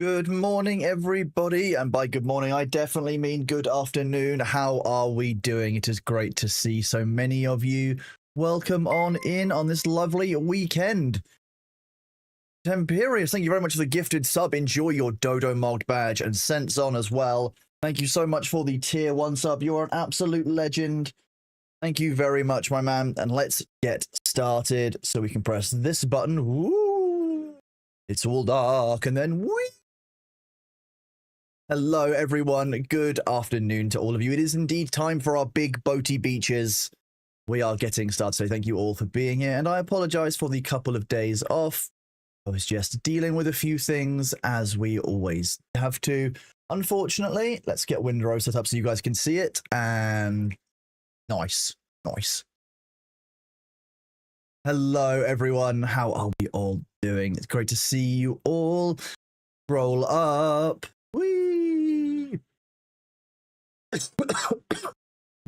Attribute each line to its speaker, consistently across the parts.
Speaker 1: Good morning, everybody. And by good morning, I definitely mean good afternoon. How are we doing? It is great to see so many of you. Welcome on in on this lovely weekend. Temperius, thank you very much for the gifted sub. Enjoy your Dodo Mold badge and Sense on as well. Thank you so much for the tier 1 sub. You are an absolute legend. Thank you very much, my man. And let's get started so we can press this button. Woo! It's all dark and then whee! Hello, everyone. Good afternoon to all of you. It is indeed time for our big Boaty beaches. We are getting started, so thank you all for being here. And I apologize for the couple of days off. I was just dealing with a few things, as we always have to. Unfortunately, let's get Windrose set up so you guys can see it. And nice. Hello, everyone. How are we all doing? It's great to see you all. Roll up. Whee!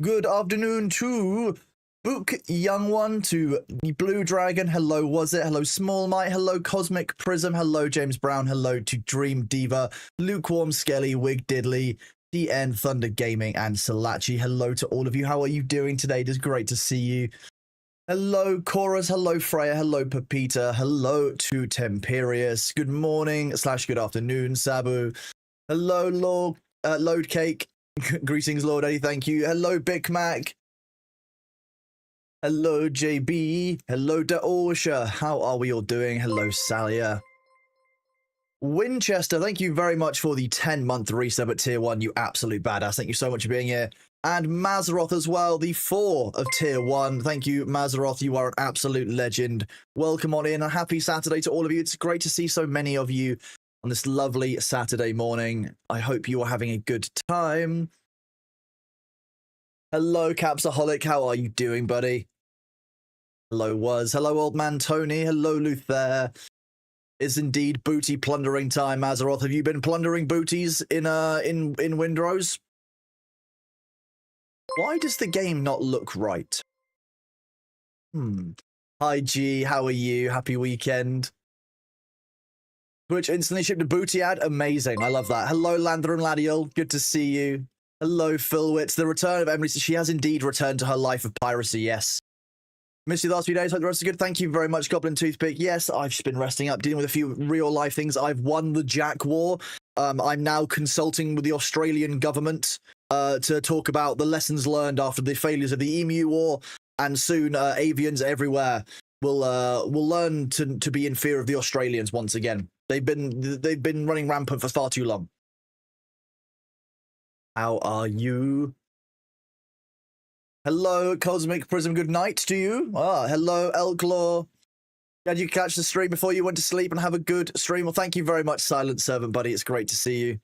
Speaker 1: Good afternoon to Book Young One, to Blue Dragon. Hello, was it? Hello, Small Might. Hello, Cosmic Prism. Hello, James Brown. Hello to Dream Diva, Lukewarm Skelly, Wig Diddley, DN Thunder Gaming, and Salachi. Hello to all of you. How are you doing today? It is great to see you. Hello, Chorus. Hello, Freya. Hello, Pepita. Hello to Temperius. Good morning / good afternoon, Sabu. Hello, Load Cake. Greetings, Lord Eddie. Thank you. Hello, Big Mac. Hello, JB. Hello, Daorsha. How are we all doing? Hello, Salia. Winchester, thank you very much for the 10-month resub at tier 1. You absolute badass. Thank you so much for being here. And Mazeroth as well, the 4 of tier 1. Thank you, Mazeroth. You are an absolute legend. Welcome on in. A happy Saturday to all of you. It's great to see so many of you on this lovely Saturday morning. I hope you are having a good time. Hello, Capsaholic. How are you doing, buddy? Hello, Was. Hello, old man Tony. Hello, Luther. It's indeed booty plundering time, Mazeroth. Have you been plundering booties in Windrose? Why does the game not look right? Hi, G. How are you? Happy weekend. Twitch instantly shipped a booty ad. Amazing. I love that. Hello, Lander and Ladiel. Good to see you. Hello, Philwitz. The return of Emily. She has indeed returned to her life of piracy, yes. Missed you the last few days. Hope the rest is good. Thank you very much, Goblin Toothpick. Yes, I've just been resting up, dealing with a few real-life things. I've won the Jack War. I'm now consulting with the Australian government to talk about the lessons learned after the failures of the Emu War, and soon avians everywhere will learn to be in fear of the Australians once again. They've been running rampant for far too long. How are you? Hello, Cosmic Prism. Good night to you. Hello, Elclaw. Glad you catch the stream before you went to sleep and have a good stream. Well, thank you very much, Silent Servant Buddy. It's great to see you.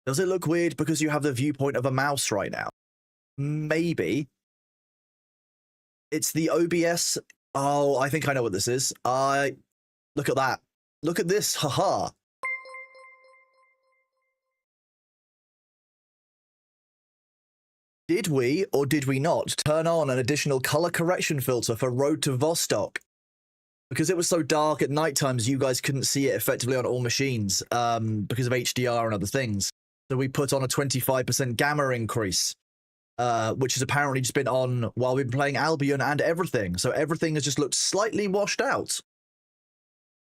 Speaker 1: Does it look weird because you have the viewpoint of a mouse right now? Maybe. It's the OBS. Oh, I think I know what this is. Look at that. Look at this. Haha. Did we, or did we not, turn on an additional color correction filter for Road to Vostok? Because it was so dark at night times, you guys couldn't see it effectively on all machines because of HDR and other things. So we put on a 25% gamma increase, which has apparently just been on while we've been playing Albion and everything. So everything has just looked slightly washed out.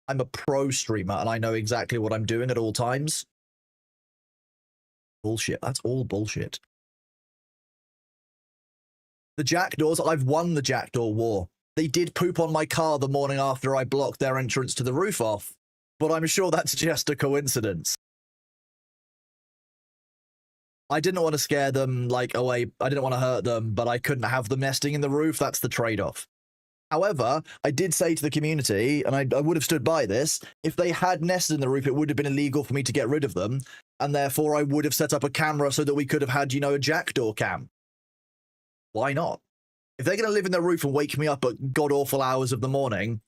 Speaker 1: I'm a pro streamer, and I know exactly what I'm doing at all times. Bullshit. That's all bullshit. The Jackdaws, I've won the Jackdaw War. They did poop on my car the morning after I blocked their entrance to the roof off, but I'm sure that's just a coincidence. I didn't want to scare them, away. I didn't want to hurt them, but I couldn't have them nesting in the roof. That's the trade-off. However, I did say to the community, and I would have stood by this, if they had nested in the roof, it would have been illegal for me to get rid of them, and therefore I would have set up a camera so that we could have had, a Jackdaw cam. Why not? If they're going to live in their roof and wake me up at god-awful hours of the morning,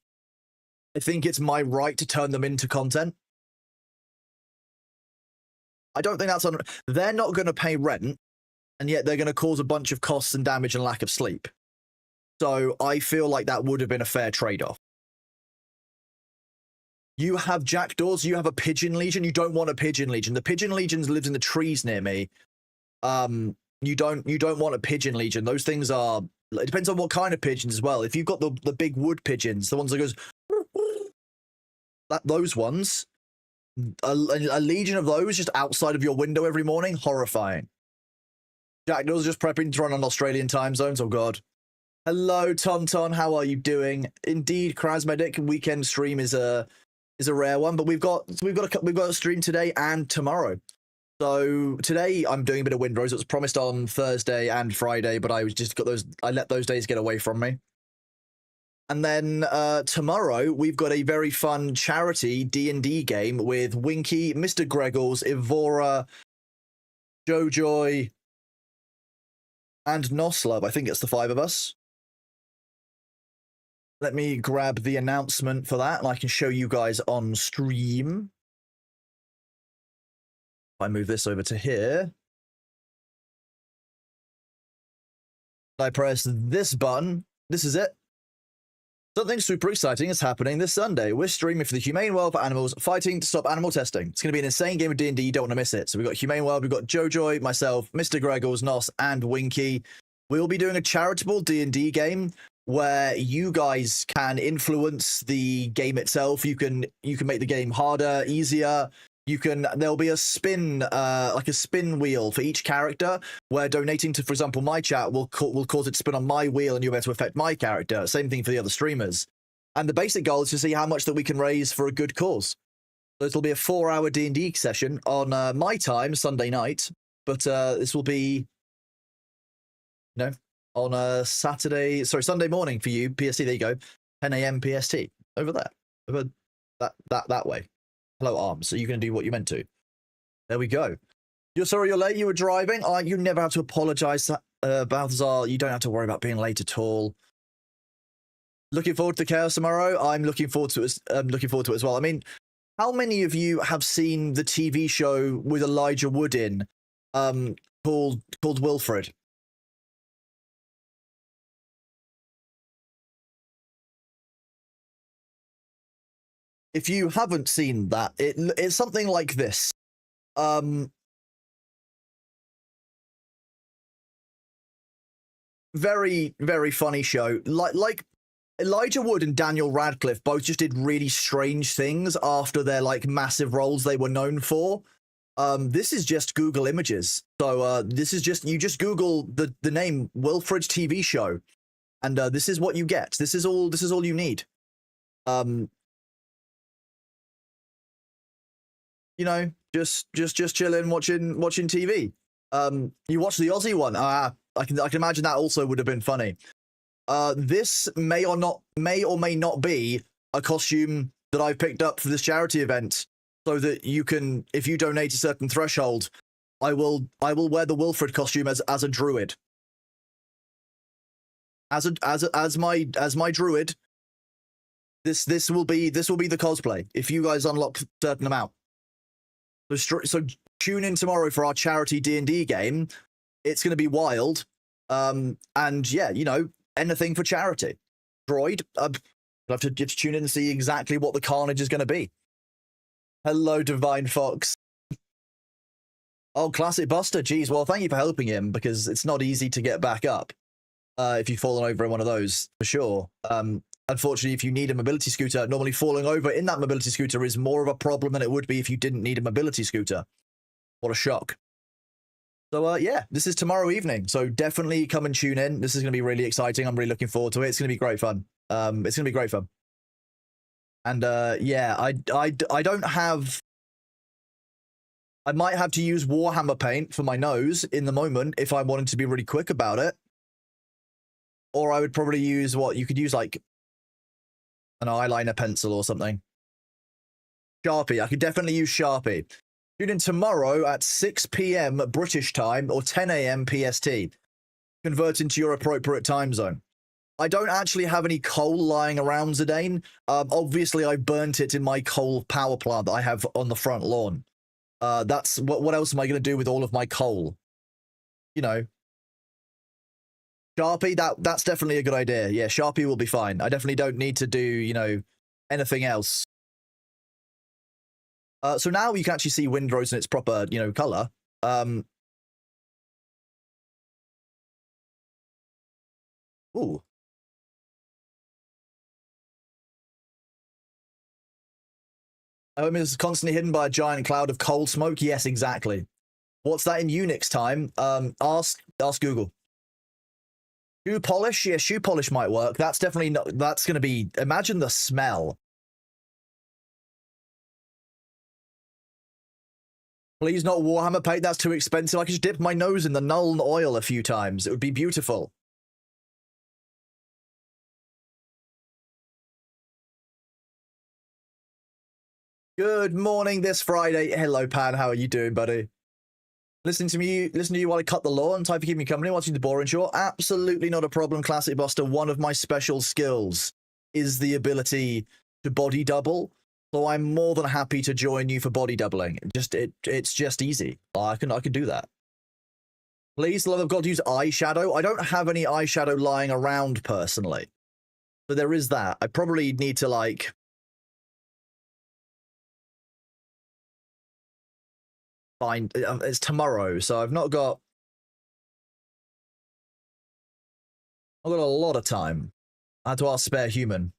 Speaker 1: I think it's my right to turn them into content. I don't think that's... They're not going to pay rent, and yet they're going to cause a bunch of costs and damage and lack of sleep. So I feel like that would have been a fair trade-off. You have jackdaws, you have a pigeon legion. You don't want a pigeon legion. The pigeon legion lives in the trees near me. You don't want a pigeon legion. Those things are, it depends on what kind of pigeons as well. If you've got the big wood pigeons, the ones that goes those ones, a legion of those just outside of your window every morning, horrifying. Jackdaws just prepping to run on Australian time zones. Oh god. Hello, Tonton. How are you doing? Indeed, Krasmedic weekend stream is a rare one, but we've got a stream today and tomorrow. So today I'm doing a bit of Windrose. It was promised on Thursday and Friday, but I let those days get away from me. And then tomorrow we've got a very fun charity D&D game with Winky, Mr. Greggles, Evora, Jojoy, and Noslub. I think it's the 5 of us. Let me grab the announcement for that, and I can show you guys on stream. If I move this over to here, I press this button. This is it. Something super exciting is happening this Sunday. We're streaming for the Humane World for Animals, fighting to stop animal testing. It's going to be an insane game of D&D. You don't want to miss it. So we've got Humane World, we've got Jojoy, myself, Mr. Greggles, Nos, and Winky. We'll be doing a charitable D&D game where you guys can influence the game itself. You can make the game harder, easier. There'll be a spin, like a spin wheel for each character, where donating to, for example, my chat will cause it to spin on my wheel, and you'll be able to affect my character. Same thing for the other streamers. And the basic goal is to see how much that we can raise for a good cause. So it'll be a 4-hour D&D session on my time, Sunday night, but this will be, on Sunday morning for you, PST. There you go, 10 a.m. PST over there, over that way. Hello, Arms. So you're going to do what you meant to. There we go. You're sorry you're late. You were driving. You never have to apologize, Balthazar. You don't have to worry about being late at all. Looking forward to Chaos tomorrow. I'm looking forward to it. As well. I mean, how many of you have seen the TV show with Elijah Wood in, called Wilfred? If you haven't seen that, it's something like this. Very, very funny show. Like Elijah Wood and Daniel Radcliffe both just did really strange things after their like massive roles they were known for. This is just Google Images. So this is just, you just Google the name Wilfred's TV show, and this is what you get. This is all you need. Just chilling, watching TV. You watch the Aussie one. I can imagine that also would have been funny. This may or may not be a costume that I've picked up for this charity event, so that you can, if you donate a certain threshold, I will wear the Wilfred costume as a druid. As my druid. This will be the cosplay if you guys unlock a certain amount. So tune in tomorrow for our charity D&D game. It's going to be wild. And yeah, anything for charity. Droid, you'll have to just tune in and see exactly what the carnage is going to be. Hello, Divine Fox. Oh, classic Buster. Geez, well, thank you for helping him, because it's not easy to get back up if you've fallen over in one of those, for sure. Unfortunately, if you need a mobility scooter, normally falling over in that mobility scooter is more of a problem than it would be if you didn't need a mobility scooter. What a shock. So, yeah, this is tomorrow evening. So definitely come and tune in. This is going to be really exciting. I'm really looking forward to it. It's going to be great fun. It's going to be great fun. And, yeah, I don't have... I might have to use Warhammer paint for my nose in the moment if I wanted to be really quick about it. Or I would probably use you could use, like, an eyeliner pencil or something. Sharpie. I could definitely use Sharpie. Tune in tomorrow at 6 p.m. British time or 10 a.m. PST. Convert into your appropriate time zone. I don't actually have any coal lying around, Zidane. Obviously, I burnt it in my coal power plant that I have on the front lawn. That's what else am I going to do with all of my coal? Sharpie, that's definitely a good idea. Yeah, Sharpie will be fine. I definitely don't need to do, anything else. So now you can actually see Windrose in its proper, you know, color. Ooh. It's constantly hidden by a giant cloud of coal smoke. Yes, exactly. What's that in Unix time? Ask Google. Shoe polish? Yeah, shoe polish might work. That's definitely not. That's going to be. Imagine the smell. Please not Warhammer paint. That's too expensive. I could just dip my nose in the Nuln oil a few times. It would be beautiful. Good morning this Friday. Hello, Pan. How are you doing, buddy? Listen to you while I cut the lawn. Time for keeping me company, watching the boring short. Absolutely not a problem, Classic Buster. One of my special skills is the ability to body double. So I'm more than happy to join you for body doubling. It's just easy. I can do that. Please, love of God, use eyeshadow. I don't have any eyeshadow lying around personally. So there is that. I probably need to like find it's tomorrow, so I've got a lot of time. I had to ask Spare Human.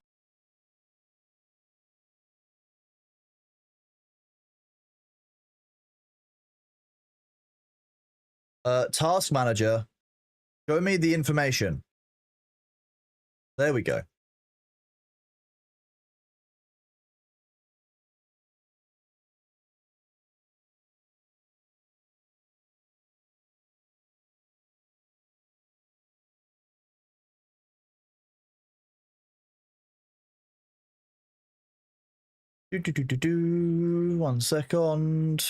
Speaker 1: Task manager, show me the information. There we go. One second.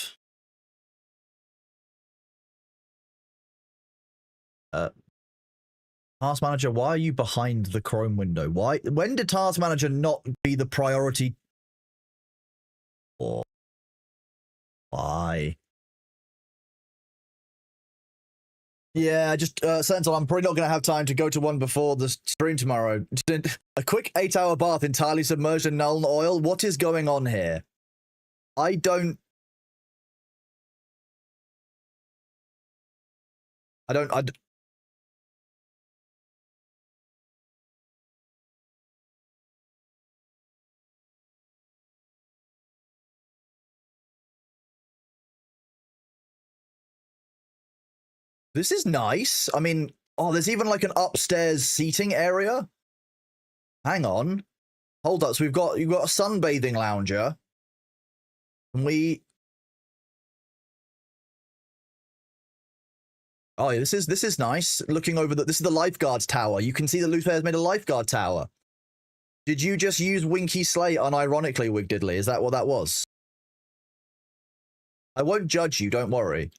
Speaker 1: Task manager, why are you behind the Chrome window? Why? When did task manager not be the priority? Or why? Yeah, just Sentinel, I'm probably not going to have time to go to one before the stream tomorrow. A quick 8-hour bath entirely submerged in Nuln oil. What is going on here? I don't. This is nice. I mean, oh, there's even like an upstairs seating area. Hang on. Hold up. So you've got a sunbathing lounger. And oh, yeah, this is nice. Looking over this is the lifeguard's tower. You can see that Luther's made a lifeguard tower. Did you just use Winky Slate unironically, Wigdiddly? Is that what that was? I won't judge you, don't worry.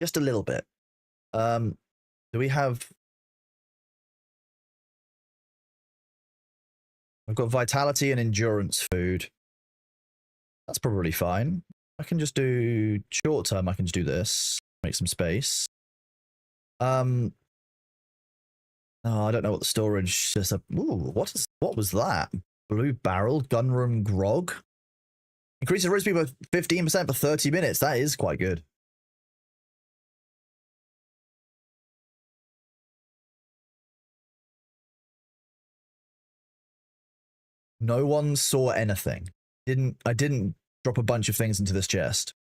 Speaker 1: Just a little bit. Do we have... I've got vitality and endurance food. That's probably fine. I can just do... Short term, I can just do this. Make some space. Oh, I don't know what the storage is. Ooh, what was that? Blue barrel, gunroom grog. Increases roast speed by 15% for 30 minutes. That is quite good. No one saw anything. I didn't drop a bunch of things into this chest.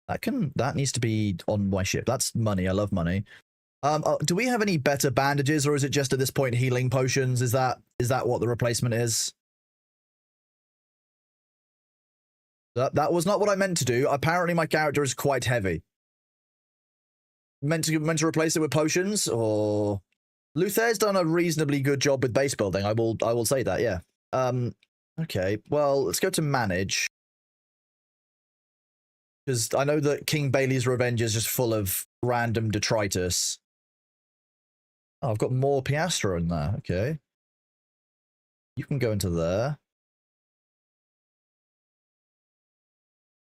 Speaker 1: That needs to be on my ship. That's money. I love money. Do we have any better bandages, or is it just at this point healing potions? Is that what the replacement is? That was not what I meant to do. Apparently my character is quite heavy. Meant to replace it with potions, or Luther's done a reasonably good job with base building. I will say that, yeah. Okay, well, let's go to manage. Because I know that King Bailey's Revenge is just full of random detritus. Oh, I've got more Piastra in there. Okay. You can go into there.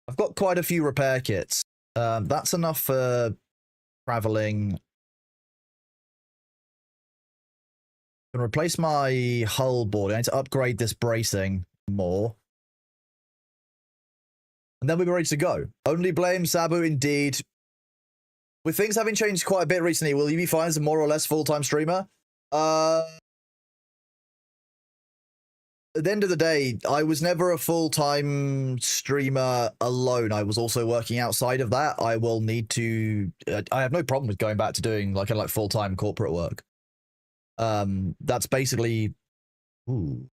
Speaker 1: I've got quite a few repair kits. That's enough for traveling. I can replace my hull board. I need to upgrade this bracing more. And then we'll be ready to go. Only blame Sabu, indeed. With things having changed quite a bit recently, will you be fine as a more or less full-time streamer? At the end of the day, I was never a full-time streamer alone. I was also working outside of that. I will need to... I have no problem with going back to doing like full-time corporate work. That's basically... Ooh.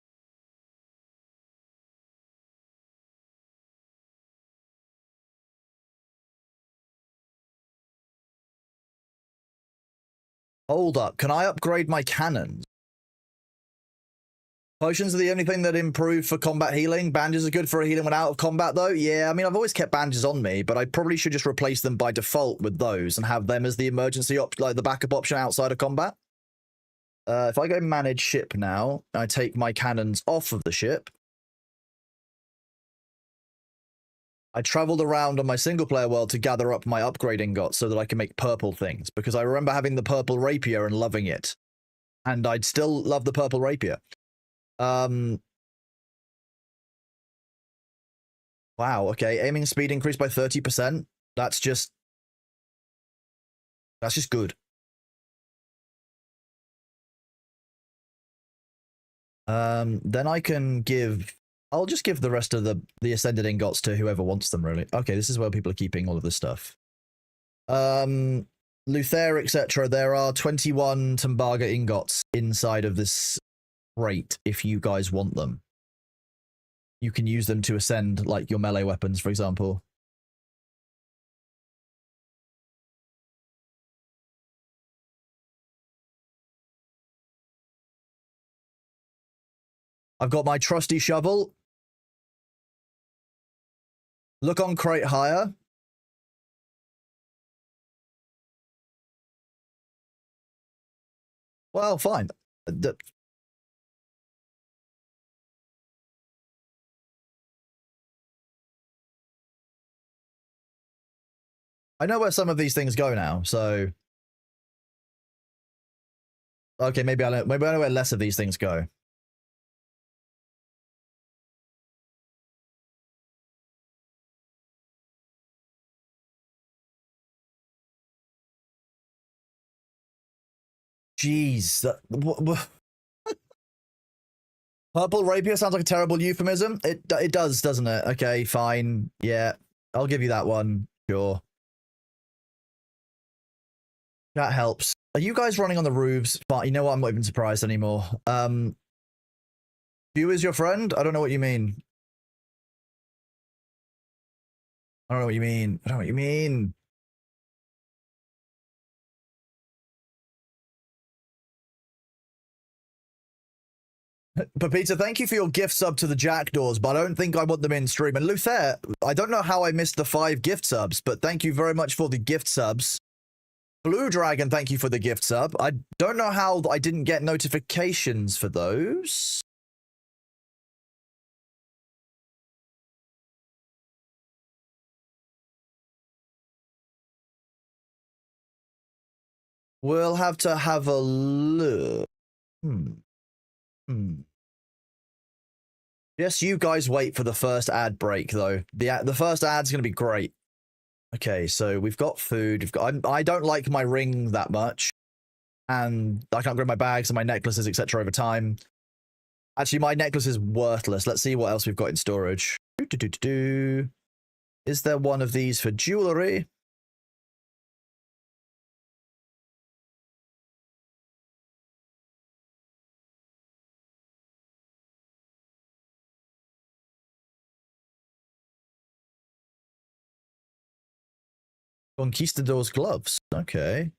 Speaker 1: Hold up. Can I upgrade my cannons? Potions are the only thing that improve for combat healing. Bandages are good for healing when out of combat, though. Yeah, I mean, I've always kept bandages on me, but I probably should just replace them by default with those and have them as the emergency like the backup option outside of combat. If I go manage ship now, I take my cannons off of the ship. I traveled around on my single-player world to gather up my upgrade ingots so that I can make purple things, because I remember having the purple rapier and loving it. And I'd still love the purple rapier. Wow, okay. Aiming speed increased by 30%. That's just good. Then I can give... I'll just give the rest of the ascended ingots to whoever wants them, really. Okay, this is where people are keeping all of this stuff. Luther, etc. There are 21 Tumbaga ingots inside of this crate if you guys want them. You can use them to ascend, like, your melee weapons, for example. I've got my trusty shovel. Look on crate higher. Well, fine. I know where some of these things go now, so... Okay, maybe I know where less of these things go. Jeez, Purple rapier sounds like a terrible euphemism. It does, doesn't it? Okay, fine. Yeah, I'll give you that one. Sure. That helps. Are you guys running on the roofs? But you know what? I'm not even surprised anymore. You is your friend? I don't know what you mean. I don't know what you mean. I don't know what you mean. Pepita, thank you for your gift sub to the Jackdaws, but I don't think I want them in stream. And Luther, I don't know how I missed the 5 gift subs, but thank you very much for the gift subs. Blue Dragon, thank you for the gift sub. I don't know how I didn't get notifications for those. We'll have to have a look. Yes, you guys wait for the first ad break, though. The first ad's going to be great. Okay, so we've got food. We've got. I don't like my ring that much, and I can't grab my bags and my necklaces, etc. over time. Actually, my necklace is worthless. Let's see what else we've got in storage. Is there one of these for jewelry? Conquistador's gloves. Okay.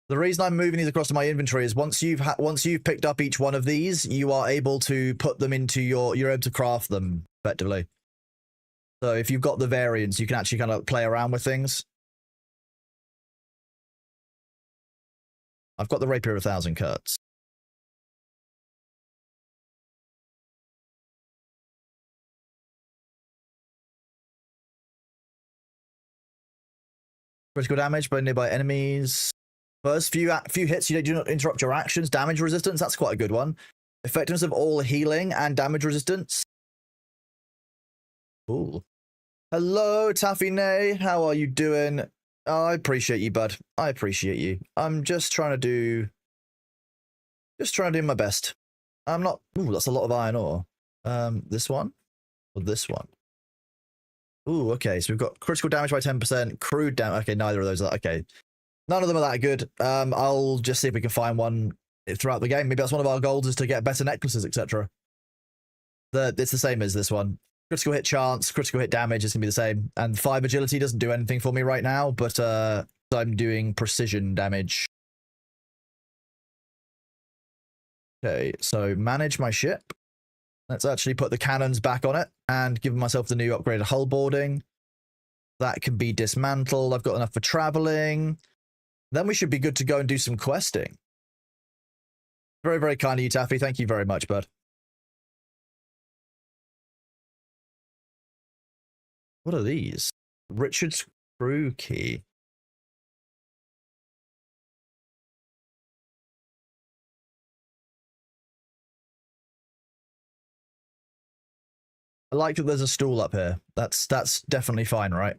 Speaker 1: The reason I'm moving these across to my inventory is once you've picked up each one of these, you are able to put them into you're able to craft them effectively. So if you've got the variants, you can actually kind of play around with things. I've got the rapier of 1,000 cuts. Critical damage by nearby enemies. First few hits, you do not interrupt your actions. Damage resistance, that's quite a good one. Effectiveness of all healing and damage resistance. Cool. Hello, Taffy Nay. How are you doing? Oh, I appreciate you, bud. I appreciate you. I'm just trying to do my best. I'm not. Ooh, that's a lot of iron ore. This one or this one? Ooh, okay. So we've got critical damage by 10%, crude damage. Okay, neither of those are okay. None of them are that good. I'll just see if we can find one throughout the game. Maybe that's one of our goals, is to get better necklaces, etc. It's the same as this one. Critical hit chance, critical hit damage is going to be the same. And 5 agility doesn't do anything for me right now, but I'm doing precision damage. Okay, so manage my ship. Let's actually put the cannons back on it and give myself the new upgraded hull boarding. That can be dismantled. I've got enough for traveling. Then we should be good to go and do some questing. Very, very kind of you, Taffy. Thank you very much, bud. What are these? Richard's crew key. I like that there's a stool up here. That's definitely fine, right?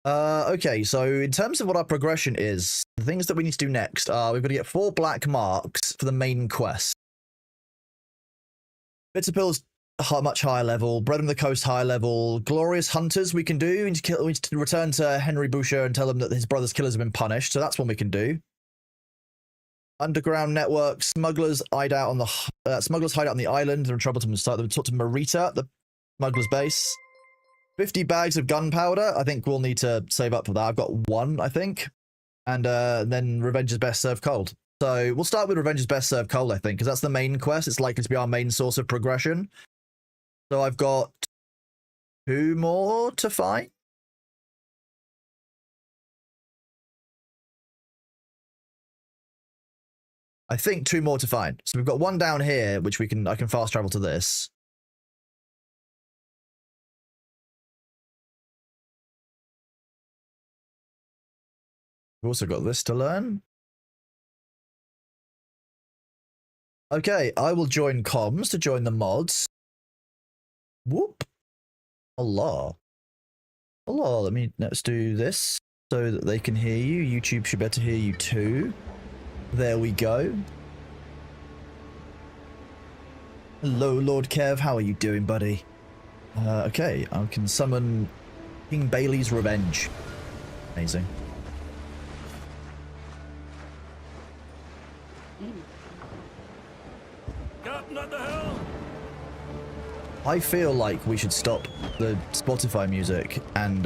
Speaker 1: Okay, so in terms of what our progression is, the things that we need to do next are we've got to get 4 black marks for the main quest. Bitter Pills, much higher level. Bread on the Coast, higher level. Glorious Hunters we can do. We need to return to Henry Boucher and tell him that his brother's killers have been punished, so that's one we can do. Underground Network, Smugglers hideout on the Smugglers hideout on the island. They're in trouble to start. They talk to Marita, the Smugglers base. 50 bags of gunpowder. I think we'll need to save up for that. I've got 1, I think. And then Revenge is best served cold. So we'll start with Revenge is best served cold, I think, because that's the main quest. It's likely to be our main source of progression. So I've got 2 more to find. I think 2 more to find. So we've got 1 down here, which I can fast travel to this. We've also got this to learn. Okay, I will join comms to join the mods. Whoop. Allah. Allah, let's do this so that they can hear you. YouTube should be able to hear you too. There we go. Hello, Lord Kev. How are you doing, buddy? Okay, I can summon King Bailey's Revenge. Amazing.
Speaker 2: Captain, what the hell?
Speaker 1: I feel like we should stop the Spotify music and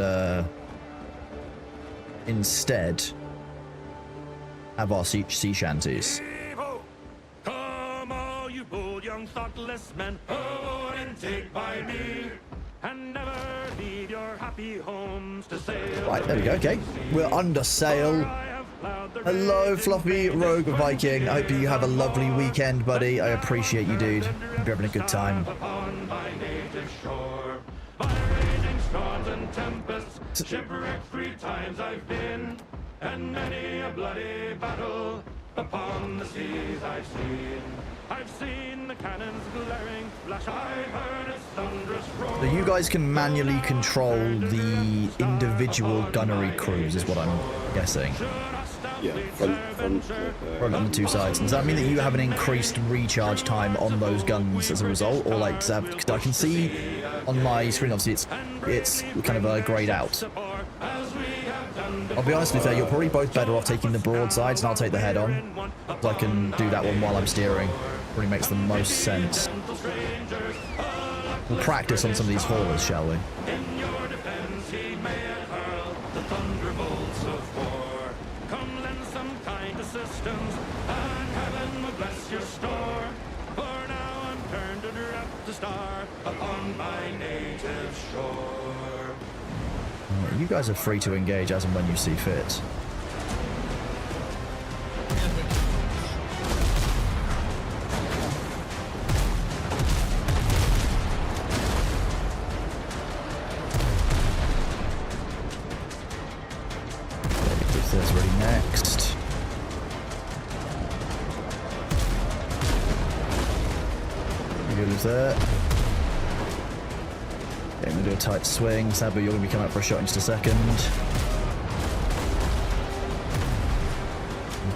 Speaker 1: instead have our sea shanties.
Speaker 2: Come, all you bold, young, thoughtless men, aboard and take by me, and never leave your happy homes to sail.
Speaker 1: Right, there we go. Okay, we're under sail. Hello, Fluffy Rogue Viking. I hope you have a lovely weekend, buddy. I appreciate you, dude. Hope you're having a good time.
Speaker 2: Shipwrecked 3 times I've been, and many a bloody battle upon the seas I've seen. I've seen the cannons glaring flash, I've heard its thunderous roar.
Speaker 1: So you guys can manually control the individual gunnery crews, is what I'm guessing.
Speaker 3: Yeah, front
Speaker 1: Run on the 2 sides. Does that mean that you have an increased recharge time on those guns as a result, or like, cause I can see on my screen, obviously it's kind of grayed out. I'll be honest with you, you're probably both better off taking the broadsides, and I'll take the head-on. So I can do that one while I'm steering. Probably makes the most sense. We'll practice on some of these haulers, shall we?
Speaker 2: In your defense he may hurl the thunderbolts of war. Come lend some kind assistance, and heaven will bless your store. For now I'm turned adrift to star upon my native shore.
Speaker 1: You guys are free to engage as and when you see fit. That's ready next. You go there. Okay, I'm gonna do a tight swing. Sabu, you're gonna be coming up for a shot in just a second.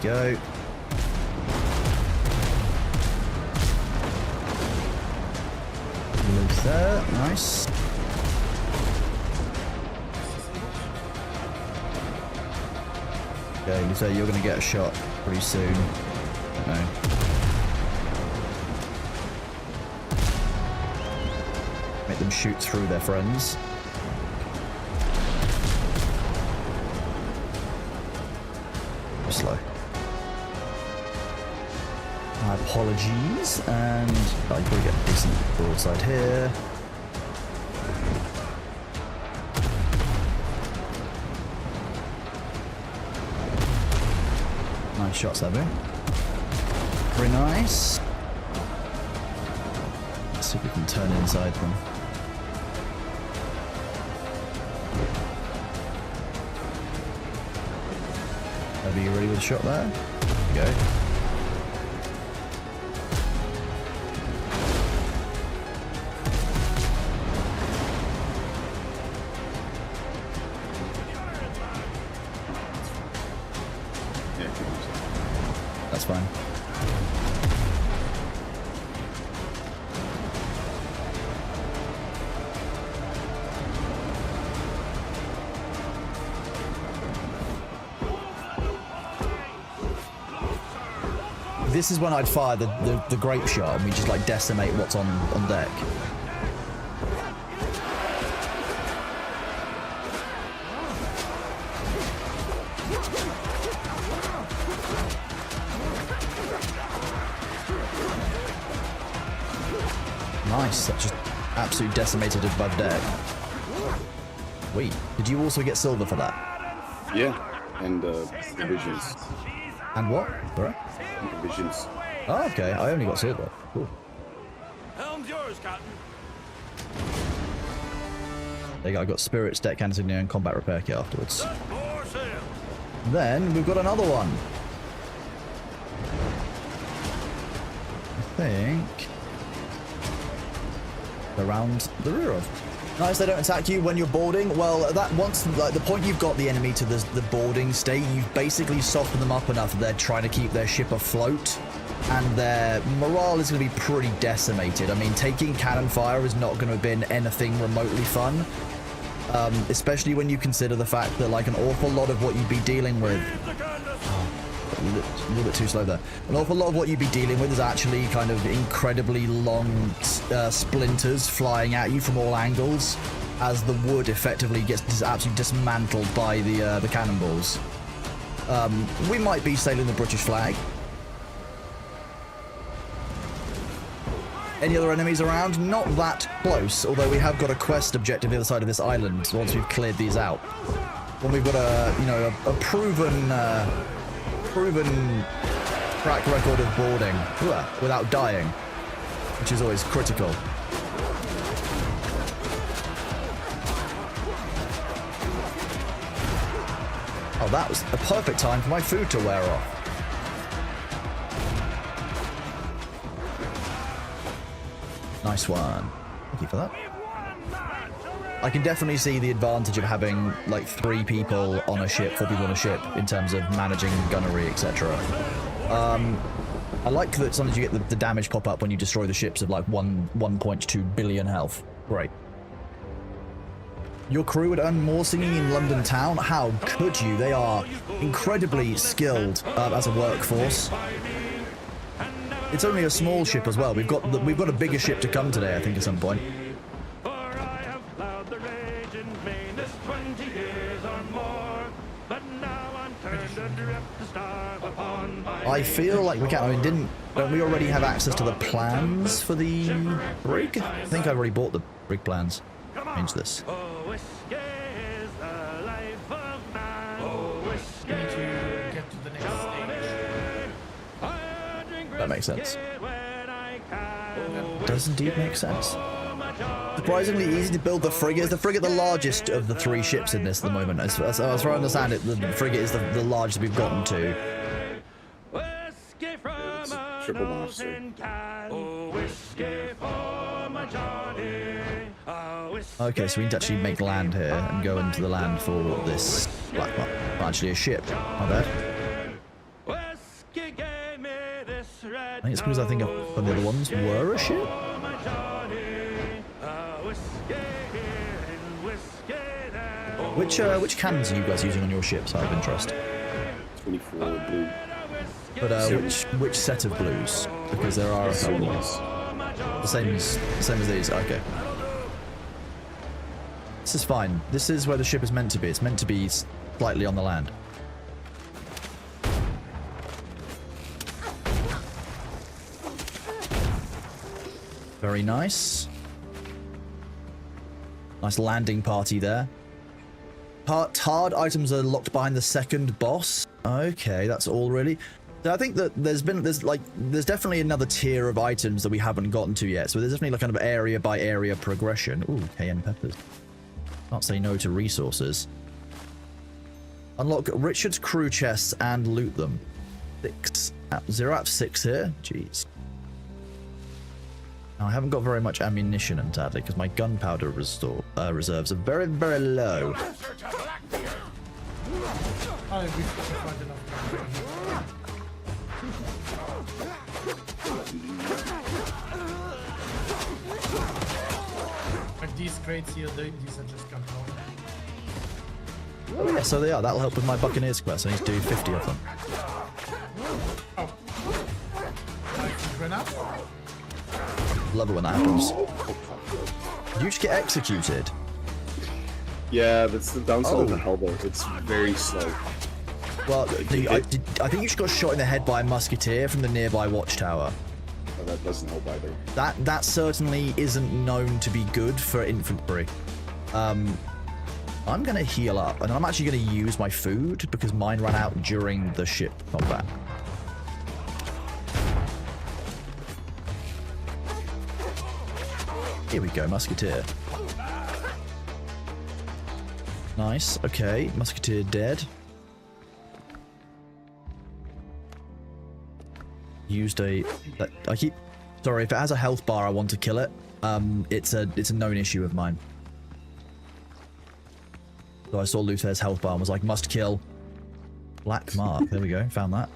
Speaker 1: There we go. Loose there, nice. Okay, so you're gonna get a shot pretty soon. No. Make them shoot through their friends. Slow. My apologies, and I probably get a decent broadside here. Nice shots, Sabu. Very nice. Let's see if we can turn inside them. Are you ready with a shot there? There we go. That's fine. This is when I'd fire the grape shot and we just like decimate what's on deck. Nice, that just absolutely decimated above deck. Wait, did you also get silver for that?
Speaker 3: Yeah, and provisions.
Speaker 1: And what? Sorry?
Speaker 3: And provisions.
Speaker 1: Oh, okay, I only got silver. Cool.
Speaker 2: Helm's yours, Captain.
Speaker 1: There you go, I got spirits, deck insignia, and combat repair kit afterwards.
Speaker 2: For sale.
Speaker 1: Then we've got another one. I think around the rear of. Nice, they don't attack you when you're boarding. Well, that once, like the point you've got the enemy to the boarding state, you've basically softened them up enough that they're trying to keep their ship afloat, and their morale is going to be pretty decimated. I mean, taking cannon fire is not going to have been anything remotely fun, especially when you consider the fact that like an awful lot of what you'd be dealing with. A little bit too slow there. An awful lot of what you'd be dealing with is actually kind of incredibly long splinters flying at you from all angles, as the wood effectively gets absolutely dismantled by the cannonballs. We might be sailing the British flag. Any other enemies around? Not that close, although we have got a quest objective the other side of this island once we've cleared these out. When we've got a proven track record of boarding without dying, which is always critical. Oh, that was a perfect time for my food to wear off. Nice one. Thank you for that. I can definitely see the advantage of having like 3 people on a ship, 4 people on a ship, in terms of managing gunnery, etc. I like that sometimes you get the damage pop up when you destroy the ships of like 1.2 billion health. Great. Your crew would earn more singing in London town? How could you? They are incredibly skilled as a workforce. It's only a small ship as well. We've got a bigger ship to come today, I think, at some point. I feel like we can't. I mean, don't we already have access to the plans for the brig? I think I've already bought the brig plans. Change this. That makes sense. Does indeed make sense. Surprisingly easy to build the frigate. Is the frigate the largest of the 3 ships in this at the moment? As far as I understand it, the frigate is the largest we've gotten to.
Speaker 3: Triple master.
Speaker 1: Okay, so we need to actually make land here and go into the land for this black mark. Not actually a ship. My bad. I think it's because I think some of the other ones were a ship. Which cannons are you guys using on your ships out of interest?
Speaker 3: 24 blue.
Speaker 1: But which set of blues? Because there are a couple. The same as these. Okay. This is fine. This is where the ship is meant to be. It's meant to be slightly on the land. Very nice. Nice landing party there. Hard items are locked behind the second boss. Okay, that's all really. So I think that there's definitely another tier of items that we haven't gotten to yet. So there's definitely like kind of area by area progression. Ooh, cayenne peppers. Can't say no to resources. Unlock Richard's crew chests and loot them. 0 out of 6 here. Jeez. Now, I haven't got very much ammunition, sadly, because my gunpowder reserves are very, very low.
Speaker 4: Like these crates here, these are just gunpowder.
Speaker 1: Oh yeah, so they are. That'll help with my Buccaneers quest. I need to do 50 of them.
Speaker 4: Oh. Grenade?
Speaker 1: Love it when that happens. You just get executed.
Speaker 3: Yeah, that's the downside of the Hellboy. It's very slow.
Speaker 1: Well, I think you just got shot in the head by a musketeer from the nearby watchtower.
Speaker 3: Oh, that doesn't help either.
Speaker 1: That certainly isn't known to be good for infantry. I'm gonna heal up, and I'm actually gonna use my food because mine ran out during the ship combat. Here we go, musketeer. Nice. Okay, musketeer dead. Used a. I keep. Sorry, if it has a health bar, I want to kill it. It's a known issue of mine. So I saw Luther's health bar and was like, must kill. Black mark. There we go. Found that.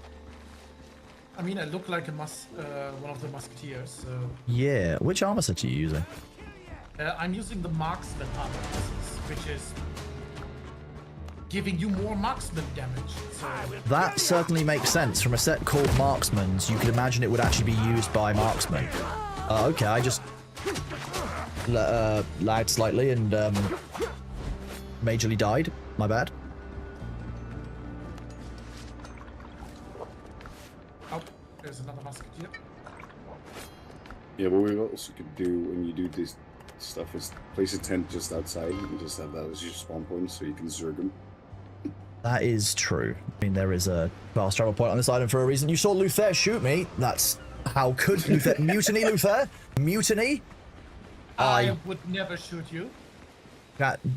Speaker 4: I mean, I look like one of the musketeers. So.
Speaker 1: Yeah. Which armor set are you using?
Speaker 4: I'm using the marksman armor, which is giving you more marksman damage. So.
Speaker 1: That certainly makes sense. From a set called Marksman's, you could imagine it would actually be used by marksmen. Okay, I just lagged slightly and majorly died. My bad.
Speaker 4: Oh, there's another musketeer.
Speaker 3: Yeah, what we also could do when you do this stuff is place a tent just outside and just have that as your spawn point so you can zerg them.
Speaker 1: That is true. I mean, there is a fast travel point on this island for a reason. You saw Luther shoot me. That's how could Luther mutiny, Luther? Mutiny?
Speaker 4: I would never shoot you.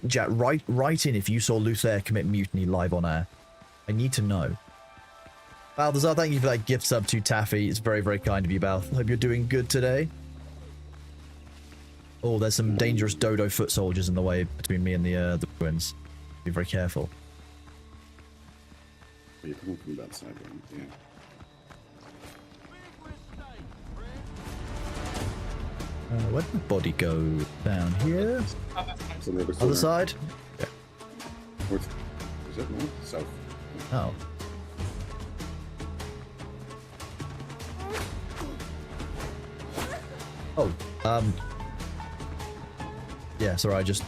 Speaker 1: Jack, write in if you saw Luther commit mutiny live on air. I need to know. Balthazar, thank you for that gift sub to Taffy. It's very, very kind of you, Balth. Hope you're doing good today. Oh, there's some dangerous dodo foot soldiers in the way between me and the ruins. Be very careful.
Speaker 3: You're coming from that side, yeah.
Speaker 1: Where did the body go? Down here?
Speaker 3: So the
Speaker 1: Other side? Yeah.
Speaker 3: North. Is that north? South.
Speaker 1: Oh. Oh, yeah, sorry, I was just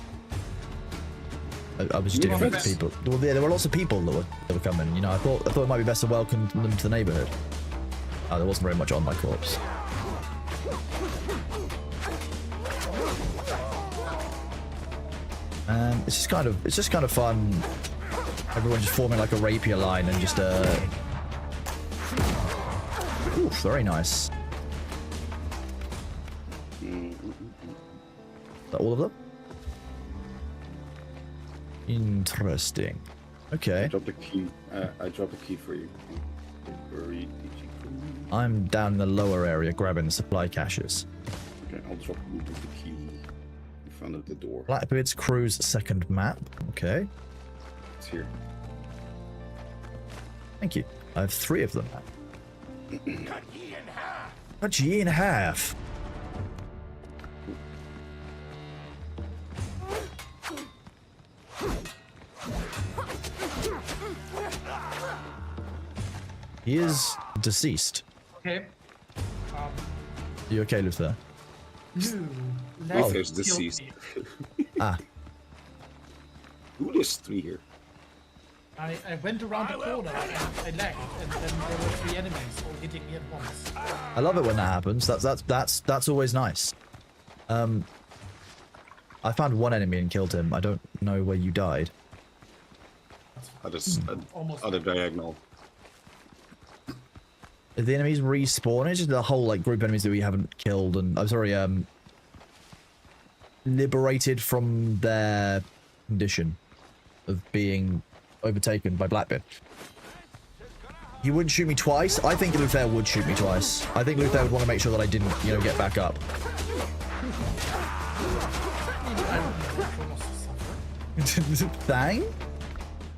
Speaker 1: doing it for people. Well, yeah, there were lots of people that were coming, you know, I thought it might be best to welcome them to the neighborhood. Oh, there wasn't very much on my corpse. And it's just kind of fun. Everyone just forming like a rapier line and just oof, very nice. Is that all of them? Interesting. Okay.
Speaker 3: I dropped a key. I dropped a key for you.
Speaker 1: I'm down in the lower area grabbing the supply caches.
Speaker 3: Okay, I'll drop you the key front of the door.
Speaker 1: Blackbeard's Crew's second map. Okay.
Speaker 3: It's here.
Speaker 1: Thank you. I have 3 of them.
Speaker 2: Cut ye in half.
Speaker 1: Cut ye in half. He is deceased.
Speaker 4: Okay.
Speaker 1: You okay, Luther?
Speaker 4: No.
Speaker 3: Oh,
Speaker 4: Let's
Speaker 3: there's
Speaker 4: kill
Speaker 3: deceased.
Speaker 4: me.
Speaker 1: Ah,
Speaker 3: Ooh, there's 3 here.
Speaker 4: I went around the corner and I lagged, and then there were 3 enemies all hitting me at once.
Speaker 1: I love it when that happens. That's always nice. I found 1 enemy and killed him. I don't know where you died.
Speaker 3: I just
Speaker 4: Almost.
Speaker 3: other diagonal.
Speaker 1: If the enemies respawn, it's just the whole like group of enemies that we haven't killed, and I'm sorry, liberated from their condition of being overtaken by Blackbeard. You wouldn't shoot me twice? I think Luther would shoot me twice. I think Luther would want to make sure that I didn't, you know, get back up. Thang?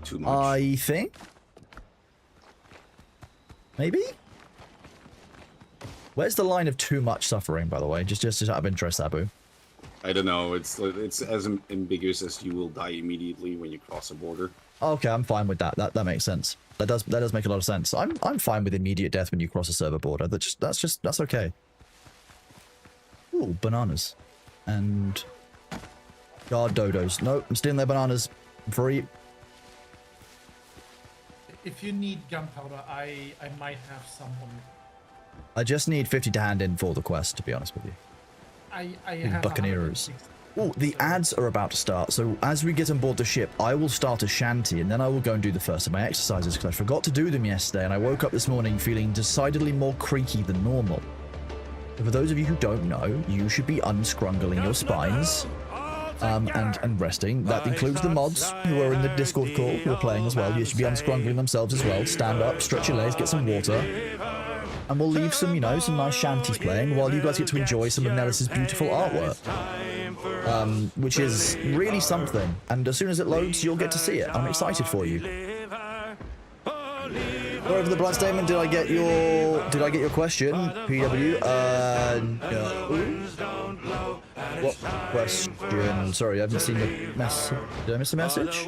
Speaker 3: Too much.
Speaker 1: I think? Maybe? Where's the line of too much suffering, by the way? Just out of interest, Abu.
Speaker 3: I don't know. It's as ambiguous as you will die immediately when you cross a border.
Speaker 1: Okay, I'm fine with that. That makes sense. That does make a lot of sense. I'm fine with immediate death when you cross a server border. That's okay. Ooh, bananas. And guard dodos. No, I'm stealing their bananas. I'm free.
Speaker 4: If you need gunpowder, I might have some on.
Speaker 1: I just need 50 to hand in for the quest, to be honest with you.
Speaker 4: I have
Speaker 1: Buccaneers.
Speaker 4: 160.
Speaker 1: Oh, the ads are about to start. So as we get on board the ship, I will start a shanty, and then I will go and do the first of my exercises, because I forgot to do them yesterday, and I woke up this morning feeling decidedly more creaky than normal. So for those of you who don't know, you should be unscrungling your spines and resting. That includes the mods who are in the Discord call, who are playing as well. You should be unscrungling themselves as well. Stand up, stretch your legs, get some water. And we'll leave some, you know, some nice shanties playing while you guys get to enjoy some of Nellis's beautiful artwork. Which is really something. And as soon as it loads, you'll get to see it. I'm excited for you. Over the blood statement, did I get your question? PW? No. What question? Sorry, I haven't seen the message. Did I miss a message?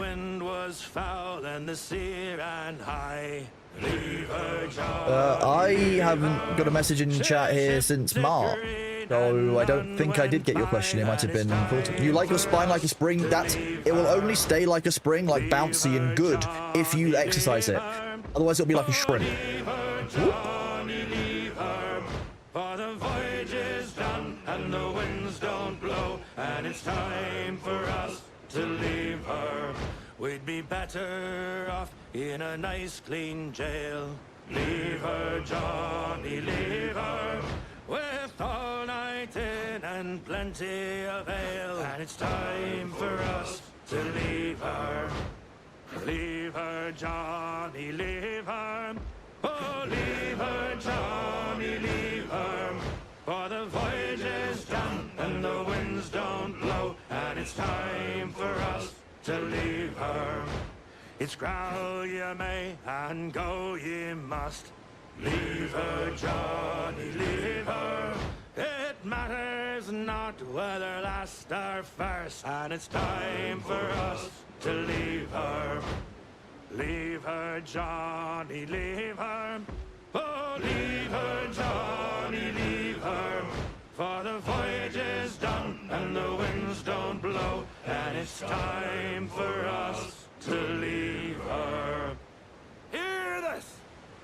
Speaker 1: I haven't got a message in chat here since March, so I don't think I did get your question. It might have been you like your spine like a spring. It will only stay like a spring, like bouncy and good, if you exercise it. Otherwise, it'll be like a shrimp.
Speaker 2: For the voyage is done and the winds don't blow, and it's time for us to leave her. We'd be better off in a nice clean jail. Leave her, Johnny, leave her, with all night in and plenty of ale. And it's time for us to leave her. Leave her, Johnny, leave her. Oh, leave her, Johnny, leave her. For the voyage is done and the winds don't blow, and it's time for us to leave her. It's growl ye may and go ye must. Leave her, Johnny, leave her. It matters not whether last or first, and it's time for us to leave her. Leave her, Johnny, leave her. Oh, leave her, Johnny, leave her. For the voyage is done and the winds don't blow, and it's time for us to leave her. Hear this!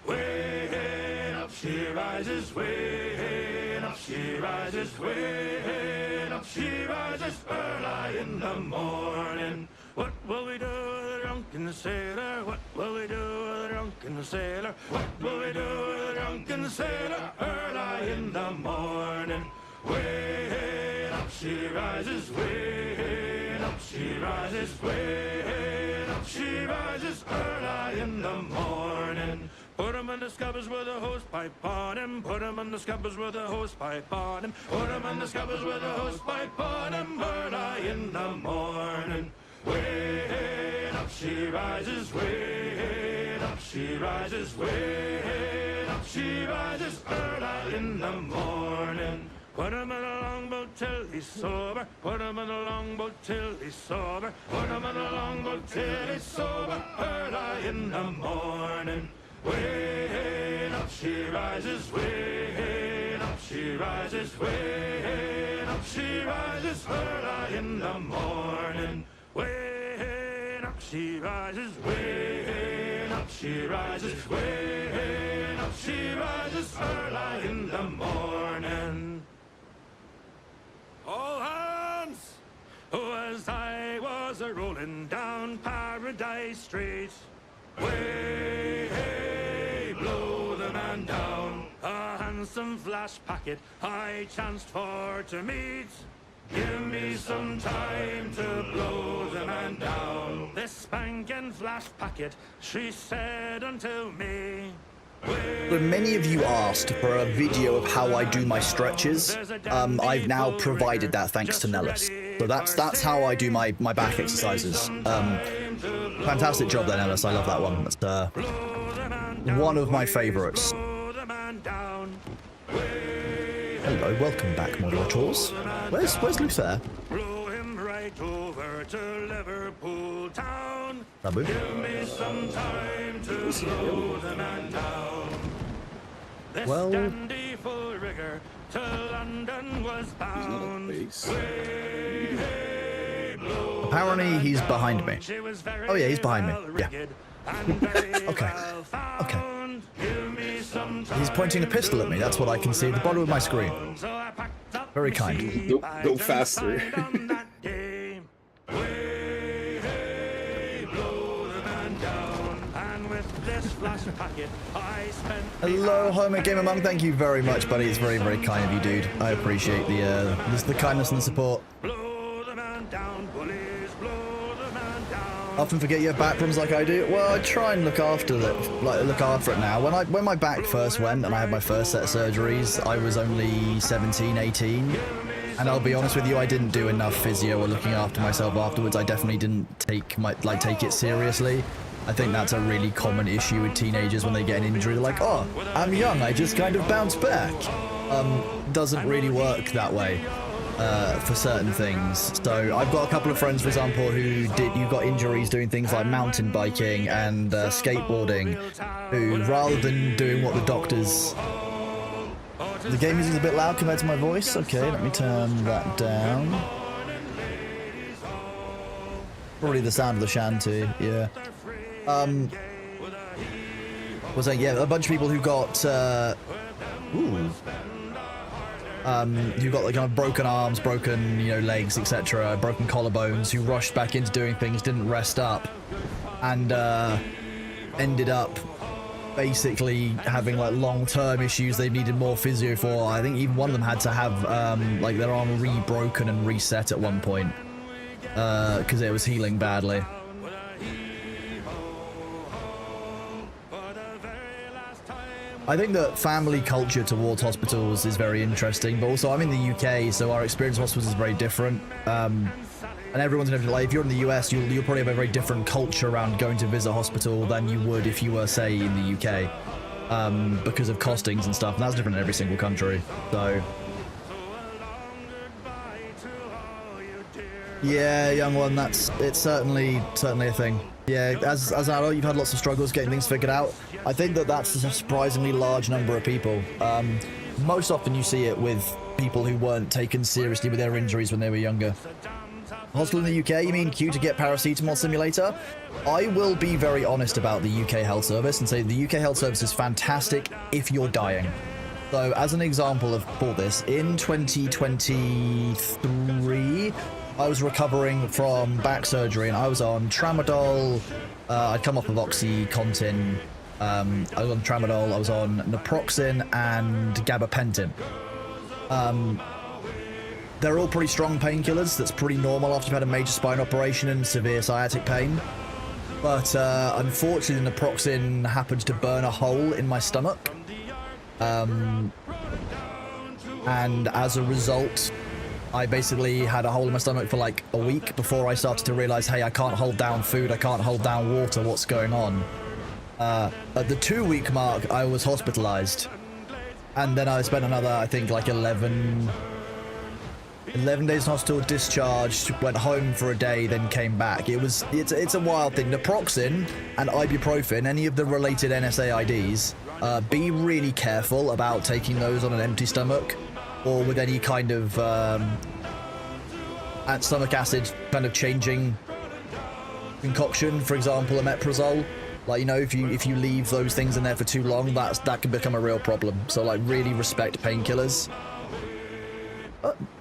Speaker 2: Way up she rises, way up she rises, way up she rises early in the morning. What will we do with a drunken sailor? What will we do with a drunken sailor? What will we do with a drunken sailor early in the morning? Way up she rises, way up she rises, way up she rises early in the morning. Put 'em him in the scuppers with a hose pipe on him. Put him in the scuppers with a hose pipe on him. Put him in the scuppers with a hose pipe on him. Early in the morning. Way up she rises, way up she rises, way up she rises. Early in the morning. Put him in a longboat till he's sober. Put him in a longboat till he's sober. Put him in a longboat till he's sober. Early in the morning. Way up she rises, way up she rises, way up she rises. Early in the morning. Way up she rises, way up she rises, way up she rises. Early in the morning. All hands! As I was a-rolling down Paradise Street, way, hey, blow the man down. A handsome flash packet I chanced for to meet. Give me some time to blow the man down. This spanking flash packet, she said unto me.
Speaker 1: So many of you asked for a video of how I do my stretches. I've now provided that thanks to Nellis. So that's how I do my back exercises. Fantastic job there, Nellis. I love that one. That's one of my favorites. Hello, welcome back, moderators. Where's Luther?
Speaker 2: Over to Liverpool town.
Speaker 1: Babu?
Speaker 2: Give me some time to slow the man down. This dandy full rigger to London was bound.
Speaker 1: Apparently he's behind me. Oh yeah, he's behind me. Yeah. Okay. Okay. He's pointing a pistol at me. That's what I can see at the bottom of my screen. Very kind.
Speaker 3: Go faster.
Speaker 1: Hello, Homer Gamer Monk. Thank you very much, buddy. It's very, very kind of you, dude. I appreciate the kindness and the support. Often forget you have back problems like I do. Well, I try and look after it now. When my back first went and I had my first set of surgeries, I was only 17, 18. And I'll be honest with you, I didn't do enough physio or looking after myself afterwards. I definitely didn't take it seriously. I think that's a really common issue with teenagers when they get an injury. They're like, oh, I'm young, I just kind of bounce back. Doesn't really work that way for certain things. So I've got a couple of friends, for example, who got injuries doing things like mountain biking and skateboarding, who rather than doing what the doctors... The game music's a bit loud compared to my voice. Okay, let me turn that down. Probably the sound of the shanty, yeah. Was that, yeah, a bunch of people who got, who got like kind of broken arms, broken, legs, etc., broken collarbones, who rushed back into doing things, didn't rest up, and ended up basically having like long-term issues they needed more physio for. I think even one of them had to have like their arm re-broken and reset at one point because it was healing badly. I think that family culture towards hospitals is very interesting, but also I'm in the UK, so our experience of hospitals is very different. And everyone's in like, if you're in the US, you'll probably have a very different culture around going to visit a hospital than you would if you were, say, in the UK, because of costings and stuff. And that's different in every single country. So, yeah, young one, it's certainly a thing. Yeah, as an adult, you've had lots of struggles getting things figured out. I think that's a surprisingly large number of people. Most often you see it with people who weren't taken seriously with their injuries when they were younger. Hospital in the UK, you mean Q to get paracetamol simulator? I will be very honest about the UK health service and say the UK health service is fantastic if you're dying. So as an example of all this, in 2023, I was recovering from back surgery and I was on tramadol. I'd come off of OxyContin. I was on tramadol, I was on naproxen and gabapentin. They're all pretty strong painkillers. That's pretty normal after you've had a major spine operation and severe sciatic pain. But unfortunately, the naproxen happened to burn a hole in my stomach. And as a result, I basically had a hole in my stomach for like a week before I started to realize, hey, I can't hold down food, I can't hold down water, what's going on? At the 2-week mark, I was hospitalized. And then I spent another, I think, like 11 days in hospital, discharged, went home for a day, then came back. It's a wild thing. Naproxen and ibuprofen, any of the related NSAIDs, be really careful about taking those on an empty stomach or with any kind of stomach acid kind of changing concoction. For example, omeprazole. Like, you know, if you leave those things in there for too long, that can become a real problem. So, like, really respect painkillers.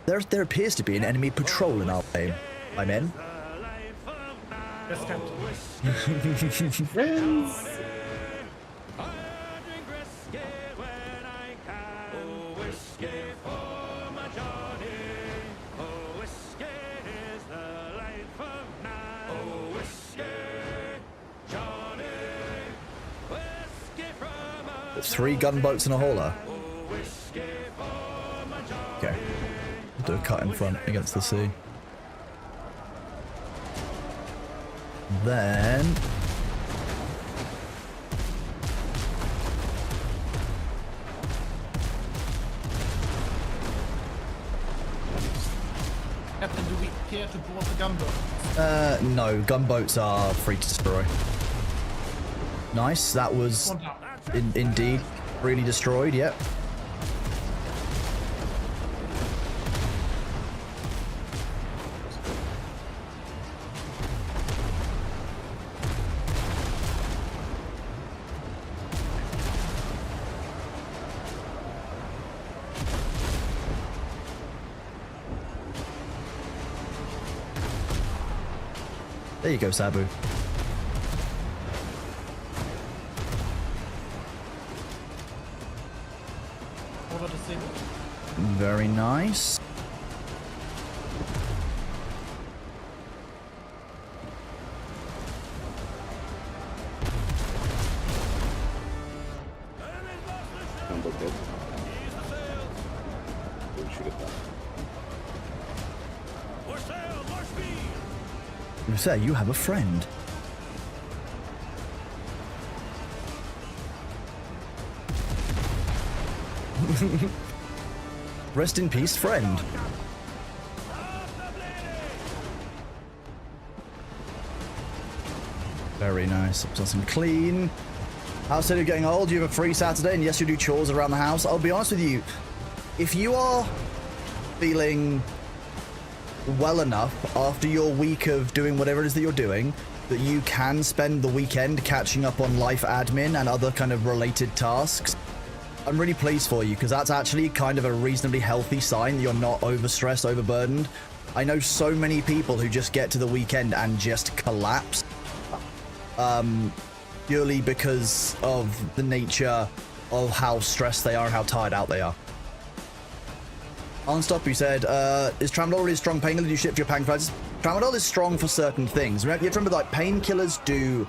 Speaker 1: There appears to be an enemy patrol in our game, my men.
Speaker 4: Yes, Captain.
Speaker 3: Friends.
Speaker 1: There's 3 gunboats and a hauler. Okay. Do a cut in front against the sea. Then...
Speaker 4: Captain, do we care to board the gunboat?
Speaker 1: No. Gunboats are free to destroy. Nice. That was indeed really destroyed, yep. There you go, Sabu.
Speaker 4: Order to signal.
Speaker 1: Very nice.
Speaker 3: Gunboat dead. Don't shoot at that.
Speaker 1: You say you have a friend. Rest in peace, friend. Very nice. Nice and clean. Outside of getting old, you have a free Saturday, and yes, you do chores around the house. I'll be honest with you. If you are feeling well enough after your week of doing whatever it is that you're doing, that you can spend the weekend catching up on life admin and other kind of related tasks, I'm really pleased for you, because that's actually kind of a reasonably healthy sign that you're not overstressed, overburdened. I know so many people who just get to the weekend and just collapse, purely because of the nature of how stressed they are and how tired out they are. Unstop, who said, is Tramadol really a strong painkiller? Do you ship for your pancreatitis? Tramadol is strong for certain things. You have to remember, like, painkillers do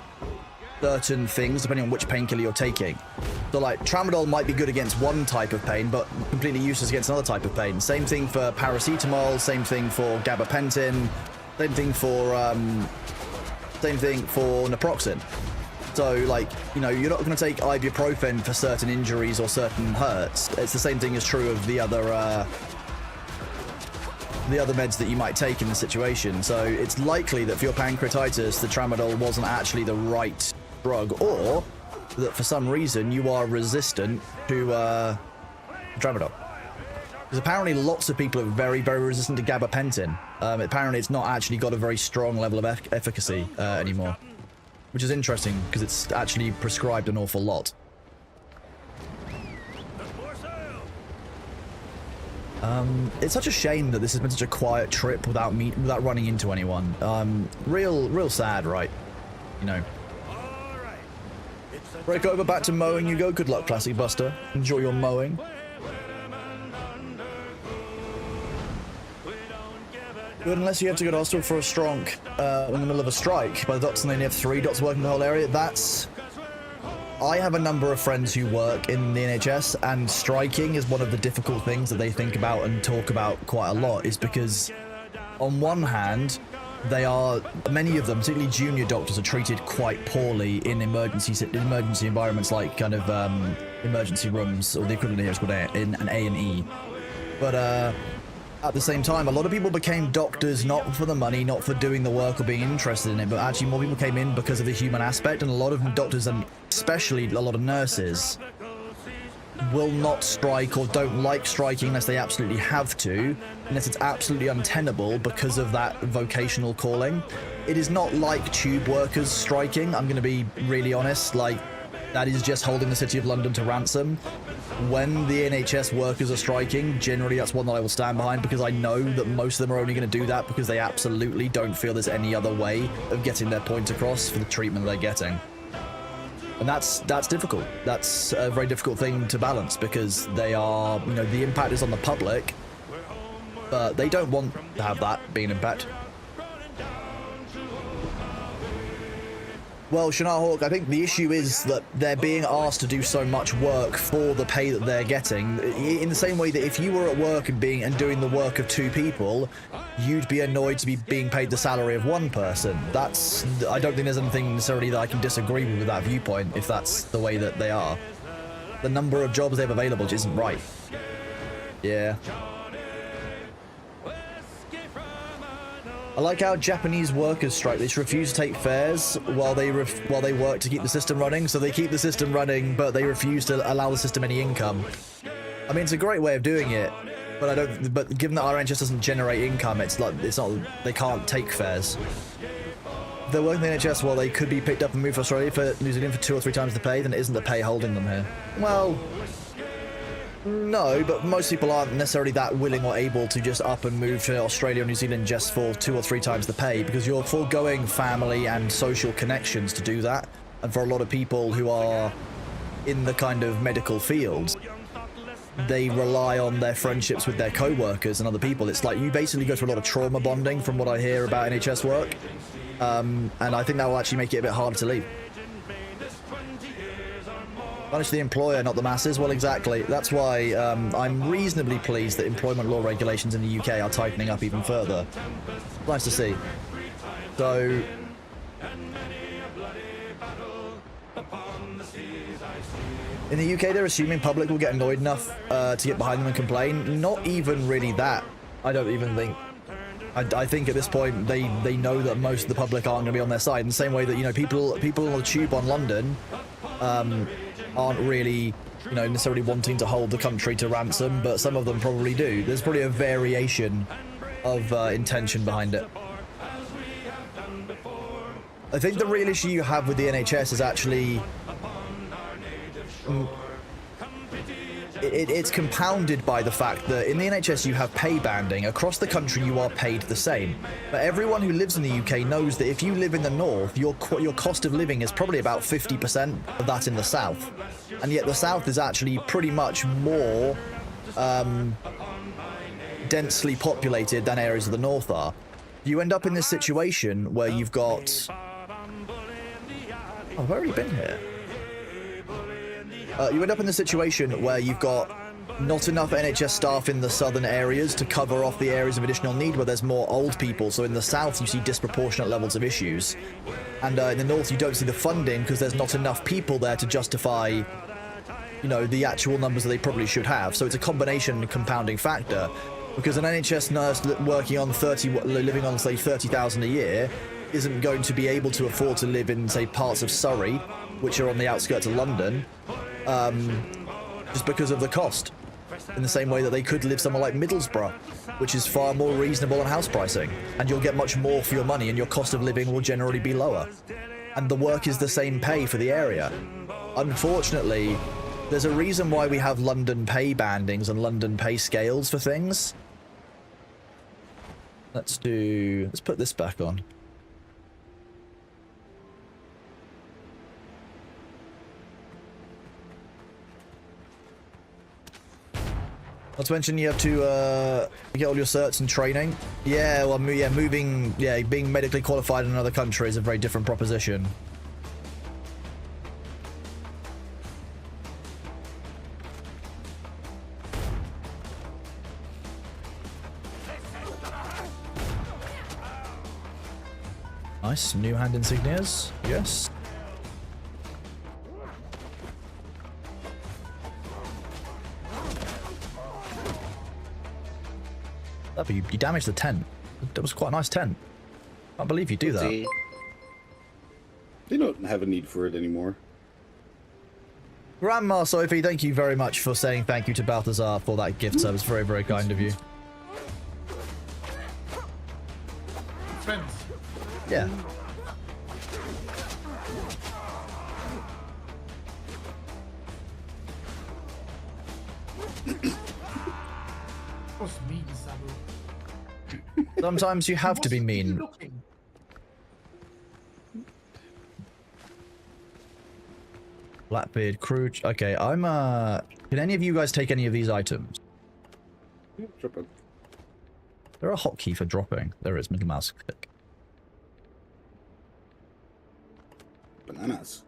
Speaker 1: certain things depending on which painkiller you're taking. So, like, Tramadol might be good against one type of pain, but completely useless against another type of pain. Same thing for paracetamol, same thing for gabapentin, same thing for naproxen. So, like, you know, you're not going to take ibuprofen for certain injuries or certain hurts. It's the same thing is true of the other meds that you might take in the situation. So it's likely that for your pancreatitis, the Tramadol wasn't actually the right drug, or that for some reason you are resistant to Tramadol. Because apparently lots of people are very, very resistant to gabapentin. Apparently it's not actually got a very strong level of efficacy anymore. Which is interesting, because it's actually prescribed an awful lot. It's such a shame that this has been such a quiet trip without running into anyone. Real sad, right? You know. Break over, back to mowing you go. Good luck, Classic Buster. Enjoy your mowing. But unless you have to go to hospital for a stroke in the middle of a strike, by the doctors and they only have 3 doctors working the whole area, that's... I have a number of friends who work in the NHS, and striking is one of the difficult things that they think about and talk about quite a lot, is because on one hand, many of them, particularly junior doctors, are treated quite poorly in emergency environments like kind of emergency rooms, or the equivalent here is called in an A&E. But at the same time, a lot of people became doctors not for the money, not for doing the work or being interested in it, but actually more people came in because of the human aspect, and a lot of doctors, and especially a lot of nurses, will not strike or don't like striking unless they absolutely have to, unless it's absolutely untenable because of that vocational calling. It is not like tube workers striking, I'm going to be really honest, like, that is just holding the City of London to ransom. When the NHS workers are striking, generally that's one that I will stand behind, because I know that most of them are only going to do that because they absolutely don't feel there's any other way of getting their point across for the treatment they're getting. And that's difficult. That's a very difficult thing to balance, because they are, you know, the impact is on the public, but they don't want to have that be an impact. Well, Shana Hawk, I think the issue is that they're being asked to do so much work for the pay that they're getting. In the same way that if you were at work and doing the work of 2 people, you'd be annoyed to be being paid the salary of 1 person. I don't think there's anything necessarily that I can disagree with that viewpoint, if that's the way that they are. The number of jobs they have available just isn't right. Yeah. I like how Japanese workers strike. They just refuse to take fares while they work to keep the system running. So they keep the system running, but they refuse to allow the system any income. I mean, it's a great way of doing it, but But given that our NHS doesn't generate income, it's not. They can't take fares. If they're working the NHS while they could be picked up and moved to Australia for New Zealand for 2 or 3 times the pay, then it isn't the pay holding them here. Well, no, but most people aren't necessarily that willing or able to just up and move to Australia or New Zealand just for 2 or 3 times the pay, because you're foregoing family and social connections to do that. And for a lot of people who are in the kind of medical fields, they rely on their friendships with their co-workers and other people. It's like you basically go through a lot of trauma bonding from what I hear about NHS work. And I think that will actually make it a bit harder to leave. Punish the employer, not the masses. Well, exactly. That's why I'm reasonably pleased that employment law regulations in the UK are tightening up even further. Nice to see. So, in the UK, they're assuming public will get annoyed enough to get behind them and complain. Not even really that. I don't even think. I think at this point they know that most of the public aren't going to be on their side. In the same way that, you know, people on the tube on London aren't really, you know, necessarily wanting to hold the country to ransom, but some of them probably do. There's probably a variation of intention behind it. I think the real issue you have with the NHS is actually it's compounded by the fact that in the NHS you have pay banding. Across the country you are paid the same, but everyone who lives in the UK knows that if you live in the north, your cost of living is probably about 50% of that in the south, and yet the south is actually pretty much more densely populated than areas of the north are. You end up in this situation where you've got... Oh, I've already been here. You end up in the situation where you've got not enough NHS staff in the southern areas to cover off the areas of additional need where there's more old people. So in the south, you see disproportionate levels of issues. And in the north, you don't see the funding because there's not enough people there to justify, you know, the actual numbers that they probably should have. So it's a combination compounding factor, because an NHS nurse working on living on, say, 30,000 a year isn't going to be able to afford to live in, say, parts of Surrey, which are on the outskirts of London, just because of the cost. In the same way that they could live somewhere like Middlesbrough, which is far more reasonable on house pricing, and you'll get much more for your money, and your cost of living will generally be lower. And the work is the same pay for the area. Unfortunately, there's a reason why we have London pay bandings and London pay scales for things. Let's put this back on. Not to mention you have to get all your certs and training. Yeah, well, being medically qualified in another country is a very different proposition. Nice, new hand insignias. Yes. But you damaged the tent. That was quite a nice tent. Can't believe you do that.
Speaker 3: They don't have a need for it anymore.
Speaker 1: Grandma Sophie, thank you very much for saying thank you to Balthazar for that gift. That was very, very kind of you.
Speaker 4: Friends.
Speaker 1: Yeah.
Speaker 4: Was mean, Sabu.
Speaker 1: Sometimes you have to be mean.
Speaker 4: Looking.
Speaker 1: Blackbeard, crew. Okay, I'm can any of you guys take any of these items?
Speaker 3: Yeah, drop it.
Speaker 1: There a hotkey for dropping. There is, middle mouse click.
Speaker 3: Bananas.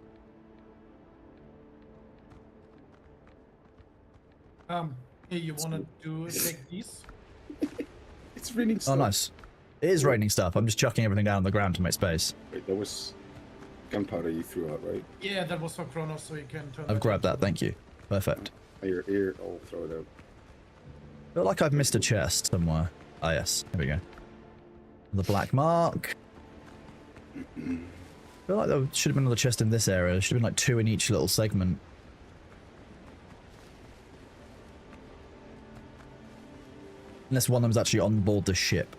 Speaker 4: Hey, you wanna take these?
Speaker 3: It's raining stuff.
Speaker 1: Oh, nice. It is raining stuff. I'm just chucking everything down on the ground to make space.
Speaker 3: Wait, that was gunpowder you threw out, right?
Speaker 4: Yeah, that was for Kronos, so you can turn.
Speaker 1: I've grabbed that, thank you. Perfect.
Speaker 3: Here, I'll throw it out.
Speaker 1: I feel like I've missed a chest somewhere. Ah, yes. Here we go. The black mark. I feel like there should have been another chest in this area. There should have been like 2 in each little segment. Unless one of them is actually on board the ship.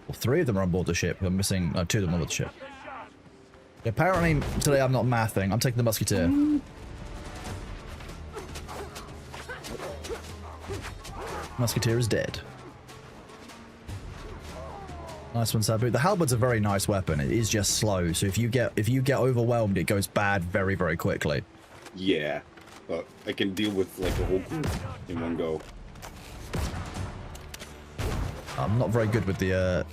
Speaker 1: Well, 3 of them are on board the ship. I'm missing 2 of them on board the ship. Apparently, today I'm not mathing. I'm taking the musketeer. Musketeer is dead. Nice one, Sabu. The halberd's a very nice weapon. It is just slow, so if you get overwhelmed, it goes bad very, very quickly.
Speaker 3: Yeah, but I can deal with like a whole group in one go.
Speaker 1: I'm not very good with the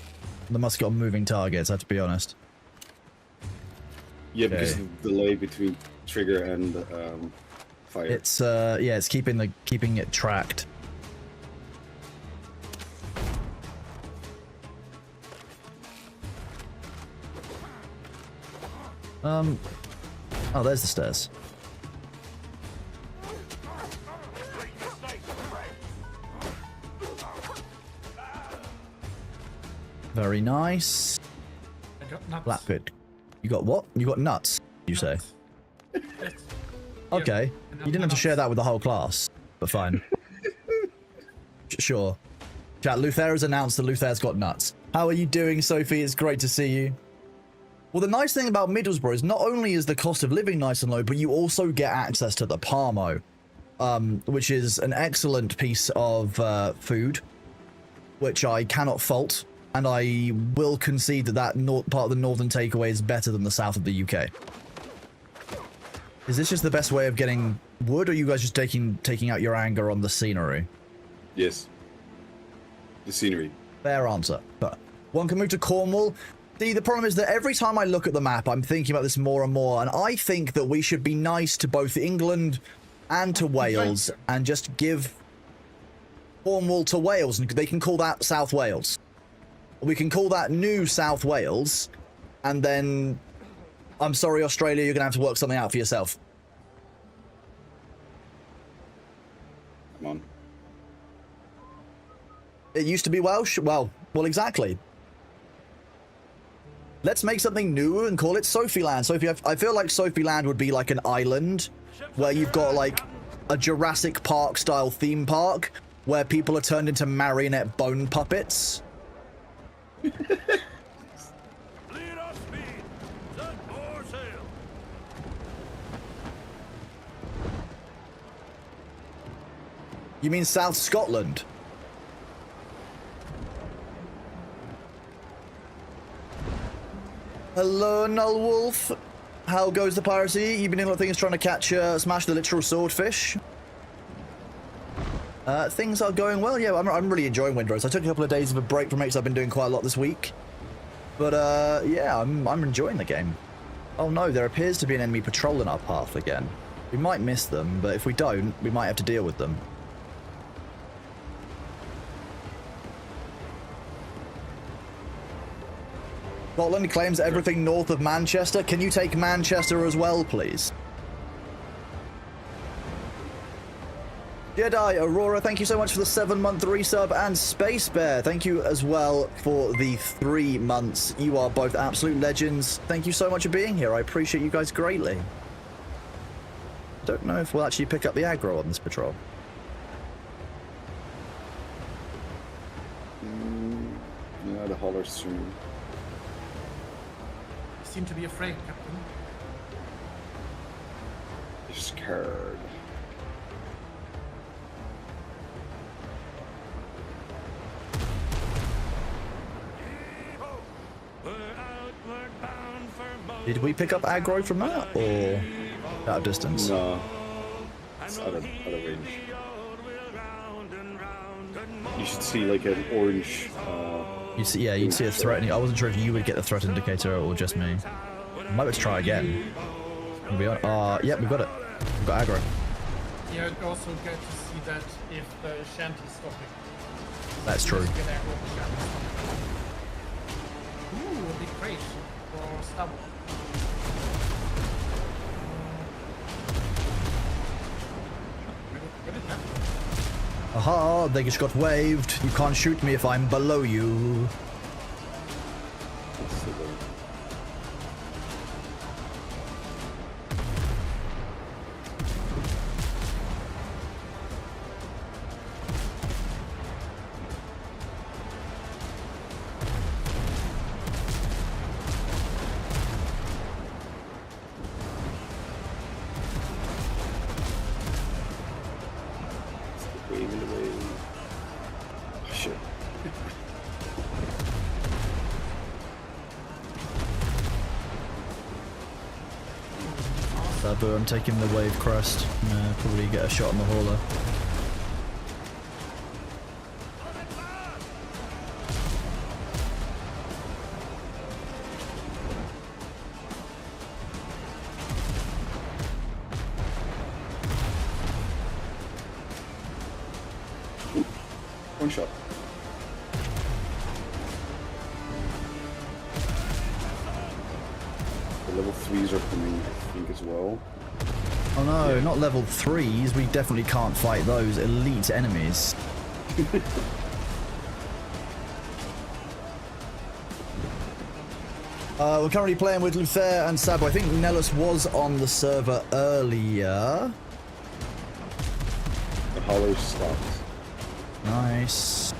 Speaker 1: musket on moving targets, I have to be honest.
Speaker 3: Yeah, because of the delay between trigger and fire.
Speaker 1: It's yeah, it's keeping it tracked. Oh, there's the stairs. Very nice.
Speaker 4: I got nuts.
Speaker 1: Blackbeard. You got what? You got nuts, you say?
Speaker 4: Yes.
Speaker 1: Okay.
Speaker 4: Yeah,
Speaker 1: You didn't have to share that with the whole class, but fine. Sure. Chat, Luther has announced that Luther's got nuts. How are you doing, Sophie? It's great to see you. Well, the nice thing about Middlesbrough is not only is the cost of living nice and low, but you also get access to the Parmo, which is an excellent piece of food, which I cannot fault, and I will concede that part of the northern takeaway is better than the south of the UK. Is this just the best way of getting wood, or are you guys just taking out your anger on the scenery?
Speaker 3: Yes. The scenery.
Speaker 1: Fair answer. But one can move to Cornwall. See, the problem is that every time I look at the map, I'm thinking about this more and more, and I think that we should be nice to both England and to Wales and just give Cornwall to Wales, and they can call that South Wales. We can call that New South Wales, and then, I'm sorry, Australia, you're going to have to work something out for yourself.
Speaker 3: Come on.
Speaker 1: It used to be Welsh? Well, exactly. Let's make something new and call it Sophieland. Sophie, I feel like Sophieland would be like an island where you've got like a Jurassic Park style theme park where people are turned into marionette bone puppets.
Speaker 2: Lead off speed. Set more sail.
Speaker 1: You mean South Scotland? Hello, Null Wolf. How goes the piracy? You've been doing a lot of things trying to catch, smash the literal swordfish. Things are going well. Yeah, I'm really enjoying Windrose. I took a couple of days of a break from it because I've been doing quite a lot this week. But yeah, I'm enjoying the game. Oh no, there appears to be an enemy patrolling our path again. We might miss them, but if we don't, we might have to deal with them. Scotland claims everything north of Manchester. Can you take Manchester as well, please? Jedi Aurora, thank you so much for the 7-month resub, and Space Bear, thank you as well for the 3 months. You are both absolute legends. Thank you so much for being here. I appreciate you guys greatly. Don't know if we'll actually pick up the aggro on this patrol.
Speaker 3: Yeah, the holler soon.
Speaker 4: You seem to be afraid, Captain.
Speaker 3: You're scared.
Speaker 1: Did we pick up aggro from that, or out of distance?
Speaker 3: No. It's out of range. You should see like an orange.
Speaker 1: You'd see, yeah, you'd see a threat. I wasn't sure if you would get the threat indicator or just me. Might have to try again. Yeah, we've got it. We've got aggro.
Speaker 4: Yeah, I'd also get to see that if the shanty's stopping.
Speaker 1: That's true.
Speaker 4: Get aggro if the shanty's stopping. Ooh, a big crate for stubble. Where did that go?
Speaker 1: Aha, they just got waved. You can't shoot me if I'm below you. I'm taking the wave crest. Probably get a shot on the hauler.
Speaker 3: One shot. The level 3s are coming, I think, as well.
Speaker 1: Oh no, not level 3s. We definitely can't fight those elite enemies. We're currently playing with Luther and Sabo. I think Nellis was on the server earlier.
Speaker 3: The hollow stopped.
Speaker 1: Nice.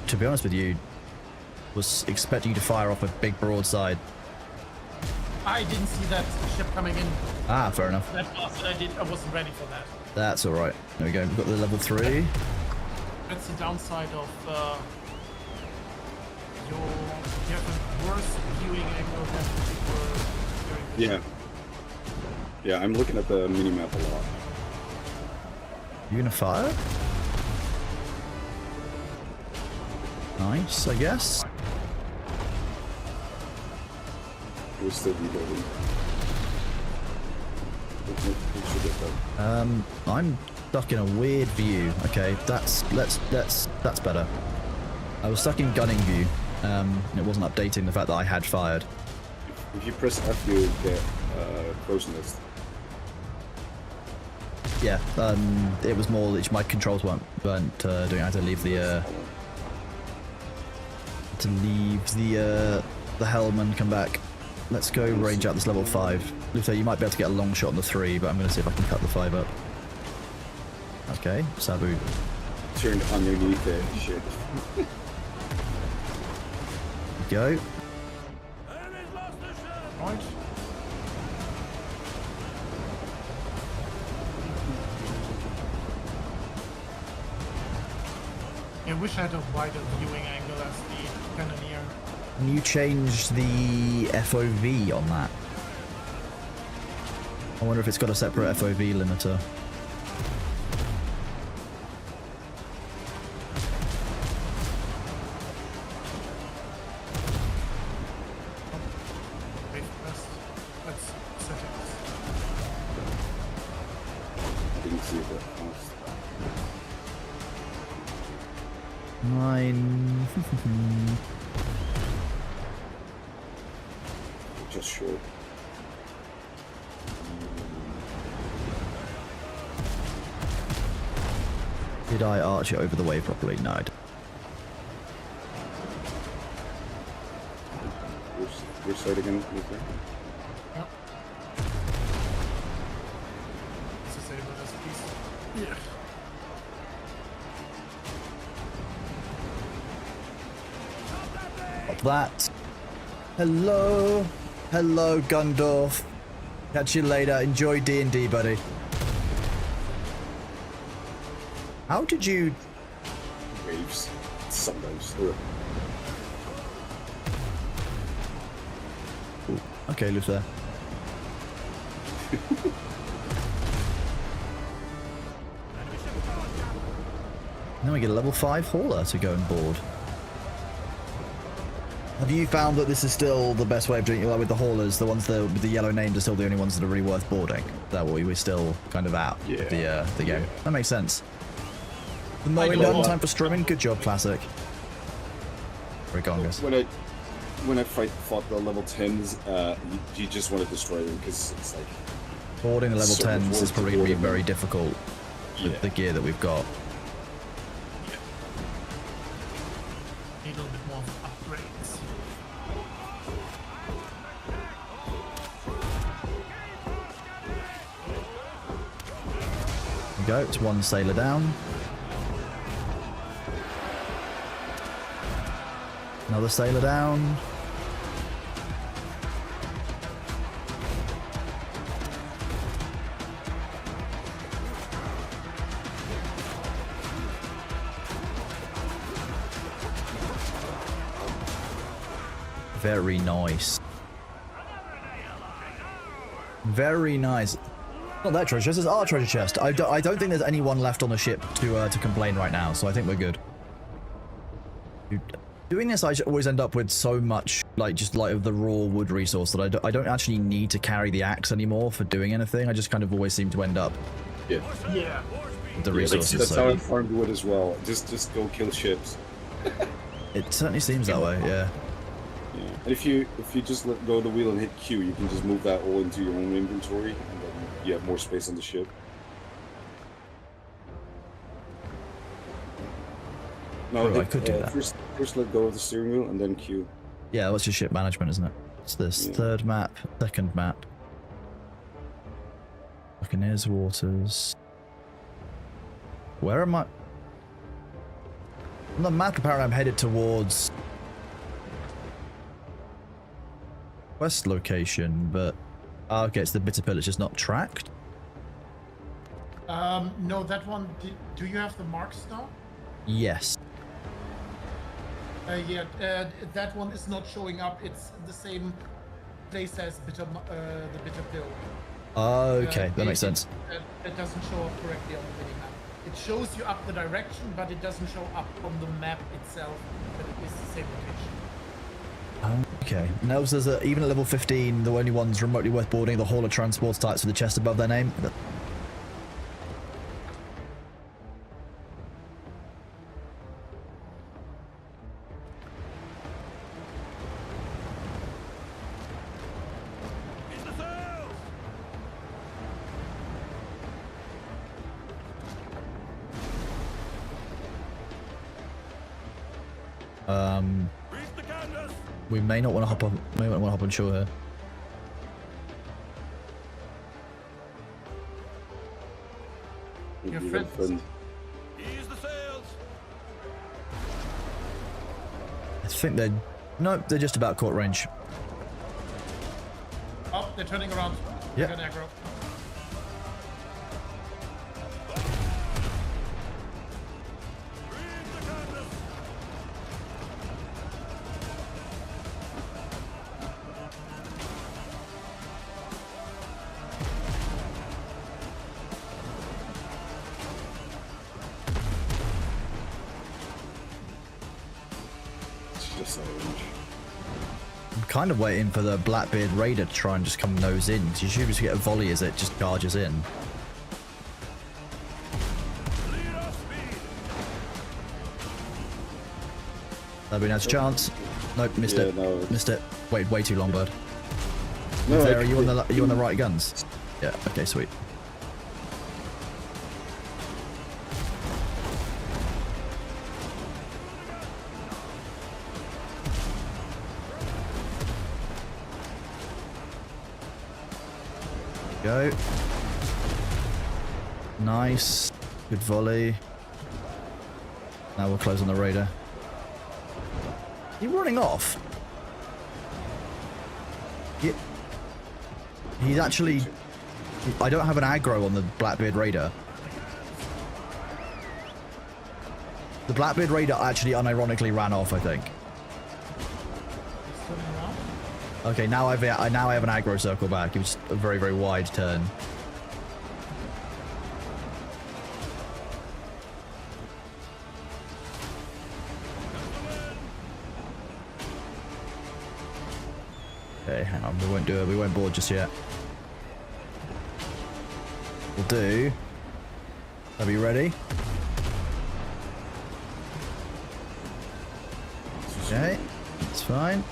Speaker 1: To be honest with you, was expecting you to fire off a big broadside.
Speaker 4: I didn't see that ship coming in.
Speaker 1: Ah, fair enough.
Speaker 4: That was what I did. I wasn't ready for that.
Speaker 1: That's alright. There we go. We've got the level 3.
Speaker 4: That's the downside of you have a worse viewing angle than you were during the
Speaker 3: Yeah. Yeah, I'm looking at the minimap a lot.
Speaker 1: You gonna fire? Nice, I guess.
Speaker 3: We're still reloading. We should get that.
Speaker 1: I'm stuck in a weird view. Okay, that's better. I was stuck in gunning view. It wasn't updating the fact that I had fired.
Speaker 3: If you press F, you get closeness.
Speaker 1: Yeah, it was more that my controls weren't doing. I had to leave the the helm and come back. Let's go range out this level 5. Luther, you might be able to get a long shot on the 3, but I'm going to see if I can cut the 5 up. Okay, Sabu.
Speaker 3: Turned underneath it. Shit.
Speaker 1: Go.
Speaker 4: Right. I wish I had a wider viewing angle as the cannoneer.
Speaker 1: Can you change the FOV on that? I wonder if it's got a separate FOV limiter.
Speaker 4: Wait first. Let's set it.
Speaker 3: I didn't see it that fast.
Speaker 1: 9.
Speaker 3: Just short.
Speaker 1: Did I arch it over the wave properly? No, I didn't.
Speaker 3: Which side again? Luther?
Speaker 4: Yep. It's the same as this piece. Yeah.
Speaker 1: Pop that. Hello. Hello, Gundorf. Catch you later. Enjoy D&D, buddy. How did you...
Speaker 3: Waves. Sometimes.
Speaker 1: Ooh, okay, Luther. Then we get a level 5 hauler to go on board. Have you found that this is still the best way of doing it? Like with the haulers, the ones that with the yellow names are still the only ones that are really worth boarding. That way we're still kind of out of the game.
Speaker 3: Yeah.
Speaker 1: That makes sense. The mowing done, time for strumming. Good job, Classic. Very gongus.
Speaker 3: When I fought the level 10s, you just want to destroy them because it's like
Speaker 1: Boarding the level
Speaker 3: so much
Speaker 1: 10s
Speaker 3: work
Speaker 1: is probably
Speaker 3: to
Speaker 1: going to be
Speaker 3: board them.
Speaker 1: very difficult with
Speaker 3: Yeah.
Speaker 1: the gear that we've got.
Speaker 4: Need a little bit more upgrades.
Speaker 1: There we go, it's one sailor down. Another sailor down. Very nice. Very nice. Not that treasure chest, it's our treasure chest. I don't think there's anyone left on the ship to complain right now, so I think we're good. Dude, doing this, I always end up with so much, like, just like the raw wood resource that I don't actually need to carry the axe anymore for doing anything. I just kind of always seem to end up
Speaker 3: Yeah.
Speaker 4: Yeah.
Speaker 1: with the
Speaker 3: That's,
Speaker 1: resources.
Speaker 3: that's
Speaker 1: So
Speaker 3: how I farmed wood as well. Just go kill ships.
Speaker 1: it certainly seems that way, yeah.
Speaker 3: Yeah. And if you just let go of the wheel and hit Q, you can just move that all into your own inventory, and then you have more space on the ship. No,
Speaker 1: Oh, I could do that.
Speaker 3: First let go of the steering wheel and then Q.
Speaker 1: Yeah, that's just ship management, isn't it? It's this
Speaker 3: Yeah.
Speaker 1: third map, second map. Buccaneers Waters. Where am I? On the map, apparently I'm headed towards west location, but okay, it's the bitter pill. It's just not tracked.
Speaker 4: No, that one. Do you have the marks now?
Speaker 1: Yes.
Speaker 4: Yeah, that one is not showing up. It's the same place as the bitter pill.
Speaker 1: Okay, that makes sense.
Speaker 4: It doesn't show up correctly on the minimap. It shows you up the direction, but it doesn't show up on the map itself. But it is the same location.
Speaker 1: Okay. Now there's even at level 15, the only ones remotely worth boarding, the hauler transport types with the chest above their name.
Speaker 2: He's the sails! Reef the canvas!
Speaker 1: We may not want to hop on. May not want to hop on shore here.
Speaker 4: Your
Speaker 3: You
Speaker 4: friend-
Speaker 3: got a friend.
Speaker 2: Ease the sails!
Speaker 1: I think they're no, they're just about court range.
Speaker 4: Oh, they're turning around.
Speaker 1: Yeah.
Speaker 4: They're gonna aggro.
Speaker 2: Reef the canvas!
Speaker 3: outside range.
Speaker 1: I'm kind of waiting for the Blackbeard Raider to try and just come nose in. You should just get a volley as it just charges in. Nobody has a chance. Nope, missed it.
Speaker 3: No.
Speaker 1: Missed it. Wait, way too long, bird.
Speaker 3: No,
Speaker 1: There, are you on the right guns? Yeah. Okay, sweet. Go. Nice. Good volley. Now we'll close on the Raider. You running off? He's actually... I don't have an aggro on the Blackbeard Raider. The Blackbeard Raider actually unironically ran off, I think. Okay, now I have an aggro circle back. It was a very, very wide turn. Okay, hang on. We won't do it. We won't board just yet. We'll do. Are we ready? Okay, that's fine.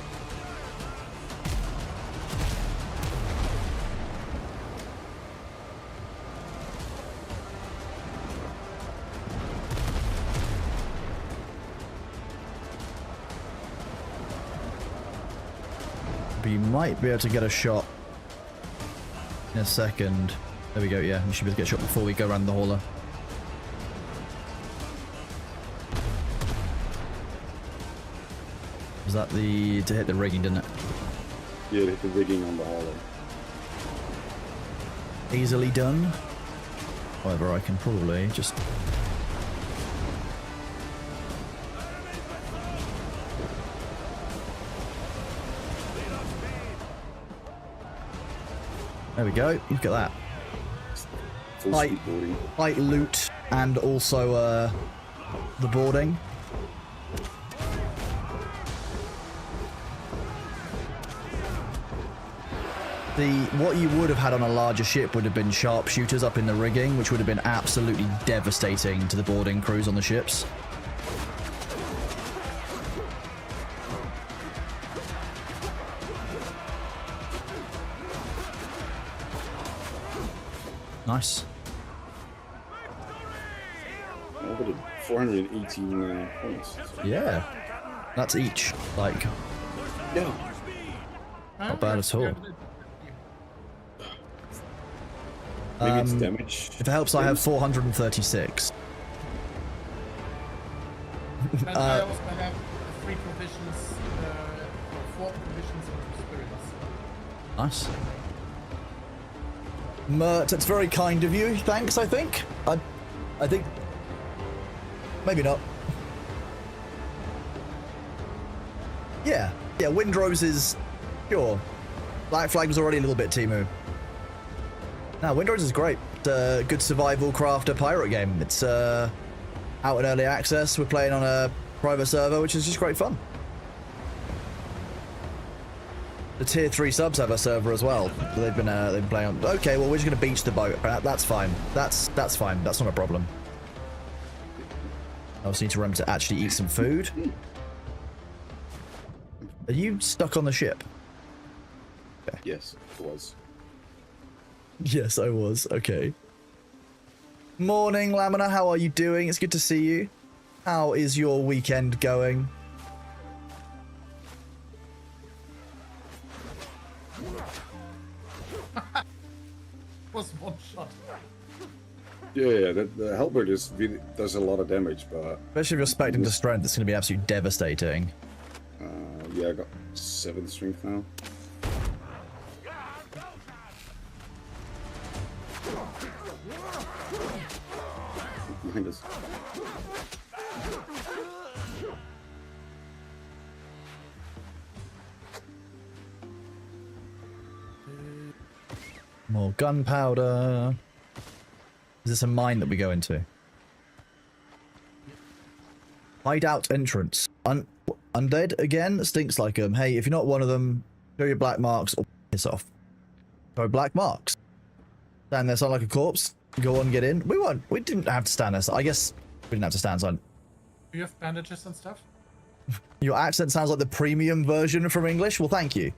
Speaker 1: But you might be able to get a shot in a second. There we go, yeah. You should be able to get a shot before we go around the hauler. Was that the... to hit the rigging, didn't it?
Speaker 3: Yeah, hit the rigging on the hauler.
Speaker 1: Easily done. However, I can probably just... There we go. Look at that.
Speaker 3: Full speed boarding.
Speaker 1: Light loot and also the boarding. What you would have had on a larger ship would have been sharpshooters up in the rigging, which would have been absolutely devastating to the boarding crews on the ships. Nice.
Speaker 3: Over to 418 points.
Speaker 1: Yeah. That's each. Like,
Speaker 3: Yeah.
Speaker 1: not bad at all.
Speaker 3: Maybe it's damage.
Speaker 1: If it helps, I have 436.
Speaker 4: And I also have 3 provisions, 4 provisions of experience.
Speaker 1: Nice. Mert, that's very kind of you. Thanks, I think. I think... Maybe not. Yeah. Yeah, Windrose is... Sure. Black Flag was already a little bit Timu. No, Windrose is great. It's a good survival crafter pirate game. It's out in early access. We're playing on a private server, which is just great fun. The tier 3 subs have a server as well. They've been playing on. Okay, well we're just gonna beach the boat. That's fine. That's fine. That's not a problem. I also need to remember to actually eat some food. Are you stuck on the ship? Okay.
Speaker 3: Yes, it was.
Speaker 1: Yes, I was. Okay. Morning, Lamina. How are you doing? It's good to see you. How is your weekend going?
Speaker 4: Was one shot.
Speaker 3: Yeah, the halberd does a lot of damage, but...
Speaker 1: Especially if you're spec'd into strength, it's going to be absolutely devastating.
Speaker 3: Yeah, I got 7 strength now. Behind us.
Speaker 1: More gunpowder. Is this a mine that we go into? Hideout entrance. undead again. Stinks like them. Hey, if you're not one of them, show your black marks or piss off. Show black marks. Stand there, sound like a corpse. Go on, get in. We didn't have to stand there. So I guess we didn't have to stand. So
Speaker 4: Do you have bandages and stuff?
Speaker 1: your accent sounds like the premium version from English. Well, thank you.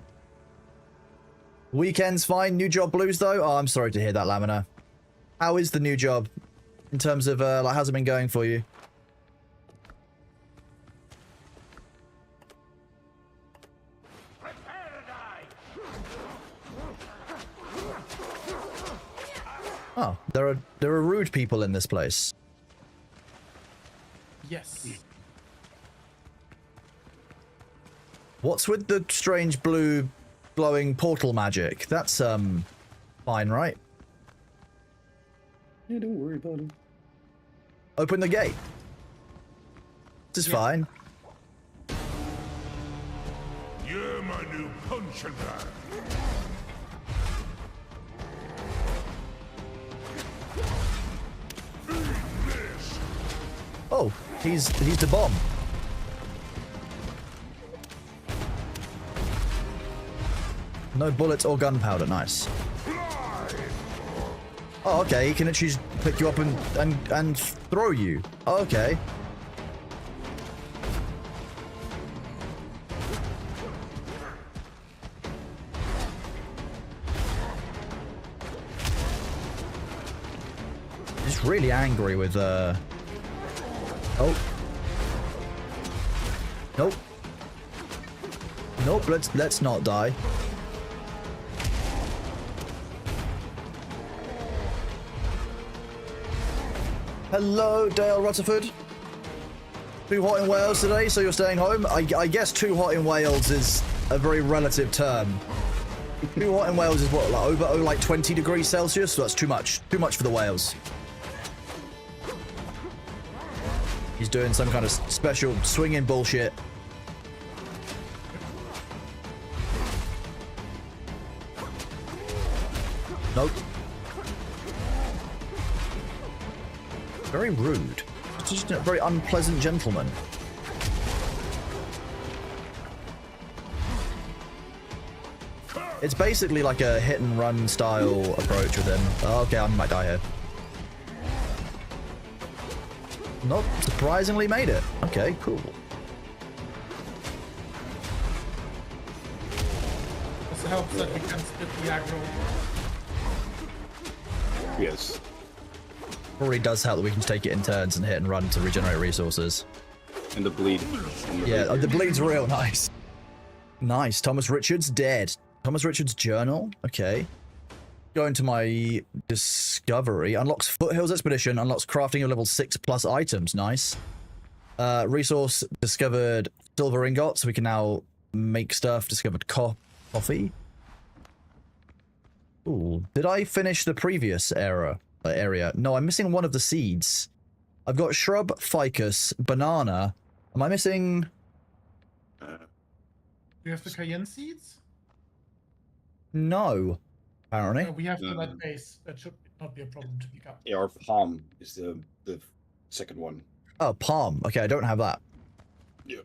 Speaker 1: Weekend's fine. New job blues though. Oh, I'm sorry to hear that, Lamina. How is the new job in terms of like how's it been going for you? Oh, there are rude people in this place.
Speaker 4: Yes.
Speaker 1: What's with the strange blue glowing portal magic? That's fine, right?
Speaker 3: Yeah, don't worry about it.
Speaker 1: Open the gate. This is fine.
Speaker 2: You're my new punching bag.
Speaker 1: Oh, he's the bomb. No bullets or gunpowder. Nice. Oh, okay. He can actually just pick you up and throw you. Oh, okay. He's really angry with Oh. Nope. Nope, let's not die. Hello, Dale Rutherford. Too hot in Wales today, so you're staying home? I guess too hot in Wales is a very relative term. Too hot in Wales is what, like over like 20 degrees Celsius? So that's too much. Too much for the Wales. He's doing some kind of special swinging bullshit. Nope. Very rude. Just a very unpleasant gentleman. It's basically like a hit and run style approach with him. Oh, okay, I might die here. Nope, surprisingly made it. Okay, cool.
Speaker 4: Also helps that we can split the aggro.
Speaker 3: Yes.
Speaker 1: Probably does help that we can take it in turns and hit and run to regenerate resources.
Speaker 3: And the bleed.
Speaker 1: Yeah, the bleed's real nice. Nice. Thomas Richards dead. Thomas Richards journal. Okay. Go into my discovery. Unlocks Foothills Expedition. Unlocks crafting of level 6+ items. Nice. Resource discovered silver ingots. So we can now make stuff. Discovered coffee. Ooh. Did I finish the previous area? No, I'm missing one of the seeds. I've got shrub, ficus, banana. Am I missing?
Speaker 4: Do you have the cayenne seeds?
Speaker 1: No. Apparently.
Speaker 4: We have the lead base. That should not be a problem to pick up.
Speaker 3: Yeah, our palm is the second one.
Speaker 1: Oh, palm. Okay, I don't have that.
Speaker 3: Yeah.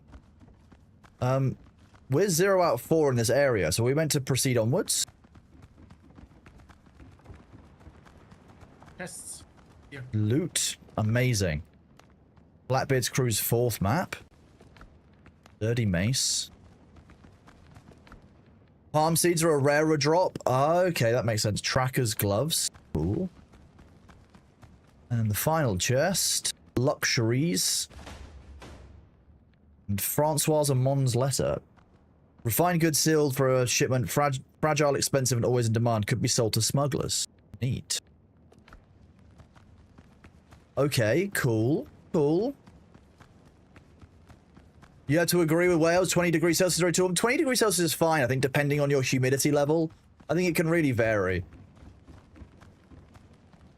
Speaker 1: We're 0 out of 4 in this area, so we meant to proceed onwards.
Speaker 4: Tests. Here.
Speaker 1: Loot. Amazing. Blackbeard's Crew's 4th map. Dirty Mace. Palm seeds are a rarer drop. Okay, that makes sense. Tracker's gloves. Cool. And the final chest. Luxuries. And Francois Amon's letter. Refined goods sealed for a shipment. Fragile, expensive, and always in demand. Could be sold to smugglers. Neat. Okay, cool. Cool. You have to agree with Wales. 20 degrees Celsius is very too warm. 20 degrees Celsius is fine, I think, depending on your humidity level. I think it can really vary.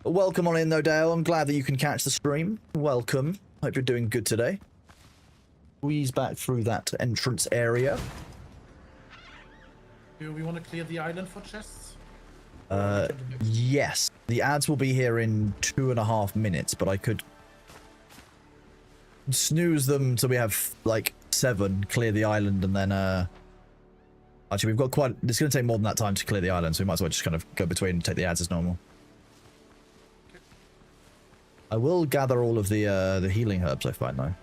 Speaker 1: But welcome on in, though, Dale. I'm glad that you can catch the stream. Welcome. Hope you're doing good today. Squeeze back through that entrance area.
Speaker 4: Do we want to clear the island for chests?
Speaker 1: Yes. The ads will be here in 2.5 minutes, but I could snooze them so we have, like, 7, clear the island, and then actually we've got quite. It's going to take more than that time to clear the island, so we might as well just kind of go between and take the ads as normal. I will gather all of the healing herbs I find though.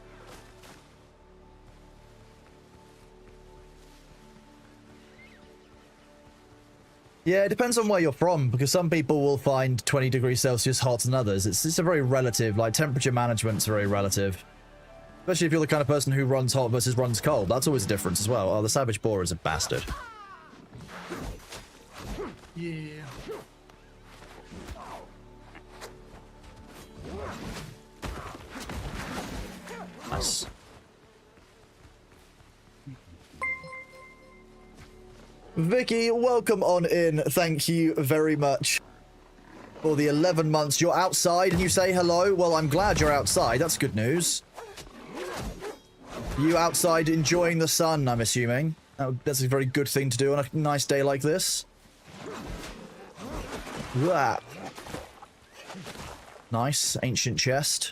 Speaker 1: Yeah, it depends on where you're from, because some people will find 20 degrees Celsius hot than others. It's a very relative, like, temperature management's very relative. Especially if you're the kind of person who runs hot versus runs cold. That's always a difference as well. Oh, the Savage Boar is a bastard.
Speaker 4: Yeah.
Speaker 1: Nice. Vicky, welcome on in. Thank you very much for the 11 months. You're outside and you say hello? Well, I'm glad you're outside. That's good news. You outside enjoying the sun, I'm assuming. That's a very good thing to do on a nice day like this. Wah. Nice. Ancient chest.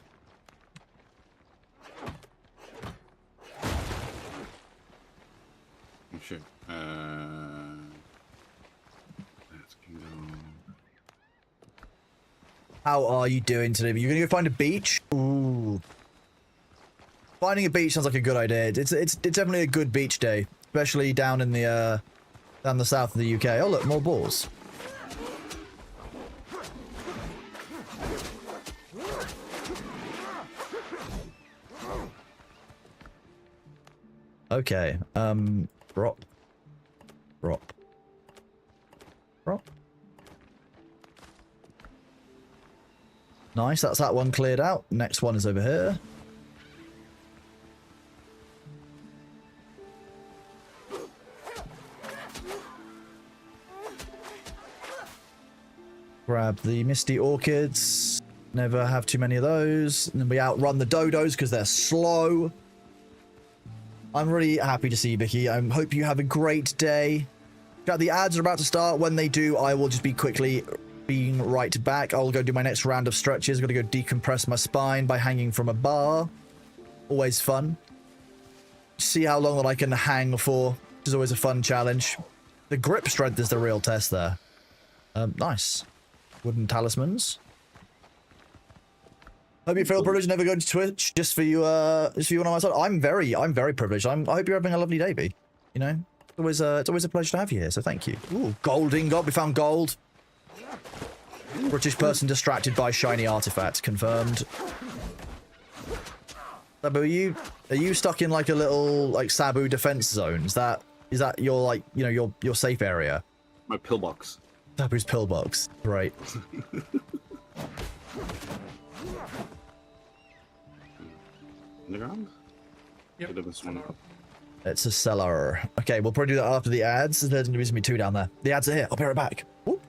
Speaker 3: Oh shit. Let's go.
Speaker 1: How are you doing today? Are you gonna go find a beach? Ooh. Finding a beach sounds like a good idea. It's definitely a good beach day, especially down in the down the south of the UK. Oh look, more balls. Okay. Drop. Drop. Drop. Nice, that's that one cleared out. Next one is over here. Grab the Misty Orchids. Never have too many of those. And then we outrun the dodos because they're slow. I'm really happy to see you, Vicky. I hope you have a great day. The ads are about to start. When they do, I will just be quickly being right back. I'll go do my next round of stretches. I've got to go decompress my spine by hanging from a bar. Always fun. See how long that I can hang for, which is always a fun challenge. The grip strength is the real test there. Nice. Wooden talismans. Hope you feel privileged never going to Twitch just for you on my side. I'm very privileged. I hope you're having a lovely day, B. You know? It's always a pleasure to have you here, so thank you. Ooh, gold ingot, we found gold. British person distracted by shiny artifact, confirmed. Sabu, are you stuck in like a little like Sabu defense zone? Is that your like, you know, your safe area?
Speaker 3: My pillbox.
Speaker 1: Sabu's pillbox. Right.
Speaker 3: Underground?
Speaker 4: Yep.
Speaker 3: Could have been someone else.
Speaker 1: It's a cellar. Okay, we'll probably do that after the ads. There's going to be 2 down there. The ads are here. I'll be right back. Whoop.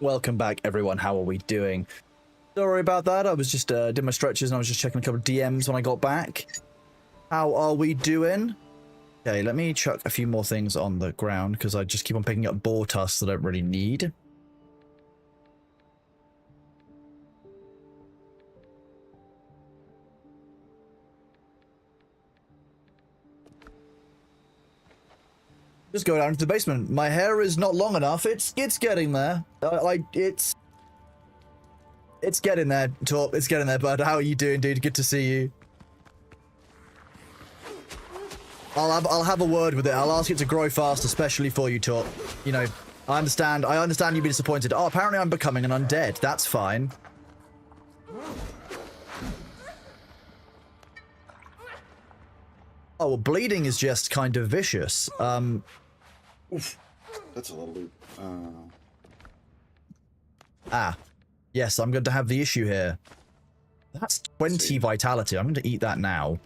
Speaker 1: Welcome back, everyone. How are we doing? Sorry about that. I was just doing my stretches and I was just checking a couple of DMs when I got back. How are we doing? Okay, let me chuck a few more things on the ground because I just keep on picking up boar tusks that I don't really need. Just go down to the basement. My hair is not long enough. It's getting there. It's getting there, Torp. It's getting there, bud. How are you doing, dude? Good to see you. I'll have a word with it. I'll ask it to grow fast, especially for you, Torp. You know, I understand you'd be disappointed. Oh, apparently I'm becoming an undead. That's fine. Oh, well, bleeding is just kind of vicious.
Speaker 3: Oof. That's a lot of loot.
Speaker 1: Yes, I'm going to have the issue here. That's 20 vitality. I'm going to eat that now.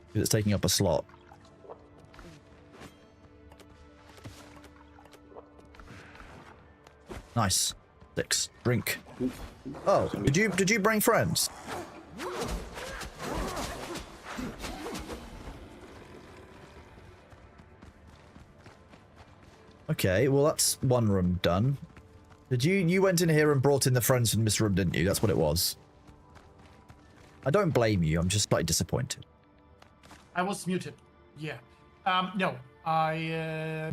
Speaker 1: Because it's taking up a slot. Nice. 6. Drink. Oh, did you bring friends? Okay, well that's one room done. Did you went in here and brought in the friends from this room, didn't you? That's what it was. I don't blame you, I'm just slightly disappointed.
Speaker 4: I was muted. Yeah. No, I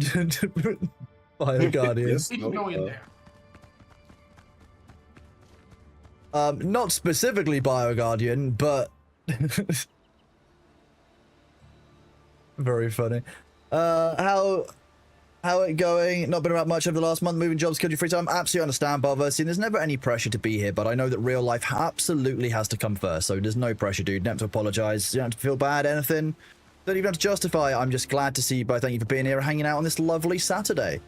Speaker 1: Bio Guardian.
Speaker 3: Yes,
Speaker 4: didn't go in there.
Speaker 1: Not specifically Bio Guardian, but very funny. How it going? Not been about much over the last month. Moving jobs, killed your free time. Absolutely understand, Barversity. There's never any pressure to be here, but I know that real life absolutely has to come first. So there's no pressure, dude. You don't have to apologize. You don't have to feel bad, anything. Don't even have to justify. I'm just glad to see you both. Thank you for being here and hanging out on this lovely Saturday.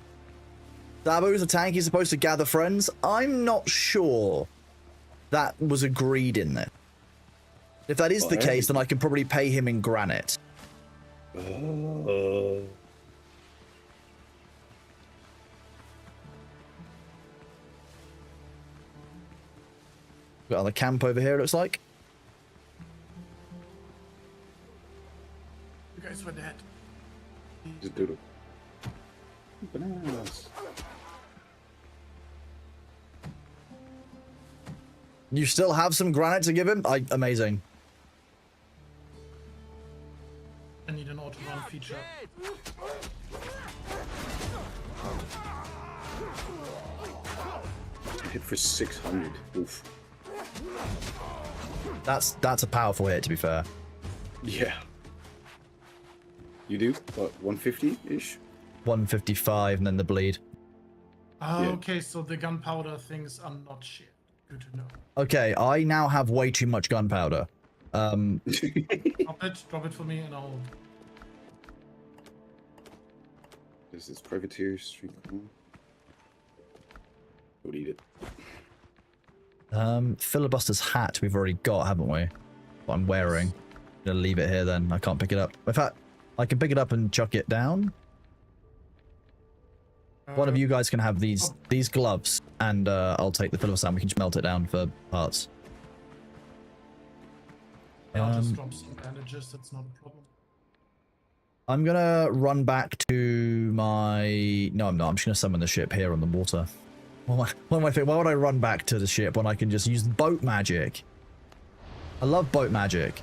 Speaker 1: Sabu's a tank. He's supposed to gather friends. I'm not sure that was agreed in there. If that is the case, then I can probably pay him in granite. Got another camp over here, it looks like.
Speaker 4: You guys were dead.
Speaker 3: Just doodle. Bananas.
Speaker 1: You still have some granite to give him? Amazing.
Speaker 4: I need an auto-run feature.
Speaker 3: Hit for 600. Oof.
Speaker 1: That's a powerful hit, to be fair.
Speaker 3: Yeah. You do? What, 150-ish?
Speaker 1: 155 and then the bleed.
Speaker 4: Oh,
Speaker 3: Yeah.
Speaker 4: okay, so the gunpowder things are not shit. Good to know.
Speaker 1: Okay, I now have way too much gunpowder.
Speaker 4: Drop it for me and I'll...
Speaker 3: This is Privateer Street. Don't eat it.
Speaker 1: Filibuster's hat we've already got, haven't we? What I'm wearing. I'm gonna leave it here then. I can't pick it up. In fact, I can pick it up and chuck it down. One of you guys can have these gloves, and I'll take the filibuster and we can just melt it down for parts.
Speaker 4: I'll just drop some bandages, that's not a problem.
Speaker 1: I'm gonna run back to my... No, I'm not. I'm just gonna summon the ship here on the water. Why would I run back to the ship when I can just use boat magic? I love boat magic.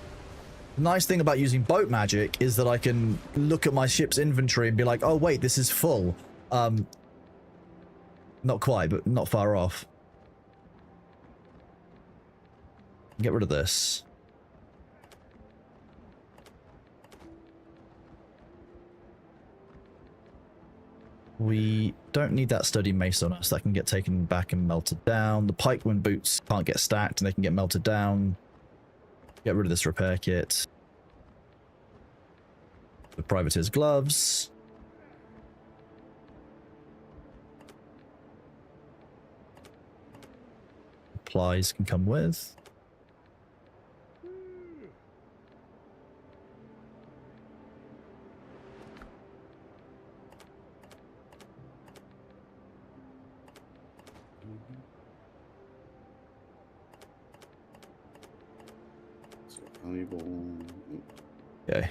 Speaker 1: The nice thing about using boat magic is that I can look at my ship's inventory and be like, oh wait, this is full. Not quite, but not far off. Get rid of this. We don't need that sturdy mace on us. That can get taken back and melted down. The pikeman boots can't get stacked and they can get melted down. Get rid of this repair kit. The privateer's gloves. Supplies can come with.
Speaker 3: Valuable.
Speaker 1: Okay.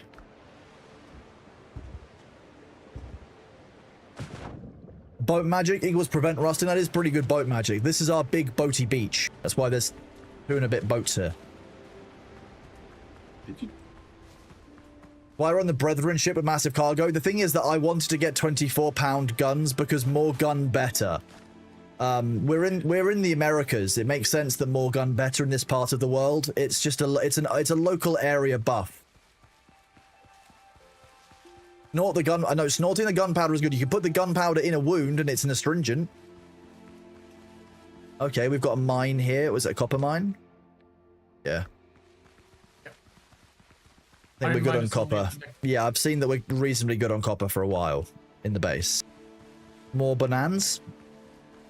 Speaker 1: Boat magic equals prevent rusting. That is pretty good boat magic. This is our big boaty beach. That's why there's 2 and a bit boats here.
Speaker 3: Did you?
Speaker 1: Why we're on the Brethren ship with massive cargo? The thing is that I wanted to get 24-pound guns because more gun better. We're in the Americas. It makes sense that more gun better in this part of the world. It's just it's a local area buff. Snort the gun. I know snorting the gunpowder is good. You can put the gunpowder in a wound and it's an astringent. Okay, we've got a mine here. Was it a copper mine? Yeah. I think we're good on copper. Yeah, I've seen that we're reasonably good on copper for a while in the base. More bananas.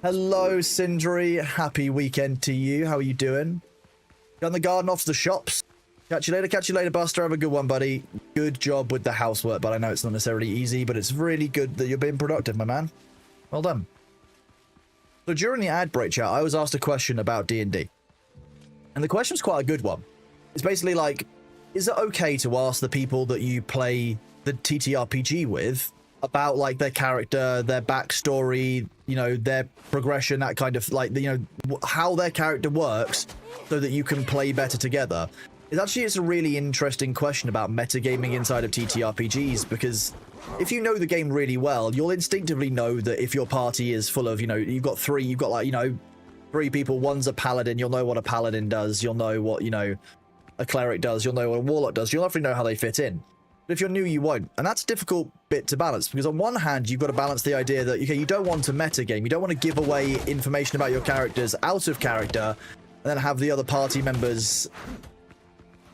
Speaker 1: Hello, Sindri. Happy weekend to you. How are you doing? Done the garden off to the shops. Catch you later, Buster. Have a good one, buddy. Good job with the housework, but I know it's not necessarily easy, but it's really good that you're being productive, my man. Well done. So during the ad break chat, I was asked a question about D&D. And the question was quite a good one. It's basically like, is it okay to ask the people that you play the TTRPG with about like their character, their backstory, you know, their progression, that kind of like, you know, how their character works so that you can play better together? It's a really interesting question about metagaming inside of TTRPGs, because if you know the game really well, you'll instinctively know that if your party is full of, you know, you've got like, you know, 3 people, one's a paladin, you'll know what a paladin does, you'll know what, you know, a cleric does, you'll know what a warlock does, you'll definitely know how they fit in. But if you're new, you won't. And that's a difficult bit to balance, because on one hand, you've got to balance the idea that, okay, you don't want to metagame, you don't want to give away information about your characters out of character, and then have the other party members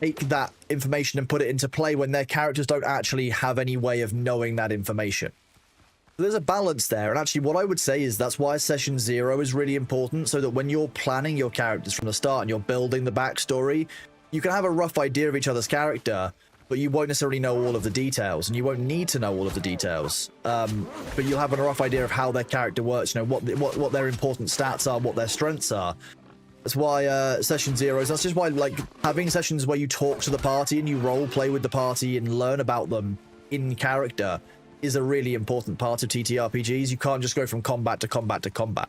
Speaker 1: take that information and put it into play when their characters don't actually have any way of knowing that information. So there's a balance there, and actually what I would say is that's why session 0 is really important, so that when you're planning your characters from the start and you're building the backstory, you can have a rough idea of each other's character, but you won't necessarily know all of the details, and you won't need to know all of the details. But you'll have a rough idea of how their character works, you know, what their important stats are, what their strengths are. That's why session 0 is, that's just why, like, having sessions where you talk to the party and you role play with the party and learn about them in character is a really important part of TTRPGs. You can't just go from combat to combat to combat.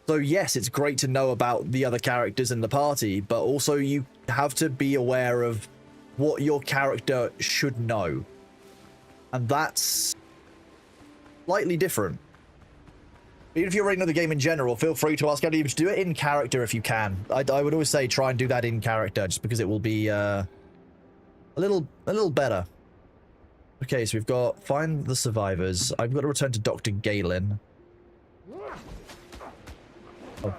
Speaker 1: So yes, it's great to know about the other characters in the party, but also you have to be aware of what your character should know. And that's slightly different. Even if you already know the game in general, feel free to ask anybody to do it in character if you can. I would always say try and do that in character, just because it will be a little better. Okay, so we've got find the survivors. I've got to return to Dr. Galen. Oh.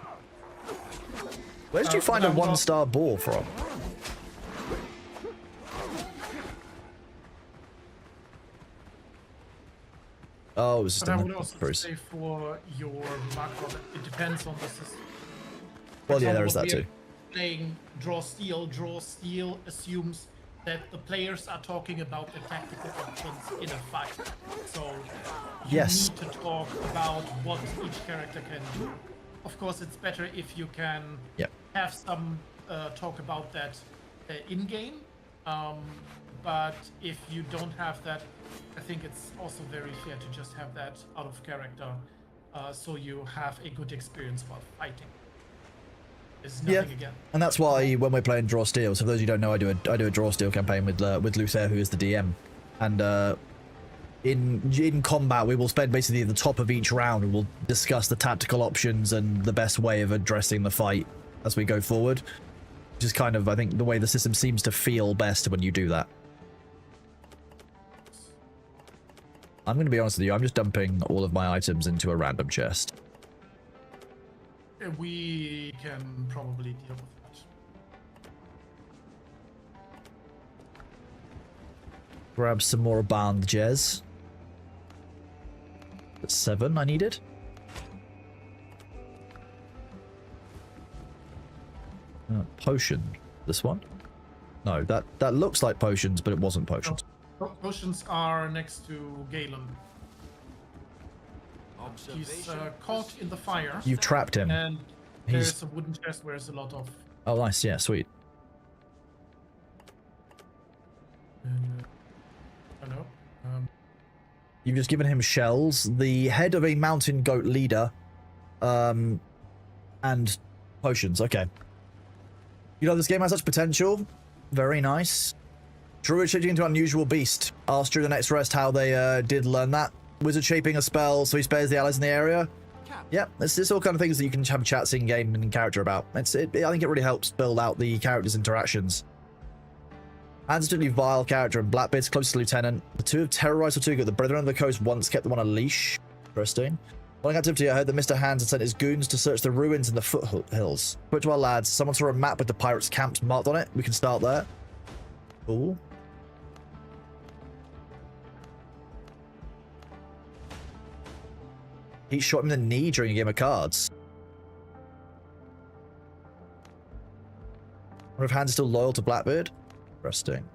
Speaker 1: Where did you find a 1-star boar from? Oh, it was just
Speaker 4: but I would also say for your macro, it depends on the system.
Speaker 1: Well, yeah, there is that too.
Speaker 4: Playing draw steal assumes that the players are talking about the tactical options in a fight. So you need to talk about what each character can do. Of course, it's better if you can have some talk about that in-game. But if you don't have that, I think it's also very fair to just have that out of character, so you have a good experience while fighting. There's nothing again. And
Speaker 1: that's why when we're playing Draw Steel, so for those who don't know, I do a Draw Steel campaign with Luther, who is the DM, and in combat we will spend basically at the top of each round and we'll discuss the tactical options and the best way of addressing the fight as we go forward, which is kind of, I think, the way the system seems to feel best when you do that. I'm going to be honest with you, I'm just dumping all of my items into a random chest.
Speaker 4: We can probably deal with that.
Speaker 1: Grab some more bandages. That's 7 I needed. Potion. This one? No, that looks like potions, but it wasn't potions.
Speaker 4: No, potions are next to Galen. He's caught in the fire.
Speaker 1: You've trapped him.
Speaker 4: And there's a wooden chest where there's a lot of...
Speaker 1: Oh, nice. Yeah, sweet. You've just given him shells, the head of a mountain goat leader, and potions. Okay. You know, this game has such potential. Very nice. Druid shaping into an unusual beast. Asked during the next rest how they did learn that. Wizard shaping a spell so he spares the allies in the area. Yeah, it's all kind of things that you can have chats in game and in character about. I think it really helps build out the characters' interactions. Absolutely vile character and Blackbeard's close to Lieutenant. The two have terrorized Tortuga. The Brethren of the Coast once kept them on a leash. Interesting. Following activity, I heard that Mr. Hands had sent his goons to search the ruins in the foothills. Put to our lads, someone saw a map with the pirates' camps marked on it. We can start there. Cool. He shot him in the knee during a game of cards. I wonder if Hands is still loyal to Blackbeard. Interesting.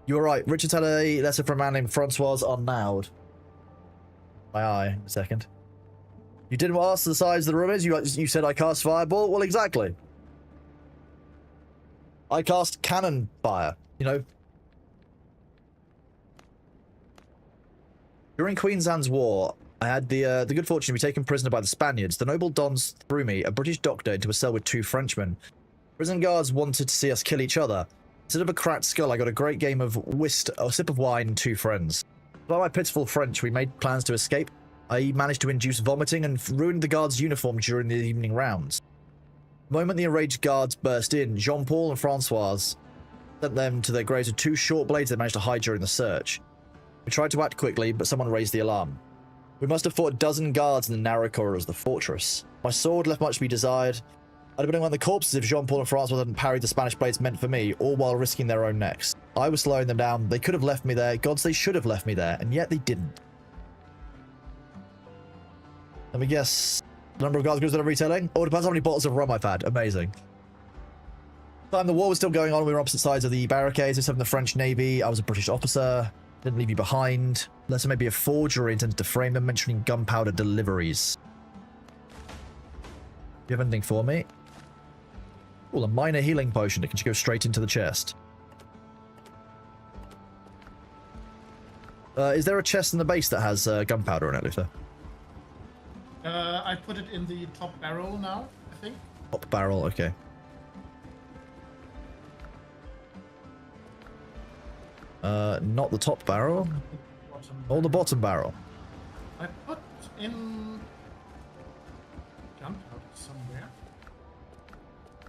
Speaker 1: You're right. Richard's had a letter from a man named Francois Arnaud. My eye. A second. You didn't ask the size of the room is? You said I cast Fireball? Well, exactly. I cast Cannon Fire, you know. During Queen Anne's War, I had the good fortune to be taken prisoner by the Spaniards. The noble dons threw me, a British doctor, into a cell with 2 Frenchmen. Prison guards wanted to see us kill each other. Instead of a cracked skull, I got a great game of whist, a sip of wine, and 2 friends. By my pitiful French, we made plans to escape. I managed to induce vomiting and ruined the guards' uniform during the evening rounds. The moment the enraged guards burst in, Jean-Paul and Francois sent them to their graves with 2 short blades they managed to hide during the search. We tried to act quickly, but someone raised the alarm. We must have fought a dozen guards in the narrow corridors of the fortress. My sword left much to be desired. I'd have been among the corpses if Jean-Paul and Francois hadn't parried the Spanish blades meant for me, all while risking their own necks. I was slowing them down. They could have left me there. Gods, they should have left me there, and yet they didn't. Let me guess. The number of guards goes on retailing? Oh, it depends how many bottles of rum I've had. Amazing. Time the war was still going on. We were opposite sides of the barricades. I was in the French Navy. I was a British officer. Didn't leave you behind. Letter may be a forgery intended to frame them, mentioning gunpowder deliveries. Do you have anything for me? Oh, a minor healing potion that can just go straight into the chest. Is there a chest in the base that has gunpowder in it, Luther?
Speaker 4: I put it in the top barrel now, I think.
Speaker 1: Top barrel, okay. Not the top barrel. Or the bottom barrel.
Speaker 4: I put in gunpowder somewhere.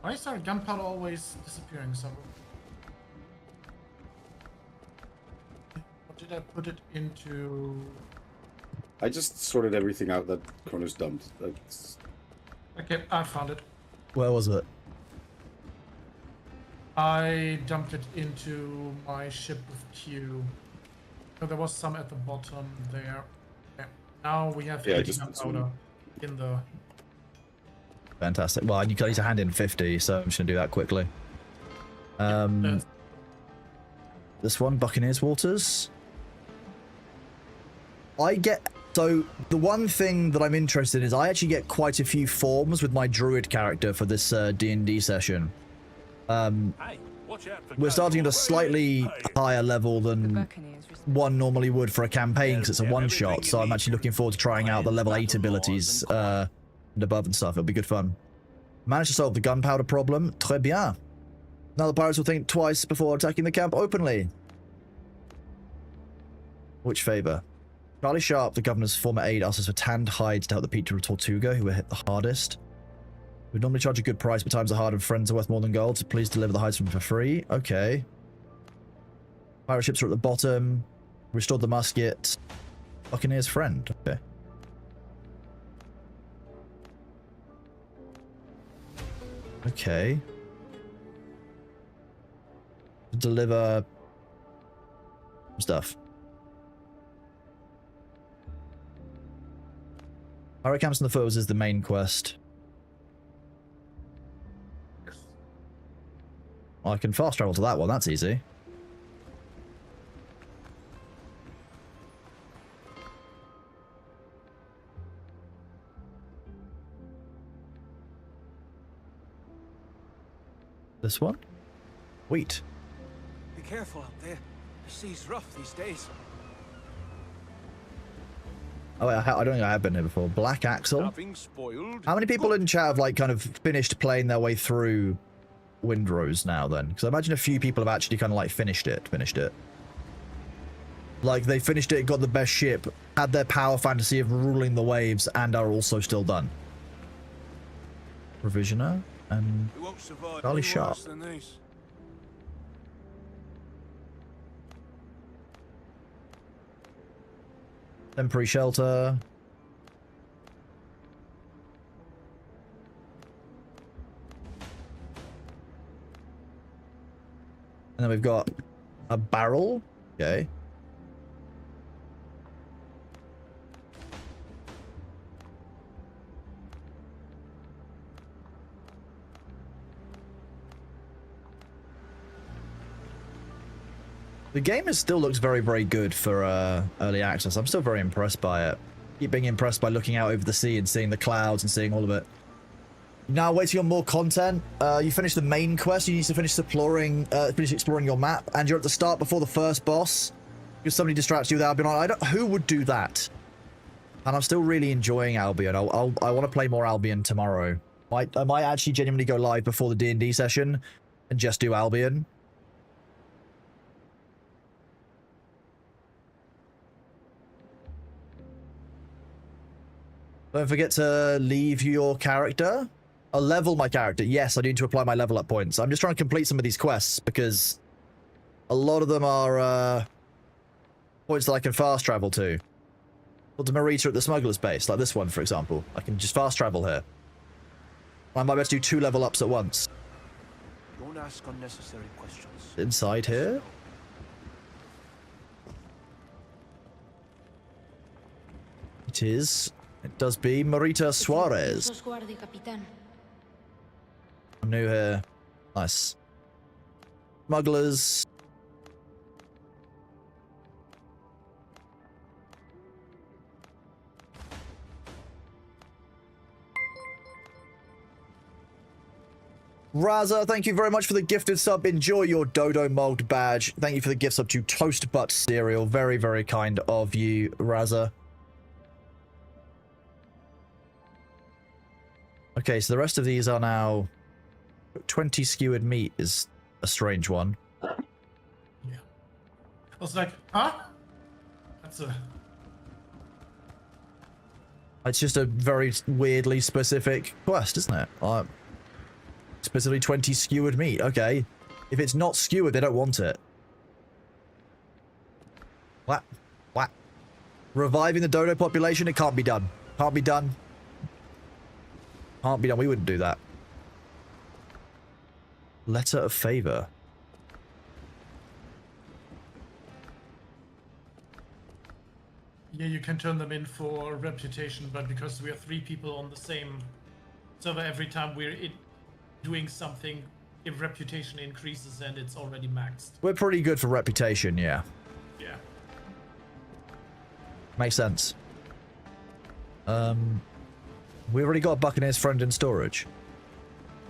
Speaker 4: Why is our gunpowder always disappearing somewhere? What did I put it into?
Speaker 3: I just sorted everything out that Connor's dumped. That's...
Speaker 4: Okay, I found it.
Speaker 1: Where was it?
Speaker 4: I dumped it into my ship with Q. So there was some at the bottom there. Okay. Now we have gunpowder in the...
Speaker 1: Fantastic. Well, you can use a hand in 50, so I'm just going to do that quickly. This one, Buccaneers Waters. So, the one thing that I'm interested in is I actually get quite a few forms with my druid character for this D&D session. We're starting at a slightly higher level than one normally would for a campaign because it's a one-shot, so I'm actually looking forward to trying out the level 8 abilities and above and stuff. It'll be good fun. Managed to solve the gunpowder problem. Très bien. Now the pirates will think twice before attacking the camp openly. Which favor? Charlie Sharp, the governor's former aide, asked us for tanned hides to help the Peter Tortuga, who were hit the hardest. We'd normally charge a good price, but times are hard and friends are worth more than gold, so please deliver the hides from for free. Okay. Pirate ships are at the bottom. Restored the musket. Buccaneer's friend. Okay. Okay. Deliver stuff. Pirate camps in the foothills is the main quest. Well, I can fast travel to that one, that's easy. This one? Wheat.
Speaker 5: Be careful out there. The sea's rough these days.
Speaker 1: Oh, wait, I don't think I have been here before. Black Axle.
Speaker 5: Nothing spoiled.
Speaker 1: How many people in chat have like kind of finished playing their way through Windrose now then? Because I imagine a few people have actually kind of like finished it. Like they finished it, got the best ship, had their power fantasy of ruling the waves, and are also still done. Provisioner and
Speaker 5: We won't survive
Speaker 1: Charlie
Speaker 5: any
Speaker 1: Sharp.
Speaker 5: worse than these.
Speaker 1: Temporary shelter. And then we've got a barrel. Okay. The game still looks very, very good for early access. I'm still very impressed by it. Keep being impressed by looking out over the sea and seeing the clouds and seeing all of it. Now waiting on more content. You finished the main quest. You need to finish exploring your map, and you're at the start before the first boss. Because somebody distracts you with Albion. Who would do that? And I'm still really enjoying Albion. I want to play more Albion tomorrow. I might actually genuinely go live before the D&D session and just do Albion. Don't forget to leave your character. I'll level my character. Yes, I need to apply my level up points. I'm just trying to complete some of these quests because a lot of them are points that I can fast travel to. Or to Marita at the smuggler's base, like this one, for example. I can just fast travel here. I might be able to do 2 level ups at once.
Speaker 5: Don't ask unnecessary questions.
Speaker 1: Inside here. It is. It does be Marita Suarez. I'm new here. Nice. Smugglers. Raza, thank you very much for the gifted sub. Enjoy your Dodo Mold badge. Thank you for the gift sub to Toast Butt Cereal. Very, very kind of you, Raza. Okay, so the rest of these are now 20 skewered meat is a strange one.
Speaker 4: Yeah. I was like, huh? That's a...
Speaker 1: It's just a very weirdly specific quest, isn't it? Specifically 20 skewered meat. Okay. If it's not skewered, they don't want it. What? What? Reviving the dodo population? It can't be done. Can't be done. Can't be done. We wouldn't do that. Letter of favor.
Speaker 4: Yeah, you can turn them in for reputation, but because we are 3 people on the same server, every time we're doing something, if reputation increases and it's already maxed.
Speaker 1: We're pretty good for reputation, yeah.
Speaker 4: Yeah.
Speaker 1: Makes sense. We already got a Buccaneer's friend in storage.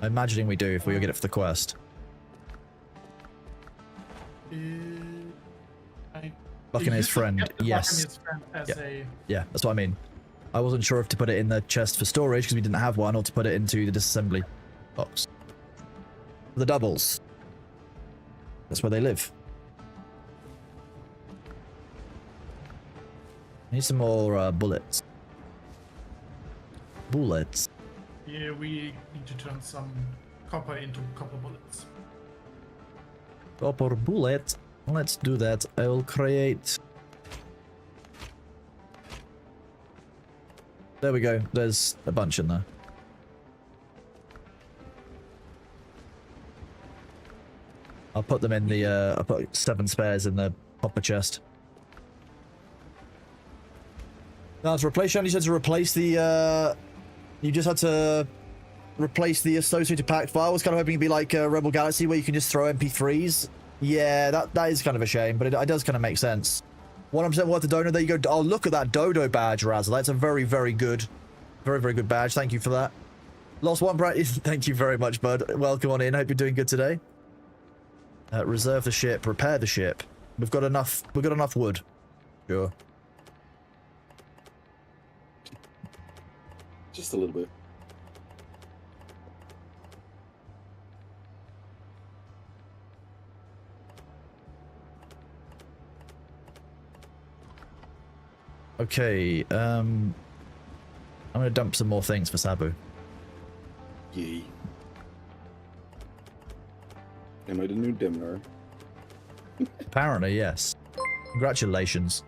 Speaker 1: I'm imagining we do if we get it for the quest. Buccaneer's friend, yes.
Speaker 4: Buccaneer's friend as a...
Speaker 1: Yeah, that's what I mean. I wasn't sure if to put it in the chest for storage because we didn't have one, or to put it into the disassembly box. The doubles. That's where they live. Need some more bullets. Bullets.
Speaker 4: Yeah, we need to turn some copper into copper bullets.
Speaker 1: Copper bullet. Let's do that. I will create... There we go. There's a bunch in there. I'll put them in the, I'll put 7 spares in the copper chest. Now to replace, you said to replace the, you just had to replace the associated pack file. I was kind of hoping it'd be like Rebel Galaxy where you can just throw MP3s. Yeah, that is kind of a shame, but it does kind of make sense. 100% worth the dodo. There you go. Oh, look at that dodo badge, Razzle. That's a very, very good, very, very good badge. Thank you for that. Lost one, Brad. Thank you very much, bud. Welcome on in. Hope you're doing good today. Reserve the ship. Repair the ship. We've got enough. We've got enough wood. Sure.
Speaker 3: Just a little bit.
Speaker 1: Okay. I'm gonna dump some more things for Sabu.
Speaker 3: Yay. Am I the new Dimner?
Speaker 1: Apparently, yes. Congratulations.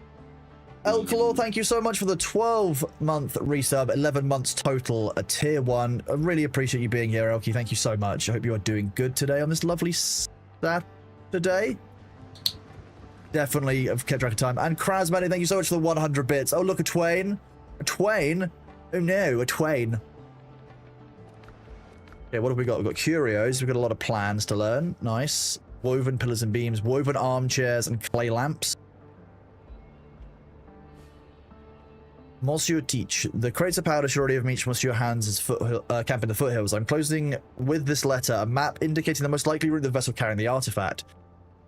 Speaker 1: El Claw, thank you so much for the 12-month resub, 11 months total, a tier 1. I really appreciate you being here, Elky. Thank you so much. I hope you are doing good today on this lovely Saturday. Definitely have kept track of time. And Krasmany, thank you so much for the 100 bits. Oh, look, a Twain. A Twain? Oh no, a Twain. Okay, what have we got? We've got curios. We've got a lot of plans to learn. Nice. Woven pillars and beams, woven armchairs and clay lamps. Monsieur teach. The crates of powder surety of meet Monsieur Hans' camp in the foothills. I'm closing with this letter a map indicating the most likely route of the vessel carrying the artifact.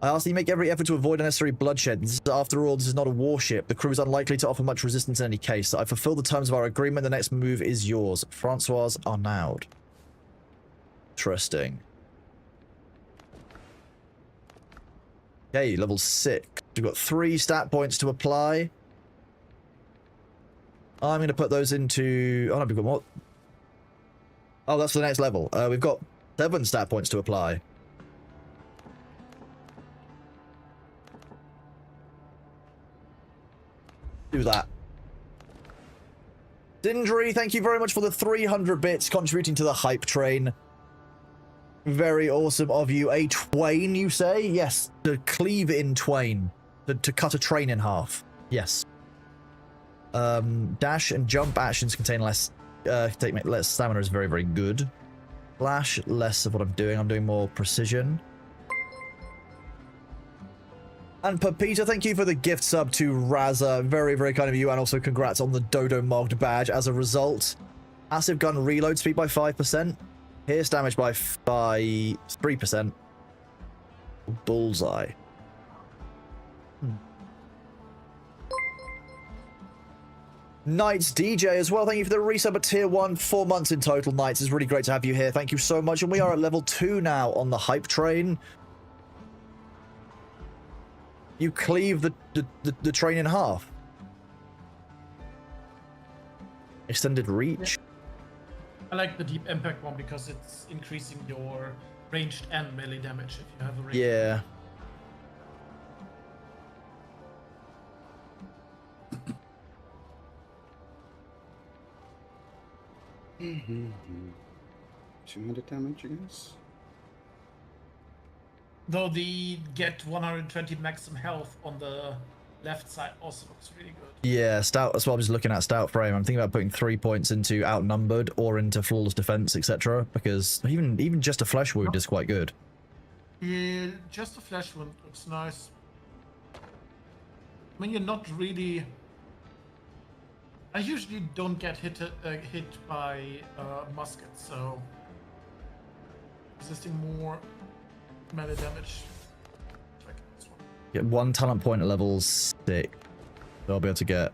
Speaker 1: I ask that you make every effort to avoid unnecessary bloodshed. After all, this is not a warship. The crew is unlikely to offer much resistance in any case. I fulfill the terms of our agreement. The next move is yours. Francois Arnaud. Interesting. Okay, level 6. We've got 3 stat points to apply. I'm going to put those into... Oh, no, we've got more. Oh, that's for the next level. We've got 7 stat points to apply. Do that. Sindri, thank you very much for the 300 bits contributing to the hype train. Very awesome of you. A twain, you say? Yes, to cleave in twain. To cut a train in half. Yes. Dash and jump actions contain less less stamina is very, very good. Flash, less of what I'm doing. I'm doing more precision. And Pepita, thank you for the gift sub to Raza. Very, very kind of you. And also congrats on the Dodo Mogged badge. As a result, passive gun reload speed by 5%. Pierce damage by 3%. Bullseye. Knights DJ as well. Thank you for the resub at tier 1. 4 months in total, Knights. It's really great to have you here. Thank you so much. And we are at level 2 now on the hype train. You cleave the train in half. Extended reach.
Speaker 4: I like the deep impact one because it's increasing your ranged and melee damage if you have a range.
Speaker 1: Yeah.
Speaker 3: Mm-hmm. 200 damage, I guess.
Speaker 4: Though the get 120 maximum health on the left side also looks really good.
Speaker 1: Yeah, stout. That's what I was looking at. Stout frame. I'm thinking about putting 3 points into outnumbered or into flawless defense, etc. Because even just a flesh wound is quite good.
Speaker 4: Yeah, just a flesh wound looks nice. I mean, you're not really. I usually don't get hit by muskets, so resisting more melee damage.
Speaker 1: Get 1 talent point at level 6. I'll be able to get a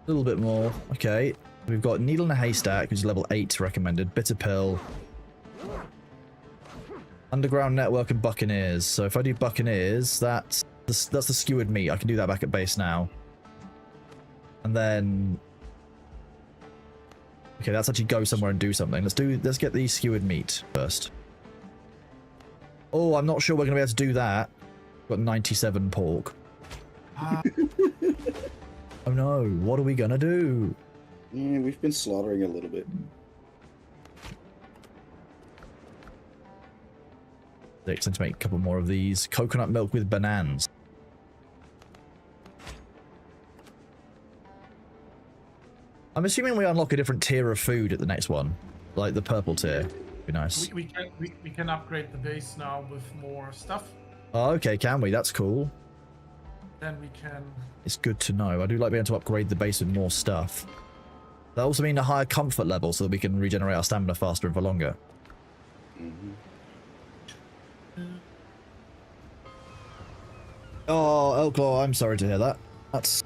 Speaker 1: little bit more. Okay. We've got Needle in a Haystack, which is level 8 recommended. Bitter Pill. Underground Network and Buccaneers. So if I do Buccaneers, that's the skewered meat. I can do that back at base now. And then... Okay, let's actually go somewhere and do something. Let's get the skewered meat first. Oh, I'm not sure we're going to be able to do that. Got 97 pork. Oh no, what are we going to do?
Speaker 3: Yeah, we've been slaughtering a little bit.
Speaker 1: 6, and to make a couple more of these. Coconut milk with bananas. I'm assuming we unlock a different tier of food at the next one. Like the purple tier. Be nice.
Speaker 4: We can upgrade the base now with more stuff.
Speaker 1: Oh, okay, can we? That's cool.
Speaker 4: Then we can...
Speaker 1: It's good to know. I do like being able to upgrade the base with more stuff. That also means a higher comfort level so that we can regenerate our stamina faster and for longer. Oh, Elclaw, I'm sorry to hear that. That's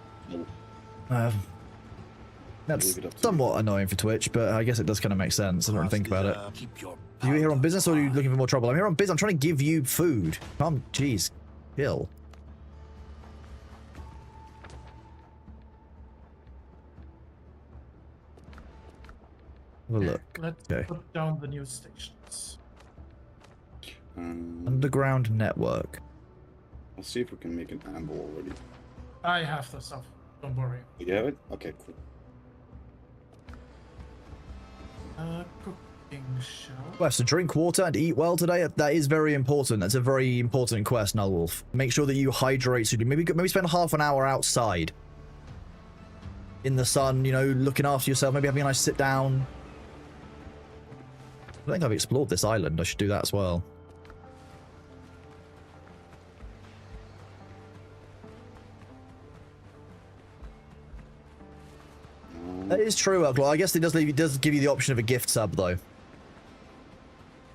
Speaker 1: somewhat annoying for Twitch, but I guess it does kind of make sense. I don't really think about it. Are you here on business or are you looking for more trouble? I'm here on business. I'm trying to give you food. Come, jeez, kill. Have a look.
Speaker 4: Let's put down the news stations.
Speaker 1: Underground network.
Speaker 3: I'll see if we can make an amber already.
Speaker 4: I have the stuff. Don't worry.
Speaker 3: You have it? Okay, cool.
Speaker 4: Cooking show.
Speaker 1: Quest to drink water and eat well today. That is very important. That's a very important quest, Nullwolf. Make sure that you hydrate. So maybe spend half an hour outside in the sun. You know, looking after yourself. Maybe having a nice sit down. I think I've explored this island. I should do that as well. That is true, Elclaw. I guess it does give you the option of a gift sub, though.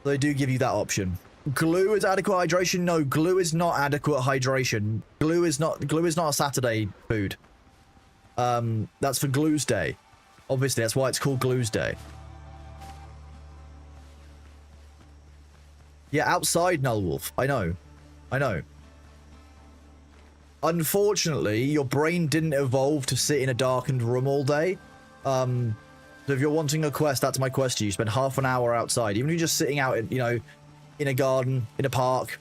Speaker 1: They do give you that option. Glue is adequate hydration? No, glue is not adequate hydration. Glue is not a Saturday food. That's for Glue's Day. Obviously, that's why it's called Glue's Day. Yeah, outside, Nullwolf. I know. I know. Unfortunately, your brain didn't evolve to sit in a darkened room all day. So if you're wanting a quest, that's my quest to you. Spend half an hour outside. Even if you're just sitting out, in, you know, in a garden, in a park.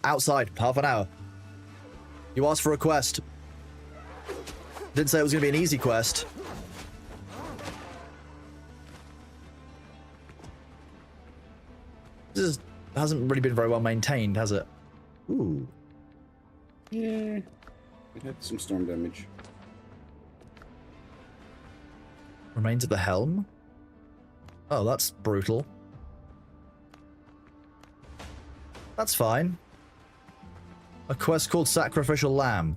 Speaker 1: Outside, half an hour. You asked for a quest. Didn't say it was going to be an easy quest. This hasn't really been very well maintained, has it? Ooh.
Speaker 3: Yeah. It had some storm damage.
Speaker 1: Remains of the helm? Oh, that's brutal. That's fine. A quest called Sacrificial Lamb.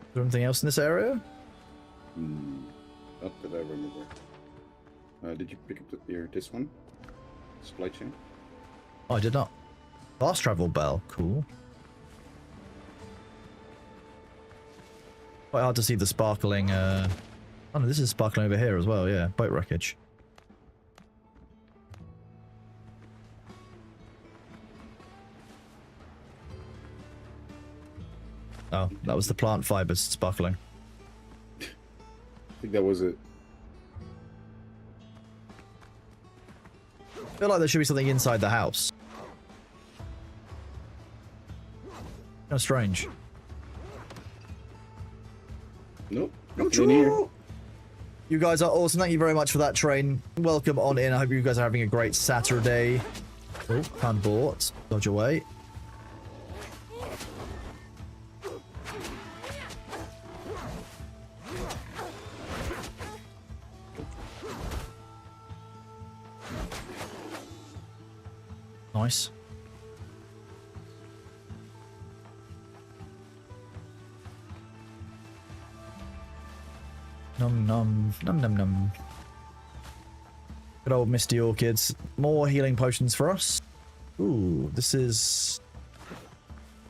Speaker 1: Is there anything else in this area?
Speaker 3: Not that I remember. Did you pick up this one? Supply chain?
Speaker 1: Oh, I did not. Fast travel bell. Cool. Quite hard to see the sparkling, Oh no, this is sparkling over here as well, yeah. Boat wreckage. Oh, that was the plant fibers sparkling.
Speaker 3: I think that was it.
Speaker 1: I feel like there should be something inside the house. Kind of strange.
Speaker 3: Nope. Nothing in here.
Speaker 1: You guys are awesome. Thank you very much for that train. Welcome on in. I hope you guys are having a great Saturday. Oh, found boat. Dodge away. Nice. Num num num num num. Good old Misty Orchids. More healing potions for us. Ooh, this is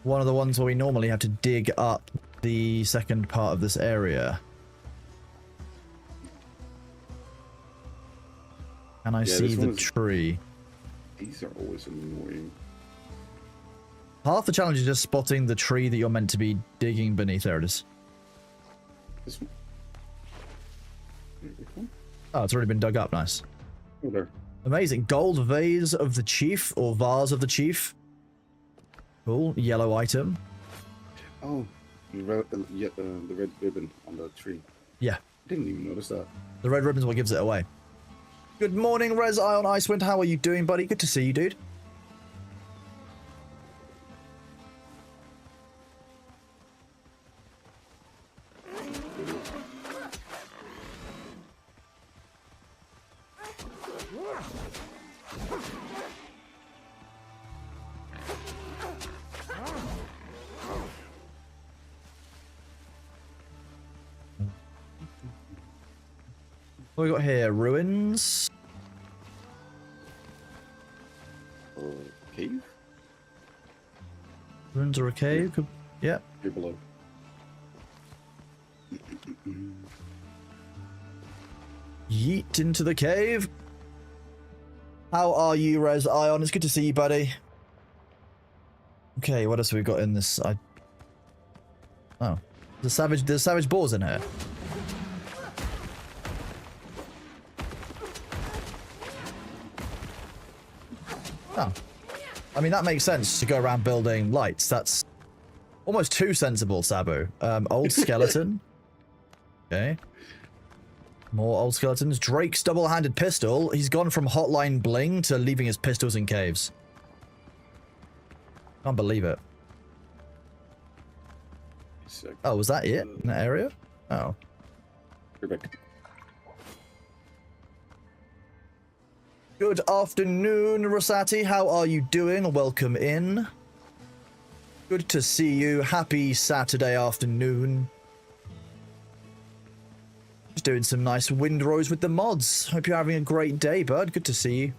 Speaker 1: one of the ones where we normally have to dig up the second part of this area. And I see the tree.
Speaker 3: These are always annoying.
Speaker 1: Half the challenge is just spotting the tree that you're meant to be digging beneath. There it is.
Speaker 3: This one. Which one?
Speaker 1: Oh, it's already been dug up. Nice.
Speaker 3: Oh, there.
Speaker 1: Amazing. Gold vase of the chief, or vase of the chief. Cool. Yellow item.
Speaker 3: Oh, the red ribbon on the tree.
Speaker 1: Yeah.
Speaker 3: Didn't even notice that.
Speaker 1: The red ribbon's what gives it away. Good morning, Res Ion Icewind. How are you doing, buddy? Good to see you, dude. What we got here? Ruins.
Speaker 3: Cave?
Speaker 1: Ruins or a cave? Could, yeah.
Speaker 3: Here below.
Speaker 1: Yeet into the cave. How are you, Res Ion? It's good to see you, buddy. Okay, what else have we got in this? Oh, there's savage boars in here. Oh, I mean that makes sense to go around building lights. That's almost too sensible, Sabu. Old skeleton. Okay. More old skeletons. Drake's double-handed pistol. He's gone from hotline bling to leaving his pistols in caves. Can't believe it. Oh, was that it in that area? Oh.
Speaker 3: Perfect.
Speaker 1: Good afternoon, Rosati. How are you doing? Welcome in. Good to see you. Happy Saturday afternoon. Just doing some nice Windrose with the mods. Hope you're having a great day, bud. Good to see you.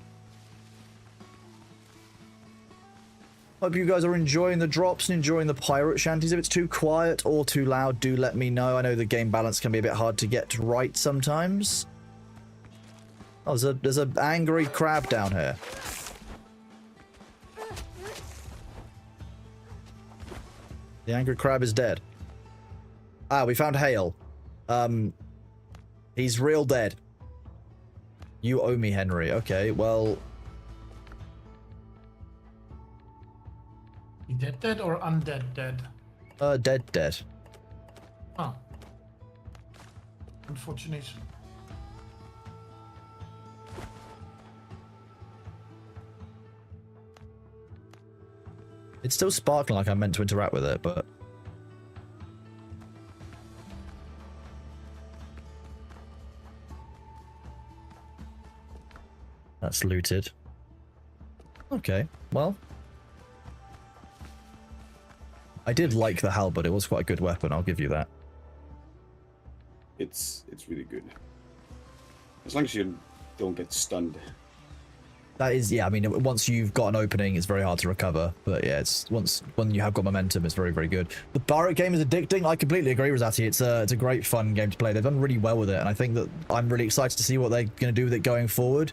Speaker 1: Hope you guys are enjoying the drops and enjoying the pirate shanties. If it's too quiet or too loud, do let me know. I know the game balance can be a bit hard to get right sometimes. Oh, there's an angry crab down here. The angry crab is dead. Ah, we found Hale. He's real dead. You owe me, Henry. Okay, well...
Speaker 4: Dead or undead dead?
Speaker 1: Dead.
Speaker 4: Oh. Unfortunate.
Speaker 1: It's still sparkling like I meant to interact with it, but... That's looted. Okay, well... I did like the halberd. It was quite a good weapon, I'll give you that.
Speaker 3: It's really good. As long as you don't get stunned.
Speaker 1: That is, yeah, I mean, once you've got an opening, it's very hard to recover. But yeah, it's when you have got momentum, it's very, very good. The pirate game is addicting. I completely agree, Rosati. It's a great, fun game to play. They've done really well with it, and I think that I'm really excited to see what they're going to do with it going forward.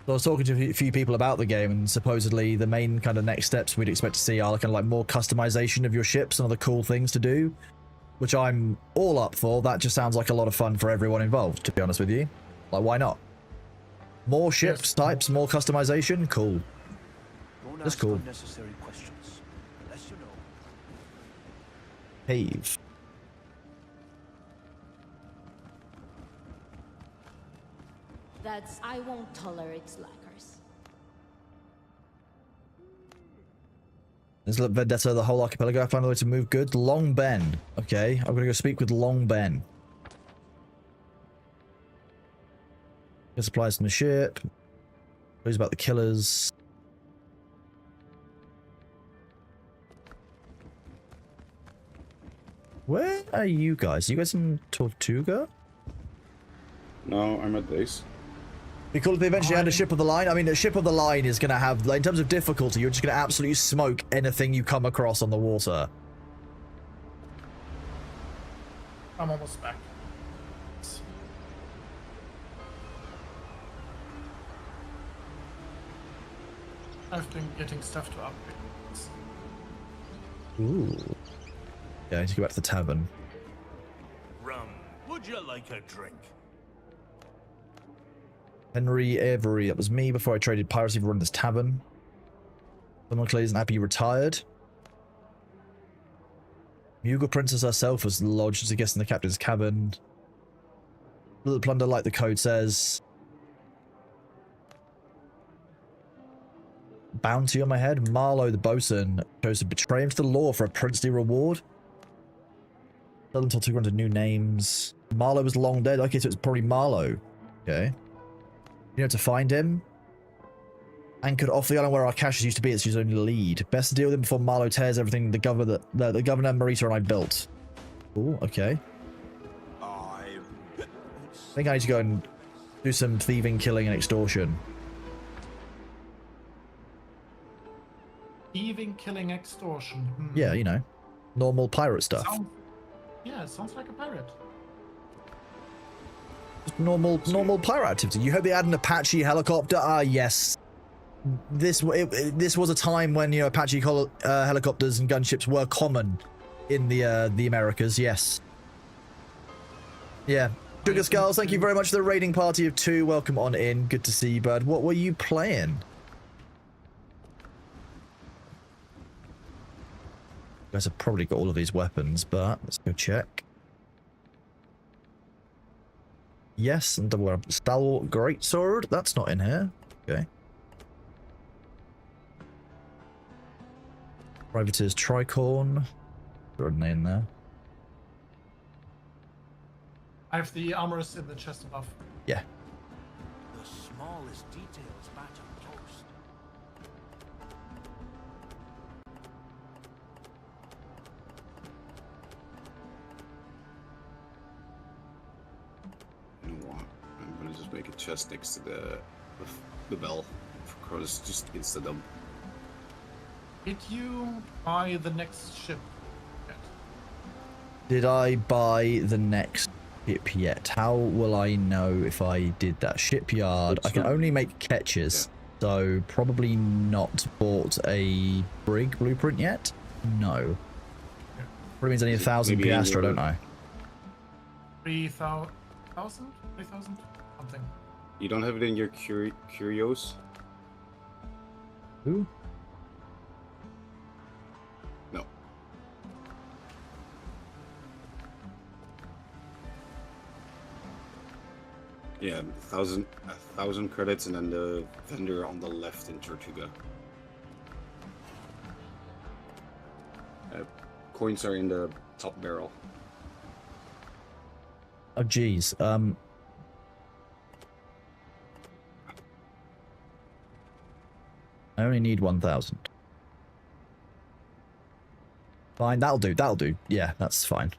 Speaker 1: So I was talking to a few people about the game, and supposedly the main kind of next steps we'd expect to see are kind of like more customization of your ships and other cool things to do, which I'm all up for. That just sounds like a lot of fun for everyone involved, to be honest with you. Like, why not? More ships types, more customization, cool. That's cool.
Speaker 5: Unnecessary questions, unless you know.
Speaker 1: Cave.
Speaker 6: I won't tolerate slackers.
Speaker 1: There's Vendetta, the whole archipelago. I found a way to move goods. Long Ben. Okay, I'm gonna go speak with Long Ben. Get supplies from the ship. Knows about the killers. Where are you guys? Are you guys in Tortuga?
Speaker 3: No, I'm at base.
Speaker 1: Be cool if they eventually had a ship of the line. I mean, a ship of the line is going to have, like, in terms of difficulty, you're just going to absolutely smoke anything you come across on the water.
Speaker 4: I'm almost back. I've been getting stuff to upgrade.
Speaker 1: Ooh. Yeah, I need to go back to the tavern.
Speaker 5: Rum. Would you like a drink?
Speaker 1: Henry Avery, that was me before I traded piracy for running this tavern. Someone clearly isn't happy you retired. Mughal Princess herself was lodged, I guess, in the captain's cabin. Little plunder, like the code says. Bounty on my head. Marlowe, the bosun, chose to betray him to the law for a princely reward. Not until 200 new names. Marlowe was long dead. Okay, so it's probably Marlowe. Okay. You know, to find him. Anchored off the island where our caches used to be. It's his only lead. Best to deal with him before Marlowe tears everything the governor, Marita, and I built. Ooh, okay. I think I need to go and Do some thieving, killing, and extortion.
Speaker 4: Thieving, killing, extortion.
Speaker 1: Yeah, you know, normal pirate stuff.
Speaker 4: Yeah, it sounds like a pirate.
Speaker 1: Just normal pirate activity. You hope they add an Apache helicopter? Ah, yes. This was a time when, you know, Apache helicopters and gunships were common in the Americas. Yes. Yeah. Sugar Skulls, thank you very much for the raiding party of 2. Welcome on in. Good to see you, bud. What were you playing? You guys have probably got all of these weapons, but let's go check. Yes, and double stalwart greatsword. That's not in here. Okay. Privateer's tricorn. Throw it in there.
Speaker 4: I have the armors in the chest above.
Speaker 1: Yeah.
Speaker 5: The smallest details match up close.
Speaker 3: You know what? I'm gonna just make a chest next to the bell. Because just it's the dump.
Speaker 4: Did you buy the next ship yet?
Speaker 1: Did I buy the next ship yet? How will I know if I did that? Shipyard. I can only make catches, so probably not bought a brig blueprint yet. No. Probably means I need 1,000 piastra, don't I?
Speaker 4: 3,000? 3,000? Something.
Speaker 3: You don't have it in your curios?
Speaker 1: Who?
Speaker 3: No. Yeah, 1,000 credits, and then the vendor on the left in Tortuga. Coins are in the top barrel.
Speaker 1: Oh, geez. I only need 1,000. Fine, that'll do. That'll do. Yeah, that's fine.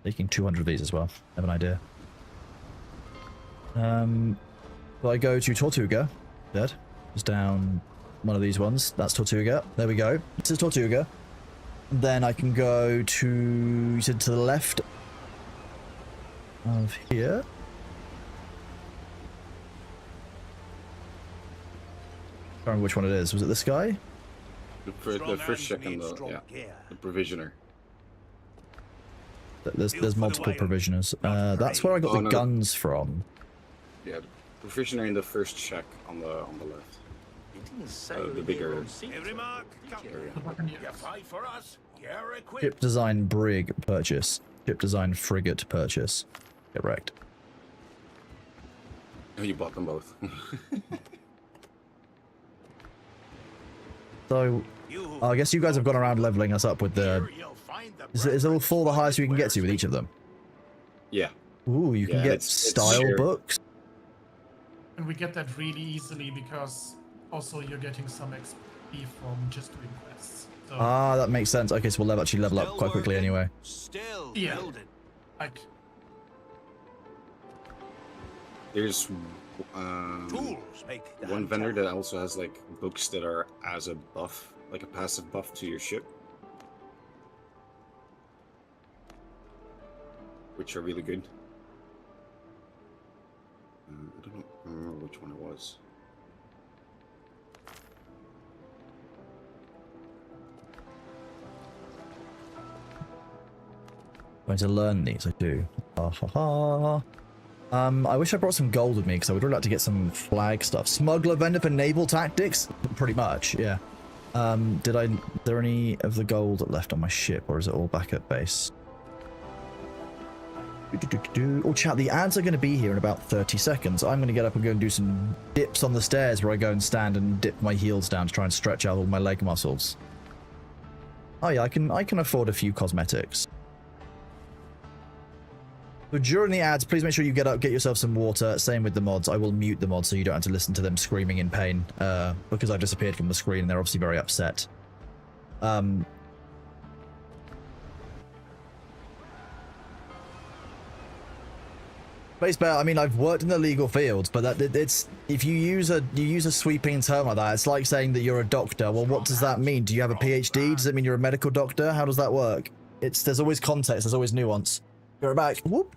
Speaker 1: Taking 200 of these as well. I have an idea. Will I go to Tortuga? Dead. Just down one of these ones. That's Tortuga. There we go. This is Tortuga. Then I can go to, you said to the left of here. I can't remember which one it is. Was it this guy?
Speaker 3: The first check on the provisioner.
Speaker 1: There's multiple provisioners. That's where I got the guns from.
Speaker 3: Yeah, the provisioner in the first check on the left. The bigger
Speaker 5: You fight for us, you're equipped.
Speaker 1: Ship design brig purchase. Ship design frigate purchase. Get wrecked.
Speaker 3: Oh, you bought them both.
Speaker 1: So, I guess you guys have gone around leveling us up with the... Is level 4 the highest we can get to with each of them?
Speaker 3: Yeah.
Speaker 1: Ooh, you can get style
Speaker 3: shared.
Speaker 1: books.
Speaker 4: And we get that really easily because also you're getting some XP from just doing quests. So,
Speaker 1: Ah, that makes sense. Okay, so we'll actually level up quite quickly anyway.
Speaker 5: Still
Speaker 4: Yeah.
Speaker 5: building.
Speaker 4: like,
Speaker 3: There's
Speaker 5: Tools make the
Speaker 3: one
Speaker 5: hand
Speaker 3: vendor
Speaker 5: count.
Speaker 3: that also has like books that are as a buff, like a passive buff to your ship, which are really good. I don't remember which one it was.
Speaker 1: Going to learn these, I do. Ha ha ha. I wish I brought some gold with me because I would really like to get some flag stuff. Smuggler vendor for naval tactics? Pretty much, yeah. Is there any of the gold left on my ship, or is it all back at base? Oh, chat, the ads are going to be here in about 30 seconds. I'm going to get up and go and do some dips on the stairs where I go and stand and dip my heels down to try and stretch out all my leg muscles. Oh yeah, I can afford a few cosmetics. But during the ads, please make sure you get up, get yourself some water. Same with the mods. I will mute the mods so you don't have to listen to them screaming in pain because I've disappeared from the screen and they're obviously very upset. Base bear, I mean, I've worked in the legal field, but it's if you use a sweeping term like that, it's like saying that you're a doctor. Well, what does that mean? Do you have a PhD? Does it mean you're a medical doctor? How does that work? There's always context. There's always nuance. Go back. Whoop.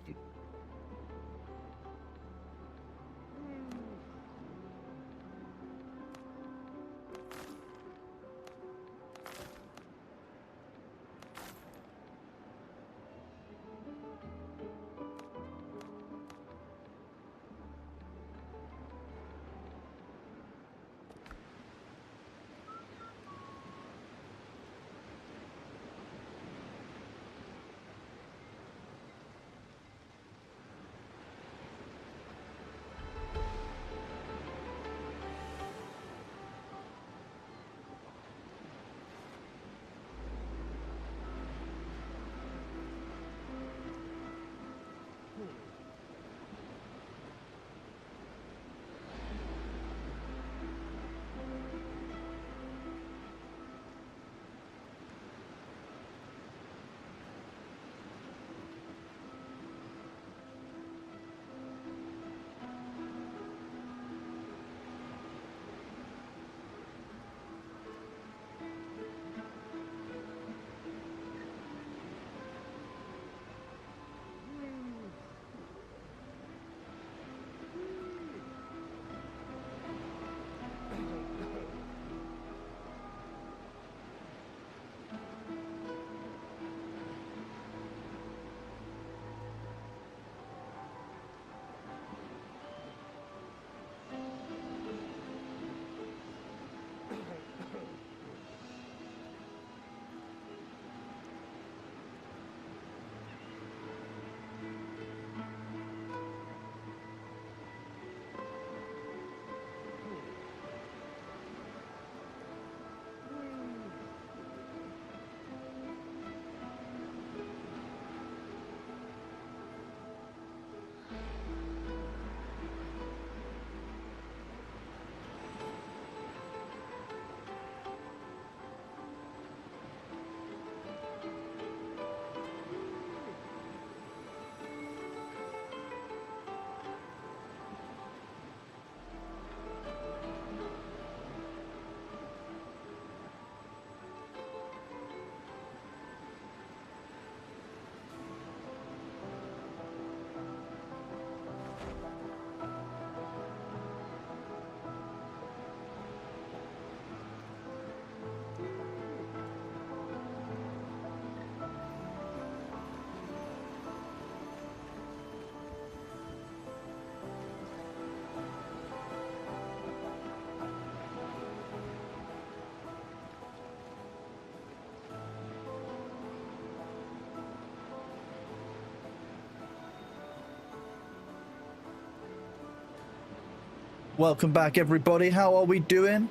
Speaker 1: Welcome back, everybody. How are we doing?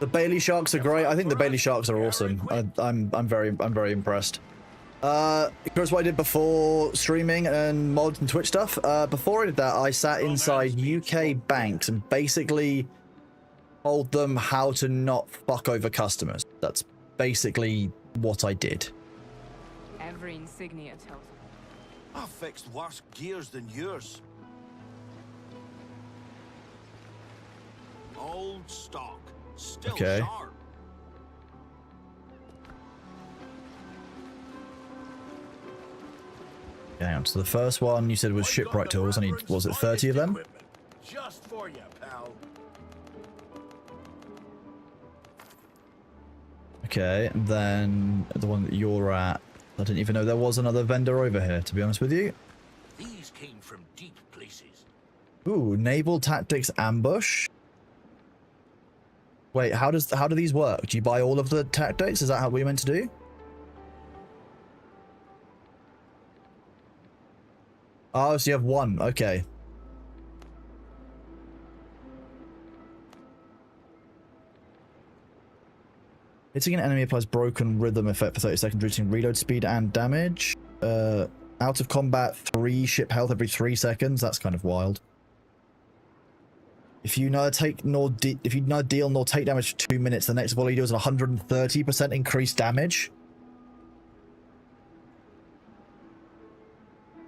Speaker 1: The Bailey Sharks are great. I think the Bailey Sharks are awesome. I'm very impressed. Here's what I did before streaming and mods and Twitch stuff. Before I did that, I sat inside UK banks and basically told them how to not fuck over customers. That's basically what I did.
Speaker 7: Every insignia tells.
Speaker 5: I fixed worse gears than yours. Old stock, still
Speaker 1: Okay.
Speaker 5: sharp.
Speaker 1: Hang on, so the first one you said was shipwright tools. I need, was it 30 of them?
Speaker 5: Just for you, pal.
Speaker 1: Okay, and then the one that you're at, I didn't even know there was another vendor over here, to be honest with you.
Speaker 5: These came from deep places.
Speaker 1: Ooh, naval tactics ambush. Wait, how do these work? Do you buy all of the tactics? Is that how we're meant to do? Oh, so you have one. Okay. Hitting an enemy applies broken rhythm effect for 30 seconds, reducing reload speed and damage. Out of combat, 3 ship health every 3 seconds. That's kind of wild. If you neither take nor if you neither deal nor take damage for 2 minutes, the next volley deals 130% increased damage.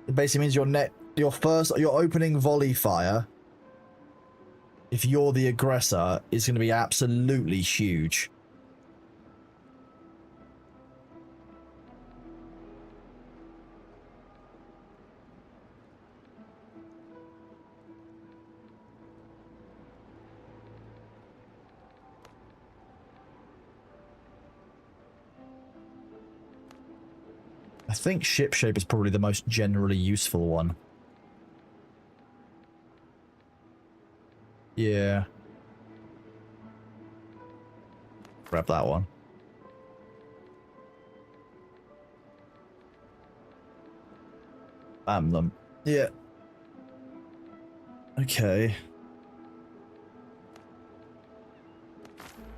Speaker 1: It basically means your opening volley fire, if you're the aggressor, is going to be absolutely huge. I think ship shape is probably the most generally useful one. Yeah. Grab that one. Bam them. Yeah. Okay.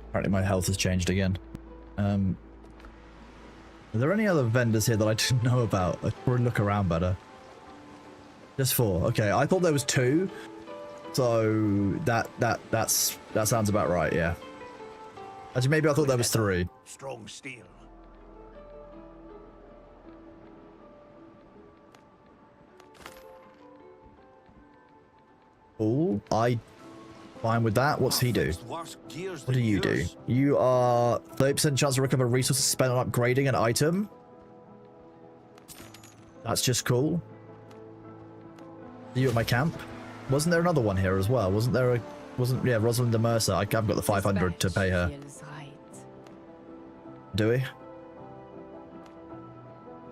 Speaker 1: Apparently my health has changed again. Are there any other vendors here that I didn't know about? I should probably look around better. Just 4. Okay, I thought there was 2. So that sounds about right, yeah. Actually, maybe I thought there was 3.
Speaker 5: Strong steel.
Speaker 1: Cool. Fine with that. What's he do? What do you do? You are 30% chance to recover resources spent on upgrading an item. That's just cool. Are you at my camp? Wasn't there another one here as well? Wasn't there a... Yeah, Rosalind de Mercer. I've got the 500 to pay her. Do we?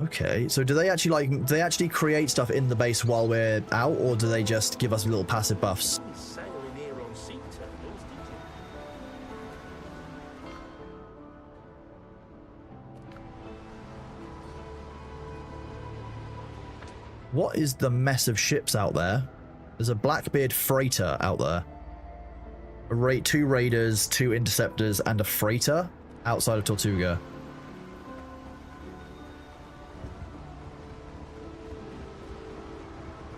Speaker 1: Okay, so do they actually create stuff in the base while we're out, or do they just give us little passive buffs? What is the mess of ships out there? There's a Blackbeard freighter out there. 2 raiders, 2 interceptors, and a freighter outside of Tortuga.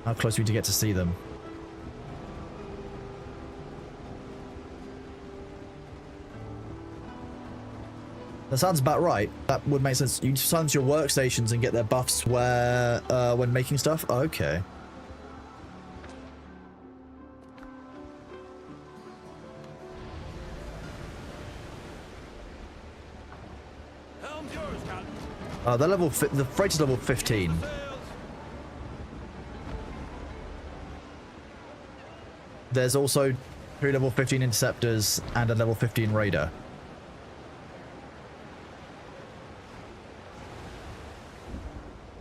Speaker 1: How close are we to get to see them? That sounds about right. That would make sense. You silence your workstations and get their buffs where when making stuff? Oh, okay. They're the freighter's level 15. There's also 3 level 15 interceptors and a level 15 raider.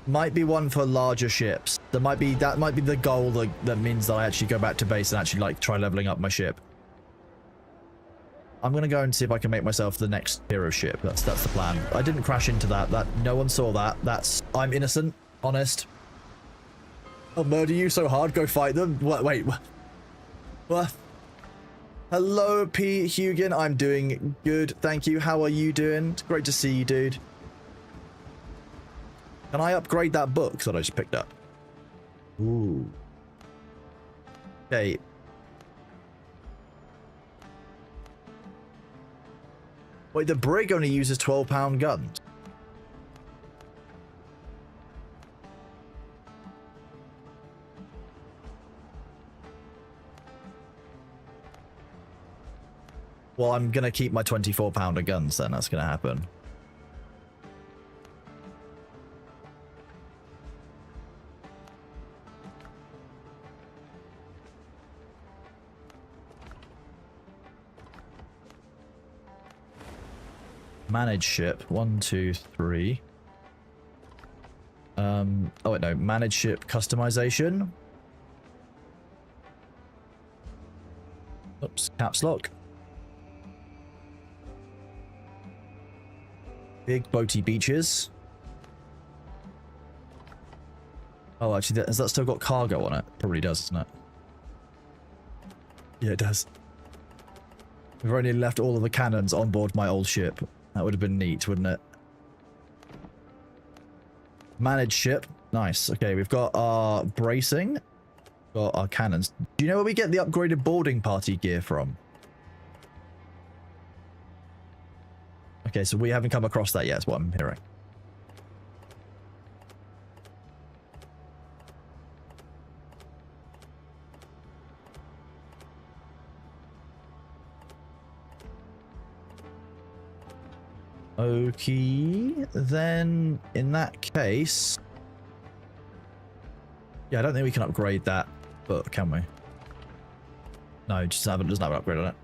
Speaker 1: Might be one for larger ships. That might be the goal that means that I actually go back to base and actually like try leveling up my ship. I'm gonna go and see if I can make myself the next hero ship. That's the plan. I didn't crash into that. No one saw that. I'm innocent, honest. I'll murder you so hard. Go fight them. Wait. What? Hello, P. Hugin. I'm doing good, thank you. How are you doing? It's great to see you, dude. Can I upgrade that book that I just picked up? Ooh. Okay. Wait, the brig only uses 12-pound guns. Well, I'm gonna keep my 24-pounder guns then. That's gonna happen. Manage ship. 1, 2, 3. Oh wait, no. Manage ship customization. Oops. Caps lock. Big boaty beaches. Oh, actually, has that still got cargo on it? Probably does, doesn't it? Yeah, it does. We've only left all of the cannons on board my old ship. That would have been neat, wouldn't it? Manage ship. Nice. Okay, we've got our bracing. Got our cannons. Do you know where we get the upgraded boarding party gear from? Okay, so we haven't come across that yet, is what I'm hearing. Okay, then in that case... Yeah, I don't think we can upgrade that, but can we? No, it just doesn't have an upgrade on it.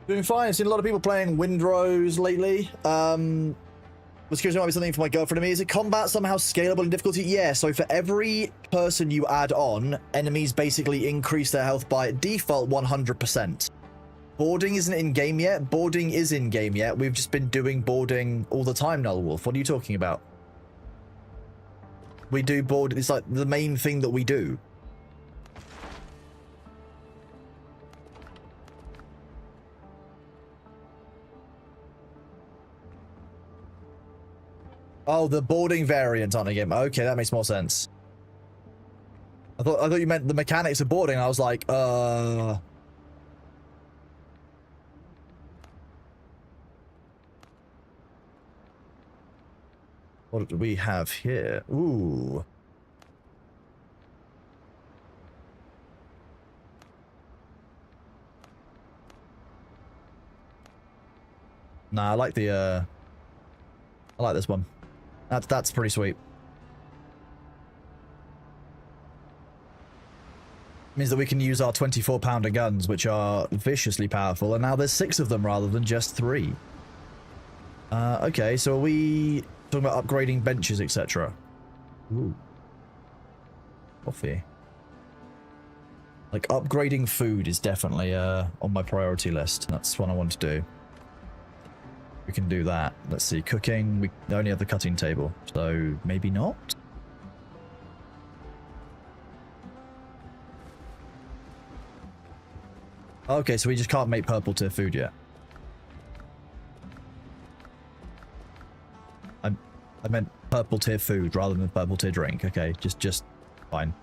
Speaker 1: Doing fine. I've seen a lot of people playing Windrose lately. Was curious, there might be something for my girlfriend and me. Is it combat somehow scalable in difficulty? Yeah, so for every person you add on, enemies basically increase their health by default 100%. Boarding isn't in-game yet. Boarding is in-game yet. We've just been doing boarding all the time, Null Wolf. What are you talking about? We do board. It's like the main thing that we do. Oh, the boarding variant on a game. Okay, that makes more sense. I thought you meant the mechanics of boarding. I was like, What do we have here? Ooh. Nah, I like the, I like this one. That's pretty sweet. Means that we can use our 24-pounder guns, which are viciously powerful, and now there's 6 of them rather than just 3. Okay, so are we talking about upgrading benches, etc.? Ooh. Coffee. Like, upgrading food is definitely on my priority list. That's what I want to do. We can do that. Let's see, cooking. We only have the cutting table, so maybe not? Okay, so we just can't make purple tier food yet. I meant purple tier food rather than purple tier drink. Okay, just fine.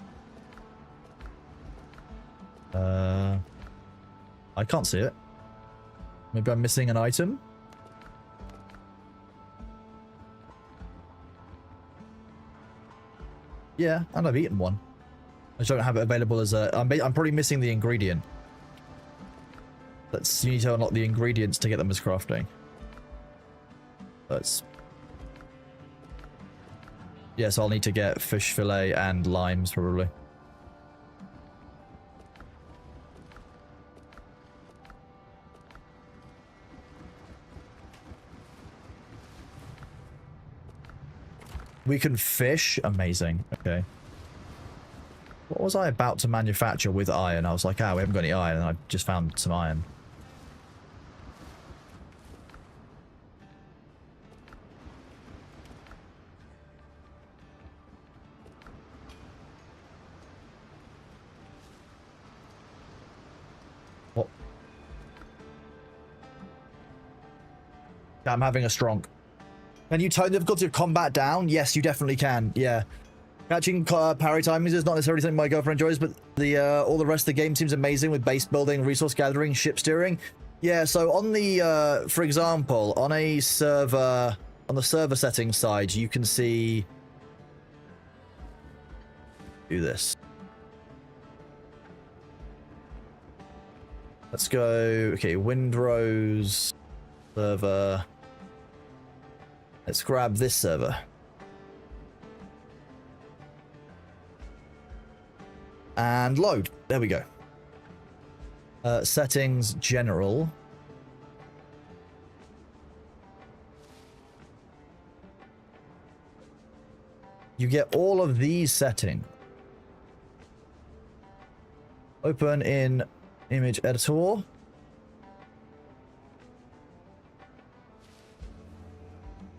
Speaker 1: I can't see it. Maybe I'm missing an item? Yeah, and I've eaten one. I just don't have it available as a... I'm probably missing the ingredient. You need to unlock the ingredients to get them as crafting. That's... Yes, I'll need to get fish fillet and limes, probably. We can fish? Amazing. Okay. What was I about to manufacture with iron? I was like, we haven't got any iron, and I just found some iron. What? I'm having a strong... Can you tone the difficulty of combat down? Yes, you definitely can. Yeah. Catching parry timings is not necessarily something my girlfriend enjoys, but the all the rest of the game seems amazing with base building, resource gathering, ship steering. Yeah, so on the, for example, on a server, on the server settings side, you can see... Do this. Let's go, okay, Windrose, server... Let's grab this server. And load. There we go. Settings, general. You get all of these settings. Open in image editor.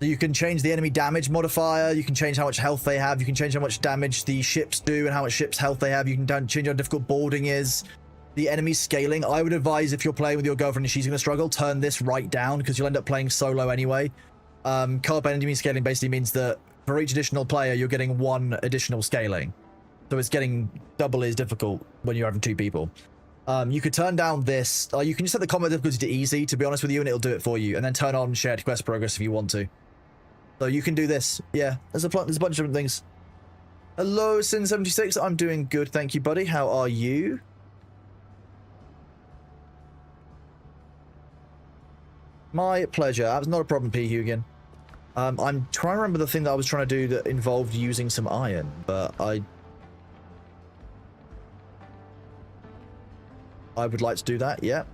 Speaker 1: So you can change the enemy damage modifier, you can change how much health they have, you can change how much damage the ships do and how much ships health they have, you can change how difficult boarding is. The enemy scaling, I would advise if you're playing with your girlfriend and she's going to struggle, turn this right down because you'll end up playing solo anyway. Co-op enemy scaling basically means that for each additional player, you're getting 1 additional scaling. So it's getting double as difficult when you're having 2 people. You could turn down this. You can just set the combat difficulty to easy, to be honest with you, and it'll do it for you. And then turn on shared quest progress if you want to. So you can do this. Yeah, there's a bunch of different things. Hello, Sin76. I'm doing good, thank you, buddy. How are you? My pleasure. That's not a problem, P. Hugan. I'm trying to remember the thing that I was trying to do that involved using some iron, but I would like to do that, yeah.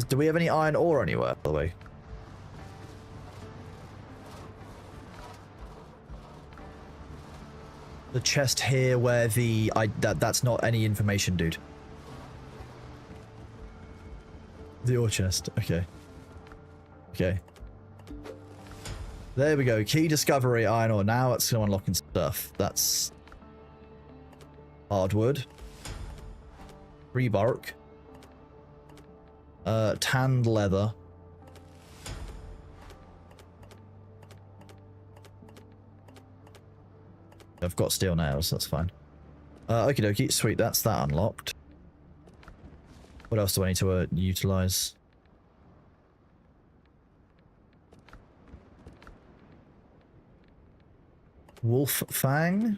Speaker 1: Do we have any iron ore anywhere, by the way? The chest here where the... that's not any information, dude. The ore chest, okay. Okay. There we go. Key discovery, iron ore. Now it's unlocking stuff. That's hardwood. Free bark. Tanned leather. I've got steel nails, that's fine. Okie dokie, sweet, that's that unlocked. What else do I need to utilize? Wolf Fang.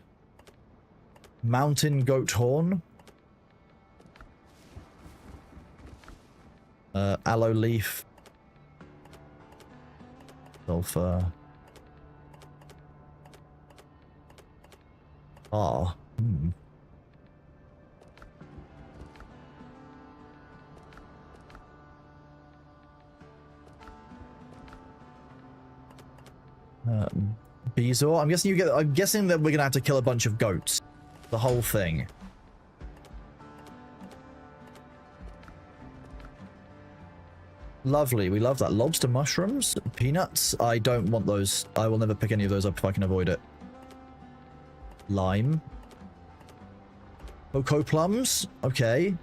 Speaker 1: Mountain Goat Horn. Aloe Leaf. Sulfur. Ah. Hmm. Bezoar. I'm guessing that we're gonna have to kill a bunch of goats. The whole thing. Lovely. We love that. Lobster mushrooms, peanuts. I don't want those. I will never pick any of those up if I can avoid it. Lime. Cocoa plums. Okay.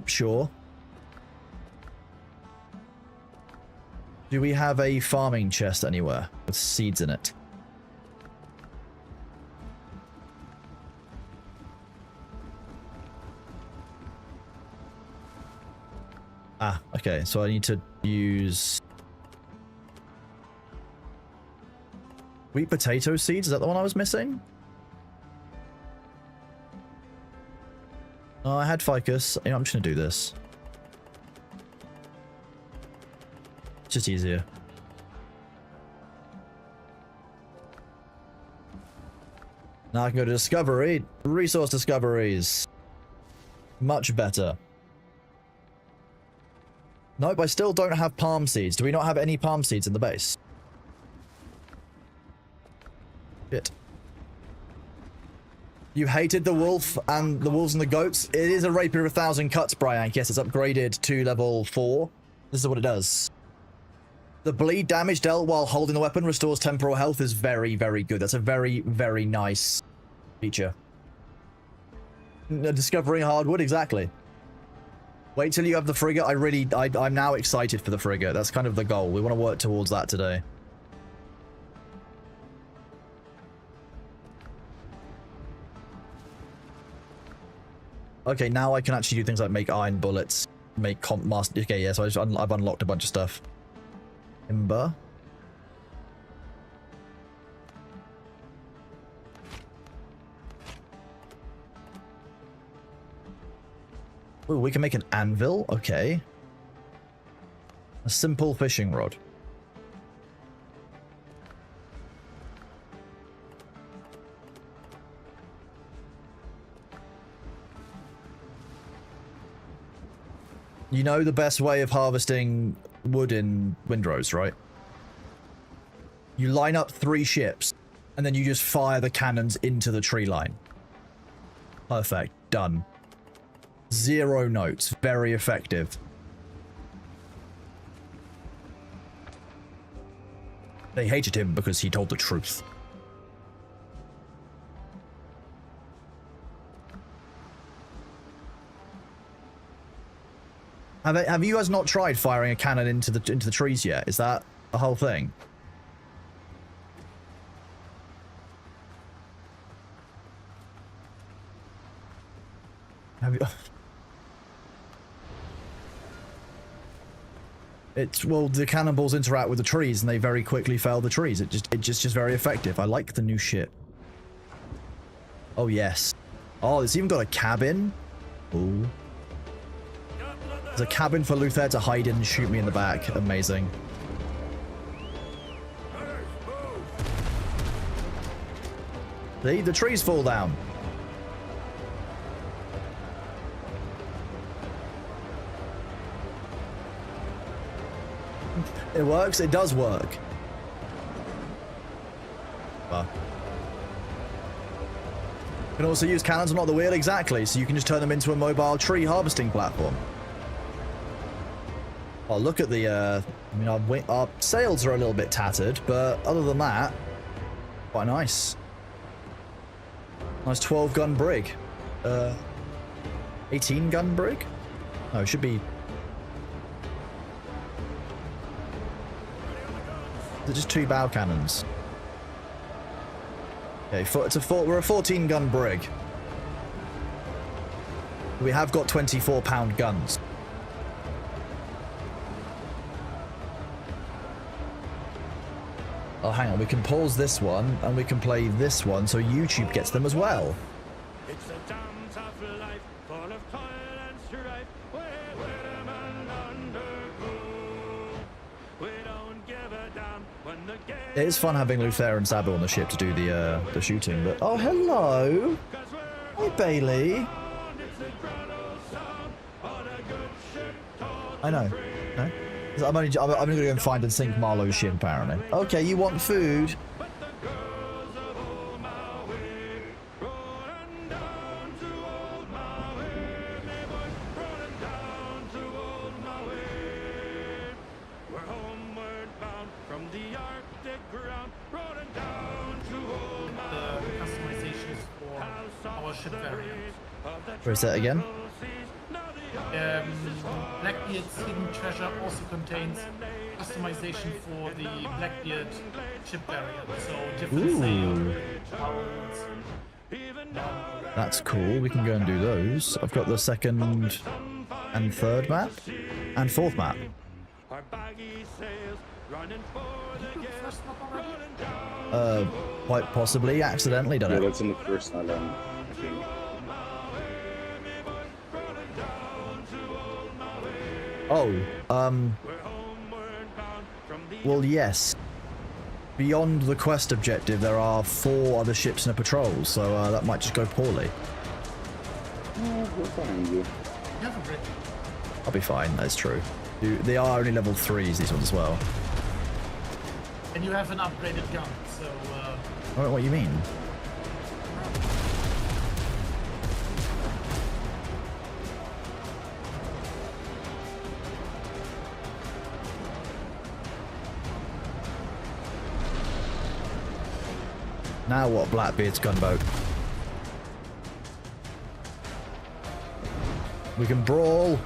Speaker 1: Sure. Do we have a farming chest anywhere with seeds in it? Ah, okay. So I need to use sweet potato seeds. Is that the one I was missing? Oh, I had ficus. You know, I'm just gonna do this. It's just easier. Now I can go to discovery. Resource discoveries. Much better. Nope, I still don't have palm seeds. Do we not have any palm seeds in the base? Shit. You hated the wolf and the wolves and the goats? It is a rapier of 1,000 cuts, Brian. Yes, it's upgraded to level 4. This is what it does. The bleed damage dealt while holding the weapon restores temporal health is very, very good. That's a very, very nice feature. Discovering hardwood, exactly. Wait till you have the frigate. I'm now excited for the frigate. That's kind of the goal. We want to work towards that today. Okay, now I can actually do things like make iron bullets, make comp master. Okay, yeah, so I've unlocked a bunch of stuff. Timber. Ooh, we can make an anvil. Okay. A simple fishing rod. You know the best way of harvesting wood in Windrose, right? You line up 3 ships, and then you just fire the cannons into the tree line. Perfect. Done. 0 notes. Very effective. They hated him because he told the truth. Have you guys not tried firing a cannon into the trees yet? Is that the whole thing? Have you? Well, the cannonballs interact with the trees and they very quickly fell the trees. It's just very effective. I like the new shit. Oh yes. Oh, it's even got a cabin. Ooh. There's a cabin for Luther to hide in and shoot me in the back. Amazing. See, the trees fall down. It works. It does work. Well. You can also use cannons on not the wheel, exactly, so you can just turn them into a mobile tree harvesting platform. Oh, look at the, I mean, our sails are a little bit tattered, but other than that, quite nice. Nice 12-gun brig. 18-gun brig? No, it should be... They're just 2 bow cannons. Okay, we're a 14-gun brig. We have got 24-pound guns. Oh, hang on. We can pause this one, and we can play this one, so YouTube gets them as well.
Speaker 2: It's a damn tough life, full of toil and strife. Where a man undergo. We don't give a damn when the game.
Speaker 1: It is fun having Luther and Sabo on the ship to do the shooting, but... Oh, hello! Hi, Bailey! I know. No? I'm only gonna go and find and sink Marlowe's ship, apparently. Okay, you want food? Where is that again?
Speaker 4: Blackbeard's hidden treasure also contains customization for the Blackbeard ship variant, so different sails,
Speaker 1: That's cool. We can go and do those. I've got the 2nd and 3rd map and 4th map. Quite possibly accidentally done it.
Speaker 3: Yeah, that's in the first island, I think.
Speaker 1: Oh, well, yes. Beyond the quest objective, there are 4 other ships in a patrol, so that might just go poorly.
Speaker 3: We'll find you.
Speaker 1: I'll be fine, that's true. They are only level 3s, these ones as well.
Speaker 4: And you have an upgraded gun, so...
Speaker 1: I don't know what you mean. Now what, Blackbeard's gunboat? We can brawl.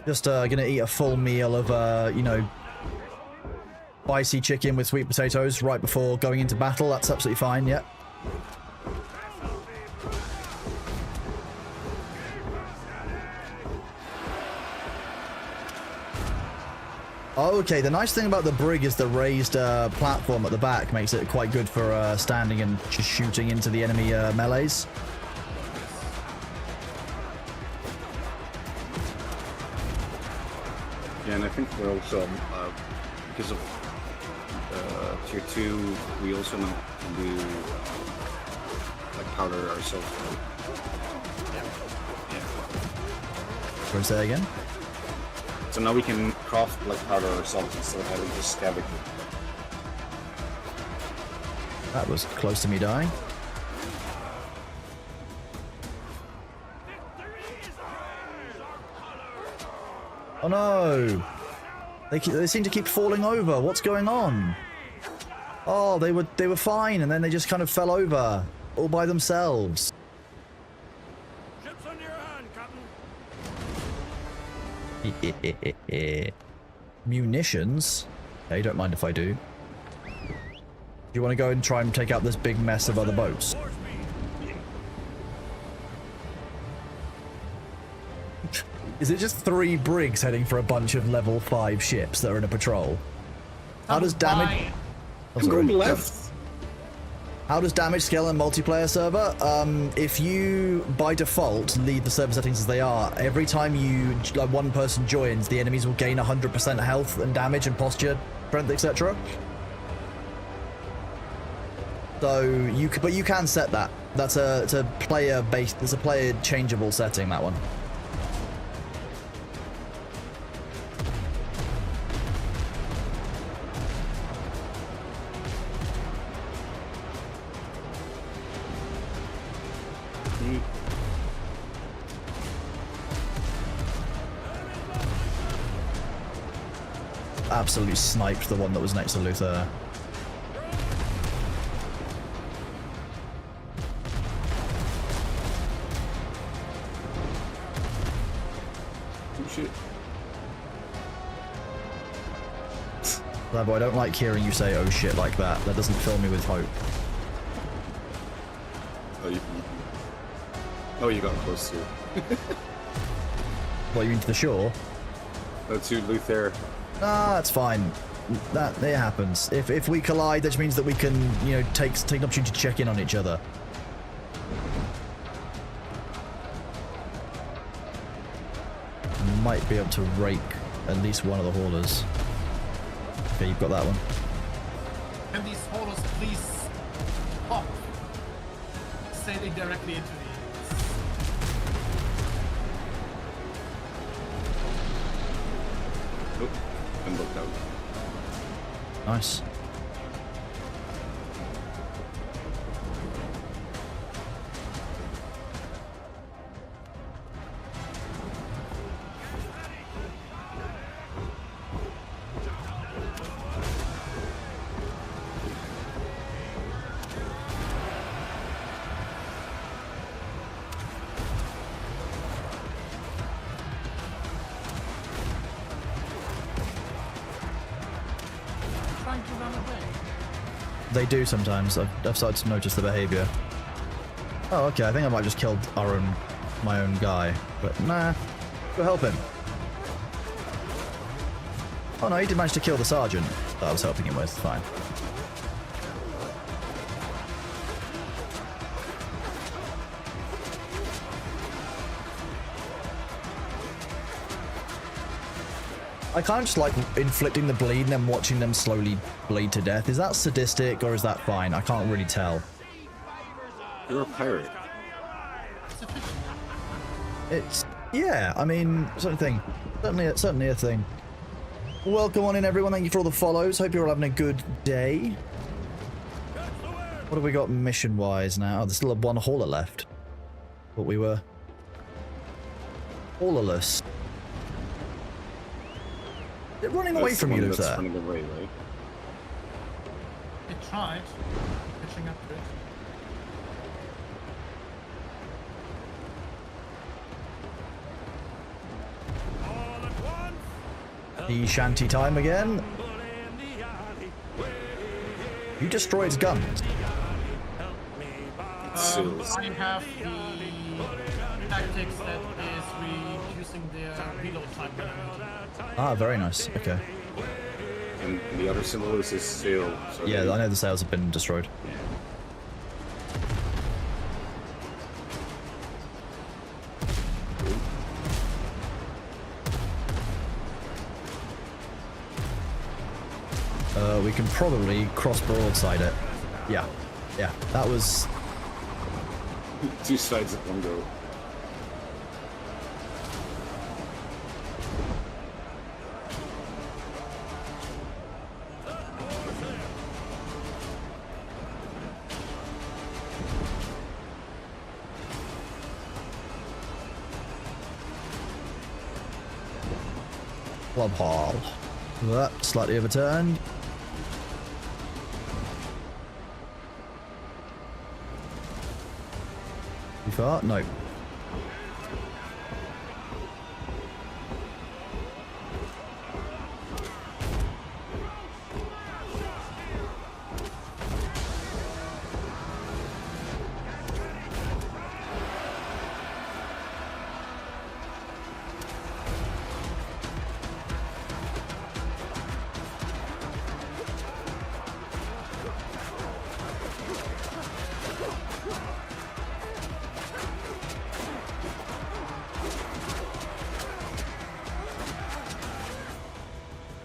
Speaker 1: Just gonna eat a full meal of, you know, spicy chicken with sweet potatoes right before going into battle. That's absolutely fine, yeah. Oh, okay, the nice thing about the brig is the raised platform at the back makes it quite good for standing and just shooting into the enemy melees.
Speaker 3: Yeah, and I think we're also, because of tier 2, we also know to do, like, powder ourselves. Yeah.
Speaker 1: Can I say that again?
Speaker 3: So now we can craft, like, powder ourselves instead of having to scavenge it.
Speaker 1: That was close to me dying. Oh no! They seem to keep falling over. What's going on? Oh, they were fine, and then they just kind of fell over all by themselves.
Speaker 2: Ships under your hand, Captain.
Speaker 1: Munitions? Okay, don't mind if I do. Do you want to go and try and take out this big mess of other boats?
Speaker 2: Force me.
Speaker 1: Is it just 3 brigs heading for a bunch of level 5 ships that are in a patrol? How does damage...
Speaker 4: Why?
Speaker 1: Oh,
Speaker 3: I'm
Speaker 1: sorry.
Speaker 3: going left.
Speaker 1: How does damage scale in a multiplayer server? If you, by default, leave the server settings as they are, every time one person joins, the enemies will gain 100% health and damage and posture, strength, etc. So but you can set that. It's a player-based, it's a player changeable setting, that one. Absolutely sniped the one that was next to Luther.
Speaker 3: Oh shit.
Speaker 1: Labo, I don't like hearing you say "oh shit" like that. That doesn't fill me with hope.
Speaker 3: Oh, you got close to.
Speaker 1: What, you mean to the shore?
Speaker 3: To Luther.
Speaker 1: Ah, that's fine. That it happens. If we collide, that just means that we can, you know, take an opportunity to check in on each other. Might be able to rake at least one of the haulers. Okay, you've got that one.
Speaker 4: Can these haulers please pop? Sailing directly into the...
Speaker 3: Nope. I'm booked out.
Speaker 1: Nice.
Speaker 4: Trying to run away.
Speaker 1: They do sometimes. I've started to notice the behavior. Oh, okay. I think I might just killed my own guy, but nah. Go help him. Oh no, he did manage to kill the sergeant that I was helping him with. Fine. I kind of just like inflicting the bleed and then watching them slowly bleed to death. Is that sadistic or is that fine? I can't really tell.
Speaker 3: You're a pirate.
Speaker 1: It's, yeah, I mean, certainly a thing. Welcome on in, everyone. Thank you for all the follows. Hope you're all having a good day. What have we got mission-wise now? Oh, there's still one hauler left. But we were haulerless. They're running away from you, Luther.
Speaker 3: Running away, right?
Speaker 4: They tried catching up to it.
Speaker 2: All at once.
Speaker 1: The shanty time again.
Speaker 2: Bull in the alley.
Speaker 1: You destroy its guns.
Speaker 2: Help me by
Speaker 3: Seals.
Speaker 4: I have the tactics that is reducing their reload time.
Speaker 1: Ah, very nice. Okay.
Speaker 3: And the other symbol is his sail. So
Speaker 1: Yeah, I know the sails have been destroyed. We can probably cross broadside it. Yeah. Yeah, that was...
Speaker 3: two sides at one go.
Speaker 1: Club Hall. Slightly overturned. Too far? No.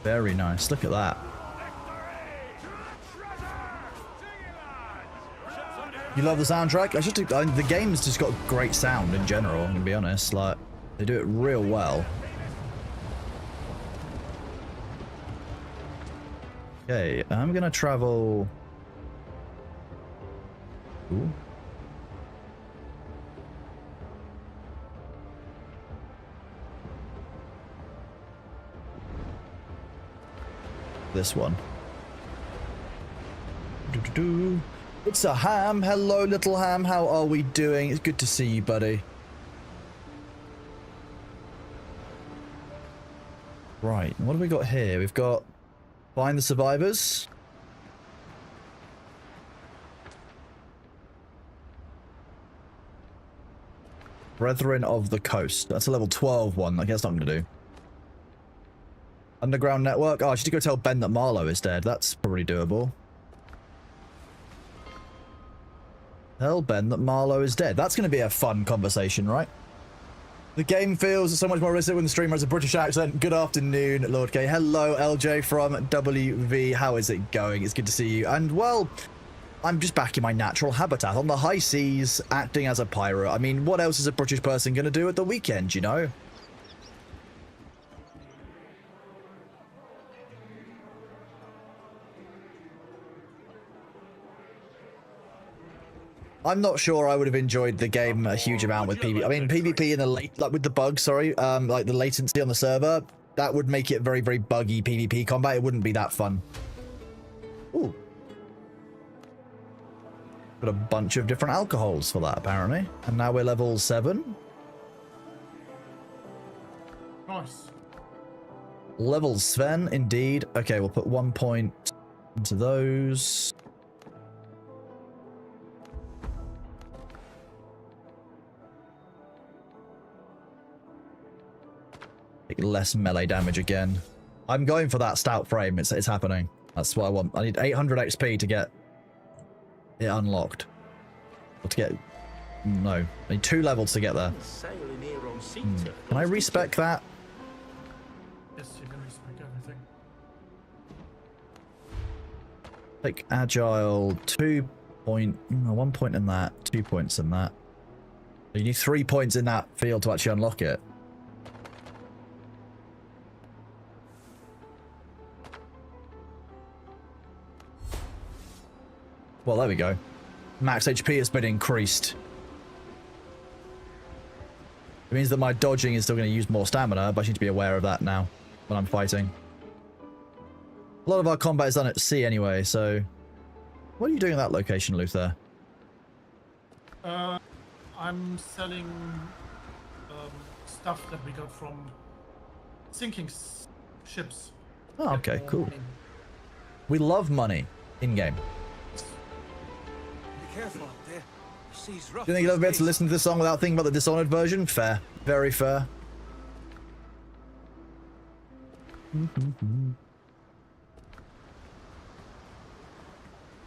Speaker 1: Very nice. Look at that. You love the soundtrack? The game's just got great sound in general, I'm gonna be honest. Like, they do it real well. Okay, I'm gonna travel... Ooh. This one. It's a ham. Hello, little ham. How are we doing? It's good to see you, buddy. Right, what have we got here? We've got find the survivors. Brethren of the Coast. That's a level 12 one. I guess not going to do. Underground network. Oh, I should go tell Ben that Marlowe is dead. That's probably doable. Tell Ben that Marlowe is dead. That's going to be a fun conversation, right? The game feels so much more realistic when the streamer has a British accent. Good afternoon, Lord K. Hello, LJ from WV. How is it going? It's good to see you. And, well, I'm just back in my natural habitat on the high seas, acting as a pirate. I mean, what else is a British person going to do at the weekend, you know? I'm not sure I would have enjoyed the game a huge amount with PvP. I mean, PvP in the like with the bugs, sorry, like the latency on the server, that would make it very, very buggy PvP combat. It wouldn't be that fun. Ooh. Got a bunch of different alcohols for that, apparently. And now we're level 7.
Speaker 4: Nice.
Speaker 1: Level Sven, indeed. Okay, we'll put 1 point into those. Less melee damage again. I'm going for that stout frame. It's happening. That's what I want. I need 800 XP to get it unlocked. Or to get... No. I need 2 levels to get there. Can I respec that?
Speaker 4: Yes, you can respec everything.
Speaker 1: Like agile, 2 point... 1 point in that, 2 points in that. You need 3 points in that field to actually unlock it. Well, there we go. Max HP has been increased. It means that my dodging is still going to use more stamina, but I need to be aware of that now when I'm fighting. A lot of our combat is done at sea anyway, so... What are you doing at that location, Luther?
Speaker 4: I'm selling stuff that we got from sinking ships.
Speaker 1: Oh, okay, cool. We love money in-game.
Speaker 5: Careful up there. The sea's rough.
Speaker 1: Do you think you'll ever be able to listen to this song without thinking about the Dishonored version? Fair. Very fair.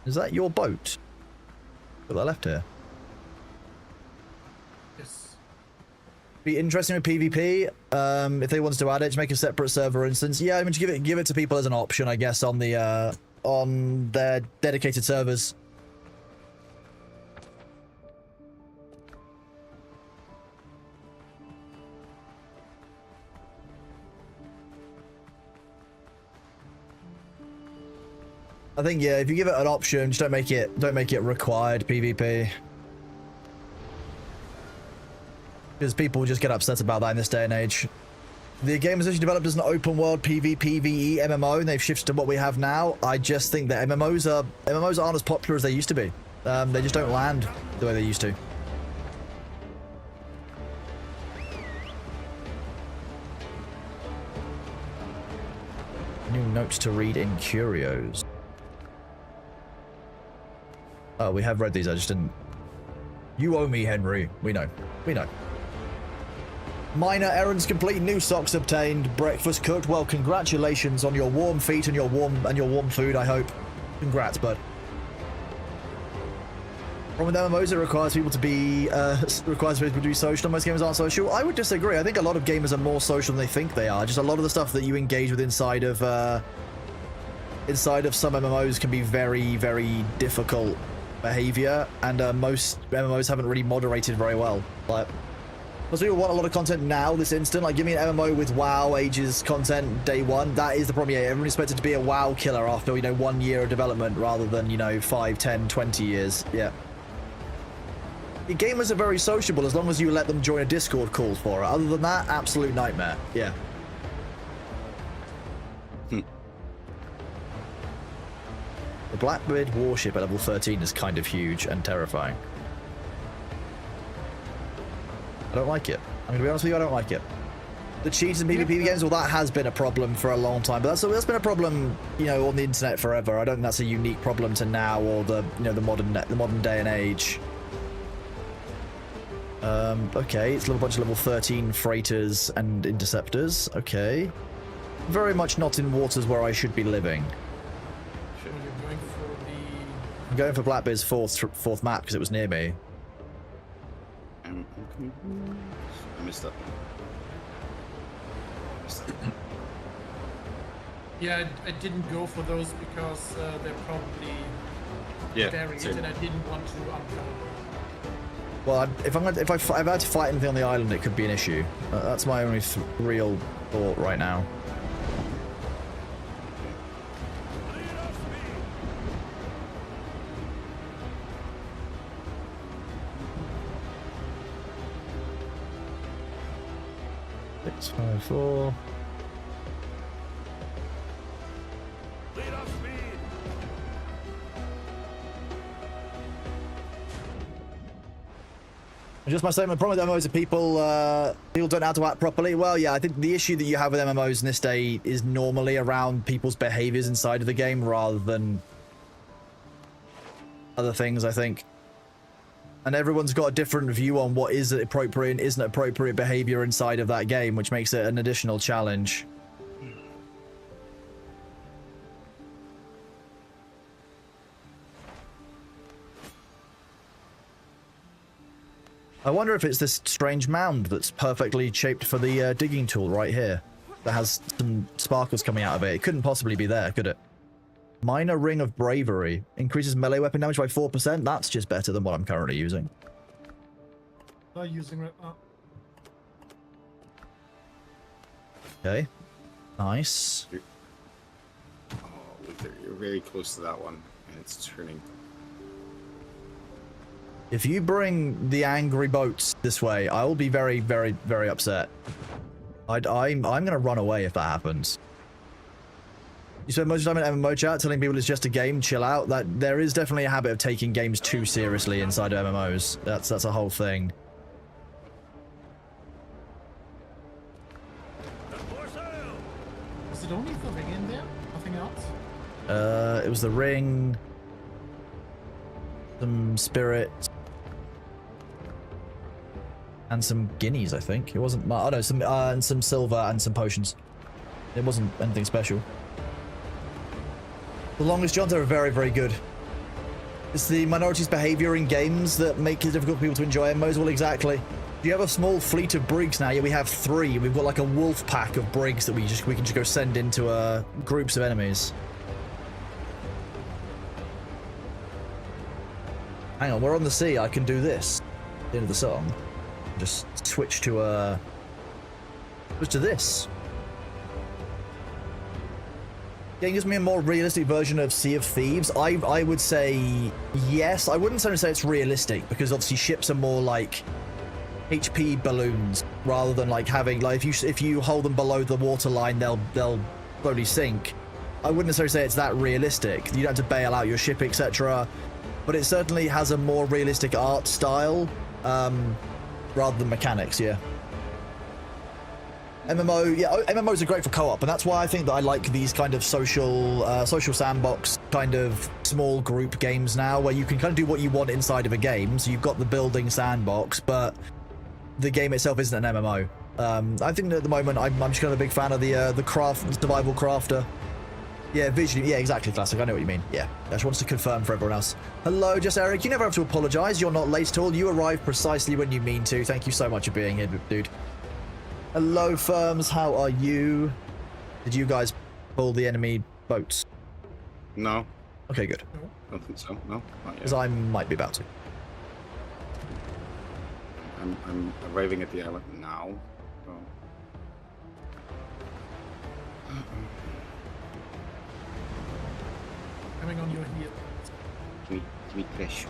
Speaker 1: Is that your boat? That I left here.
Speaker 4: Yes.
Speaker 1: Be interesting with PvP. If they wanted to add it, to make a separate server instance. Yeah, I mean, to give it to people as an option, I guess, on the on their dedicated servers. I think, yeah, if you give it an option, just don't make it required PvP. Because people just get upset about that in this day and age. The game was actually developed as an open world PvPvE MMO, and they've shifted to what we have now. I just think that MMOs aren't as popular as they used to be. They just don't land the way they used to. New notes to read in Curios. Oh, we have read these, I just didn't. You owe me, Henry. We know. We know. Minor errands complete, new socks obtained, breakfast cooked. Well, congratulations on your warm feet and your warm food, I hope. Congrats, bud. Problem with MMOs, it requires people to be social. Most gamers aren't social. I would disagree. I think a lot of gamers are more social than they think they are. Just a lot of the stuff that you engage with inside of some MMOs can be very, very difficult behavior, and most MMOs haven't really moderated very well. Like, because people want a lot of content now, this instant. Like, give me an MMO with WoW ages content day one. That is the problem. Yeah, everyone expects it to be a WoW killer after, 1 year of development rather than, 5, 10, 20 years. Yeah. The gamers are very sociable as long as you let them join a Discord call for it. Other than that, absolute nightmare. Yeah. The Blackbeard warship at level 13 is kind of huge and terrifying. I don't like it. I'm going to be honest with you, I don't like it. The cheats in PvP games, well, that has been a problem for a long time. But that's been a problem, on the internet forever. I don't think that's a unique problem to now or the modern day and age. Okay, it's a little bunch of level 13 freighters and interceptors. Okay. Very much not in waters where I should be living.
Speaker 4: You're going for the...
Speaker 1: I'm going for Blackbeard's fourth map because it was near me.
Speaker 3: I missed that.
Speaker 4: Yeah, I didn't go for those because they're probably buried,
Speaker 3: same.
Speaker 4: and I didn't want to uncover.
Speaker 1: Well, if I had to fight anything on the island, it could be an issue. That's my only real thought right now. Six, 5, 4. Just my statement, the problem with MMOs is people don't know how to act properly. Well, yeah, I think the issue that you have with MMOs in this day is normally around people's behaviors inside of the game rather than other things, I think. And everyone's got a different view on what is appropriate and isn't appropriate behavior inside of that game, which makes it an additional challenge. I wonder if it's this strange mound that's perfectly shaped for the digging tool right here. That has some sparkles coming out of it. It couldn't possibly be there, could it? Minor Ring of Bravery. Increases melee weapon damage by 4%. That's just better than what I'm currently using.
Speaker 4: Not using right now.
Speaker 1: Okay. Nice.
Speaker 3: You're very close to that one, and it's turning.
Speaker 1: If you bring the angry boats this way, I will be very, very, very upset. I'm gonna run away if that happens. You spend most of the time in MMO chat telling people it's just a game, chill out. That there is definitely a habit of taking games too seriously inside of MMOs. That's a whole thing.
Speaker 4: Is it only the ring in there? Nothing else?
Speaker 1: It was the ring, some spirit, and some guineas, I think. It wasn't... Oh, no, and some silver and some potions. It wasn't anything special. The longest johns are very, very good. It's the minority's behavior in games that make it difficult for people to enjoy MMOs. Well, exactly. Do you have a small fleet of brigs now? Yeah, we have 3. We've got like a wolf pack of brigs that we can just go send into groups of enemies. Hang on, we're on the sea. I can do this. The end of the song. Just switch to this. Game gives me a more realistic version of Sea of Thieves. I would say yes. I wouldn't necessarily say it's realistic because obviously ships are more like HP balloons rather than like having like if you hold them below the water line, they'll slowly sink. I wouldn't necessarily say it's that realistic. You don't have to bail out your ship, etc. But it certainly has a more realistic art style rather than mechanics. Yeah. MMOs are great for co-op, and that's why I think that I like these kind of social sandbox kind of small group games now, where you can kind of do what you want inside of a game. So you've got the building sandbox, but the game itself isn't an MMO. I think that at the moment I'm just kind of a big fan of the survival crafter. Yeah, visually, yeah, exactly, Classic. I know what you mean. Yeah, I just wanted to confirm for everyone else. Hello, just Eric. You never have to apologize. You're not late at all. You arrive precisely when you mean to. Thank you so much for being here, dude. Hello, Firms. How are you? Did you guys pull the enemy boats?
Speaker 3: No.
Speaker 1: Okay, good.
Speaker 3: I don't think so. No, not yet.
Speaker 1: Because I might be about to.
Speaker 3: I'm arriving at the island now. So.
Speaker 4: Coming on your heel.
Speaker 3: Give me crash.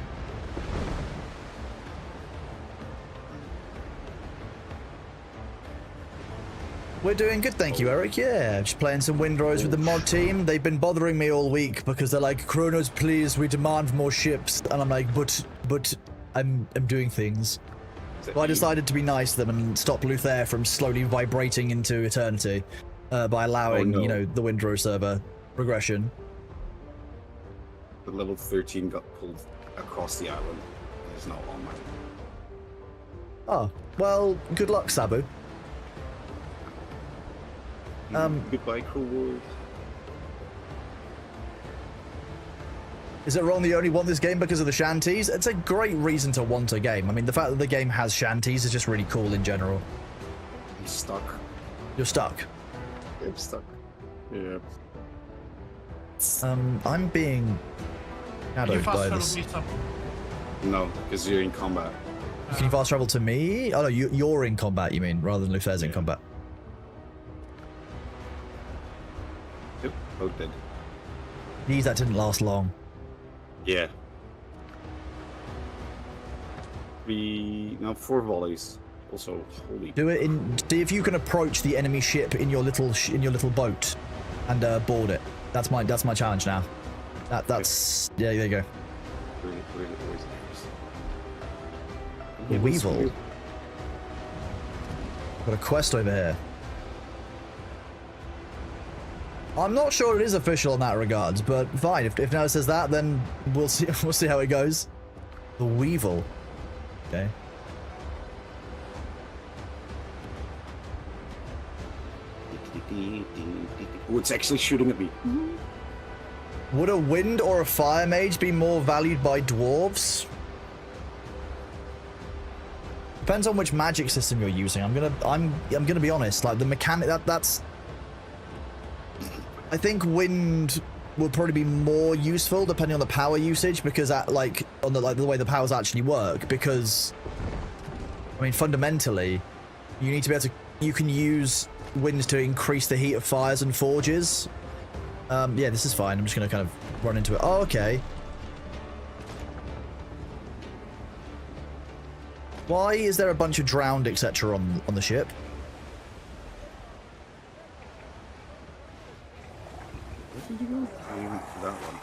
Speaker 1: We're doing good, thank you, Eric. Yeah, just playing some Windrose with the mod team. They've been bothering me all week because they're like, Kronos, please, we demand more ships. And I'm like, but I'm doing things. So I decided to be nice to them and stop Luther from slowly vibrating into eternity by allowing, you know, the Windrose server progression.
Speaker 3: The level 13 got pulled across the island. It's now on my.
Speaker 1: Oh, well, good luck, Sabu.
Speaker 3: Goodbye, cruel world.
Speaker 1: Is it wrong that you only want this game because of the shanties? It's a great reason to want a game. I mean, the fact that the game has shanties is just really cool in general.
Speaker 3: I'm stuck.
Speaker 1: You're stuck.
Speaker 3: I'm stuck. Yeah.
Speaker 1: I'm being
Speaker 4: Can you
Speaker 1: shadowed
Speaker 4: fast
Speaker 1: by
Speaker 4: travel
Speaker 1: this.
Speaker 4: me some?
Speaker 3: No, because you're in combat.
Speaker 1: Can you fast travel to me? Oh no, you're in combat, you mean, rather than Luther's in combat.
Speaker 3: Yep, both dead.
Speaker 1: Geez, that didn't last long.
Speaker 3: Yeah. 4 volleys. Also, holy.
Speaker 1: Do it in. See if you can approach the enemy ship in your little boat, and board it. That's my challenge now. That's yeah. There you go.
Speaker 3: Really,
Speaker 1: Weevil. Got a quest over here. I'm not sure it is official in that regards, but fine. If now it says that, then we'll see. We'll see how it goes. The Weevil. Okay.
Speaker 3: Oh, it's actually shooting at me.
Speaker 1: Would a wind or a fire mage be more valued by dwarves? Depends on which magic system you're using. I'm gonna be honest. Like the mechanic that's. I think wind will probably be more useful depending on the power usage because the way the powers actually work. Because I mean, fundamentally, you need to be able to. You can use winds to increase the heat of fires and forges. Yeah, this is fine. I'm just gonna kind of run into it. Oh, okay. Why is there a bunch of drowned, etc. on the ship?
Speaker 3: Where did you go? Oh, you went for that one.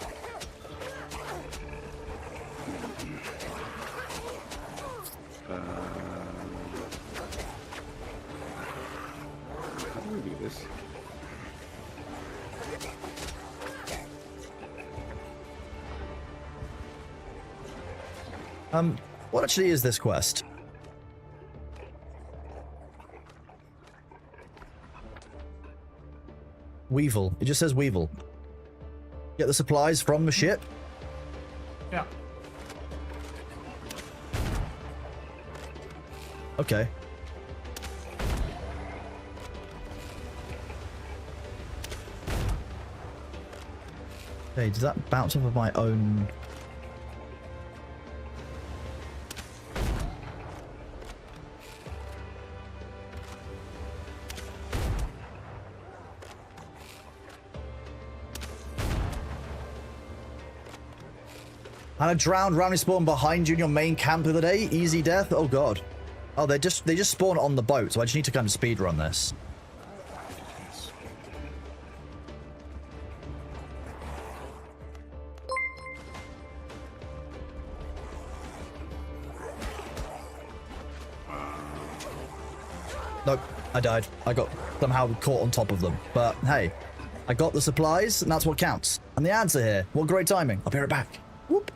Speaker 3: How do we do this?
Speaker 1: What actually is this quest? Weevil. It just says Weevil. Get the supplies from the ship?
Speaker 4: Yeah.
Speaker 1: Okay. Hey, does that bounce off of my own... And a drowned round spawn behind you in your main camp the other day. Easy death. Oh god. Oh, they just spawn on the boat, so I just need to kind of speed run this. Nope, I died. I got somehow caught on top of them. But hey, I got the supplies, and that's what counts. And the ads are here. What great timing. I'll be right back. Whoop.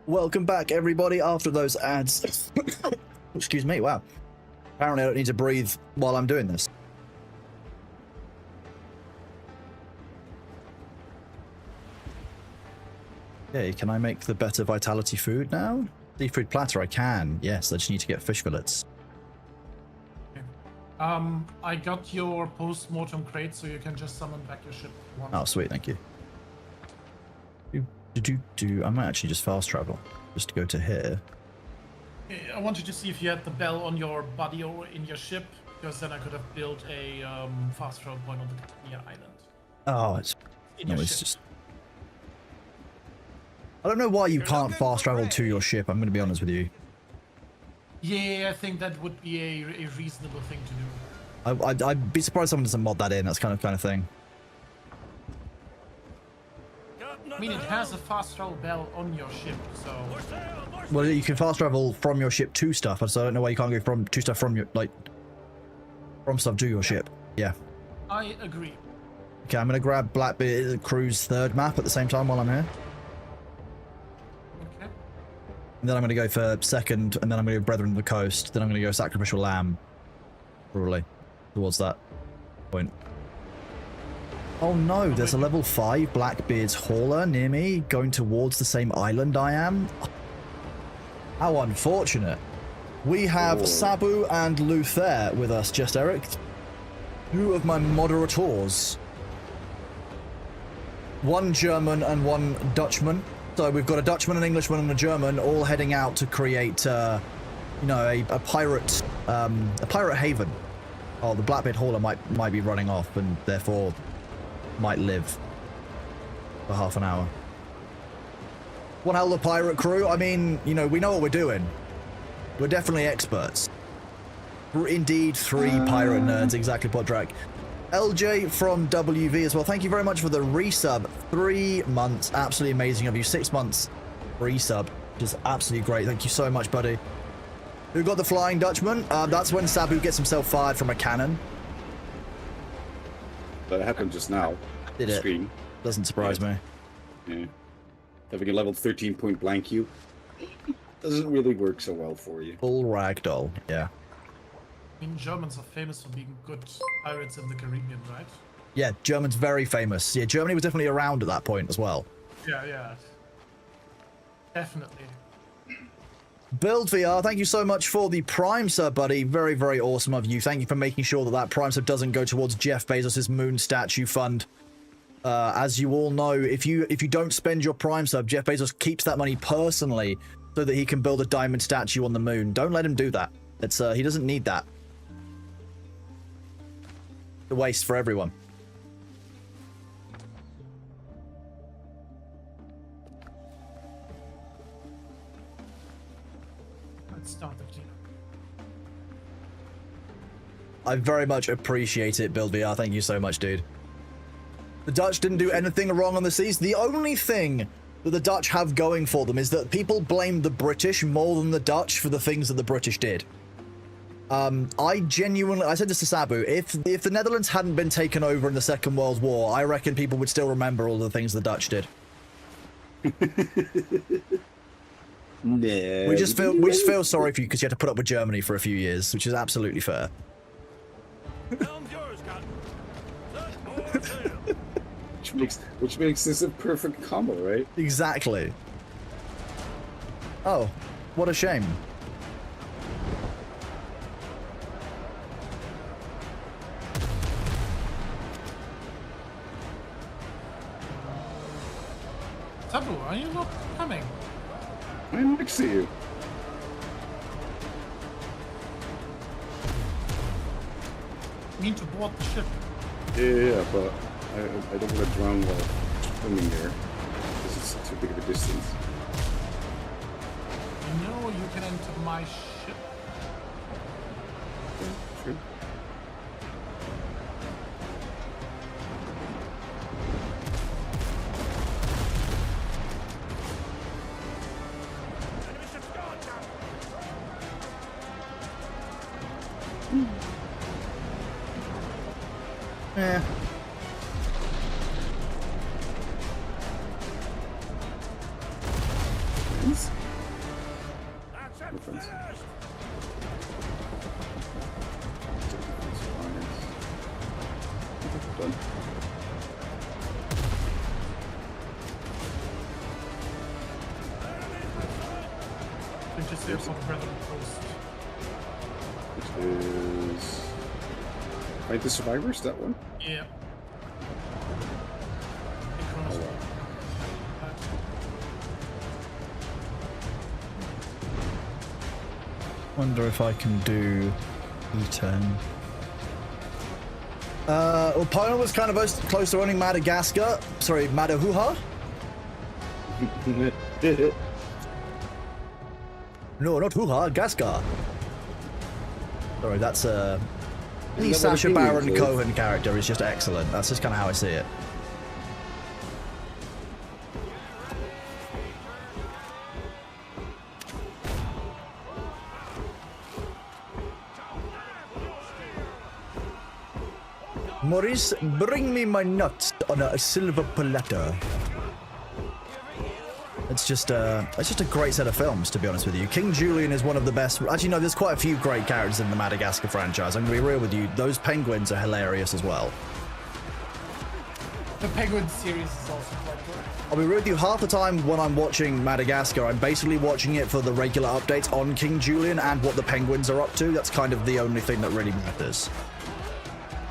Speaker 1: Welcome back, everybody, after those ads. Excuse me, wow. Apparently I don't need to breathe while I'm doing this. Okay, can I make the better vitality food now? Seafood platter, I can. Yes, I just need to get fish fillets.
Speaker 4: I got your post-mortem crate, so you can just summon back your ship.
Speaker 1: Oh, sweet, thank you. I might actually just fast travel, just to go to here.
Speaker 4: I wanted to see if you had the bell on your body or in your ship, because then I could have built a fast travel point on the near island.
Speaker 1: Oh, it's just. I don't know why you can't fast travel to your ship. I'm going to be honest with you.
Speaker 4: Yeah, I think that would be a reasonable thing to do.
Speaker 1: I'd be surprised someone doesn't mod that in. That's kind of thing.
Speaker 4: I mean, it has a fast travel bell on your ship, so.
Speaker 1: Well, you can fast travel from your ship to stuff, so I don't know why you can't go to stuff from your from stuff to your ship. Yeah.
Speaker 4: I agree.
Speaker 1: Okay, I'm gonna grab Blackbeard Crew's third map at the same time while I'm here.
Speaker 4: Okay.
Speaker 1: And then I'm gonna go for second, and then I'm gonna go Brethren of the Coast. Then I'm gonna go Sacrificial Lamb, probably towards that point. Oh no, there's a level 5 Blackbeard's hauler near me, going towards the same island I am. How unfortunate. We have
Speaker 3: Oh.
Speaker 1: Sabu and Luther with us, just Eric. Two of my moderators. One German and one Dutchman. So we've got a Dutchman, an Englishman, and a German all heading out to create, you know, a pirate haven. Oh, the Blackbeard Hauler might be running off and therefore might live for half an hour. One hell of a pirate crew. I mean, you know, we know what we're doing. We're definitely experts. Indeed, 3 pirate nerds, exactly, Podrak. LJ from WV as well. Thank you very much for the resub. 3 months, absolutely amazing of you. 6 months resub, which is absolutely great. Thank you so much, buddy. Who got the Flying Dutchman? That's when Sabu gets himself fired from a cannon.
Speaker 3: That happened just now.
Speaker 1: Did it?
Speaker 3: Screen.
Speaker 1: Doesn't surprise me.
Speaker 3: Yeah. Having a level 13 point blank you doesn't really work so well for you.
Speaker 1: Full ragdoll, yeah.
Speaker 4: I mean, Germans are famous for being good pirates in the Caribbean, right?
Speaker 1: Yeah, German's very famous. Yeah, Germany was definitely around at that point as well.
Speaker 4: Yeah. Definitely.
Speaker 1: Build VR, thank you so much for the Prime sub, buddy. Very, very awesome of you. Thank you for making sure that Prime sub doesn't go towards Jeff Bezos' moon statue fund. As you all know, if you don't spend your Prime sub, Jeff Bezos keeps that money personally so that he can build a diamond statue on the moon. Don't let him do that. It's he doesn't need that. A waste for everyone.
Speaker 4: Let's start the cleanup.
Speaker 1: I very much appreciate it, Build VR. Thank you so much, dude. The Dutch didn't do anything wrong on the seas. The only thing that the Dutch have going for them is that people blame the British more than the Dutch for the things that the British did. I said this to Sabu, if the Netherlands hadn't been taken over in the Second World War, I reckon people would still remember all the things the Dutch did.
Speaker 3: No.
Speaker 1: We just feel sorry for you because you had to put up with Germany for a few years, which is absolutely fair.
Speaker 2: Helm's yours, Captain. Set more sail.
Speaker 3: Which makes this a perfect combo, right?
Speaker 1: Exactly. Oh, what a shame.
Speaker 4: Sabu, are you not coming?
Speaker 3: I'm next to you.
Speaker 4: I mean to board the ship.
Speaker 3: Yeah, but I don't want to drown while swimming there. Because it's too big of a distance.
Speaker 4: You know you can enter my ship.
Speaker 3: Yeah, sure.
Speaker 2: Enemy ship's gone, Captain.
Speaker 1: Eh.
Speaker 3: Friends?
Speaker 2: That's it,
Speaker 3: No friends.
Speaker 2: finished.
Speaker 3: Done.
Speaker 4: You just hear some Predator Post.
Speaker 3: Which is... Fight the Survivors, that one?
Speaker 4: Yeah.
Speaker 3: Oh, wow.
Speaker 1: Wonder if I can do E10. Well, Poland was kind of close to owning Madagascar. Sorry, Madahuha? No, not Huha, Gaskar. Sorry, that's any
Speaker 3: Isn't that what
Speaker 1: Sacha
Speaker 3: a
Speaker 1: Baron
Speaker 3: penguin is?
Speaker 1: Cohen character is just excellent. That's just kind of how I see it. Maurice, bring me my nuts on a silver platter. It's just a great set of films, to be honest with you. King Julian is one of the best. Actually, no, there's quite a few great characters in the Madagascar franchise. I'm gonna be real with you. Those penguins are hilarious as well.
Speaker 4: The Penguin series is also quite good.
Speaker 1: I'll be real with you, half the time when I'm watching Madagascar, I'm basically watching it for the regular updates on King Julian and what the penguins are up to. That's kind of the only thing that really matters.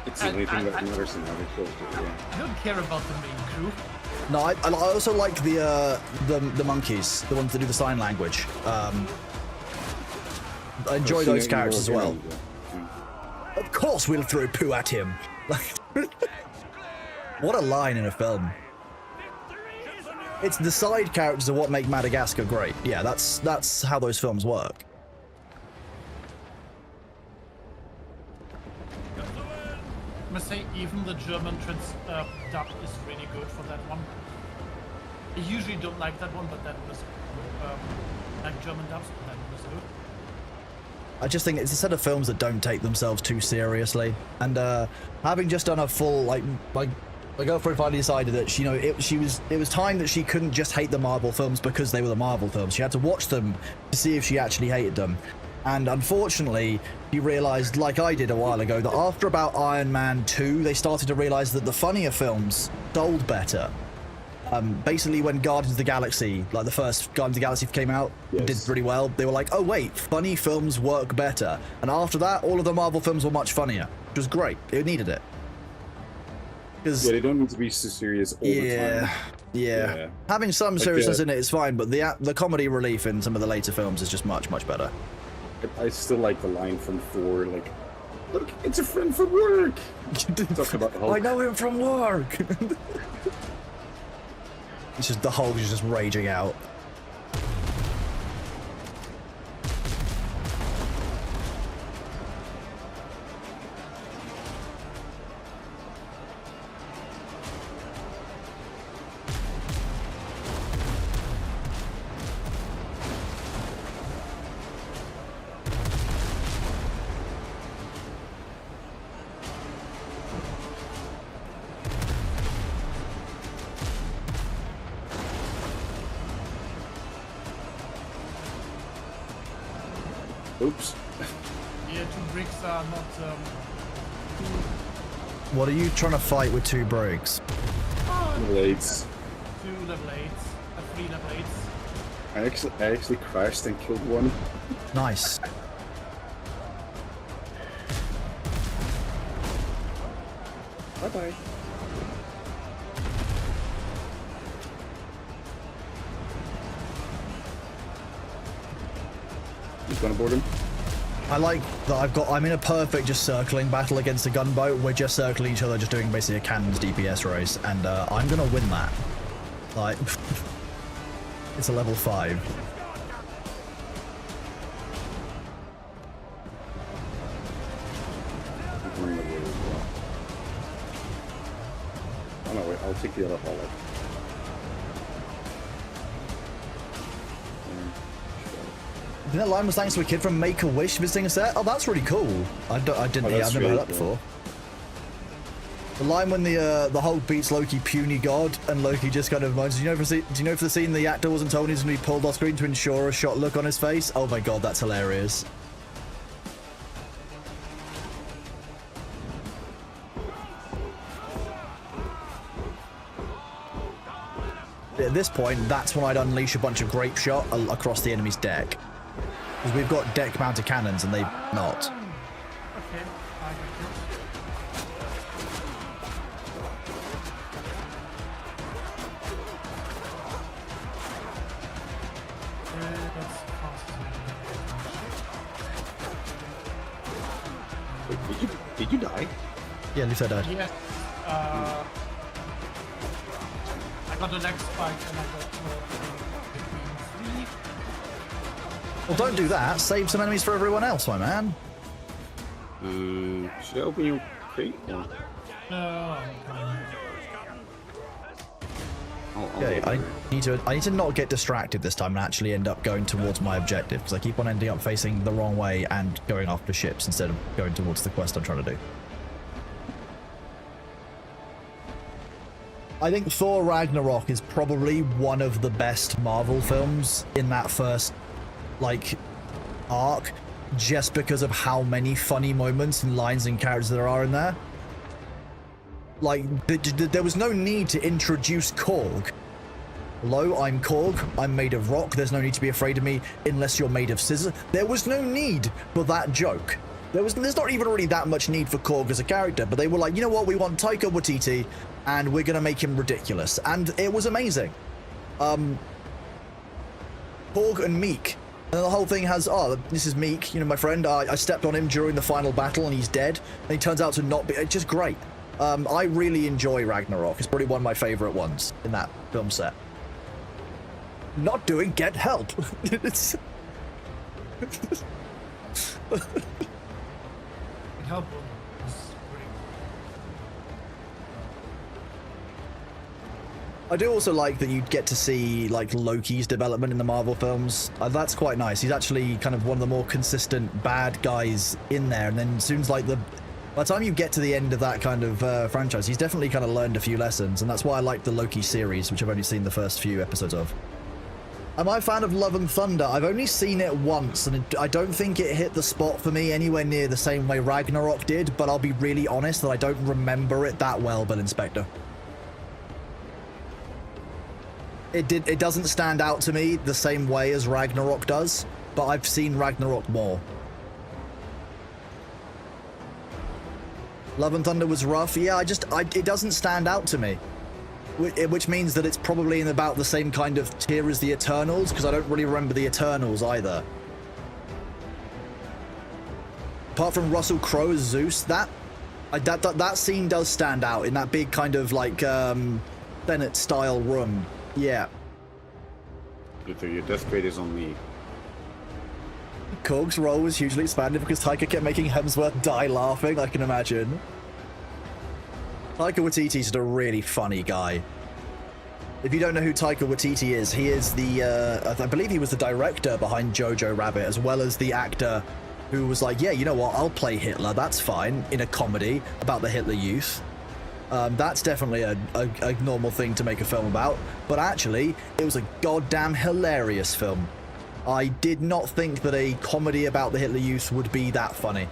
Speaker 3: It's the only thing that matters in other shows, yeah.
Speaker 4: I don't care about the main crew.
Speaker 1: No, I also like the monkeys, the ones that do the sign language. I enjoy those characters as well. Of course we'll throw poo at him. What a line in a film. It's the side characters are what make Madagascar great. Yeah, that's how those films work.
Speaker 4: I must say, even the German dub is really good for that one. I usually don't like that one, but that was like German dubs, but that was good.
Speaker 1: I just think it's a set of films that don't take themselves too seriously, and having just done a full my girlfriend finally decided that it was time that she couldn't just hate the Marvel films because they were the Marvel films. She had to watch them to see if she actually hated them. And unfortunately, she realized, like I did a while ago, that after about Iron Man 2, they started to realize that the funnier films sold better. Basically, when Guardians of the Galaxy, like the first Guardians of the Galaxy came out, did pretty well, they were like, oh wait, funny films work better. And after that, all of the Marvel films were much funnier, which was great. It needed it.
Speaker 3: Yeah, they don't need to be so serious all the time.
Speaker 1: Yeah. Having some seriousness in it is fine, but the comedy relief in some of the later films is just much, much better.
Speaker 3: I still like the line from Thor, like, look, it's a friend from work. Talk about Hulk.
Speaker 1: I know him from work. It's just the Hulk is just raging out.
Speaker 3: Oops.
Speaker 4: Yeah, 2 bricks are not
Speaker 1: What are you trying to fight with 2 bricks?
Speaker 3: Blades.
Speaker 4: 2 level 8s, 3 level 8s.
Speaker 3: I actually crashed and killed one.
Speaker 1: Nice.
Speaker 3: Bye-bye. You gonna board him?
Speaker 1: I like that I'm in a perfect just circling battle against a gunboat. We're just circling each other, just doing basically a cannon's DPS race, and I'm gonna win that. Like, it's a level 5.
Speaker 3: Oh no, wait, I'll take the other hall.
Speaker 1: I think that line was thanks to a kid from Make-A-Wish visiting a set. Oh, that's really cool. I've never heard that before. The line when the Hulk beats Loki, puny god, and Loki just kind of reminds, do you know for the scene the actor wasn't told he's going to be pulled off screen to ensure a shot look on his face? Oh my god, that's hilarious. At this point, that's when I'd unleash a bunch of grape shot across the enemy's deck. Because we've got deck-mounted cannons and they've not.
Speaker 4: Okay, I get it. That's fast.
Speaker 3: Wait, did you die?
Speaker 1: Yeah, at least I died.
Speaker 4: Yes. I got the leg spike and I got between 3.
Speaker 1: Well, don't do that. Save some enemies for everyone else, my man.
Speaker 3: Should I open your crate? Or?
Speaker 4: No.
Speaker 1: Okay, I need to not get distracted this time and actually end up going towards my objective, because I keep on ending up facing the wrong way and going after ships instead of going towards the quest I'm trying to do. I think Thor Ragnarok is probably one of the best Marvel films in that first, like, arc, just because of how many funny moments and lines and characters there are in there. Like, there was no need to introduce Korg. Hello, I'm Korg. I'm made of rock. There's no need to be afraid of me unless you're made of scissors. There was no need for that joke. There's not even really that much need for Korg as a character, but they were like, you know what? We want Taika Waititi, and we're going to make him ridiculous. And it was amazing. Korg and Meek. And then the whole thing has, oh, this is Meek, you know, my friend. I stepped on him during the final battle, and he's dead. And he turns out to not be. It's just great. I really enjoy Ragnarok. It's probably one of my favorite ones in that film set. Not doing get help. It's
Speaker 4: Help was great.
Speaker 1: I do also like that you get to see like Loki's development in the Marvel films. That's quite nice. He's actually kind of one of the more consistent bad guys in there, and then as soon as like by the time you get to the end of that kind of franchise, he's definitely kind of learned a few lessons, and that's why I like the Loki series, which I've only seen the first few episodes of. Am I a fan of Love and Thunder? I've only seen it once, and I don't think it hit the spot for me anywhere near the same way Ragnarok did, but I'll be really honest that I don't remember it that well, Bill Inspector. It doesn't stand out to me the same way as Ragnarok does, but I've seen Ragnarok more. Love and Thunder was rough. Yeah, it doesn't stand out to me. Which means that it's probably in about the same kind of tier as the Eternals, because I don't really remember the Eternals either. Apart from Russell Crowe as Zeus, that scene does stand out in that big kind of like Bennett-style room. Yeah.
Speaker 3: Your death grade is on me.
Speaker 1: Korg's role was hugely expanded because Taika kept making Hemsworth die laughing, I can imagine. Taika Waititi's just a really funny guy. If you don't know who Taika Waititi is, he is the, I believe he was the director behind Jojo Rabbit, as well as the actor who was like, yeah, you know what, I'll play Hitler, that's fine, in a comedy about the Hitler Youth. That's definitely a normal thing to make a film about, but actually, it was a goddamn hilarious film. I did not think that a comedy about the Hitler Youth would be that funny.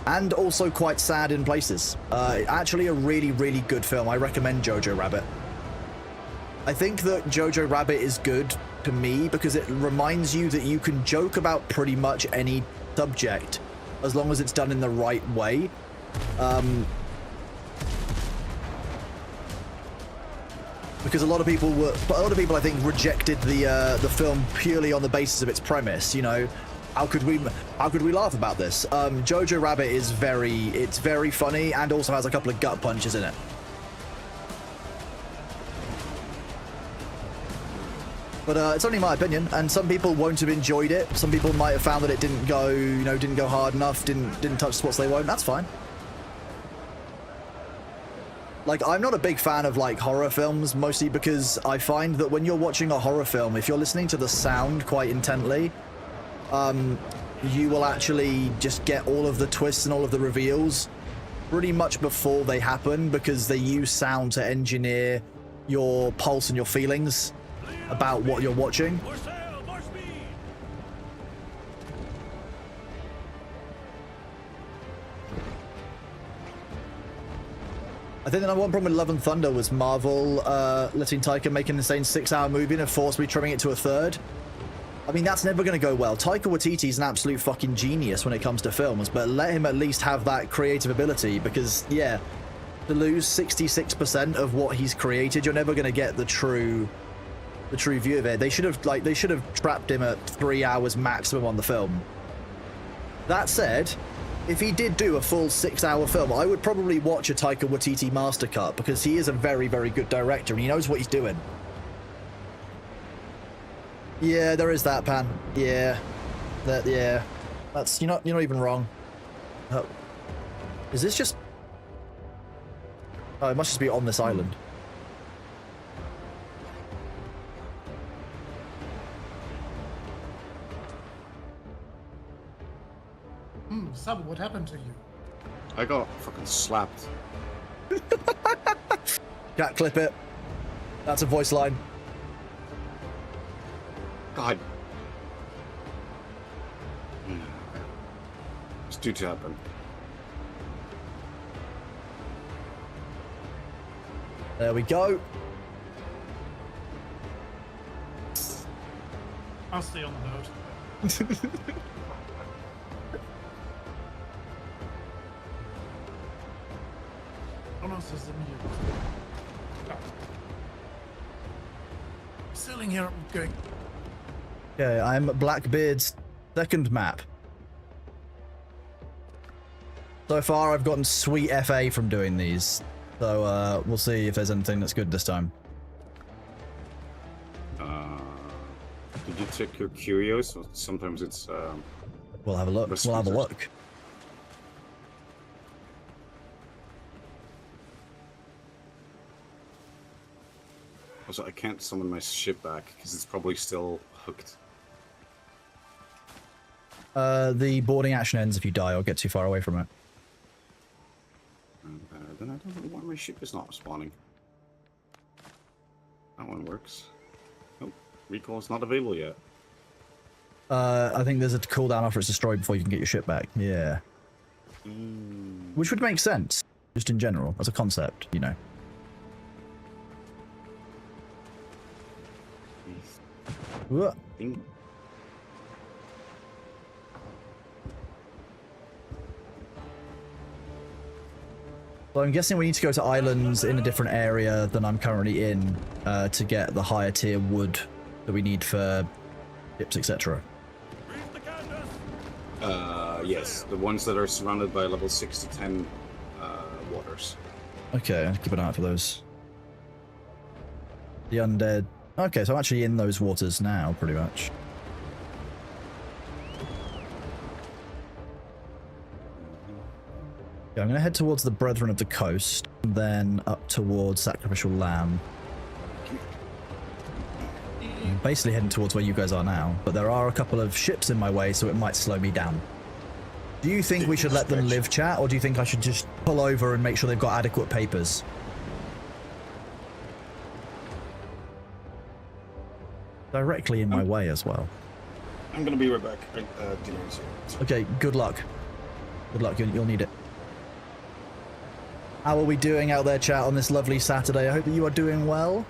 Speaker 1: And also quite sad in places. Actually a really, really good film. I recommend Jojo Rabbit. I think that Jojo Rabbit is good to me because it reminds you that you can joke about pretty much any subject as long as it's done in the right way. Because a lot of people I think rejected the film purely on the basis of its premise, you know. How could we laugh about this? Jojo Rabbit is very funny and also has a couple of gut punches in it. But it's only my opinion, and some people won't have enjoyed it. Some people might have found that it didn't go hard enough, didn't touch spots they won't. That's fine. Like, I'm not a big fan of like horror films, mostly because I find that when you're watching a horror film, if you're listening to the sound quite intently, you will actually just get all of the twists and all of the reveals pretty much before they happen, because they use sound to engineer your pulse and your feelings about what you're watching.
Speaker 2: More sail, more speed.
Speaker 1: I think the number one problem with Love and Thunder was Marvel letting Taika make an insane 6-hour movie and forcibly trimming it to a third. I mean, that's never going to go well. Taika Waititi's an absolute fucking genius when it comes to films, but let him at least have that creative ability, because, yeah, to lose 66% of what he's created, you're never going to get the true view of it. They should have trapped him at 3 hours maximum on the film. That said, if he did do a full 6-hour film, I would probably watch a Taika Waititi master cut, because he is a very, very good director and he knows what he's doing. Yeah, there is that, Pan. Yeah. Yeah. That's, you're not even wrong. Oh. Is this just... Oh, it must just be on this island.
Speaker 4: Sub, what happened to you?
Speaker 3: I got fucking slapped.
Speaker 1: Can't clip it. That's a voice line.
Speaker 3: God. It's due to happen.
Speaker 1: There we go.
Speaker 4: I'll stay on the boat. Oh no, says the mute. Sailing here, I'm going.
Speaker 1: Okay, I'm Blackbeard's second map. So far, I've gotten sweet FA from doing these. So, we'll see if there's anything that's good this time.
Speaker 3: Did you check your curios? Sometimes it's...
Speaker 1: We'll have a look. We'll have a look.
Speaker 3: Also, I can't summon my ship back because it's probably still hooked.
Speaker 1: The boarding action ends if you die or get too far away from it.
Speaker 3: Then I don't know why my ship is not responding. That one works. Nope, recall is not available yet.
Speaker 1: I think there's a cooldown after it's destroyed before you can get your ship back. Yeah. Which would make sense, just in general, as a concept, you know. Whoa. So I'm guessing we need to go to islands in a different area than I'm currently in to get the higher tier wood that we need for ships, etc.
Speaker 3: Yes, the ones that are surrounded by level 6 to 10 waters.
Speaker 1: Okay, I'll keep an eye out for those. The undead. Okay, so I'm actually in those waters now, pretty much. Okay, I'm going to head towards the Brethren of the Coast, and then up towards Sacrificial Lamb. I'm basically heading towards where you guys are now, but there are a couple of ships in my way, so it might slow me down. Do you think we should let them live, chat, or do you think I should just pull over and make sure they've got adequate papers? Directly in my way as well.
Speaker 3: I'm gonna be right back. Dinner's here.
Speaker 1: Okay, good luck. Good luck, you'll need it. How are we doing out there, chat, on this lovely Saturday? I hope that you are doing well.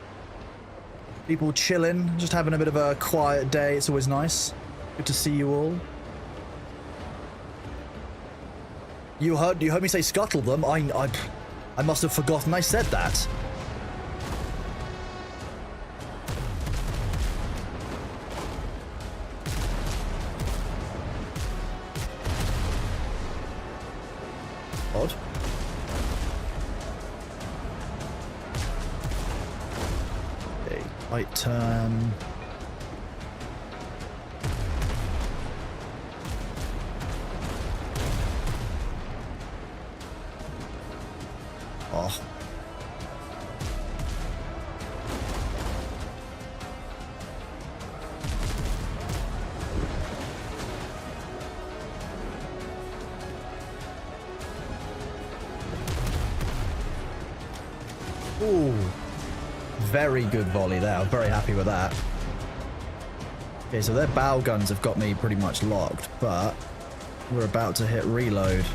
Speaker 1: People chilling, just having a bit of a quiet day. It's always nice. Good to see you all. You heard me say scuttle them. I must have forgotten I said that. Odd. Okay, right turn. Oh. Ooh. Very good volley there. I'm very happy with that. Okay, so their bow guns have got me pretty much locked, but we're about to hit reload.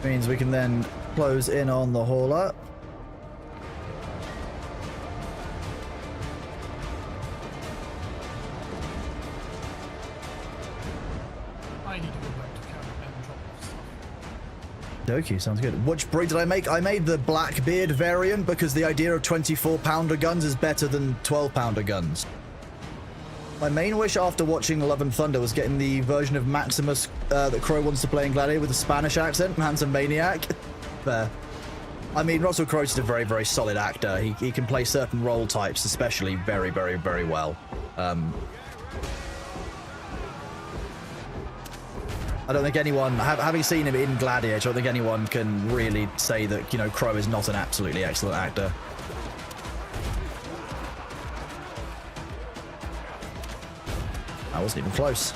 Speaker 1: Means we can then close in on the hauler.
Speaker 4: I need to go back to camp and drop off stuff.
Speaker 1: Doki, sounds good. Which breed did I make? I made the Blackbeard variant because the idea of 24-pounder guns is better than 12-pounder guns. My main wish after watching Love and Thunder was getting the version of Maximus that Crow wants to play in Gladiator with a Spanish accent. Man's a maniac. Fair. I mean, Russell Crowe's just a very, very solid actor. He can play certain role types, especially very, very, very well. I don't think anyone, having seen him in Gladiator, I don't think anyone can really say that, you know, Crowe is not an absolutely excellent actor. That wasn't even close.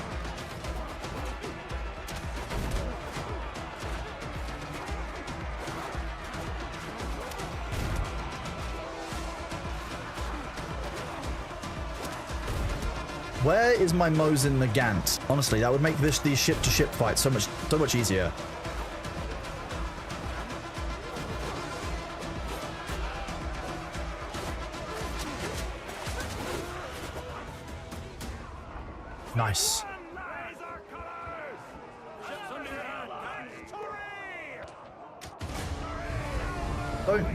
Speaker 1: Where is my Mosin Nagant? Honestly, that would make these ship-to-ship fights so much easier. Nice.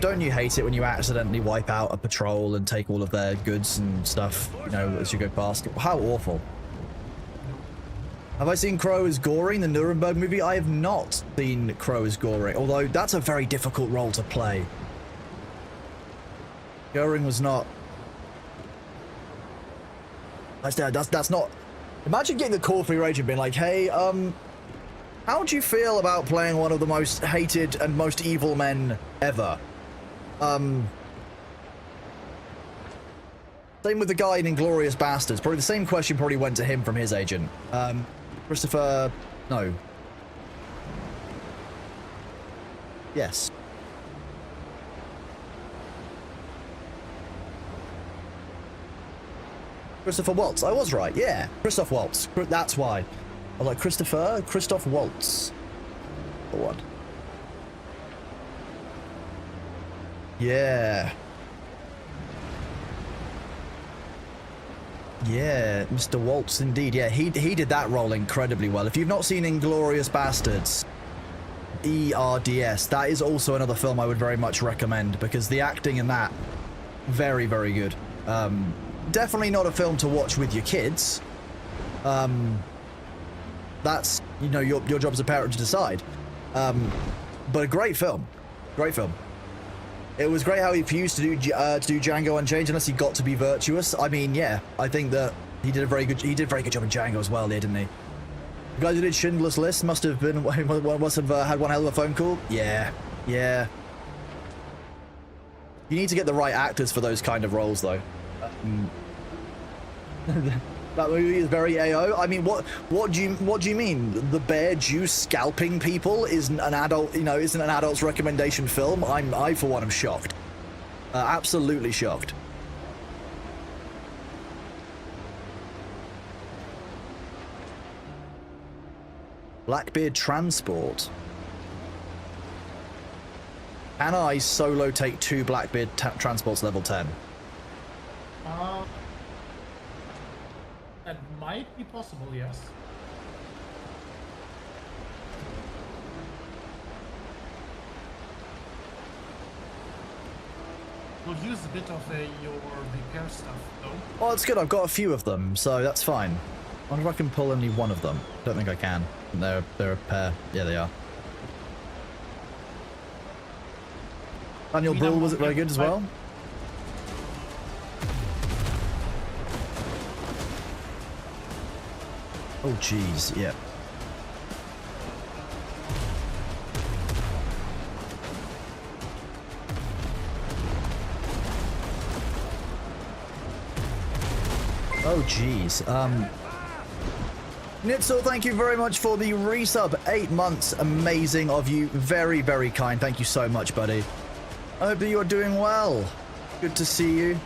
Speaker 1: Don't you hate it when you accidentally wipe out a patrol and take all of their goods and stuff, you know, as you go past? How awful. Have I seen Crow as Goring, the Nuremberg movie? I have not seen Crow as Goring, although that's a very difficult role to play. Goring was not... That's not... Imagine getting the call for your agent being like, hey, how do you feel about playing one of the most hated and most evil men ever? Same with the guy in Inglourious Bastards. Probably the same question probably went to him from his agent. Christopher... No. Yes. Christopher Waltz. I was right, yeah. Christoph Waltz. That's why. I was like, Christoph Waltz. The one. Yeah. Yeah, Mr. Waltz, indeed. Yeah, he did that role incredibly well. If you've not seen Inglourious Bastards, ERDS, that is also another film I would very much recommend, because the acting in that, very, very good. Definitely not a film to watch with your kids. That's, you know, your job as a parent to decide. But a great film. Great film. It was great how he refused to do Django Unchained unless he got to be virtuous. I mean, yeah, I think that he did a very good job in Django as well, didn't he? The guy who did Schindler's List must have had one hell of a phone call. Yeah, yeah. You need to get the right actors for those kind of roles, though. That movie is very AO. I mean, what do you mean? The Bear Jew scalping people isn't an adult's recommendation film? I for one am shocked. Absolutely shocked. Blackbeard Transport. Can I solo take 2 Blackbeard Transports level 10?
Speaker 4: That might be possible, yes. We'll use a bit of your repair stuff, though.
Speaker 1: Oh, it's good. I've got a few of them, so that's fine. I wonder if I can pull only one of them. Don't think I can. They're a pair. Yeah, they are. Daniel Bull, was it very good as well? Oh, jeez, yeah. Oh, jeez. Nitzel, thank you very much for the resub. 8 months. Amazing of you. Very, very kind. Thank you so much, buddy. I hope that you are doing well. Good to see you.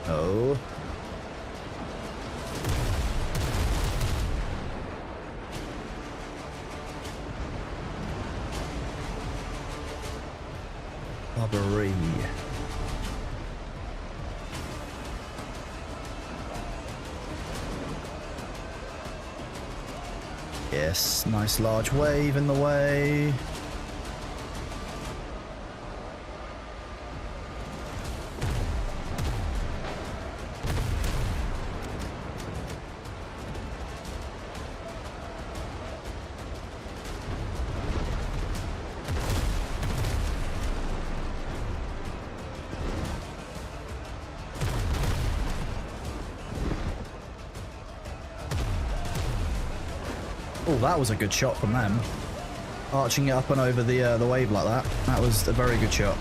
Speaker 1: Oh. Robbery. Yes, nice large wave in the way. Oh, that was a good shot from them. Arching it up and over the wave like that. That was a very good shot.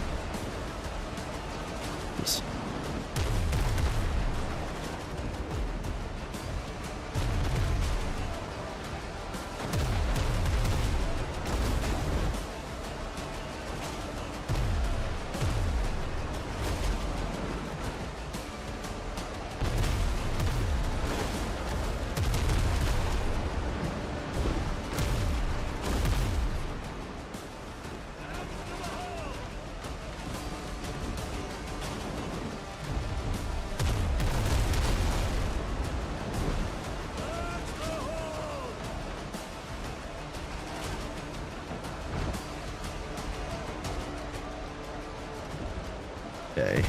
Speaker 1: Okay.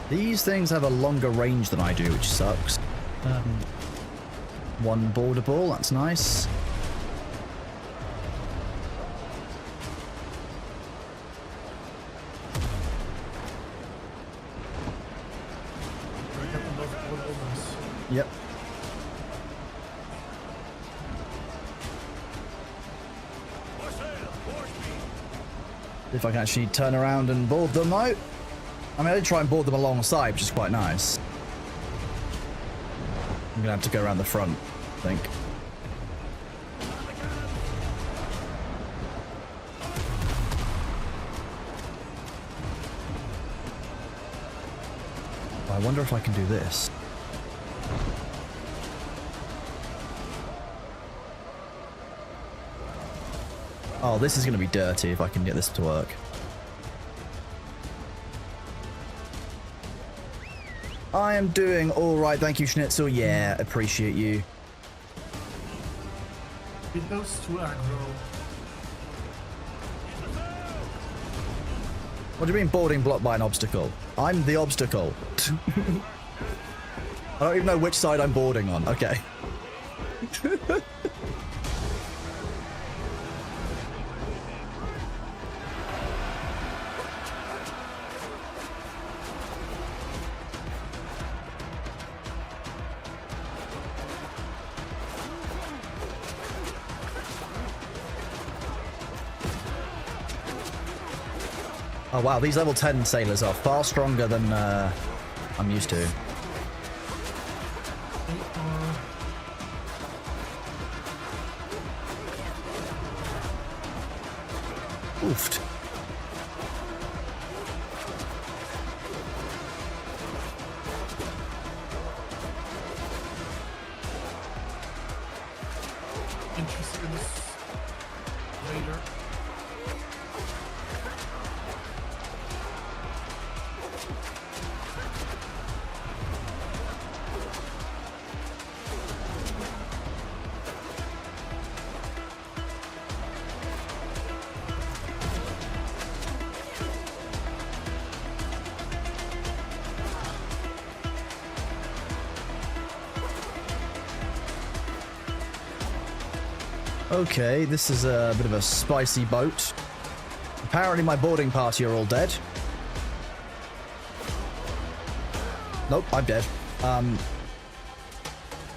Speaker 1: These things have a longer range than I do, which sucks. One border ball, that's nice. Yep. If I can actually turn around and board them out. I mean, I did try and board them alongside, which is quite nice. I'm gonna have to go around the front, I think. I wonder if I can do this. Oh, this is going to be dirty if I can get this to work. I am doing alright, thank you, Schnitzel. Yeah, appreciate you.
Speaker 4: It goes to aggro.
Speaker 1: What do you mean boarding blocked by an obstacle? I'm the obstacle. I don't even know which side I'm boarding on. Okay. Oh wow, these level 10 sailors are far stronger than I'm used to. Oofed.
Speaker 4: Interested in this later.
Speaker 1: Okay, this is a bit of a spicy boat. Apparently my boarding party are all dead. Nope, I'm dead.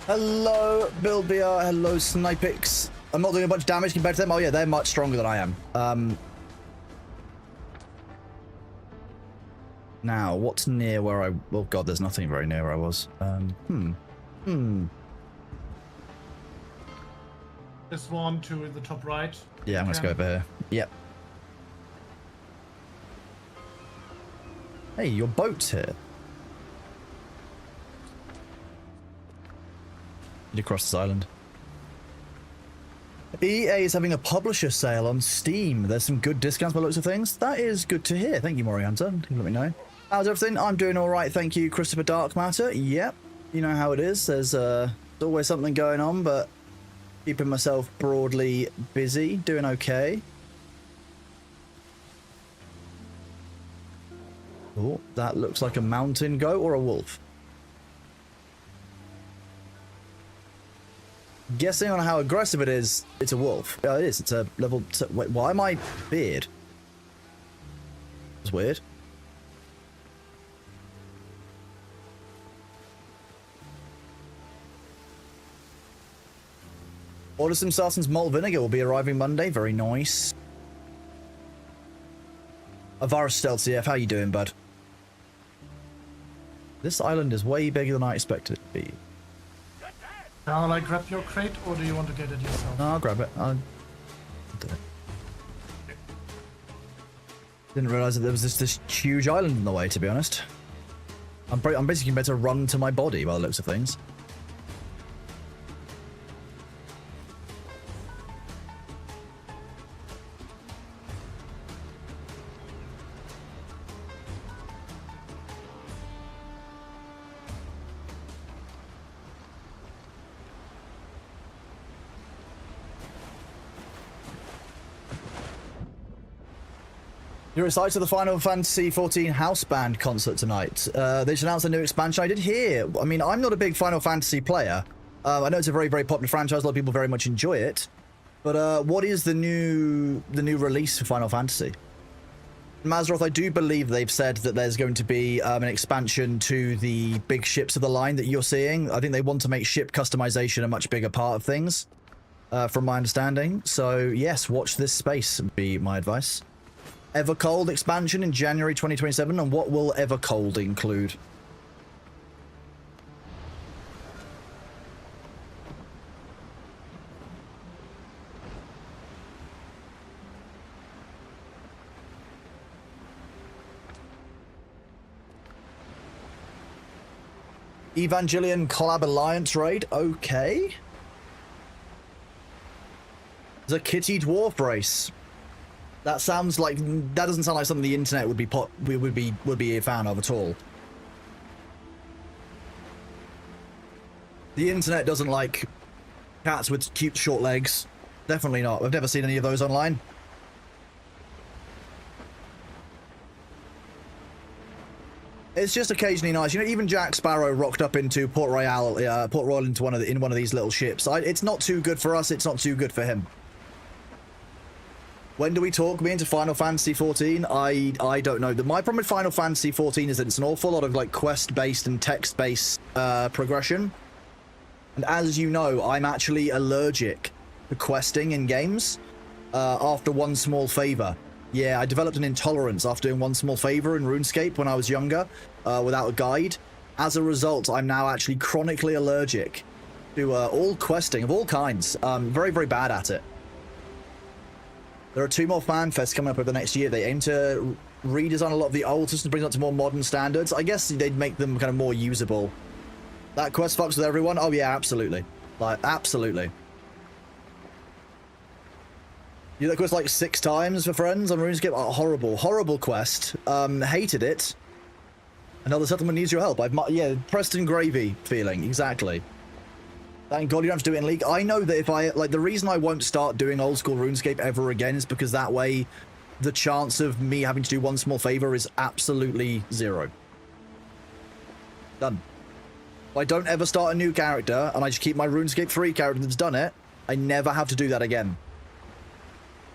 Speaker 1: Hello, Bilbia. Hello, Snipix. I'm not doing a bunch of damage compared to them. Oh yeah, they're much stronger than I am. Now, what's near where I... Oh god, there's nothing very near where I was.
Speaker 4: This one to the top right.
Speaker 1: Yeah, I'm gonna go over here. Yep. Hey, your boat's here. Need to cross this island. EA is having a publisher sale on Steam. There's some good discounts by the looks of things. That is good to hear. Thank you, Mori Hunter. Let me know. How's everything? I'm doing all right. Thank you, Christopher Dark Matter. Yep. You know how it is. There's always something going on, but keeping myself broadly busy. Doing okay. Oh, that looks like a mountain goat or a wolf. Guessing on how aggressive it is, it's a wolf. Yeah, it is. It's a level... Wait, why am I beard? It's weird. Order some Sarson's malt vinegar will be arriving Monday. Very nice. Avara Stealth CF, how you doing, bud? This island is way bigger than I expected it to be.
Speaker 4: Shall I grab your crate, or do you want to get it yourself?
Speaker 1: No, I'll grab it. I'll do it. Didn't realize that there was this huge island in the way, to be honest. I'm basically meant to run to my body by the looks of things. You're excited for the Final Fantasy XIV House Band concert tonight. They just announced a new expansion. I did hear. I mean, I'm not a big Final Fantasy player. I know it's a very, very popular franchise. A lot of people very much enjoy it. But what is the new release for Final Fantasy? Mazroth, I do believe they've said that there's going to be an expansion to the big ships of the line that you're seeing. I think they want to make ship customization a much bigger part of things, from my understanding. So, yes, watch this space, would be my advice. Evercold expansion in January 2027, and what will Evercold include? Evangelion Collab Alliance raid, okay. There's a Kitty Dwarf race. That sounds like, that doesn't sound like something the internet would be a fan of at all. The internet doesn't like cats with cute short legs. Definitely not. I've never seen any of those online. It's just occasionally nice, you know. Even Jack Sparrow rocked up into Port Royal into one of these little ships. It's not too good for us. It's not too good for him. When do we talk me into Final Fantasy XIV? I don't know. My problem with Final Fantasy XIV is that it's an awful lot of like quest-based and text-based progression. And as you know, I'm actually allergic to questing in games. After one small favor. Yeah, I developed an intolerance after doing one small favor in RuneScape when I was younger, without a guide. As a result, I'm now actually chronically allergic to all questing of all kinds. Very, very bad at it. There are 2 more fan fests coming up over the next year. They aim to redesign a lot of the old systems, bring it up to more modern standards. I guess they'd make them kind of more usable. That quest fucks with everyone? Oh yeah, absolutely. Like, absolutely. You that quest like 6 times for friends on RuneScape? Oh, horrible, horrible quest. Hated it. Another settlement needs your help. Yeah, Preston Gravy feeling, exactly. Thank God you don't have to do it in League. I know that if the reason I won't start doing old school RuneScape ever again is because that way the chance of me having to do one small favor is absolutely 0. Done. If I don't ever start a new character and I just keep my RuneScape 3 character that's done it, I never have to do that again.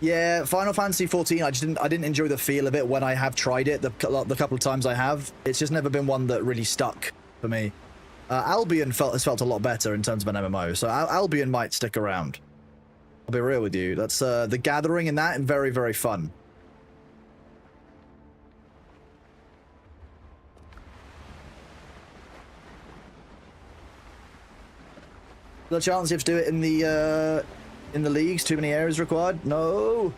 Speaker 1: Yeah, Final Fantasy XIV, I didn't enjoy the feel of it when I have tried it, the couple of times I have. It's just never been one that really stuck for me. Albion has felt a lot better in terms of an MMO, so Albion might stick around. I'll be real with you. That's the Gathering in that, and very, very fun. The chance you have to do it in the leagues, too many areas required? No.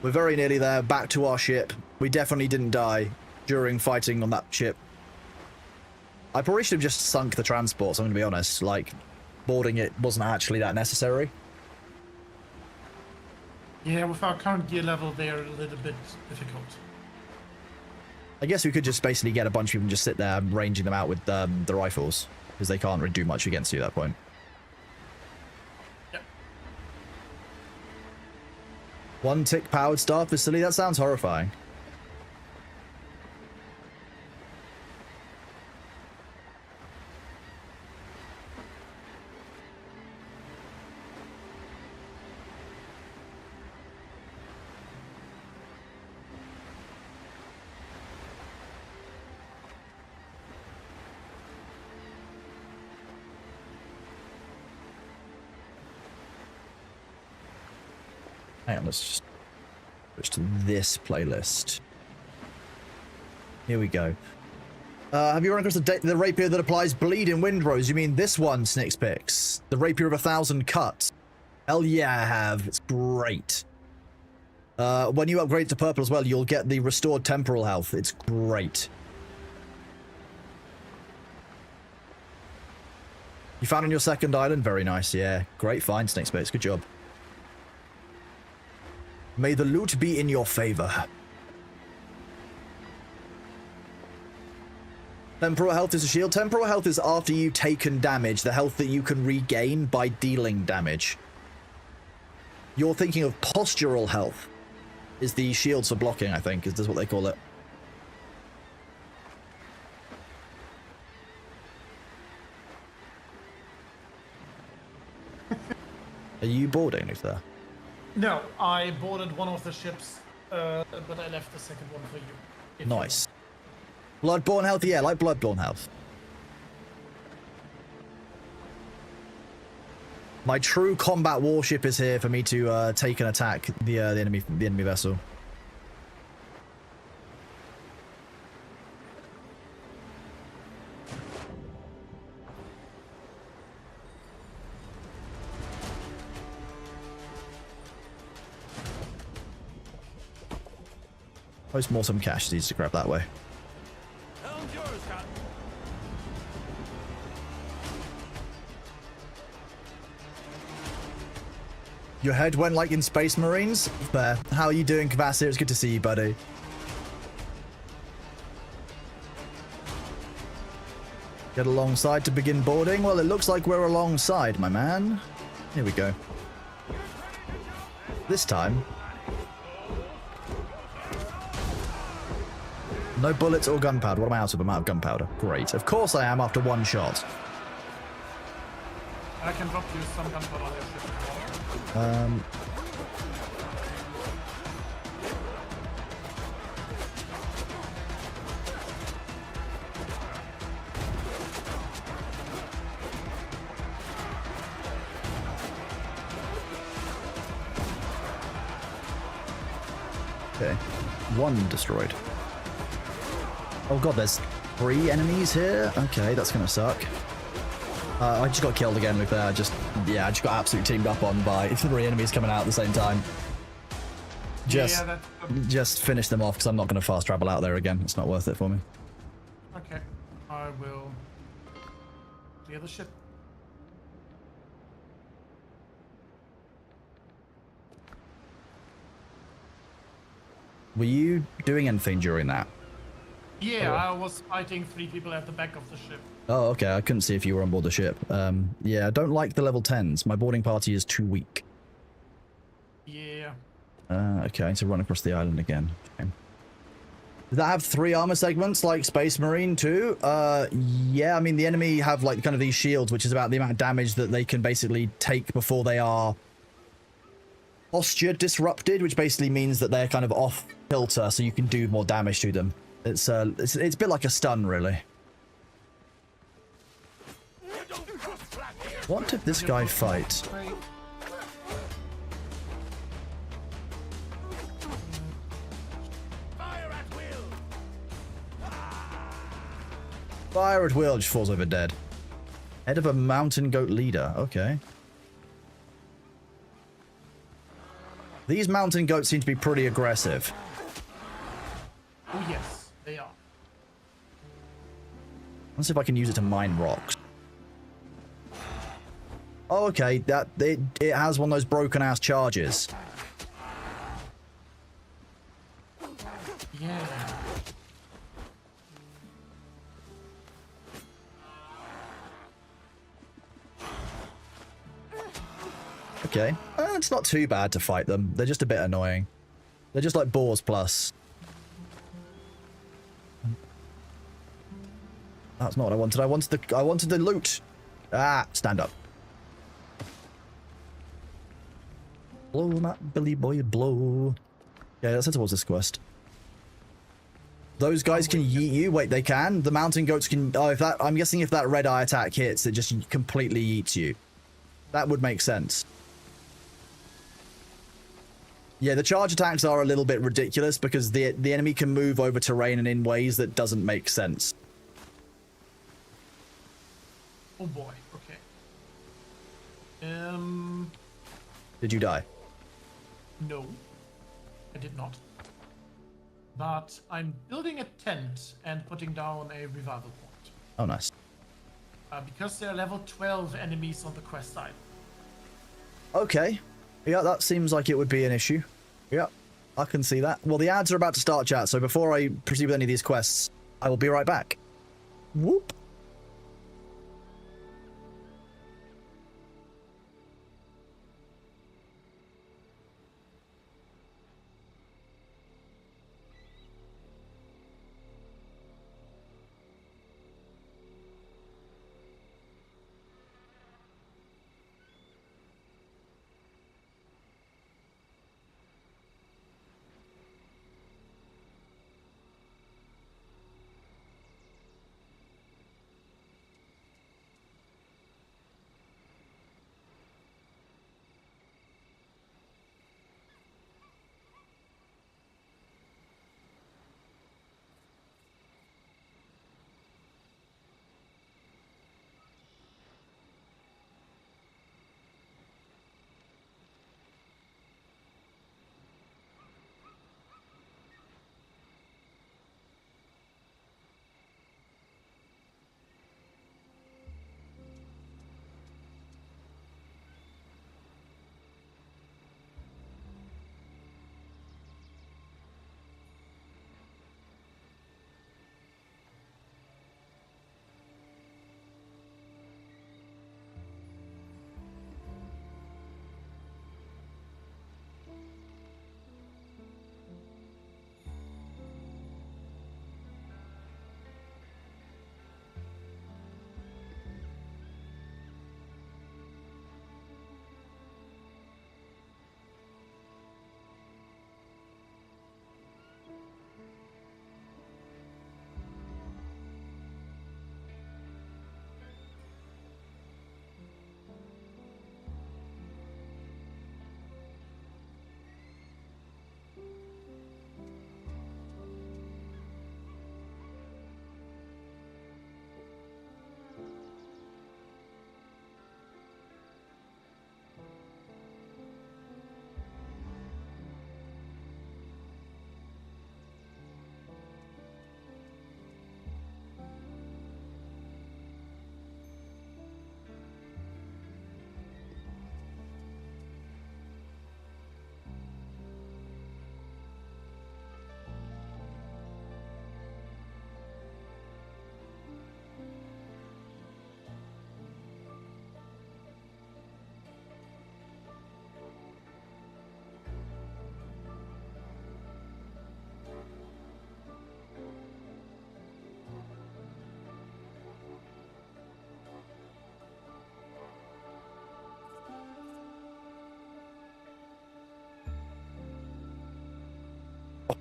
Speaker 1: We're very nearly there, back to our ship. We definitely didn't die during fighting on that ship. I probably should have just sunk the transports, I'm going to be honest. Like, boarding it wasn't actually that necessary.
Speaker 4: Yeah, with our current gear level, they're a little bit difficult.
Speaker 1: I guess we could just basically get a bunch of people and just sit there ranging them out with the rifles, because they can't really do much against you at that point.
Speaker 4: Yep.
Speaker 1: 1 tick powered star facility? That sounds horrifying. Hang on, let's just switch to this playlist. Here we go. Have you run across the rapier that applies bleed in Windrose? You mean this one, Snickspix? The rapier of 1,000 cuts? Hell yeah, I have. It's great. When you upgrade to purple as well, you'll get the restored temporal health. It's great. You found on your second island? Very nice, yeah. Great find, Snickspix. Good job. May the loot be in your favor. Temporal health is a shield. Temporal health is after you've taken damage, the health that you can regain by dealing damage. You're thinking of postural health. Is the shields for blocking, I think, is what they call it. Are you boarding, Luther?
Speaker 4: No, I boarded one of the ships, but I left the second one for you. If you
Speaker 1: Nice. Bloodborne health? Yeah, like Bloodborne health. My true combat warship is here for me to take and attack the enemy vessel. Post-mortem cash needs to grab that way.
Speaker 2: Helm's yours, Captain.
Speaker 1: Your head went like in Space Marines? Fair. How are you doing, Kvasir? It's good to see you, buddy. Get alongside to begin boarding? Well, it looks like we're alongside, my man. Here we go. This time... no bullets or gunpowder. What am I out of? I'm out of gunpowder. Great. Of course I am after one shot.
Speaker 4: I can drop you some gunpowder on your ship.
Speaker 1: Okay. One destroyed. Oh god, there's 3 enemies here? Okay, that's gonna suck. I just got killed again with I just got absolutely teamed up on by 3 enemies coming out at the same time. Just finish them off because I'm not going to fast travel out there again. It's not worth it for me.
Speaker 4: Okay, I will clear the ship.
Speaker 1: Were you doing anything during that?
Speaker 4: Yeah, I was fighting 3 people at the back of the ship.
Speaker 1: Oh, okay. I couldn't see if you were on board the ship. Yeah, I don't like the level 10s. My boarding party is too weak.
Speaker 4: Yeah.
Speaker 1: Okay, I need to run across the island again. Okay. Does that have 3 armor segments like Space Marine too? Yeah, I mean, the enemy have like kind of these shields, which is about the amount of damage that they can basically take before they are posture disrupted, which basically means that they're kind of off kilter, so you can do more damage to them. It's a bit like a stun, really. What did this guy fight?
Speaker 2: Fire at will.
Speaker 1: Fire at will, just falls over dead. Head of a mountain goat leader. Okay. These mountain goats seem to be pretty aggressive.
Speaker 4: Oh yes, they are.
Speaker 1: Let's see if I can use it to mine rocks. Oh, okay. It has one of those broken ass charges.
Speaker 4: Yeah.
Speaker 1: Okay. It's not too bad to fight them. They're just a bit annoying. They're just like boars plus. That's not what I wanted. I wanted the loot. Ah, stand up. Blow that Billy boy, blow. Yeah, let's head towards this quest. Those guys can yeet you. Wait, they can? The mountain goats can... oh, if that... I'm guessing if that red eye attack hits, it just completely yeets you. That would make sense. Yeah, the charge attacks are a little bit ridiculous because the enemy can move over terrain and in ways that doesn't make sense.
Speaker 4: Oh boy, okay.
Speaker 1: Did you die?
Speaker 4: No, I did not. But I'm building a tent and putting down a revival point.
Speaker 1: Oh, nice.
Speaker 4: Because there are level 12 enemies on the quest side.
Speaker 1: Okay. Yeah, that seems like it would be an issue. Yeah, I can see that. Well, the ads are about to start, chat, so before I proceed with any of these quests, I will be right back. Whoop.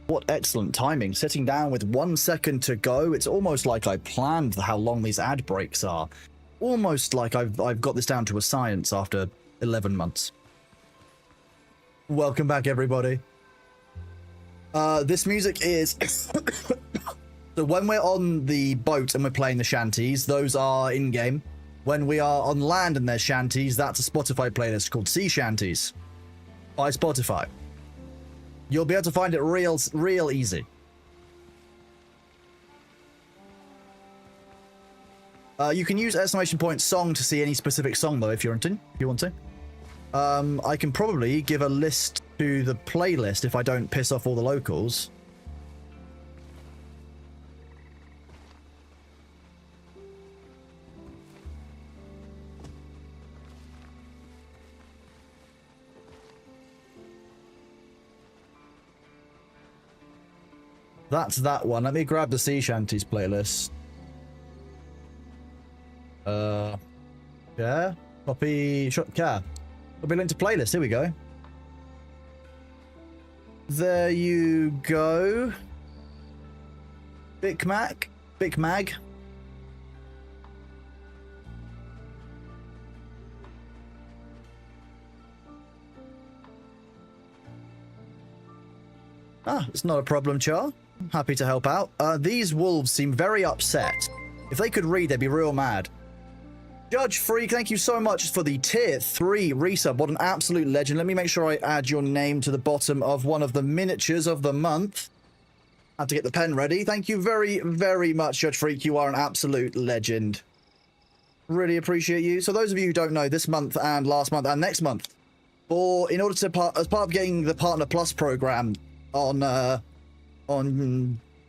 Speaker 1: What excellent timing. Sitting down with 1 second to go. It's almost like I planned how long these ad breaks are. Almost like I've got this down to a science after 11 months. Welcome back, everybody. This music is... So when we're on the boat and we're playing the shanties, those are in-game. When we are on land and there's shanties, that's a Spotify playlist called Sea Shanties by Spotify. You'll be able to find it real easy. You can use exclamation point song to see any specific song though, if you want to. I can probably give a list to the playlist if I don't piss off all the locals. That's that one. Let me grab the Sea Shanties playlist. Yeah. Copy. Yeah. Copy link to playlist. Here we go. There you go. Big Mag. Ah, it's not a problem, Char. Happy to help out. These wolves seem very upset. If they could read, they'd be real mad. Judge Freak, thank you so much for the tier 3 resub. What an absolute legend. Let me make sure I add your name to the bottom of one of the miniatures of the month. I have to get the pen ready. Thank you very, very much, Judge Freak. You are an absolute legend. Really appreciate you. So those of you who don't know, this month and last month and next month, in order to, as part of getting the Partner Plus program on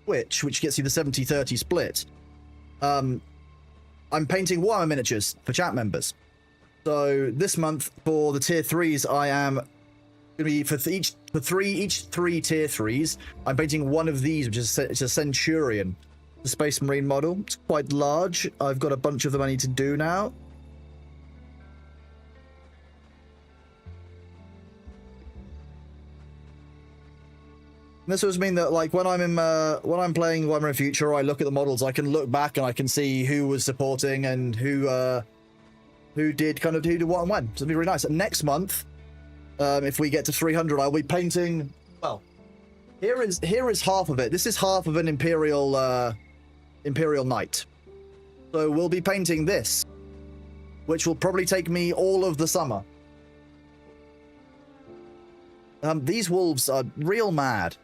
Speaker 1: Twitch, which gets you the 70-30 split, I'm painting Warhammer miniatures for chat members. So this month for the tier 3s, I am going to be each three tier 3s. I'm painting one of these, which is it's a Centurion, the Space Marine model. It's quite large. I've got a bunch of them I need to do now. This would mean that, like, when I'm playing Warhammer in future, I look at the models, I can look back and I can see who was supporting and who did what and when. So it'll be really nice. And next month, if we get to 300, I'll be painting. Well, here is half of it. This is half of an Imperial Knight. So we'll be painting this, which will probably take me all of the summer. These wolves are real mad.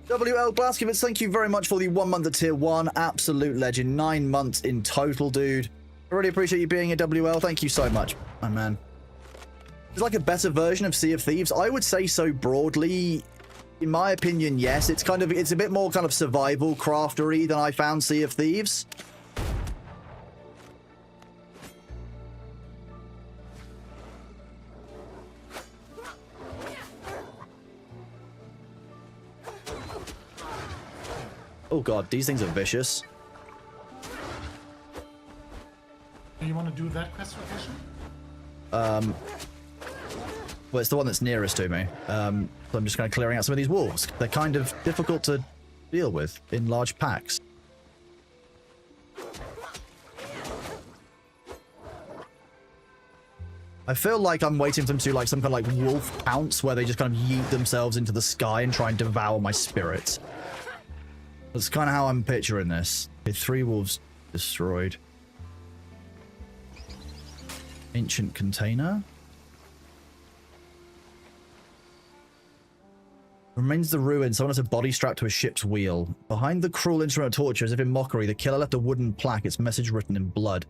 Speaker 1: WL Blaskowitz, thank you very much for the 1 month at tier 1. Absolute legend. 9 months in total, dude. I really appreciate you being a WL. Thank you so much, my man. It's like a better version of Sea of Thieves. I would say so broadly. In my opinion, yes. It's a bit more kind of survival craftery than I found Sea of Thieves. Oh god, these things are vicious.
Speaker 4: Do you want to do that quest location?
Speaker 1: Well, it's the one that's nearest to me. So I'm just kind of clearing out some of these wolves. They're kind of difficult to deal with in large packs. I feel like I'm waiting for them to do like some kind of like wolf pounce where they just kind of yeet themselves into the sky and try and devour my spirits. That's kind of how I'm picturing this. Okay, 3 wolves destroyed. Ancient container. Remains the ruin. Someone has a body strapped to a ship's wheel. Behind the cruel instrument of torture, as if in mockery, the killer left a wooden plaque, its message written in blood.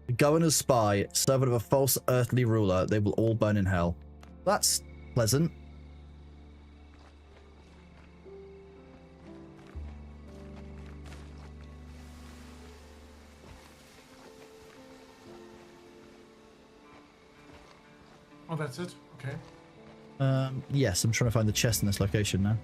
Speaker 1: The governor's spy, servant of a false earthly ruler, they will all burn in hell. That's pleasant.
Speaker 4: Oh, that's it? Okay.
Speaker 1: Yes, I'm trying to find the chest in this location now.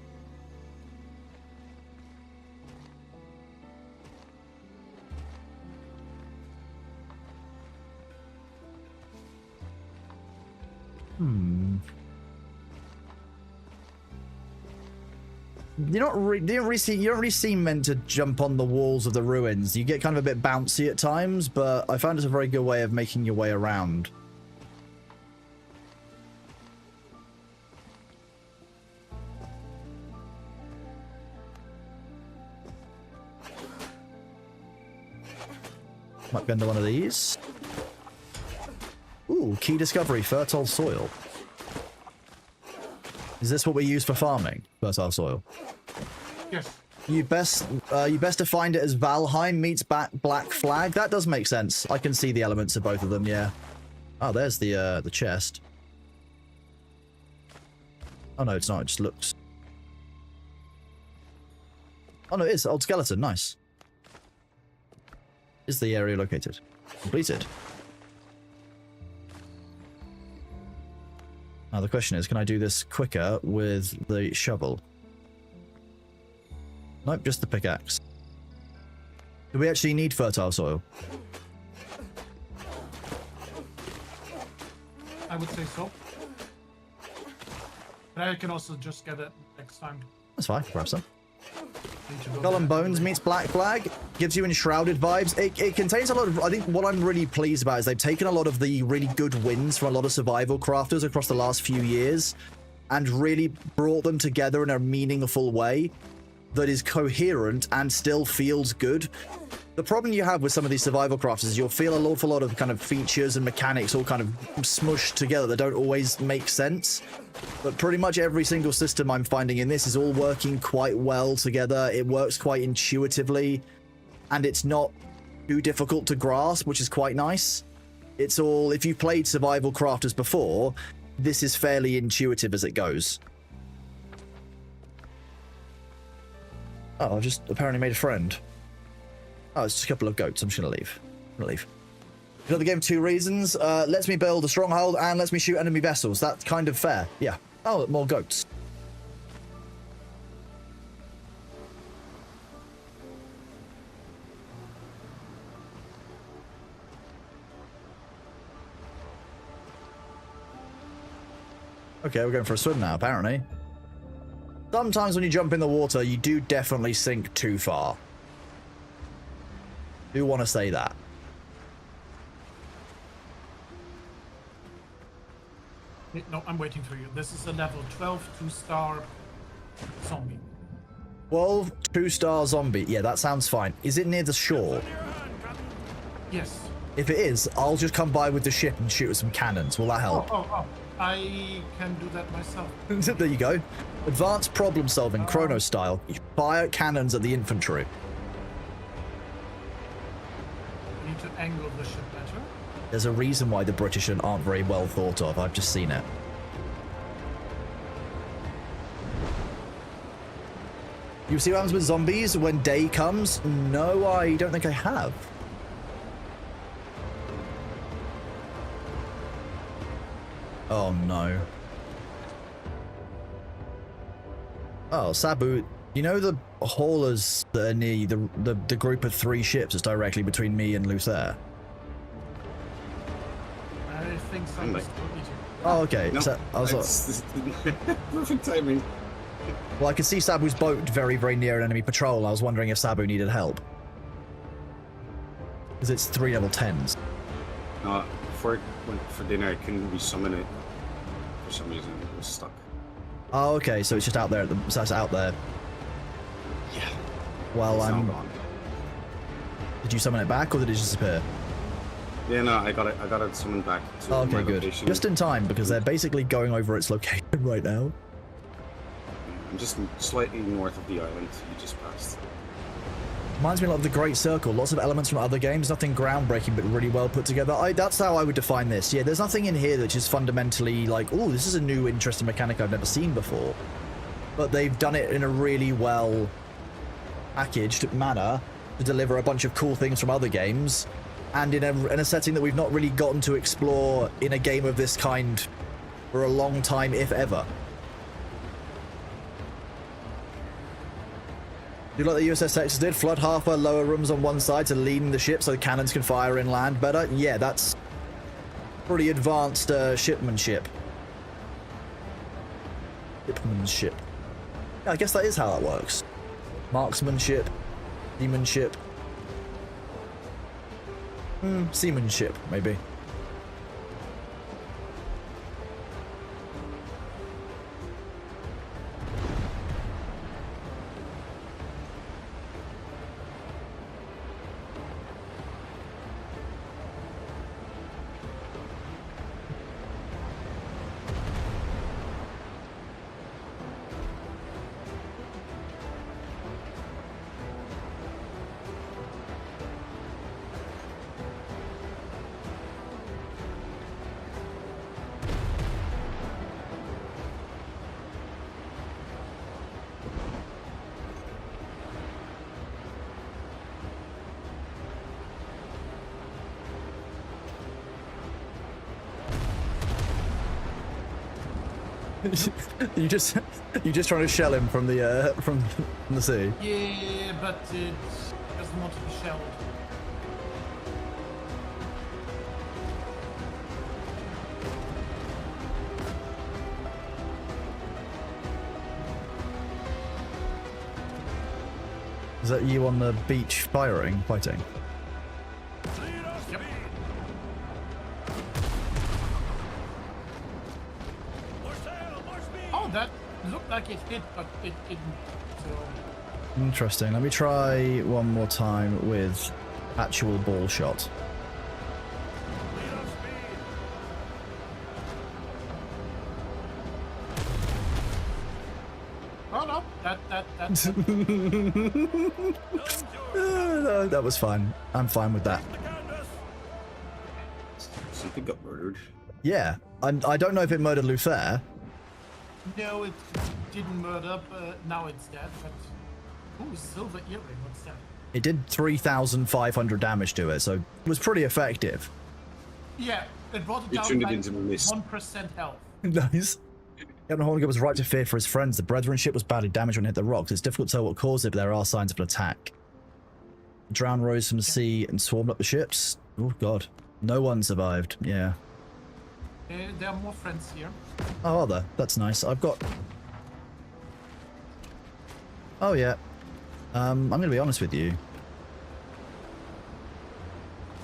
Speaker 1: You don't really seem meant to jump on the walls of the ruins. You get kind of a bit bouncy at times, but I found it's a very good way of making your way around. Might be under one of these. Ooh, key discovery, fertile soil. Is this what we use for farming? Fertile soil.
Speaker 4: Yes.
Speaker 1: You best defined it as Valheim meets Black Flag. That does make sense. I can see the elements of both of them, yeah. Oh, there's the chest. Oh no, it's not, it just looks. Oh no, it is. Old skeleton, nice. Is the area located? Completed. Now the question is, can I do this quicker with the shovel? Nope, just the pickaxe. Do we actually need fertile soil?
Speaker 4: I would say so. But I can also just get it next time.
Speaker 1: That's fine, grab some.
Speaker 4: Go
Speaker 1: Skull and
Speaker 4: there.
Speaker 1: Bones meets Black Flag. Gives you Enshrouded vibes. It contains a lot of... I think what I'm really pleased about is they've taken a lot of the really good wins from a lot of survival crafters across the last few years and really brought them together in a meaningful way that is coherent and still feels good. The problem you have with some of these survival crafters is you'll feel an awful lot of kind of features and mechanics all kind of smushed together that don't always make sense. But pretty much every single system I'm finding in this is all working quite well together. It works quite intuitively, and it's not too difficult to grasp, which is quite nice. It's all, if you've played survival crafters before, this is fairly intuitive as it goes. Oh, I've just apparently made a friend. Oh, it's just a couple of goats. I'm just going to leave. I'm going to leave. You know the game for 2 reasons. Lets me build a stronghold and lets me shoot enemy vessels. That's kind of fair. Yeah. Oh, more goats. Okay, we're going for a swim now, apparently. Sometimes when you jump in the water, you do definitely sink too far. Do want to say that.
Speaker 4: No, I'm waiting for you. This is a level 12 2-star zombie.
Speaker 1: 12 2-star zombie. Yeah, that sounds fine. Is it near the shore?
Speaker 4: Yes.
Speaker 1: If it is, I'll just come by with the ship and shoot with some cannons. Will that help?
Speaker 4: Oh. I can do that myself.
Speaker 1: There you go. Advanced problem solving, Chrono style. You fire cannons at the infantry.
Speaker 4: You need to angle the ship better.
Speaker 1: There's a reason why the British aren't very well thought of. I've just seen it. You see what happens with zombies when day comes? No, I don't think I have. Oh no. Oh, Sabu, you know the haulers that are near you, the group of 3 ships that's directly between me and Luther?
Speaker 4: I think somebody's told me to.
Speaker 1: Oh, okay.
Speaker 3: No,
Speaker 1: So, I was
Speaker 3: perfect timing.
Speaker 1: well, I could see Sabu's boat very, very near an enemy patrol. I was wondering if Sabu needed help. Because it's 3 level 10s.
Speaker 3: For dinner, I couldn't resummon it for some reason. It was stuck.
Speaker 1: Oh, okay. So it's just out there. So it's out there.
Speaker 3: Yeah.
Speaker 1: Well,
Speaker 3: It's now gone.
Speaker 1: Did you summon it back, or did it disappear?
Speaker 3: Yeah, no, I got it summoned back to
Speaker 1: Okay,
Speaker 3: my
Speaker 1: good.
Speaker 3: location.
Speaker 1: Just in time, because they're basically going over its location right now.
Speaker 3: I'm just slightly north of the island you just passed.
Speaker 1: Reminds me a lot of the Great Circle. Lots of elements from other games. Nothing groundbreaking, but really well put together. That's how I would define this. Yeah, there's nothing in here that's just fundamentally like, oh, this is a new interesting mechanic I've never seen before. But they've done it in a really well packaged manner to deliver a bunch of cool things from other games, and in a setting that we've not really gotten to explore in a game of this kind for a long time, if ever. Do you like the USS Texas did? Flood half our lower rooms on one side to lean the ship so the cannons can fire inland better? Yeah, that's pretty advanced shipmanship. Shipmanship. Yeah, I guess that is how that works. Marksmanship. Seamanship. Seamanship, maybe. you just trying to shell him from the sea.
Speaker 4: Yeah, but it doesn't want to be shelled.
Speaker 1: Is that you on the beach fighting?
Speaker 4: Yep. Oh, that looked like it hit, but it didn't. So
Speaker 1: Interesting. Let me try one more time with actual ball shot.
Speaker 4: oh no, that
Speaker 1: No, that was fine. I'm fine with that.
Speaker 3: Something got murdered.
Speaker 1: Yeah, I don't know if it murdered Luther.
Speaker 4: No, it didn't murder, but now it's dead. But ooh, silver earring. What's that?
Speaker 1: It did 3,500 damage to it, so it was pretty effective.
Speaker 4: Yeah, it brought it
Speaker 3: It
Speaker 4: down
Speaker 3: turned it
Speaker 4: by
Speaker 3: into a mist.
Speaker 4: 1% health.
Speaker 1: Nice. Captain Horniger was right to fear for his friends. The Brethren ship was badly damaged when it hit the rocks. It's difficult to tell what caused it, but there are signs of an attack. The drown rose from the sea and swarmed up the ships. Oh, God. No one survived. Yeah.
Speaker 4: There are more friends here.
Speaker 1: Oh, are there? That's nice. I've got... Oh, yeah. I'm going to be honest with you.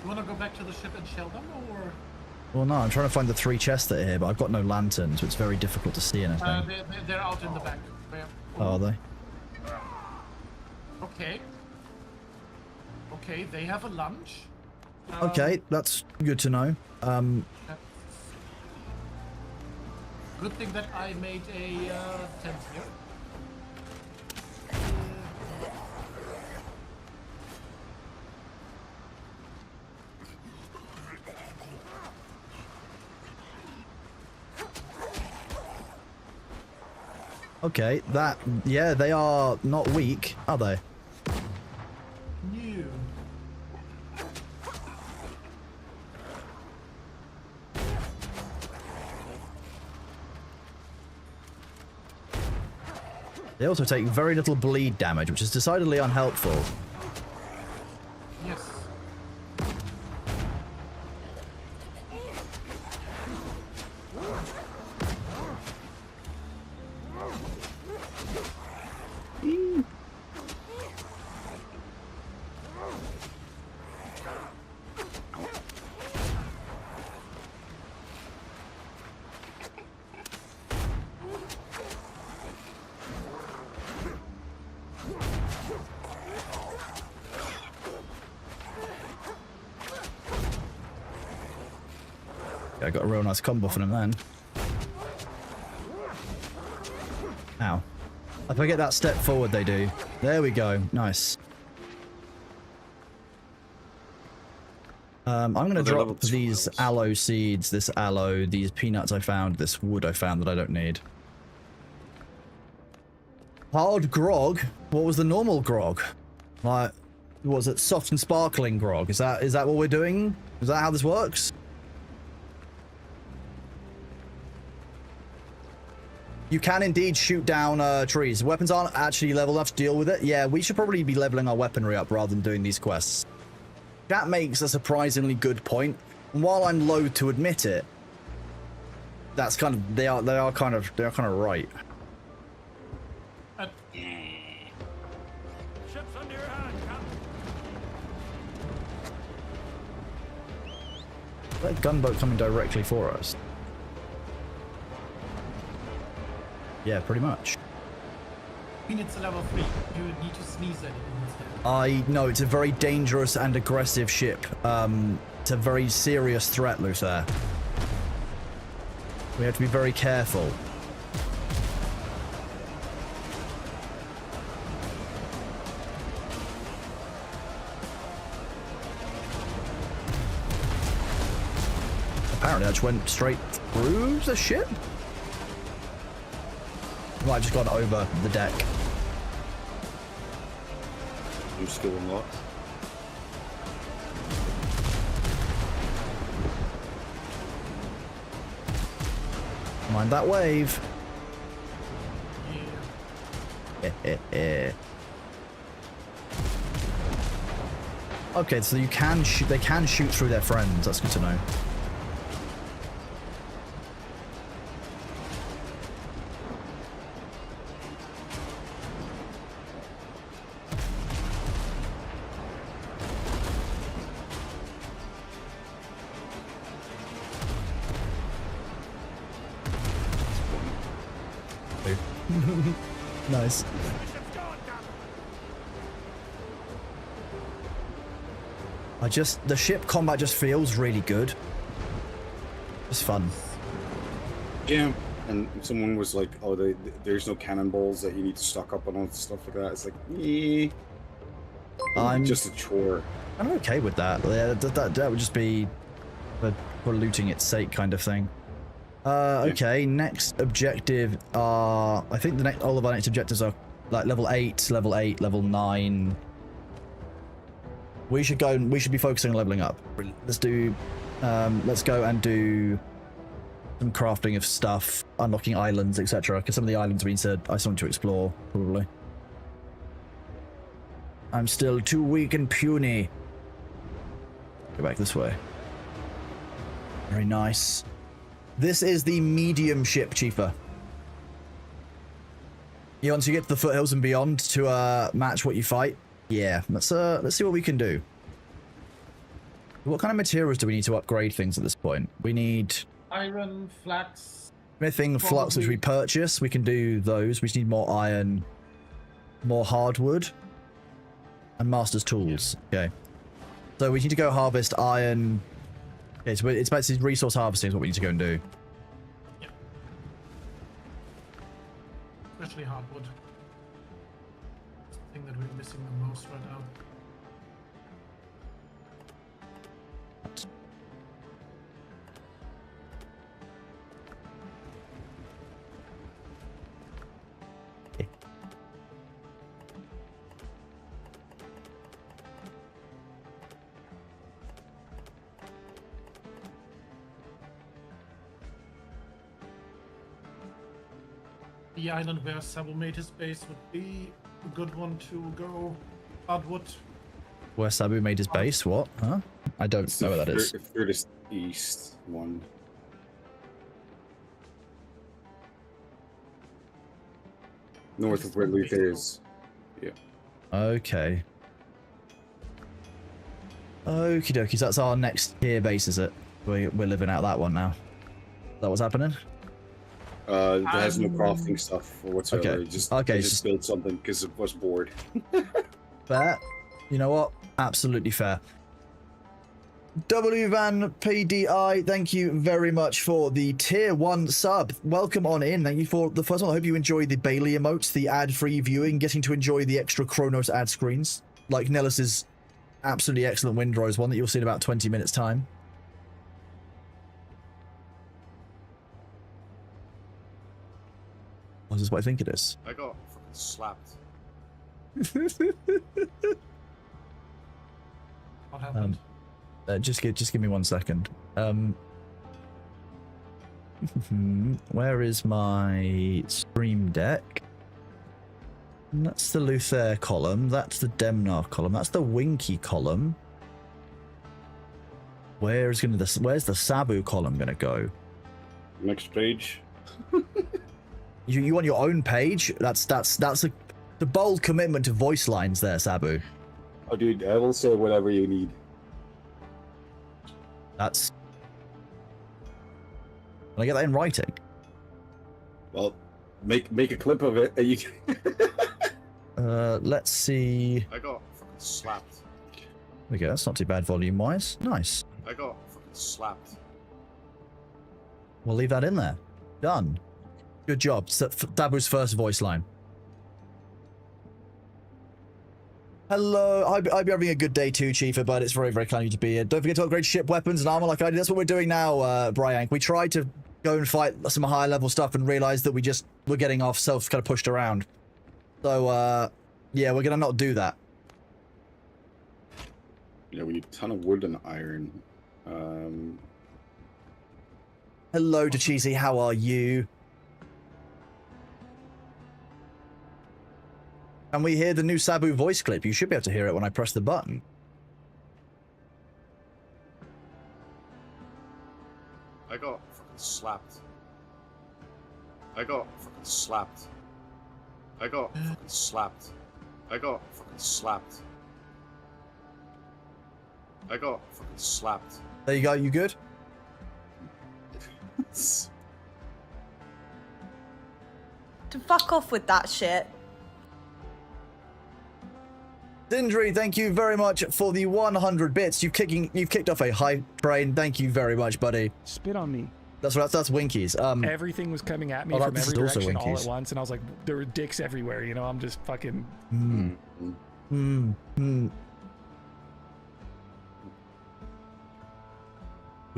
Speaker 4: You want to go back to the ship and shell them, or...?
Speaker 1: Well, no, I'm trying to find the 3 chests that are here, but I've got no lanterns, so it's very difficult to see anything.
Speaker 4: They're out in the back.
Speaker 1: Oh, are they?
Speaker 4: Okay. Okay, they have a lunch.
Speaker 1: Okay, that's good to know.
Speaker 4: Good thing that I made a tent here.
Speaker 1: Okay, yeah, they are not weak, are they?
Speaker 4: New.
Speaker 1: They also take very little bleed damage, which is decidedly unhelpful.
Speaker 4: Yes.
Speaker 1: Yeah, I got a real nice combo for him then. Ow. If I get that step forward, they do. There we go. Nice. I'm going to drop these aloe seeds, this aloe, these peanuts I found, this wood I found that I don't need. Hard grog? What was the normal grog? Like, was it soft and sparkling grog? Is that what we're doing? Is that how this works? You can indeed shoot down trees. Weapons aren't actually leveled enough to deal with it. Yeah, we should probably be leveling our weaponry up rather than doing these quests. That makes a surprisingly good point. And while I'm loath to admit it, that's kind of they are kind of right.
Speaker 2: Ship's under your hand, Captain.
Speaker 1: That gunboat coming directly for us. Yeah, pretty much.
Speaker 4: I mean, it's a level 3. You need to sneeze at it instead.
Speaker 1: I know it's a very dangerous and aggressive ship. It's a very serious threat, Luther. We have to be very careful. Apparently, I just went straight through the ship. Well, I just got over the deck.
Speaker 3: New skill unlocked.
Speaker 1: Mind that wave.
Speaker 4: Yeah.
Speaker 1: Okay, so you can shoot. They can shoot through their friends. That's good to know. Nice. The ship combat just feels really good. It's fun.
Speaker 3: Yeah, and someone was like, "Oh, there's no cannonballs that you need to stock up on and stuff like that." It's like,
Speaker 1: I'm
Speaker 3: just a chore.
Speaker 1: I'm okay with that. Yeah, that would just be a for looting its sake kind of thing. Okay, next objective are... I think all of our next objectives are like level 8, level 9. We should be focusing on leveling up. Let's do... let's go and do some crafting of stuff, unlocking islands, etc. Because some of the islands I still want to explore, probably. I'm still too weak and puny. Go back this way. Very nice. This is the medium ship, Chifa. Yeah, once you get to the foothills and beyond to match what you fight. Yeah, let's see what we can do. What kind of materials do we need to upgrade things at this point? We need
Speaker 4: iron, flax,
Speaker 1: smithing, flux, which we purchase. We can do those. We just need more iron, more hardwood, and master's tools. Okay. So we need to go harvest iron. Okay, so it's basically resource harvesting is what we need to go and do.
Speaker 4: Yeah. Especially hardwood. It's the thing that we're missing the most right now. The island where Sabu made his base would be a good one to go. Hardwood.
Speaker 1: Where Sabu made his base? What? Huh? I don't know where that is.
Speaker 3: Furthest east one. North of where Luther is. Yeah. Okay.
Speaker 1: Okie dokie, so that's our next tier base, is it? We're living out that one now. Is that what's happening?
Speaker 3: It has no crafting stuff or whatsoever.
Speaker 1: Okay.
Speaker 3: Just build something because it was bored.
Speaker 1: Fair. You know what? Absolutely fair. W Van PDI, thank you very much for the tier 1 sub. Welcome on in. Thank you for the first one. I hope you enjoy the Bailey emotes, the ad-free viewing, getting to enjoy the extra Chronos ad screens, like Nellis's absolutely excellent Windrose one that you'll see in about 20 minutes time. What is this what I think it is?
Speaker 3: I got fucking slapped.
Speaker 4: What happened?
Speaker 1: Just give me 1 second. Where is my stream deck? That's the Luther column. That's the Demnar column. That's the Winky column. Where's the Sabu column gonna go?
Speaker 3: Next page.
Speaker 1: You want your own page? That's the bold commitment to voice lines there, Sabu.
Speaker 3: Oh, dude, I will say whatever you need.
Speaker 1: That's... Can I get that in writing?
Speaker 3: Well, make a clip of it and you can...
Speaker 1: Let's see...
Speaker 3: I got fucking slapped.
Speaker 1: There we go, that's not too bad volume-wise. Nice.
Speaker 3: I got fucking slapped.
Speaker 1: We'll leave that in there. Done. Good job. Dabu's first voice line. Hello, I hope you're having a good day too, Chifa, but it's very, very kind of you to be here. Don't forget to upgrade ship weapons and armor like I did. That's what we're doing now, Brian. We tried to go and fight some higher level stuff and realized that we're getting ourselves kind of pushed around. So, yeah, we're gonna not do that.
Speaker 3: Yeah, we need a ton of wood and iron.
Speaker 1: Hello, Dacheesy, how are you? Can we hear the new Sabu voice clip? You should be able to hear it when I press the button.
Speaker 3: I got fucking slapped. I got fucking slapped. I got fucking slapped. I got fucking slapped. I got fucking slapped.
Speaker 1: There you go, you good?
Speaker 8: To fuck off with that shit.
Speaker 1: Dindri, thank you very much for the 100 bits. You've kicked off a hype train. Thank you very much, buddy.
Speaker 9: Spit on me.
Speaker 1: That's Winkies.
Speaker 9: Everything was coming at me from every direction all at once, and I was like, there were dicks everywhere, you know? I'm just fucking...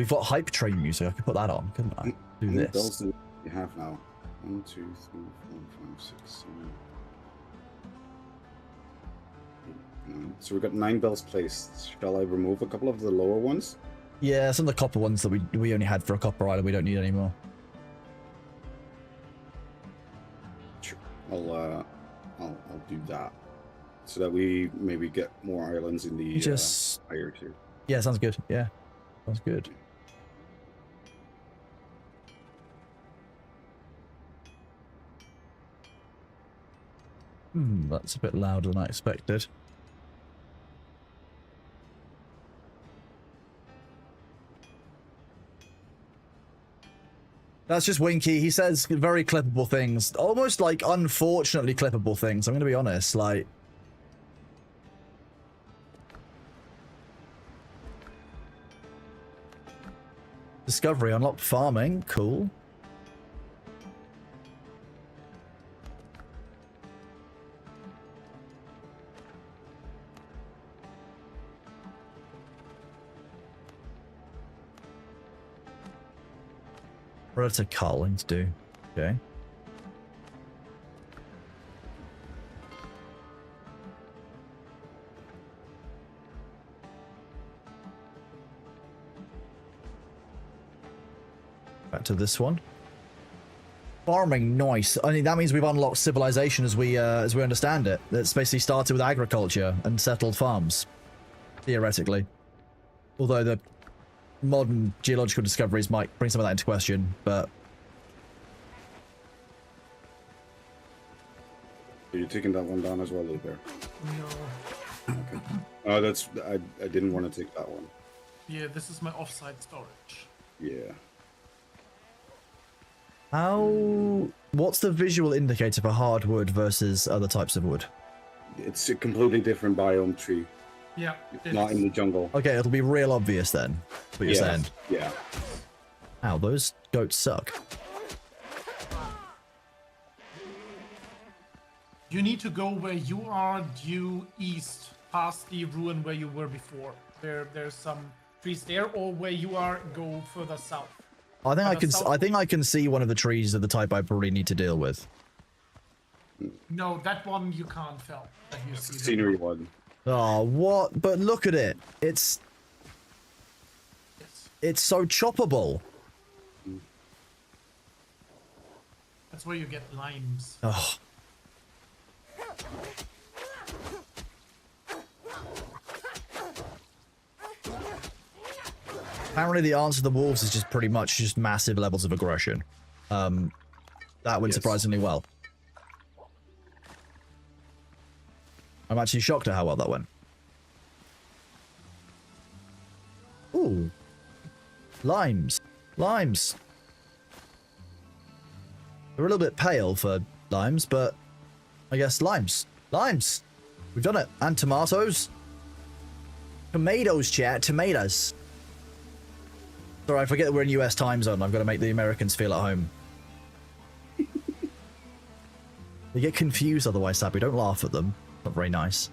Speaker 1: We've got hype train music. I could put that on, couldn't I? Do
Speaker 3: How many
Speaker 1: this.
Speaker 3: bells do you have now? 1, 2, 3, 4, 5, 6, 7, 8, 9. So we've got 9 bells placed. Shall I remove a couple of the lower ones?
Speaker 1: Yeah, some of the copper ones that we only had for a copper island we don't need anymore.
Speaker 3: Sure. I'll do that. So that we maybe get more islands in the higher tier.
Speaker 1: Yeah, sounds good. Yeah, sounds good. That's a bit louder than I expected. That's just Winky. He says very clippable things. Almost like unfortunately clippable things. I'm going to be honest. Like... Discovery unlocked farming. Cool. Predator culling to do. Okay. Back to this one. Farming, nice. I mean, that means we've unlocked civilization as we understand it. It's basically started with agriculture and settled farms, theoretically. Although the modern geological discoveries might bring some of that into question, but...
Speaker 3: Are you taking that one down as well, Luther?
Speaker 4: No.
Speaker 3: Okay. That's... I didn't want to take that one.
Speaker 4: Yeah, this is my offsite storage.
Speaker 3: Yeah.
Speaker 1: How... What's the visual indicator for hardwood versus other types of wood?
Speaker 3: It's a completely different biome tree.
Speaker 4: Yeah.
Speaker 3: Not in the jungle.
Speaker 1: Okay, it'll be real obvious then, what you're saying.
Speaker 3: Yeah.
Speaker 1: Ow, those goats suck.
Speaker 4: You need to go where you are due east, past the ruin where you were before. There's some trees there, or where you are, go further south.
Speaker 1: I think I can see one of the trees of the type I probably need to deal with.
Speaker 4: No, that one you can't fell. That you see
Speaker 3: Scenery one.
Speaker 1: Oh, what? But look at it. It's so choppable.
Speaker 4: That's where you get limes.
Speaker 1: Oh. Apparently the answer to the wolves is just pretty much just massive levels of aggression. That went surprisingly well. I'm actually shocked at how well that went. Ooh. Limes. Limes. They're a little bit pale for limes, but I guess limes. Limes. We've done it. And tomatoes. Tomatoes, chat. Tomatoes. Sorry, I forget that we're in US time zone. I've got to make the Americans feel at home. They get confused otherwise, Sappy. Don't laugh at them. Not very nice.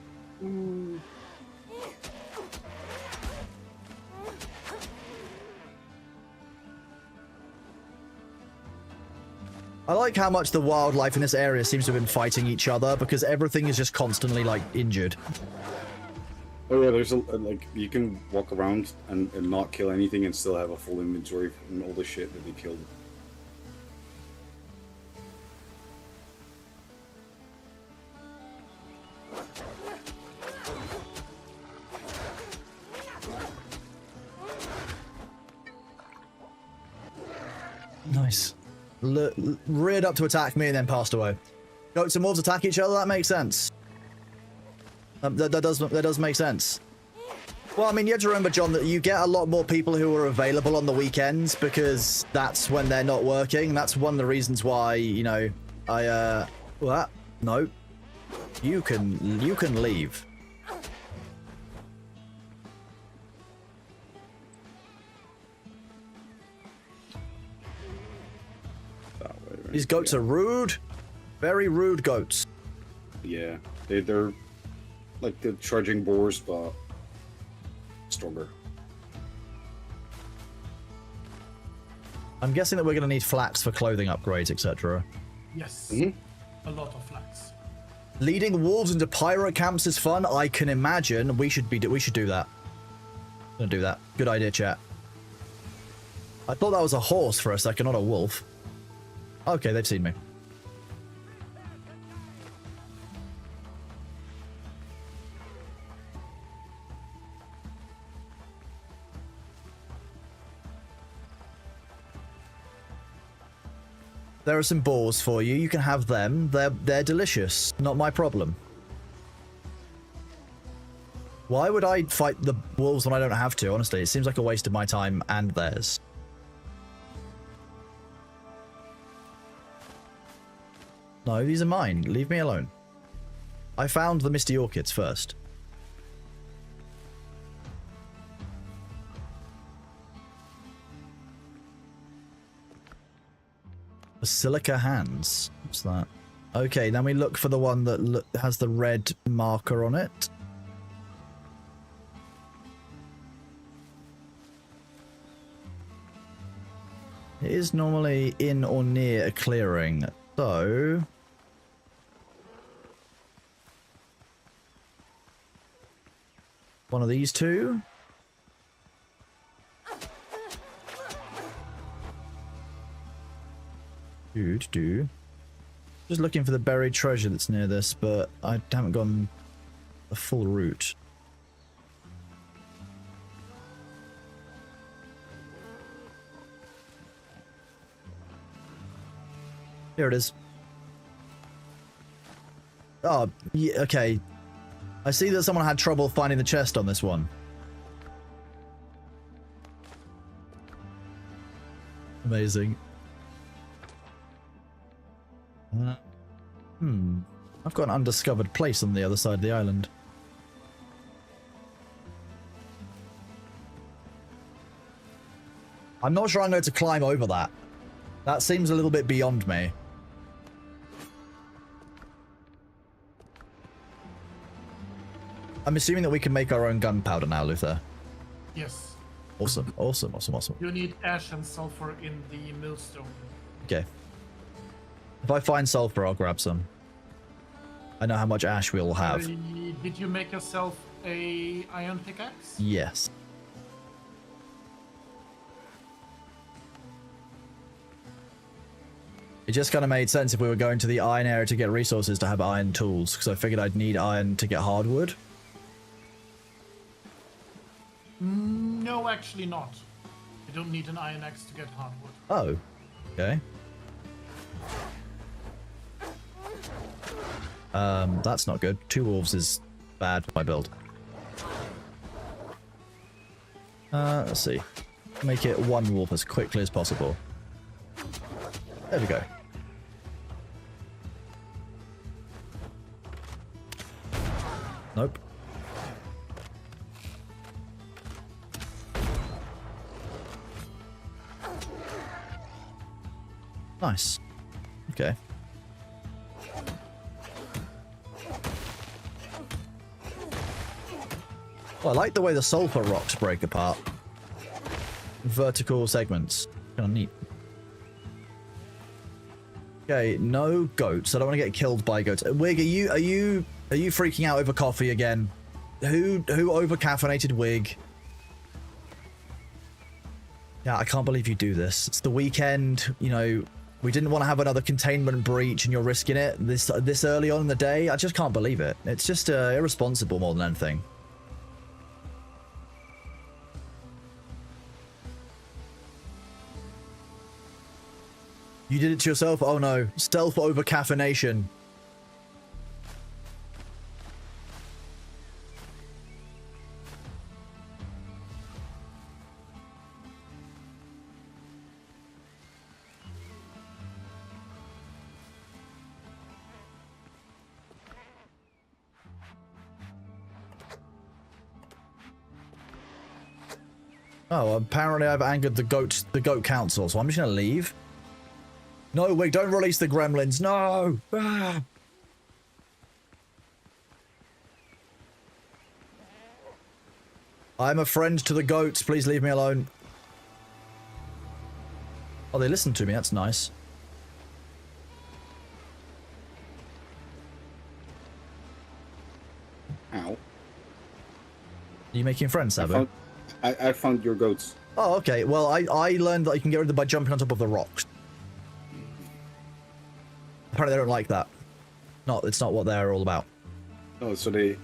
Speaker 1: I like how much the wildlife in this area seems to have been fighting each other, because everything is just constantly, like, injured.
Speaker 3: Oh yeah, there's like, you can walk around and not kill anything and still have a full inventory from all the shit that they killed.
Speaker 1: Nice. Reared up to attack me and then passed away. Goats and wolves attack each other, that makes sense. That does make sense. Well, I mean, you have to remember, John, that you get a lot more people who are available on the weekends because that's when they're not working. That's one of the reasons why, you know, what? No. You can leave.
Speaker 3: That way, right?
Speaker 1: These goats are rude. Very rude goats.
Speaker 3: Yeah, they're like the charging boars, but stronger.
Speaker 1: I'm guessing that we're going to need flax for clothing upgrades, etc.
Speaker 4: Yes. A lot of flax.
Speaker 1: Leading wolves into pirate camps is fun. I can imagine. We should do that. Gonna do that. Good idea, chat. I thought that was a horse for a second, not a wolf. Okay, they've seen me. There are some balls for you. You can have them. They're delicious. Not my problem. Why would I fight the wolves when I don't have to? Honestly, it seems like a waste of my time and theirs. No, these are mine. Leave me alone. I found the Misty Orchids first. Basilica hands. What's that? Okay, then we look for the one that has the red marker on it. It is normally in or near a clearing, so... one of these two? Just looking for the buried treasure that's near this, but I haven't gone the full route. Here it is. Oh, yeah, okay. I see that someone had trouble finding the chest on this one. Amazing. I've got an undiscovered place on the other side of the island. I'm not sure I'm going to climb over that. That seems a little bit beyond me. I'm assuming that we can make our own gunpowder now, Luther.
Speaker 4: Yes.
Speaker 1: Awesome, awesome, awesome, awesome.
Speaker 4: You need ash and sulfur in the millstone.
Speaker 1: Okay. If I find sulfur, I'll grab some. I know how much ash we'll have.
Speaker 4: Did you make yourself a iron pickaxe?
Speaker 1: Yes. It just kind of made sense if we were going to the iron area to get resources to have iron tools, because I figured I'd need iron to get hardwood.
Speaker 4: No, actually not. You don't need an iron axe to get hardwood.
Speaker 1: Oh, okay. That's not good. 2 wolves is bad for my build. Let's see. Make it 1 wolf as quickly as possible. There we go. Nope. Nice. Okay. Well, I like the way the sulfur rocks break apart. Vertical segments. Kind of neat. Okay, no goats. I don't want to get killed by goats. Wig, are you freaking out over coffee again? Who over caffeinated Wig? Yeah, I can't believe you do this. It's the weekend, you know, we didn't want to have another containment breach and you're risking it this early on in the day. I just can't believe it. It's just irresponsible more than anything. You did it to yourself? Oh no. Stealth over caffeination. Oh, apparently I've angered the goat council, so I'm just gonna leave. No, wait, don't release the gremlins. No! Ah. I'm a friend to the goats. Please leave me alone. Oh, Oh, they listened to me. That's nice.
Speaker 3: Ow.
Speaker 1: Are you making friends, Sabu?
Speaker 3: I found your goats.
Speaker 1: Oh, okay. Well, I learned that you can get rid of them by jumping on top of the rocks. Apparently, they don't like that. It's not what they're all about.
Speaker 3: Oh, so they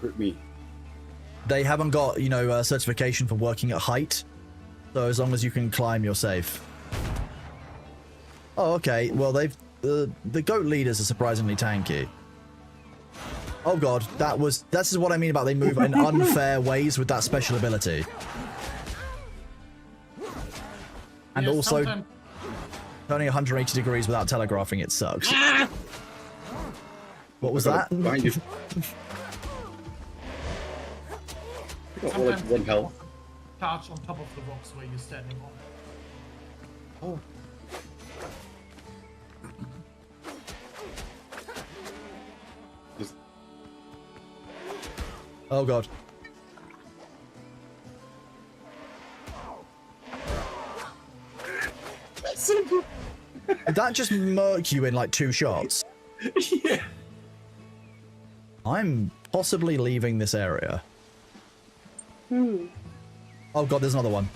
Speaker 3: hurt me.
Speaker 1: They haven't got, you know, a certification for working at height. So as long as you can climb, you're safe. Oh, okay. Well, the goat leaders are surprisingly tanky. Oh god, this is what I mean about they move in unfair ways with that special ability. And
Speaker 4: Yeah,
Speaker 1: also,
Speaker 4: sometimes-
Speaker 1: turning 180 degrees without telegraphing it sucks. What was that?
Speaker 3: Behind you. Oh, like one health.
Speaker 4: Charge on top of the rocks where you're standing on.
Speaker 3: Oh.
Speaker 1: Oh god. Did that just murk you in like 2 shots?
Speaker 3: Yeah.
Speaker 1: I'm possibly leaving this area. Oh god, there's another one.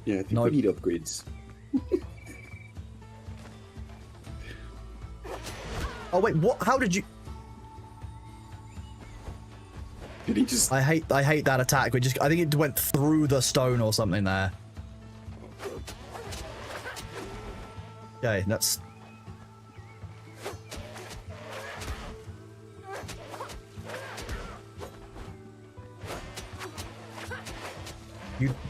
Speaker 3: Yeah, I think we need upgrades.
Speaker 1: Oh wait, what? How did you?
Speaker 3: Did he just?
Speaker 1: I hate that attack. I think it went through the stone or something there. Okay, that's.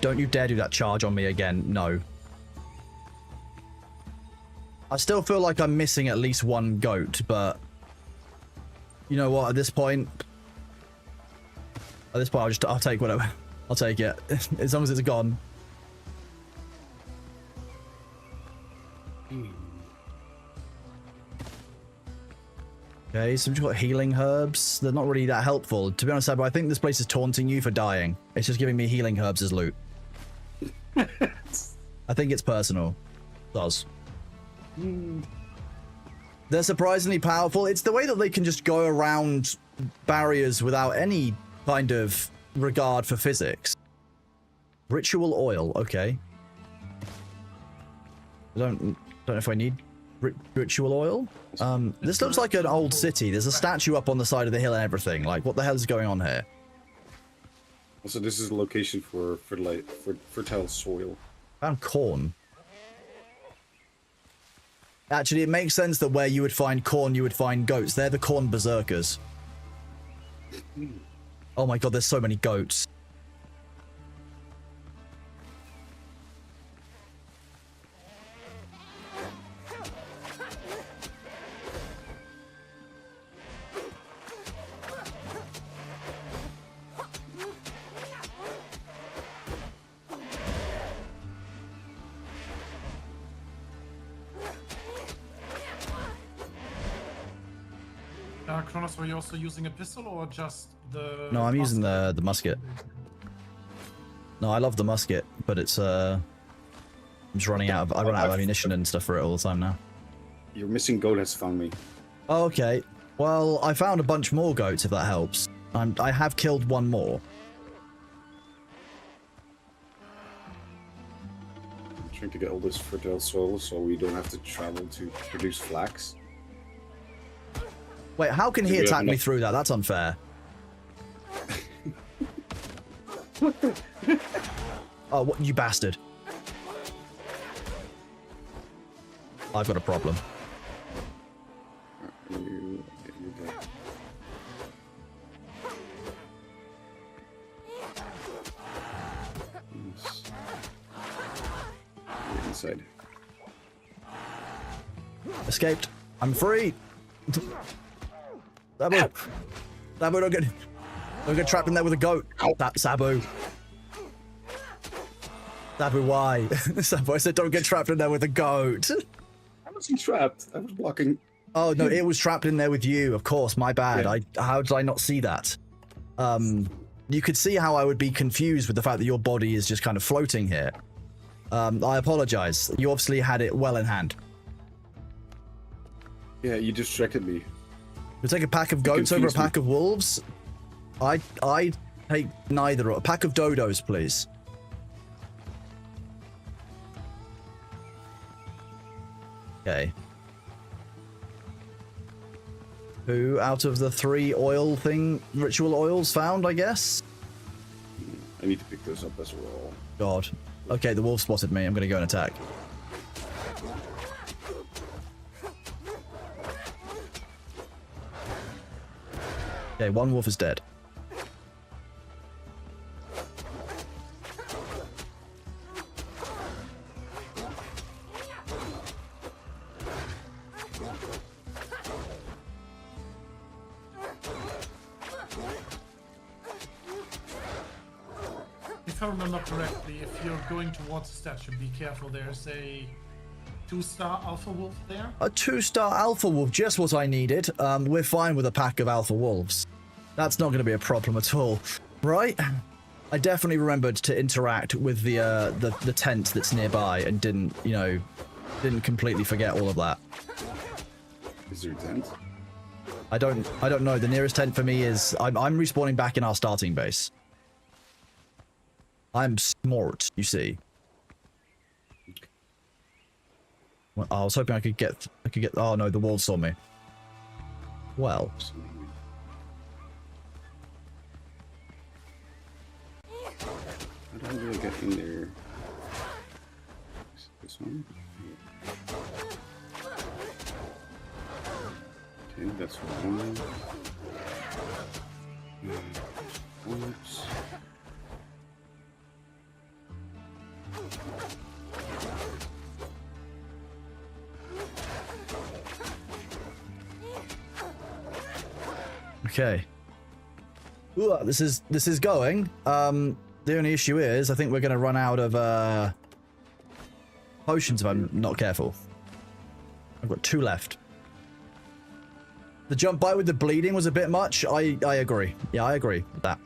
Speaker 1: Don't you dare do that charge on me again. No. I still feel like I'm missing at least one goat, but you know what? At this point, I'll take whatever. I'll take it as long as it's gone. Okay, so we've got healing herbs. They're not really that helpful. To be honest, Sabo, I think this place is taunting you for dying. It's just giving me healing herbs as loot. I think it's personal. It does. They're surprisingly powerful. It's the way that they can just go around barriers without any kind of regard for physics. Ritual oil, okay. I don't know if I need ritual oil. This looks like an old city. There's a statue up on the side of the hill and everything. Like, what the hell is going on here?
Speaker 3: Also, this is a location for fertile soil.
Speaker 1: Found corn. Actually, it makes sense that where you would find corn, you would find goats. They're the corn berserkers. Oh my god, there's so many goats.
Speaker 4: Kronos, were you also using a pistol or just the...
Speaker 1: No, I'm using the musket. No, I love the musket, but it's I'm just running out of I run out of ammunition and stuff for it all the time now.
Speaker 3: Your missing goat has found me.
Speaker 1: Oh, okay. Well, I found a bunch more goats, if that helps. I have killed one more.
Speaker 3: I'm trying to get all this fertile soil so we don't have to travel to produce flax.
Speaker 1: Wait, how can he attack me through that? That's unfair. Oh, what, you bastard. I've got a problem.
Speaker 3: Inside.
Speaker 1: Escaped. I'm free. Sabu, don't get trapped in there with a goat. Sabu. Sabu, why? Sabu, I said don't get trapped in there with a goat.
Speaker 3: I wasn't trapped. I was blocking.
Speaker 1: Oh, no, it was trapped in there with you. Of course, my bad.
Speaker 3: Yeah.
Speaker 1: How did I not see that? You could see how I would be confused with the fact that your body is just kind of floating here. I apologize. You obviously had it well in hand.
Speaker 3: Yeah, you distracted me.
Speaker 1: You take a pack of goats over a pack of wolves? I take neither. A pack of dodos, please. Okay. Who out of the 3 ritual oils found, I guess?
Speaker 3: I need to pick this up as well.
Speaker 1: God. Okay, the wolf spotted me. I'm going to go and attack. Okay, 1 wolf is dead.
Speaker 4: If I remember correctly, if you're going towards the statue, be careful. There's a 2-star alpha wolf there.
Speaker 1: A 2-star alpha wolf, just what I needed. We're fine with a pack of alpha wolves. That's not going to be a problem at all, right? I definitely remembered to interact with the tent that's nearby and didn't completely forget all of that.
Speaker 3: Is there a tent?
Speaker 1: I don't know. The nearest tent for me is I'm respawning back in our starting base. I'm smart, you see. Well, I was hoping I could get. Oh no, the wolves saw me. Well.
Speaker 3: I don't really get in there. This one? Okay, that's one. Oops.
Speaker 1: Okay. Ooh, this is going. The only issue is I think we're going to run out of potions if I'm not careful. I've got 2 left. The jump bite with the bleeding was a bit much. I agree. Yeah, I agree with that.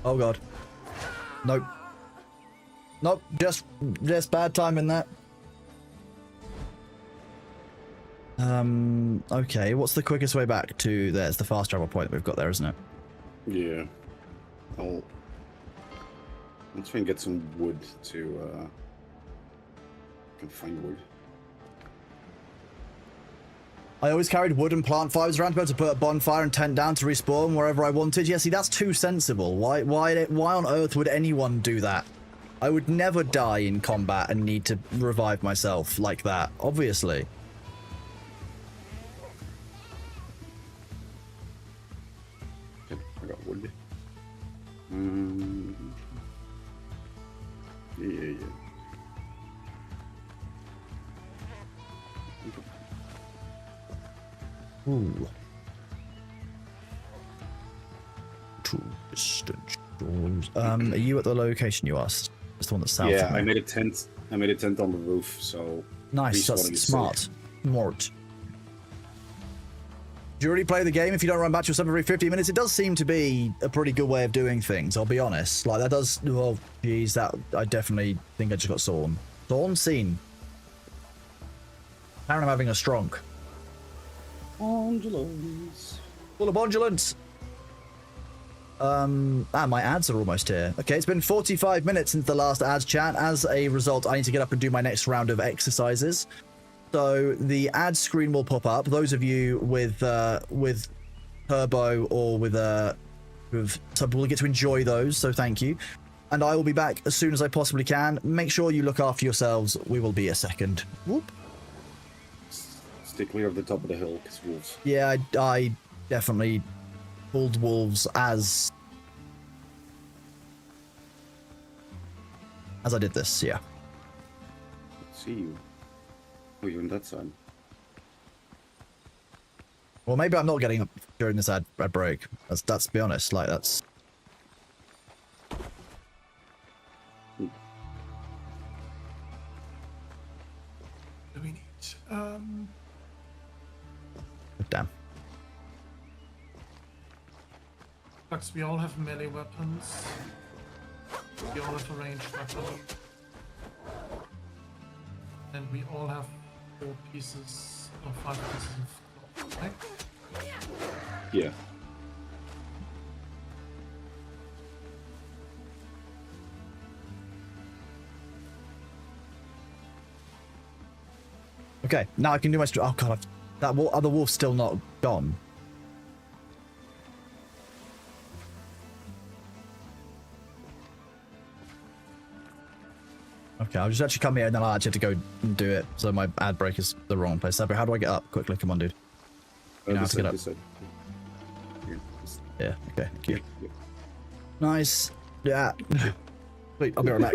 Speaker 1: Oh god. Nope. Nope, just bad timing that. Okay, what's the quickest way back to there? It's the fast travel point that we've got there, isn't it?
Speaker 3: Yeah. I'll try and get some wood to can find wood.
Speaker 1: I always carried wood and plant fibers around to be able to put a bonfire and tent down to respawn wherever I wanted. Yeah, see, that's too sensible. Why on earth would anyone do that? I would never die in combat and need to revive myself like that, obviously.
Speaker 3: Okay, I got wood. Yeah.
Speaker 1: Ooh. Two distant shores. Are you at the location you asked? It's the one that's south.
Speaker 3: Yeah, I made a tent. I made a tent on the roof, so
Speaker 1: nice. That's smart. Mort. Do you already play the game if you don't run back to yourself every 50 minutes? It does seem to be a pretty good way of doing things, I'll be honest. Like, that does... Oh, geez, that... I definitely think I just got Sawn. Sawn seen. Apparently I'm having a stronk.
Speaker 3: Bondulance.
Speaker 1: Full of bondulance. My ads are almost here. Okay, it's been 45 minutes since the last ads chat. As a result, I need to get up and do my next round of exercises. So the ad screen will pop up. Those of you with Turbo or with will get to enjoy those. So thank you. and I will be back as soon as I possibly can. Make sure you look after yourselves. We will be a second. Whoop.
Speaker 3: Stay clear of the top of the hill, because wolves.
Speaker 1: Yeah, I definitely pulled wolves as I did this, yeah.
Speaker 3: See you. Oh, you're on that side.
Speaker 1: Well, maybe I'm not getting up during this ad break. That's to be honest, like that's...
Speaker 4: Do we need,
Speaker 1: Damn.
Speaker 4: Bugs, we all have melee weapons. We all have a ranged weapon. And we all have 4 pieces or 5 pieces of cloth, right?
Speaker 3: Yeah.
Speaker 1: Okay, now I can do my... Oh god, that other wolf's still not gone. Okay, I'll just actually come here and then I'll actually have to go and do it. So my ad break is the wrong place. Sabri, how do I get up? Quickly, come on, dude. You know how to get up. Yeah, okay, thank you.
Speaker 3: Yeah.
Speaker 1: Nice. Yeah. Wait, I'll be right back.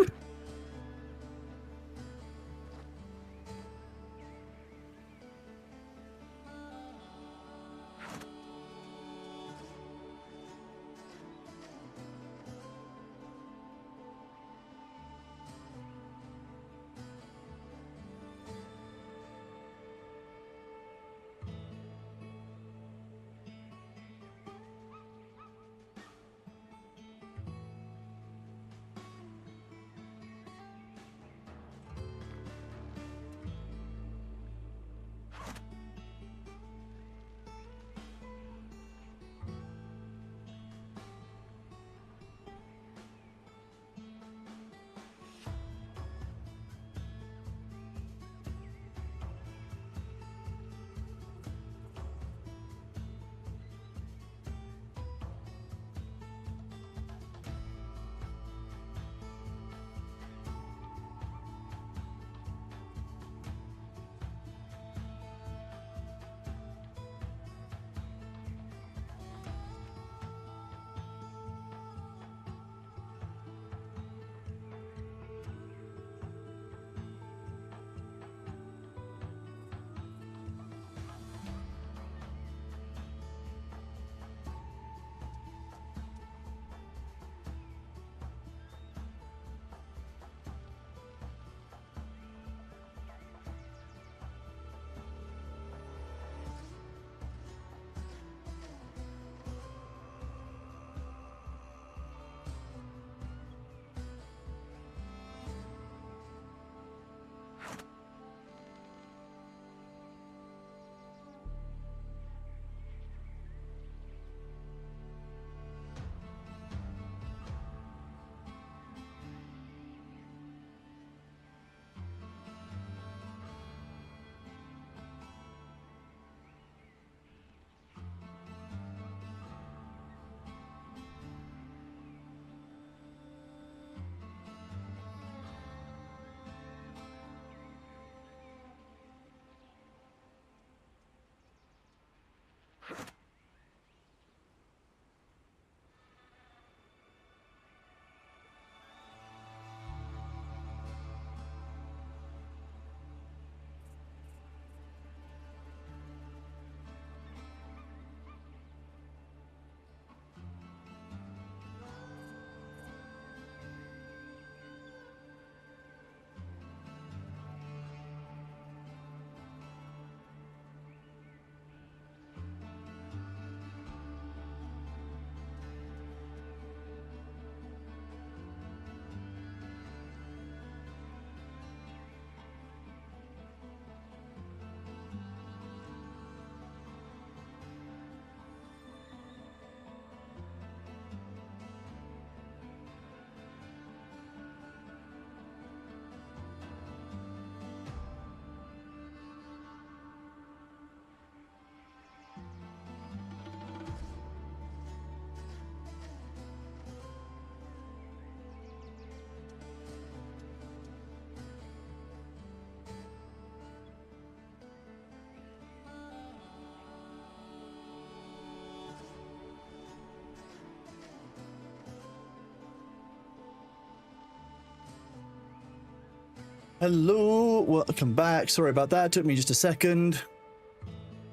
Speaker 1: Hello, welcome back. Sorry about that. Took me just a second.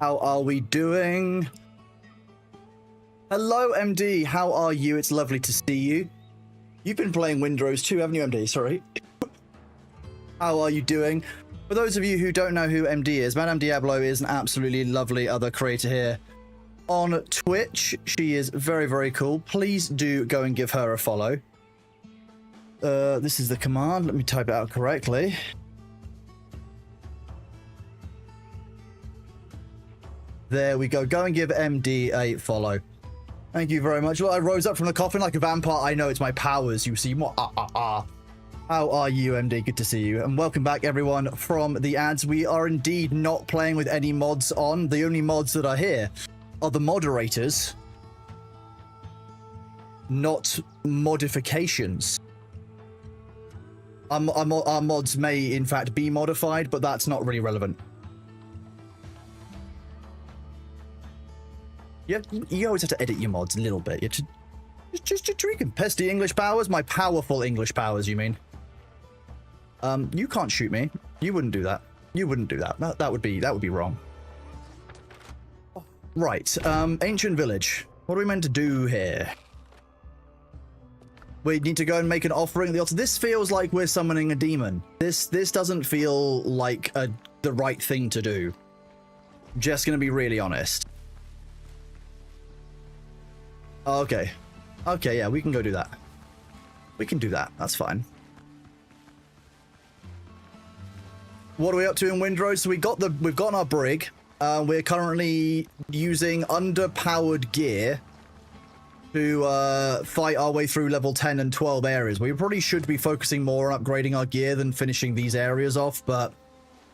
Speaker 1: How are we doing? Hello, MD. How are you? It's lovely to see you. You've been playing Windrose too, haven't you, MD? Sorry. How are you doing? For those of you who don't know who MD is, Madame Diablo is an absolutely lovely other creator here on Twitch. She is very, very cool. Please do go and give her a follow. This is the command. Let me type it out correctly. There we go. Go and give MD a follow. Thank you very much. Look, I rose up from the coffin like a vampire. I know it's my powers. You see more. How are you, MD? Good to see you. And welcome back, everyone, from the ads. We are indeed not playing with any mods on. The only mods that are here are the moderators, not modifications. Our mods may, in fact, be modified, but that's not really relevant. You always have to edit your mods a little bit. You just tweaking. Pesty English powers? My powerful English powers, you mean? You can't shoot me. You wouldn't do that. You wouldn't do that. That would be wrong. Right. Ancient village. What are we meant to do here? We need to go and make an offering at the altar. This feels like we're summoning a demon. This doesn't feel like the right thing to do. Just gonna be really honest. Okay. Okay, yeah, we can go do that. We can do that. That's fine. What are we up to in Windrose? So we've gotten our brig. We're currently using underpowered gear to fight our way through level 10 and 12 areas. We probably should be focusing more on upgrading our gear than finishing these areas off, but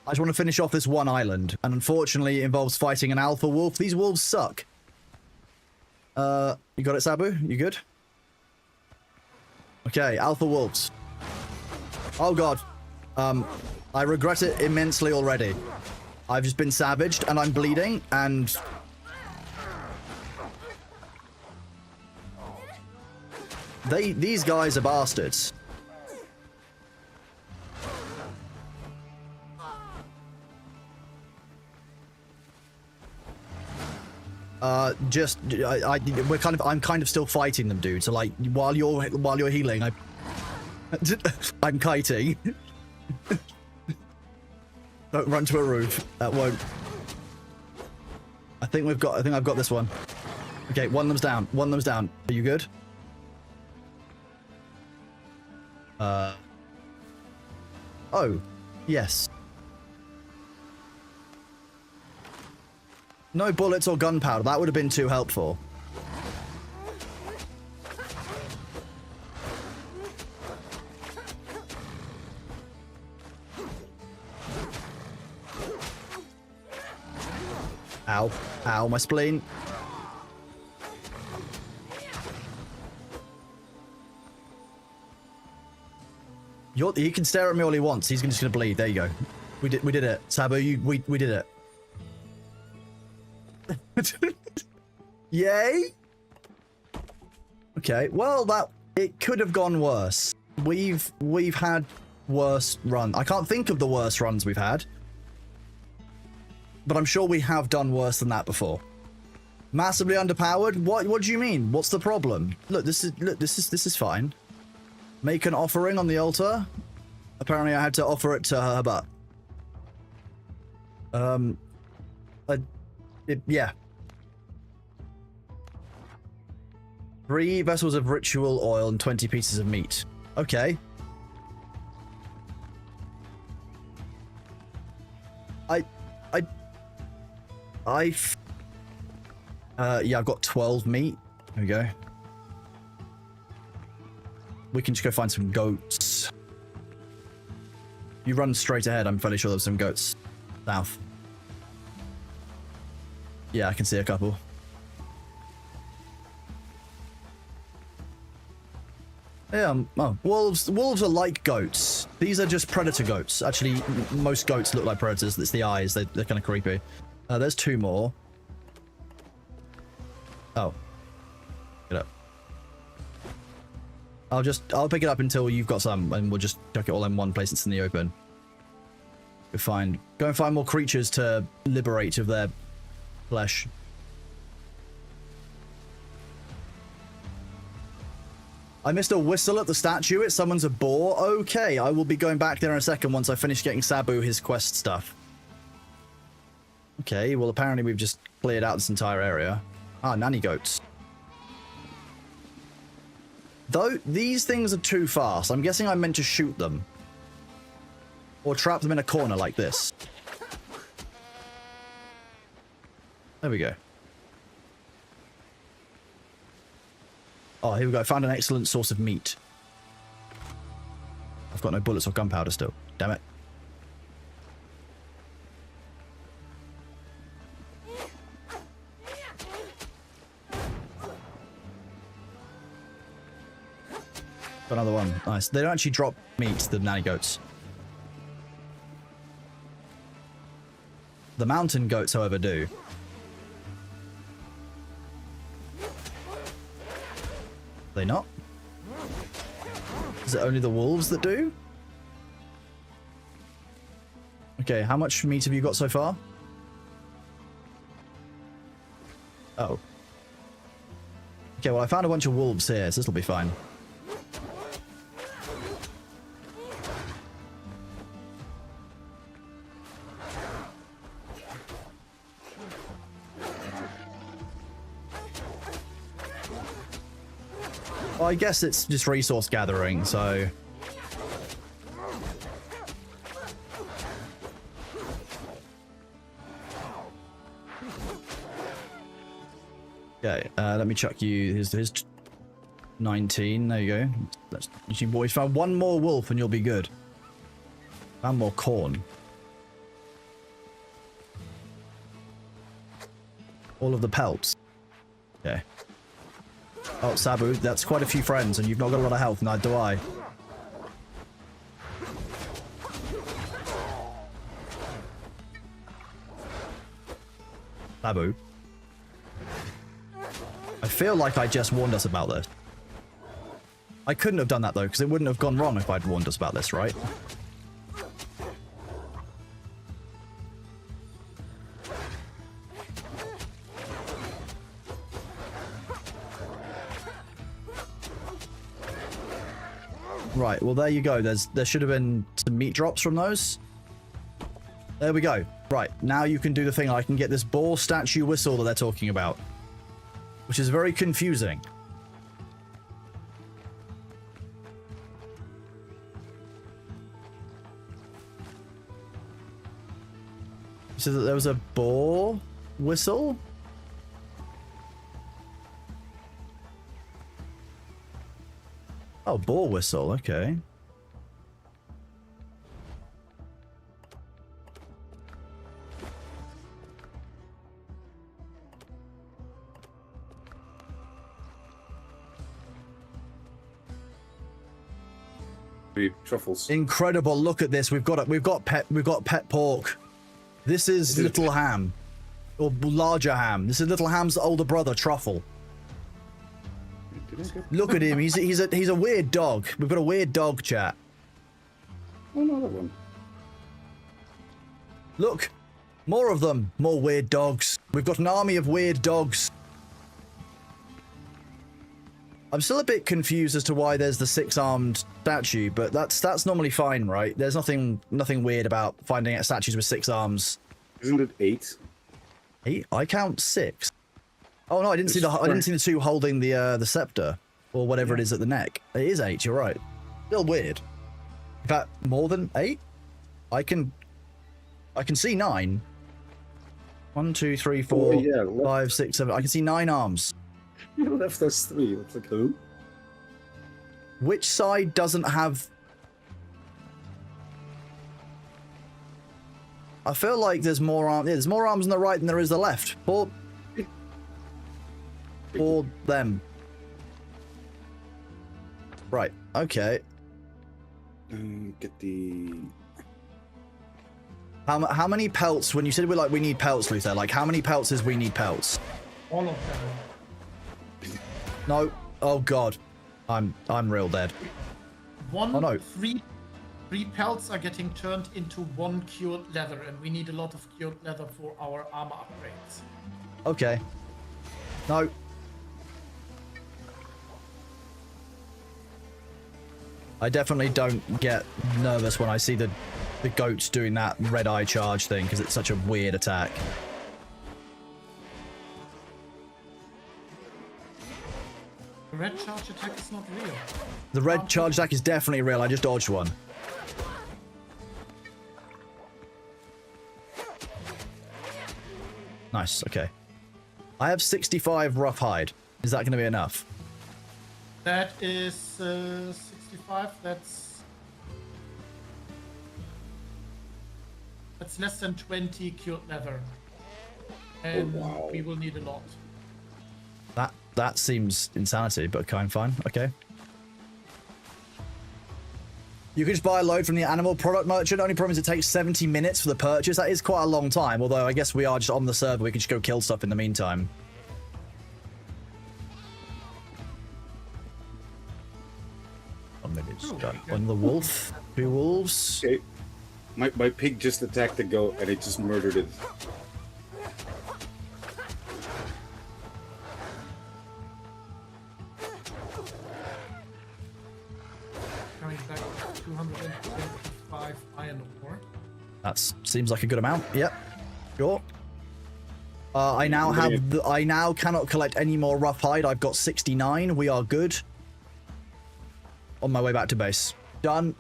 Speaker 1: I just want to finish off this one island. And unfortunately, it involves fighting an alpha wolf. These wolves suck. You got it, Sabu? You good? Okay, alpha wolves. Oh god. I regret it immensely already. I've just been savaged and I'm bleeding and... These guys are bastards. I'm kind of still fighting them, dude. So like, while you're healing, I'm kiting. Don't run to a roof. That won't. I think I've got this one. Okay, one of them's down. One of them's down. Are you good? Oh, yes. No bullets or gunpowder. That would have been too helpful. Ow. Ow, my spleen. He can stare at me all he wants. He's just gonna bleed. There you go. We did it. Sabu, we did it. Yay! Okay, well it could have gone worse. We've had worse runs. I can't think of the worst runs we've had, but I'm sure we have done worse than that before. Massively underpowered? What do you mean? What's the problem? Look, this is fine. Make an offering on the altar. Apparently, I had to offer it to her butt. Yeah. 3 vessels of ritual oil and 20 pieces of meat. Okay. Yeah, I've got 12 meat. There we go. We can just go find some goats. You run straight ahead. I'm fairly sure there's some goats south. Yeah, I can see a couple. Yeah, oh, wolves are like goats. These are just predator goats. Actually, most goats look like predators. It's the eyes. They're kind of creepy. There's 2 more. Oh. Get up. I'll pick it up until you've got some, and we'll just chuck it all in one place. It's in the open. Go and find more creatures to liberate of their flesh. I missed a whistle at the statue. It summons a boar. Okay, I will be going back there in a second once I finish getting Sabu his quest stuff. Okay, well apparently we've just cleared out this entire area. Ah, nanny goats. Though these things are too fast, I'm guessing I'm meant to shoot them. Or trap them in a corner like this. There we go. Oh, here we go. I found an excellent source of meat. I've got no bullets or gunpowder still. Damn it. Got another one. Nice. They don't actually drop meat, the nanny goats. The mountain goats, however, do. They not? Is it only the wolves that do? Okay, how much meat have you got so far? Oh. Okay, well I found a bunch of wolves here, so this will be fine. Well, I guess it's just resource gathering, so... Okay, let me chuck you. Here's 19. There you go. That's, you boys found one more wolf and you'll be good. Found more corn. All of the pelts. Okay. Oh, Sabu, that's quite a few friends, and you've not got a lot of health, neither do I. Sabu. I feel like I just warned us about this. I couldn't have done that, though, because it wouldn't have gone wrong if I'd warned us about this, right? Right, well there you go. There should have been some meat drops from those. There we go. Right, now you can do the thing. I can get this boar statue whistle that they're talking about, which is very confusing. So that there was a boar whistle? Oh, boar whistle, okay.
Speaker 3: Truffles.
Speaker 1: Incredible! Look at this. We've got pet pork. This is little ham, or larger ham. This is little ham's older brother, Truffle. Look at him. He's a weird dog. We've got a weird dog, chat.
Speaker 3: Another one.
Speaker 1: Look, more of them. More weird dogs. We've got an army of weird dogs. I'm still a bit confused as to why there's the 6-armed statue, but that's normally fine, right? There's nothing weird about finding statues with 6 arms.
Speaker 3: Isn't it 8?
Speaker 1: 8? I count 6. Oh no, I didn't see the 2 holding the scepter or whatever it is at the neck. It is 8. You're right. Still weird. In fact, more than 8. I can see 9. 1, 2, 3, 4, 5, 6, 7. I can see 9 arms.
Speaker 3: You left us 3. Looks like who?
Speaker 1: Which side doesn't have? I feel like there's more arms. Yeah, there's more arms on the right than there is the left. For them. Right. Okay.
Speaker 3: Get the.
Speaker 1: How many pelts? When you said we need pelts, Luther. Like how many pelts is we need pelts?
Speaker 4: All of them.
Speaker 1: No. Oh God. I'm real dead.
Speaker 4: One,
Speaker 1: oh no.
Speaker 4: 3 3 pelts are getting turned into 1 cured leather, and we need a lot of cured leather for our armor upgrades.
Speaker 1: Okay. No. I definitely don't get nervous when I see the goats doing that red eye charge thing, because it's such a weird attack.
Speaker 4: The red charge attack is not real.
Speaker 1: The red charge attack is definitely real. I just dodged one. Nice, okay. I have 65 rough hide. Is that going to be enough?
Speaker 4: That is 65. That's less than 20 cured leather. And we will need a lot.
Speaker 1: That seems insanity, but fine. Okay. You can just buy a load from the animal product merchant. Only problem is it takes 70 minutes for the purchase. That is quite a long time, although I guess we are just on the server. We can just go kill stuff in the meantime. On the wolf. 2 wolves.
Speaker 3: Okay. My pig just attacked the goat and it just murdered it.
Speaker 4: Coming back to 225 iron ore.
Speaker 1: That seems like a good amount. Yep. Sure. I now cannot collect any more rough hide. I've got 69. We are good. On my way back to base. Done.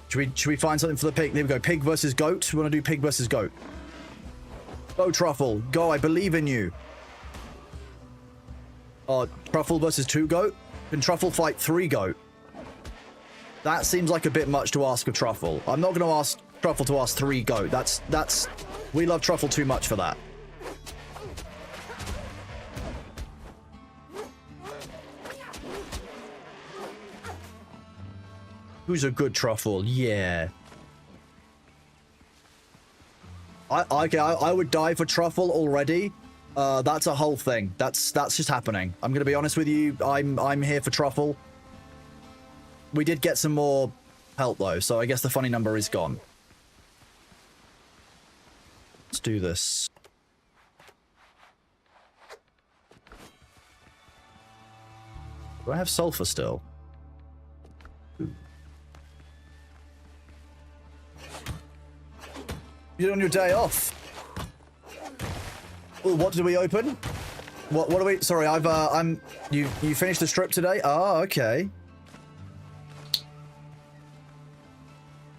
Speaker 1: Should we find something for the pig? There we go. Pig versus goat. We want to do pig versus goat. Go, Truffle. Go. I believe in you. Truffle versus 2 goat. Can Truffle fight 3 goat? That seems like a bit much to ask of Truffle. I'm not going to ask Truffle to ask 3 goat. That's we love Truffle too much for that. Who's a good Truffle? Yeah. I would die for Truffle already. That's a whole thing. That's just happening. I'm gonna be honest with you. I'm here for Truffle. We did get some more help though, so I guess the funny number is gone. Let's do this. Do I have sulfur still? You're on your day off. Oh, what did we open? What are we? Sorry, you finished the strip today? Oh, okay.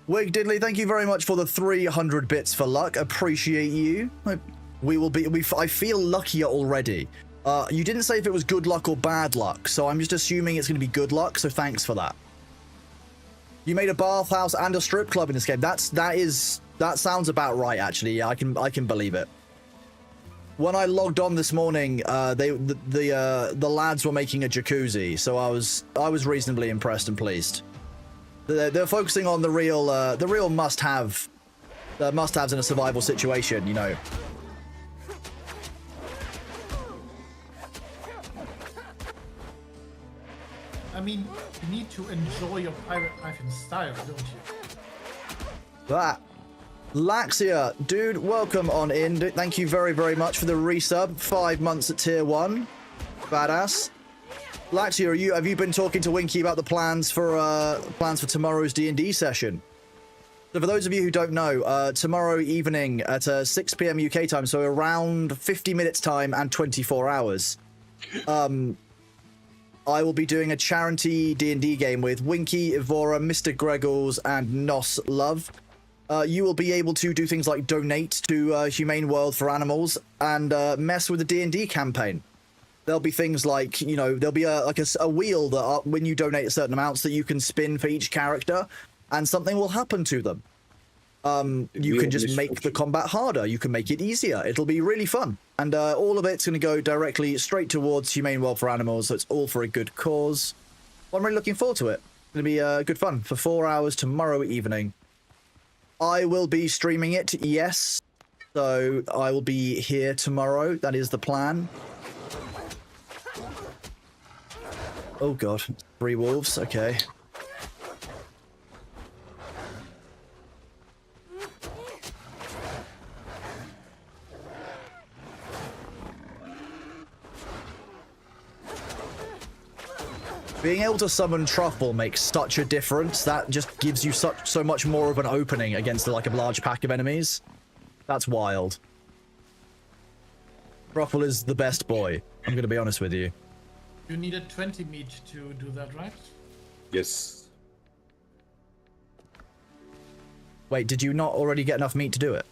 Speaker 1: Wig Diddley, thank you very much for the 300 bits for luck. Appreciate you. I feel luckier already. You didn't say if it was good luck or bad luck, so I'm just assuming it's going to be good luck, so thanks for that. You made a bathhouse and a strip club in this game. That sounds about right, actually. Yeah, I can believe it. When I logged on this morning, the lads were making a jacuzzi, so I was reasonably impressed and pleased. They're focusing on the real must-haves in a survival situation, you know.
Speaker 4: I mean, you need to enjoy your pirate life in style, don't you?
Speaker 1: That. Laxia, dude, welcome on in. Thank you very, very much for the resub. 5 months at tier 1. Badass. Laxia, have you been talking to Winky about the plans for tomorrow's D&D session? So for those of you who don't know, tomorrow evening at 6 PM UK time, so around 50 minutes time and 24 hours, I will be doing a charity D&D game with Winky, Evora, Mr. Greggles, and Nos Love. You will be able to do things like donate to Humane World for Animals and mess with the D&D campaign. There'll be things like, you know, there'll be a wheel that when you donate certain amounts that you can spin for each character, and something will happen to them. You can just make the combat harder. You can make it easier. It'll be really fun. And all of it's going to go directly straight towards Humane World for Animals, so it's all for a good cause. Well, I'm really looking forward to it. It's going to be good fun for 4 hours tomorrow evening. I will be streaming it, yes. So I will be here tomorrow. That is the plan. Oh god, 3 wolves, okay. Being able to summon Truffle makes such a difference. That just gives you so much more of an opening against like a large pack of enemies. That's wild. Truffle is the best boy. I'm going to be honest with you.
Speaker 4: You needed 20 meat to do that, right?
Speaker 3: Yes.
Speaker 1: Wait, did you not already get enough meat to do it?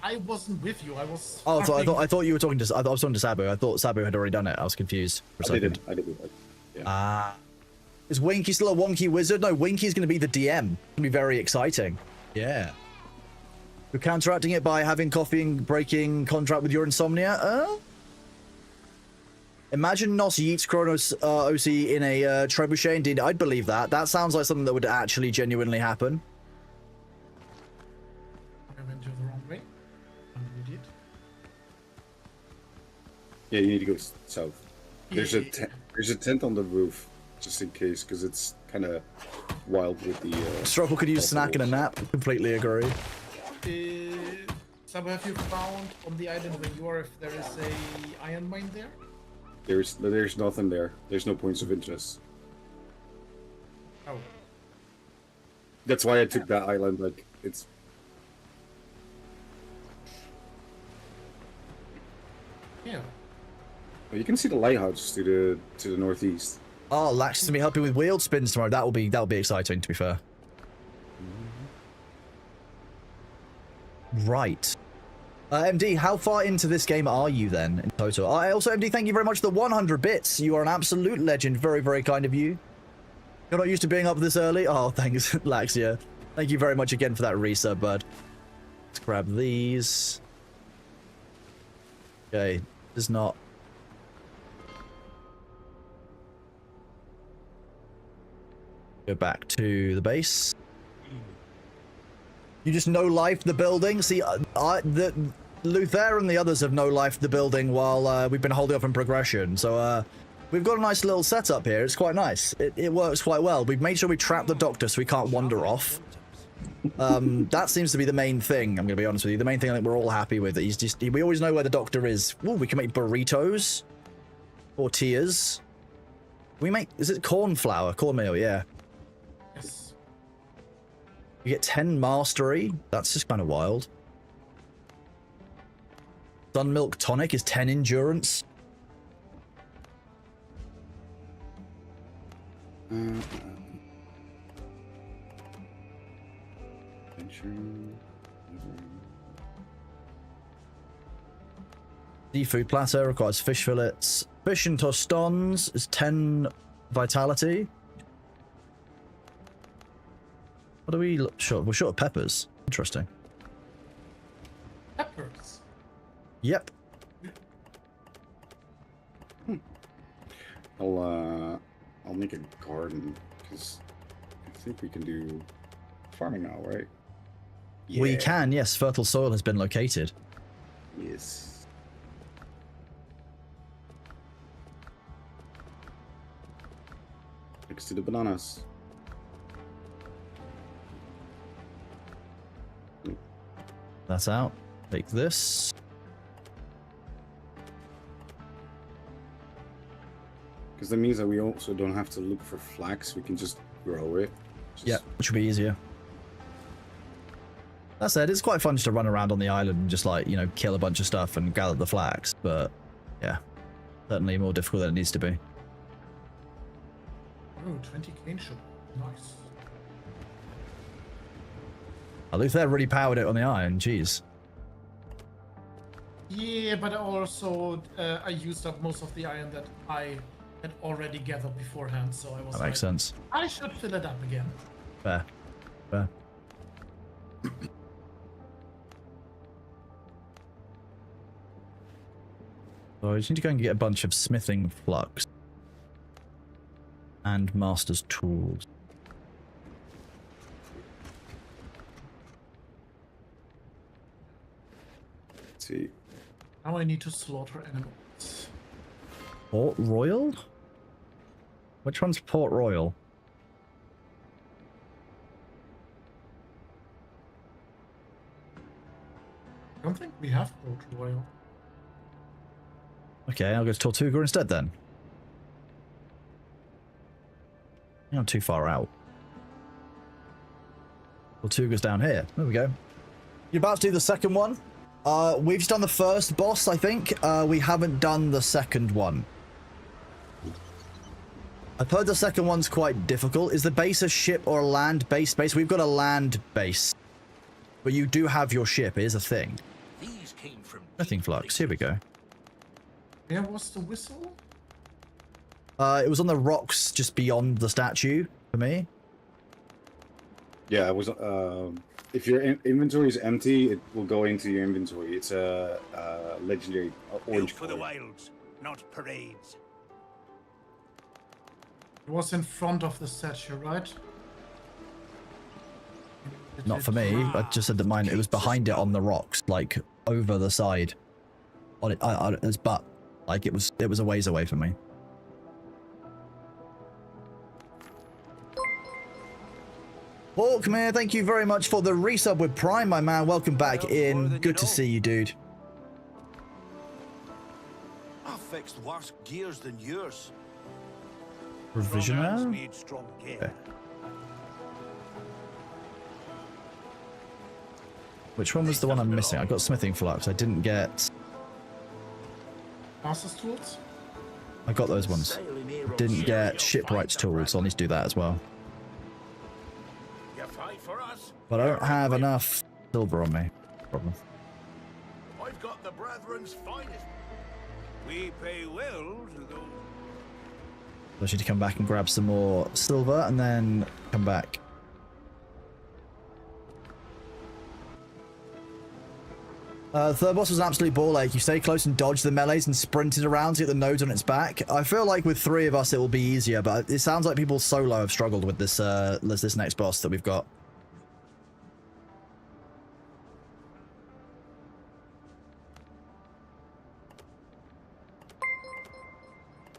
Speaker 4: I wasn't with you. I was.
Speaker 1: Oh, I thought you were talking to. I was talking to Sabu. I thought Sabu had already done it. I was confused for a second.
Speaker 3: I did. Yeah.
Speaker 1: Ah. Is Winky still a wonky wizard? No, Winky's going to be the DM. It's going to be very exciting. Yeah. You're counteracting it by having coffee and breaking contract with your insomnia? Imagine Nos Yeats Kronos OC in a trebuchet. Indeed, I'd believe that. That sounds like something that would actually genuinely happen.
Speaker 4: I went to the wrong way. I'm an idiot.
Speaker 3: Yeah, you need to go south. There's a tent on the roof, just in case, because it's kind of wild with the...
Speaker 1: Struggle could use snack and a nap. Completely agree.
Speaker 4: Sabu, have you found on the island where you are if there is a iron mine there?
Speaker 3: There's nothing there. There's no points of interest.
Speaker 4: Oh.
Speaker 3: That's why I took that island. Like it's.
Speaker 4: Yeah.
Speaker 3: Well, you can see the lighthouse to the northeast.
Speaker 1: Oh, Lax is going to be helping with wheel spins tomorrow. That'll be exciting, to be fair. Right. MD, how far into this game are you then in total? Also, MD, thank you very much for the 100 bits. You are an absolute legend. Very, very kind of you. You're not used to being up this early? Oh, thanks, Laxia. Thank you very much again for that resub, bud. Let's grab these. Okay, this is not... Go back to the base. You just no-life the building? See, Luther and the others have no-life the building while we've been holding up in progression. So we've got a nice little setup here. It's quite nice. It works quite well. We've made sure we trap the doctor so we can't wander off. That seems to be the main thing, I'm going to be honest with you. The main thing I think we're all happy with. We always know where the doctor is. Ooh, we can make burritos. Tortillas. Is it corn flour? Cornmeal, yeah.
Speaker 4: Yes.
Speaker 1: You get 10 mastery. That's just kind of wild. Sun Milk Tonic is 10 endurance. Seafood platter requires fish fillets. Fish and tostons is 10 vitality. What are we short? We're short of peppers. Interesting.
Speaker 4: Peppers?
Speaker 1: Yep.
Speaker 3: I'll make a garden because I think we can do farming now, right? Yeah.
Speaker 1: We can, yes. Fertile soil has been located.
Speaker 3: Yes. Next to the bananas.
Speaker 1: That's out. Take this.
Speaker 3: Because that means that we also don't have to look for flax. We can just grow it.
Speaker 1: Yeah, which will be easier. That said, it's quite fun just to run around on the island and just like, you know, kill a bunch of stuff and gather the flax. But yeah, certainly more difficult than it needs to be.
Speaker 4: Oh, 20 cane sugar. Nice.
Speaker 1: Luther really powered it on the iron. Jeez.
Speaker 4: Yeah, but also I used up most of the iron that I had already gathered beforehand, so I was
Speaker 1: That makes sense.
Speaker 4: I should fill it up again.
Speaker 1: Fair. Fair. So I just need to go and get a bunch of smithing flux. And master's tools.
Speaker 3: Let's see.
Speaker 4: Now I need to slaughter animals.
Speaker 1: Port Royal? Which one's Port Royal?
Speaker 4: I don't think we have Port Royal.
Speaker 1: Okay, I'll go to Tortuga instead then. You're not too far out. Well, two goes down here. There we go. You're about to do the second one. We've just done the first boss, I think. We haven't done the second one. I've heard the second one's quite difficult. Is the base a ship or a land-based base? We've got a land base. But you do have your ship. It is a thing.
Speaker 5: These came from
Speaker 1: Nothing flux. Here we go.
Speaker 4: Where was the whistle?
Speaker 1: It was on the rocks just beyond the statue for me.
Speaker 3: Yeah, it was. If your inventory is empty, it will go into your inventory. It's a legendary orange
Speaker 5: for the
Speaker 3: color.
Speaker 5: wilds, not parades.
Speaker 4: It was in front of the statue, right?
Speaker 1: Not for me. I just said that mine. It was behind it on the rocks, like over the side. On it, its butt. Like it was a ways away from me. Hawkmere, thank you very much for the resub with Prime, my man. Welcome back in. Good to see you, dude.
Speaker 5: I fixed worse gears than yours.
Speaker 1: Provisioner?
Speaker 5: Need strong gear.
Speaker 1: Okay. Which one was the one I'm missing? I got smithing flux. I didn't get.
Speaker 4: Master's tools?
Speaker 1: I got those ones. Didn't get shipwrights tools, so I'll need to do that as well.
Speaker 5: You fight for us?
Speaker 1: But I don't have enough silver on me. Problem.
Speaker 5: I've got the brethren's finest. We pay well to those.
Speaker 1: So I need to come back and grab some more silver and then come back. Third boss was an absolute ball ache. You stay close and dodge the melees and sprinted around to get the nodes on its back. I feel like with three of us it will be easier, but it sounds like people solo have struggled with this this next boss that we've got.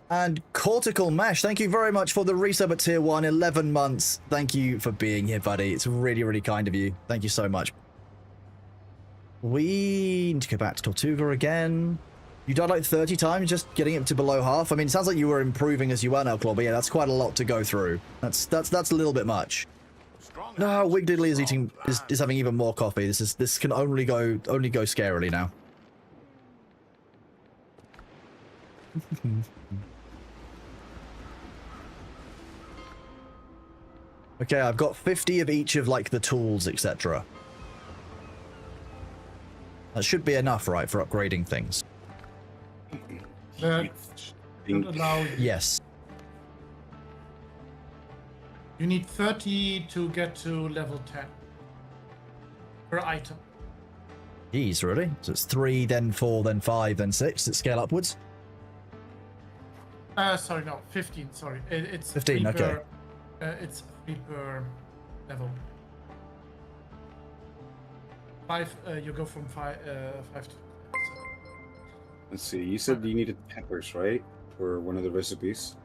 Speaker 1: And Cortical Mesh, thank you very much for the resub at tier 1, 11 months. Thank you for being here, buddy. It's really, really kind of you. Thank you so much. We need to go back to Tortuga again. You died like 30 times just getting it to below half. I mean, it sounds like you were improving as you went, Elclaw, but yeah, that's quite a lot to go through. That's a little bit much. No, Wig Diddley is having even more coffee. This can only go scarily now. Okay, I've got 50 of each of like the tools, etc. That should be enough, right, for upgrading things?
Speaker 4: That should allow you.
Speaker 1: Yes.
Speaker 4: You need 30 to get to level 10 per item.
Speaker 1: Jeez, really? So it's 3, then 4, then 5, then 6. It scale upwards?
Speaker 4: Sorry, no, 15. Sorry, it's
Speaker 1: 15.
Speaker 4: 3
Speaker 1: Okay.
Speaker 4: It's 3 per level. 5. You go from 5 to.
Speaker 3: Let's see. You said you needed peppers, right, for one of the recipes?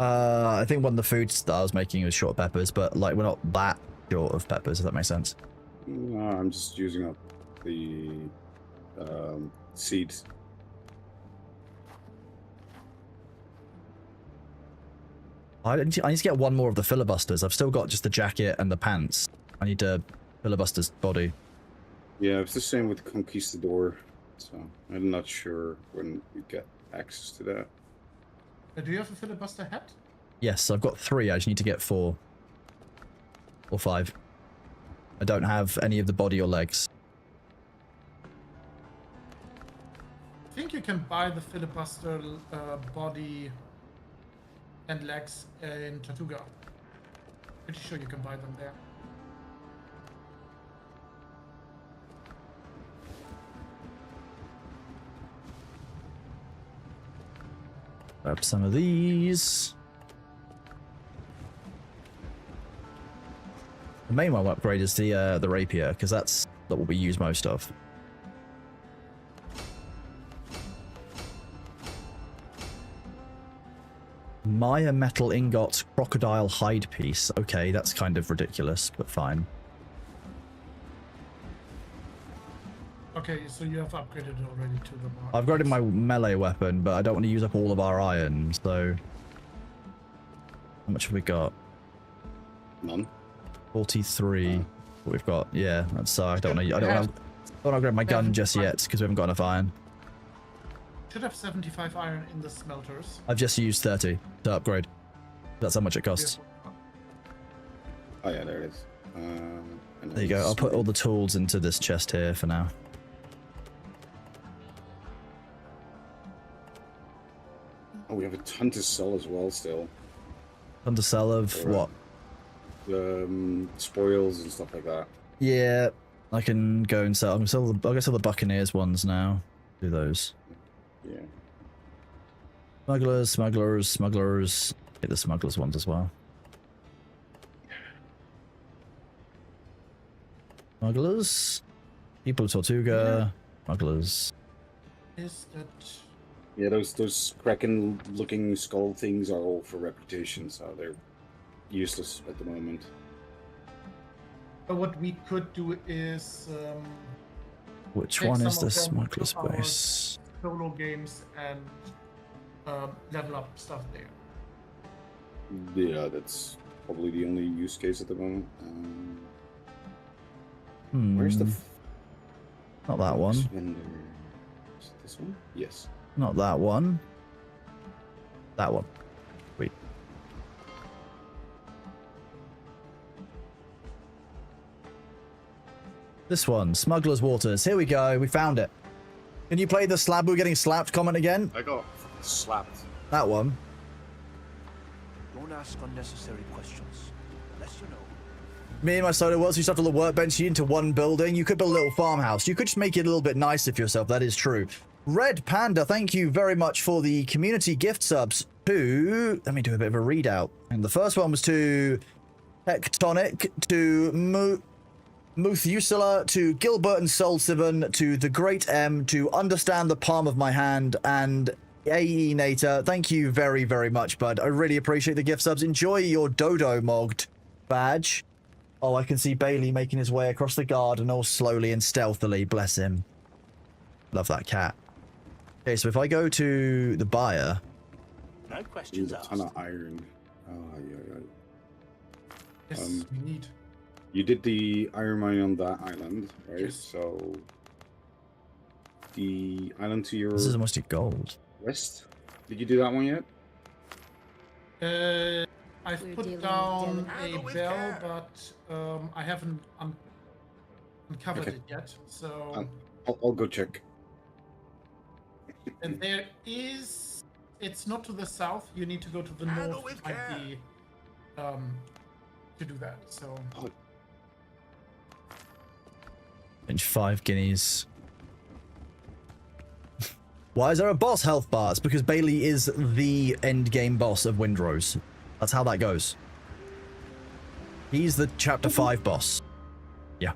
Speaker 1: I think one of the foods that I was making was short peppers, but like we're not that short of peppers, if that makes sense.
Speaker 3: No, I'm just using up the seeds.
Speaker 1: I need to get one more of the filibusters. I've still got just the jacket and the pants. I need a filibuster's body.
Speaker 3: Yeah, it's the same with Conquistador, so I'm not sure when we get access to that.
Speaker 4: Do you have a filibuster hat?
Speaker 1: Yes, I've got 3. I just need to get 4. Or 5. I don't have any of the body or legs.
Speaker 4: I think you can buy the filibuster body and legs in Tortuga. Pretty sure you can buy them there.
Speaker 1: Grab some of these. The main one upgrade is the rapier, because that's what we use most of. Maya metal ingot crocodile hide piece. Okay, that's kind of ridiculous, but fine.
Speaker 4: Okay, so you have upgraded already to the bar.
Speaker 1: I've upgraded my melee weapon, but I don't want to use up all of our iron, so... How much have we got?
Speaker 3: None.
Speaker 1: 43. What we've got? Yeah, that's I don't want to grab my gun just yet because we haven't got enough iron.
Speaker 4: Should have 75 iron in the smelters.
Speaker 1: I've just used 30 to upgrade. That's how much it costs.
Speaker 3: Oh yeah, there it is.
Speaker 1: There you go. I'll put all the tools into this chest here for now.
Speaker 3: Oh, we have a ton to sell as well still.
Speaker 1: Ton to sell of what?
Speaker 3: Spoils and stuff like that.
Speaker 1: Yeah, I can go and sell. I'll go sell the Buccaneers ones now. Do those.
Speaker 3: Yeah.
Speaker 1: Smugglers. Get the smugglers ones as well. Smugglers. People of Tortuga. Smugglers.
Speaker 4: Is that...
Speaker 3: Yeah, those Kraken-looking skull things are all for reputation, so they're useless at the moment.
Speaker 4: But what we could do is...
Speaker 1: Which
Speaker 4: take
Speaker 1: one
Speaker 4: some
Speaker 1: is
Speaker 4: of
Speaker 1: the
Speaker 4: them
Speaker 1: smuggler's
Speaker 4: to our
Speaker 1: base?
Speaker 4: Solo games and level up stuff there.
Speaker 3: Yeah, that's probably the only use case at the moment. Where's the...
Speaker 1: Not that one.
Speaker 3: Is it this one? Yes.
Speaker 1: Not that one. That one. Wait. This one. Smuggler's Waters. Here we go. We found it. Can you play the slab we're getting slapped comment again?
Speaker 3: I got slapped.
Speaker 1: That one.
Speaker 5: Don't ask unnecessary questions, unless you know.
Speaker 1: Me and my solo worlds used to have to workbench you into one building. You could build a little farmhouse. You could just make it a little bit nicer for yourself. That is true. Red Panda, thank you very much for the community gift subs to... Let me do a bit of a readout. And the first one was to Tectonic, to Muthusula, to Gilbert and Soul7, to The Great M, to Understand the Palm of My Hand, and AE Nater. Thank you very, very much, bud. I really appreciate the gift subs. Enjoy your Dodo Mogged badge. Oh, I can see Bailey making his way across the garden all slowly and stealthily. Bless him. Love that cat. Okay, so if I go to the buyer...
Speaker 5: No questions asked.
Speaker 3: A ton of iron.
Speaker 4: Yes, we need.
Speaker 3: You did the iron mine on that island, right?
Speaker 4: Yes.
Speaker 3: So the island to your
Speaker 1: This is mostly gold.
Speaker 3: west. Did you do that one yet?
Speaker 4: I've
Speaker 6: We're
Speaker 4: put
Speaker 6: dealing
Speaker 4: down
Speaker 6: with
Speaker 4: a
Speaker 5: Handle with
Speaker 4: bell,
Speaker 5: care.
Speaker 4: but I haven't uncovered
Speaker 3: Okay.
Speaker 4: it yet. So,
Speaker 3: I'll go check.
Speaker 4: and there is. It's not to the south. You need to go to the
Speaker 5: Handle
Speaker 4: north.
Speaker 5: with
Speaker 4: Might
Speaker 5: care.
Speaker 4: be, to do that. So.
Speaker 1: Inch 5 guineas. Why is there a boss health bar? It's because Bailey is the end game boss of Windrose. That's how that goes. He's the chapter 5 boss. Yeah.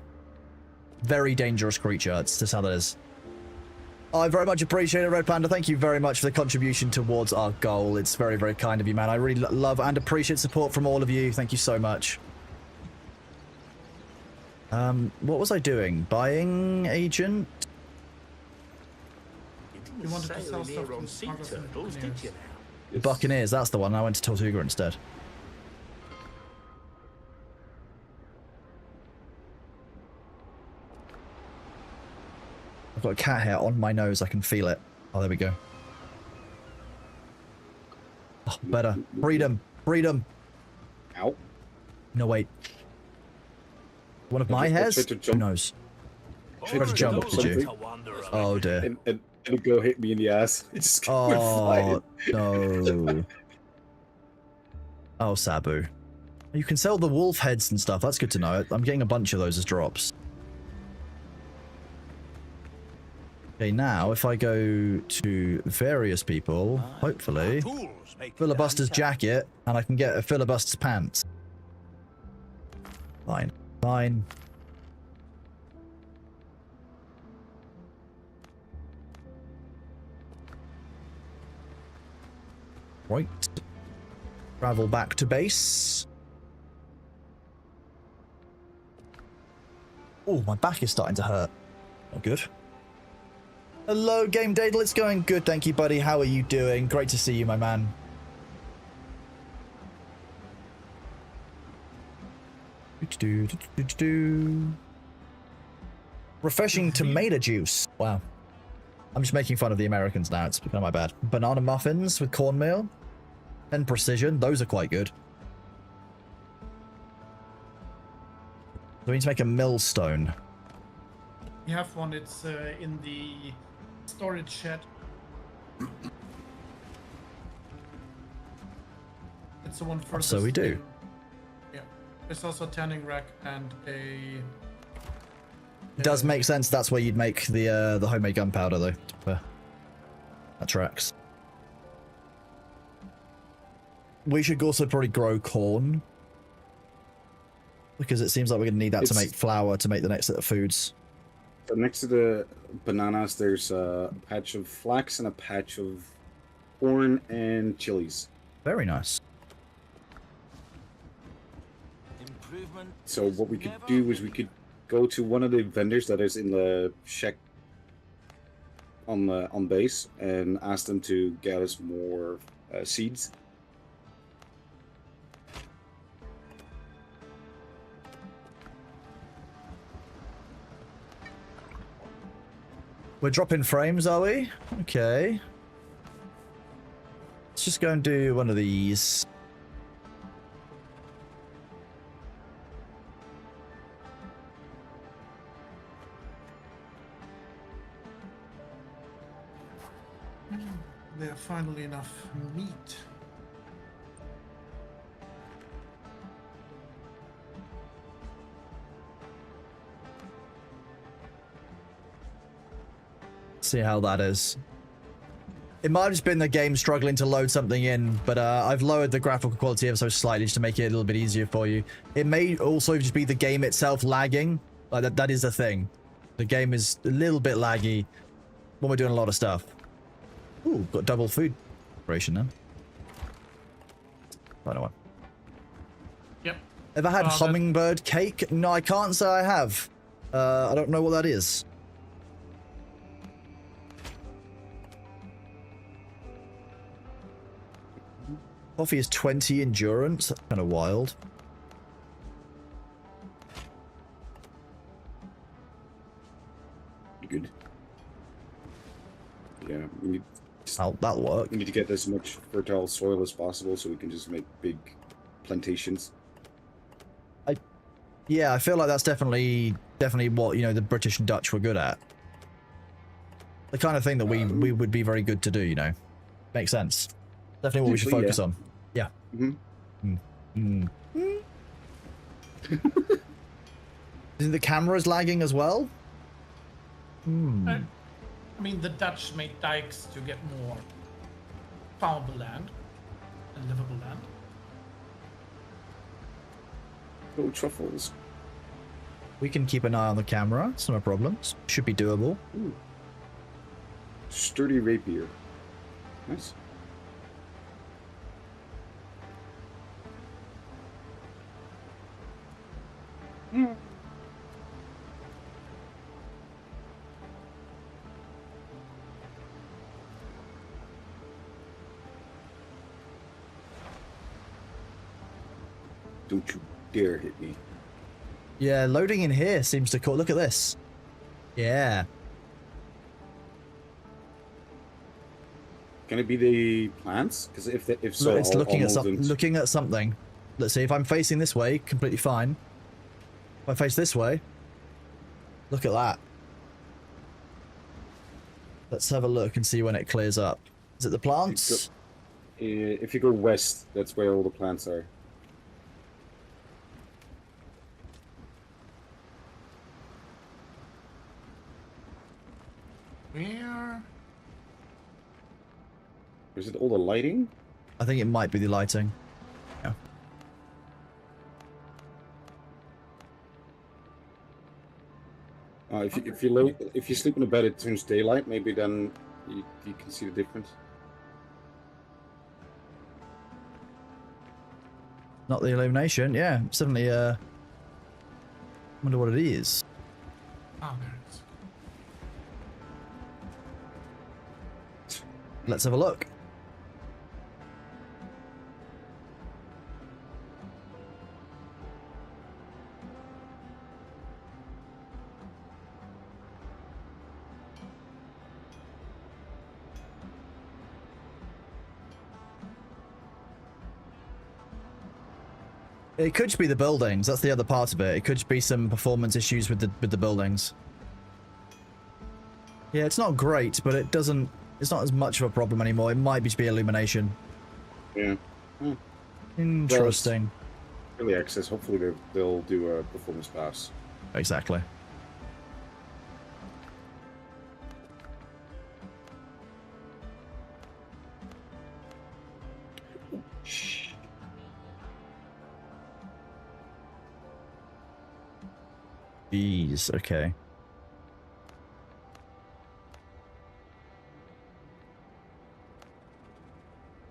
Speaker 1: Very dangerous creature. That's just how that is. I very much appreciate it, Red Panda. Thank you very much for the contribution towards our goal. It's very, very kind of you, man. I really love and appreciate support from all of you. Thank you so much. What was I doing? Buying agent?
Speaker 4: You wanted to sell stuff to
Speaker 5: on
Speaker 4: the
Speaker 5: sea
Speaker 4: smugglers and
Speaker 5: turtles, did
Speaker 4: buccaneers.
Speaker 5: you now?
Speaker 1: Buccaneers, that's the one. I went to Tortuga instead. I've got a cat hair on my nose. I can feel it. Oh, there we go. Oh, better. Freedom. Freedom.
Speaker 3: Ow.
Speaker 1: No, wait. One of my
Speaker 3: I
Speaker 1: hairs?
Speaker 3: tried to
Speaker 1: Who
Speaker 3: jump.
Speaker 1: knows?
Speaker 3: Tried to jump up,
Speaker 1: did you? Oh, dear.
Speaker 3: And it'll go hit me in the ass. It just went
Speaker 1: Oh,
Speaker 3: flying.
Speaker 1: no. Oh, Sabu. You can sell the wolf heads and stuff. That's good to know. I'm getting a bunch of those as drops. Okay, now if I go to various people, hopefully, Filibuster's jacket, and I can get a Filibuster's pants. Fine. Fine. Right. Travel back to base. Oh, my back is starting to hurt. Not good. Hello, Game Dadle. It's going good, thank you, buddy. How are you doing? Great to see you, my man. Refreshing tomato juice. Wow. I'm just making fun of the Americans now. It's kind of my bad. Banana muffins with cornmeal and precision. Those are quite good. We need to make a millstone.
Speaker 4: We have one. It's in the storage shed. It's the one for.
Speaker 1: So we do.
Speaker 4: Yeah. There's also a tanning rack and a.
Speaker 1: It does make sense. That's where you'd make the homemade gunpowder, though. That tracks. We should also probably grow corn, because it seems like we're gonna need that to make flour to make the next set of foods.
Speaker 3: So next to the bananas, there's a patch of flax and a patch of corn and chilies.
Speaker 1: Very nice.
Speaker 3: So what we could do is we could go to one of the vendors that is in the shack on base and ask them to get us more seeds.
Speaker 1: We're dropping frames, are we? Okay. Let's just go and do one of these.
Speaker 4: There's finally enough meat.
Speaker 1: See how that is. It might have just been the game struggling to load something in, but I've lowered the graphical quality ever so slightly just to make it a little bit easier for you. It may also just be the game itself lagging. Like that is a thing. The game is a little bit laggy when we're doing a lot of stuff. Ooh, got double food ration now. Final one.
Speaker 4: Yep.
Speaker 1: Ever had hummingbird cake? No, I can't say I have. I don't know what that is. Coffee is 20 endurance. That's kind of wild.
Speaker 3: Good. Yeah, we need.
Speaker 1: That'll work.
Speaker 3: We need to get as much fertile soil as possible so we can just make big plantations.
Speaker 1: Yeah, I feel like that's definitely what, you know, the British and Dutch were good at. The kind of thing that we would be very good to do, you know. Makes sense. Definitely what we should focus on. Yeah. Isn't the cameras lagging as well?
Speaker 4: I mean, the Dutch made dikes to get more farmable land and livable land.
Speaker 3: Oh, truffles.
Speaker 1: We can keep an eye on the camera. It's no problems. Should be doable.
Speaker 3: Ooh. Sturdy rapier. Nice. Don't you dare hit me.
Speaker 1: Yeah, loading in here seems to cool. Look at this. Yeah.
Speaker 3: Can it be the plants? Because if so,
Speaker 1: It's looking at something. Let's see. If I'm facing this way, completely fine. If I face this way, look at that. Let's have a look and see when it clears up. Is it the plants?
Speaker 3: If you go west, that's where all the plants are.
Speaker 4: Where?
Speaker 3: Is it all the lighting?
Speaker 1: I think it might be the lighting. Yeah.
Speaker 3: If you sleep in a bed, it turns daylight. Maybe then you can see the difference.
Speaker 1: Not the illumination. Yeah, certainly. Wonder what it is.
Speaker 4: Oh, there it is.
Speaker 1: Let's have a look. It could just be the buildings. That's the other part of it. It could just be some performance issues with the buildings. Yeah, it's not great, but it doesn't. It's not as much of a problem anymore. It might just be illumination.
Speaker 3: Yeah.
Speaker 1: Interesting.
Speaker 3: Well, early access. Hopefully they'll do a performance pass.
Speaker 1: Exactly. Jeez, okay.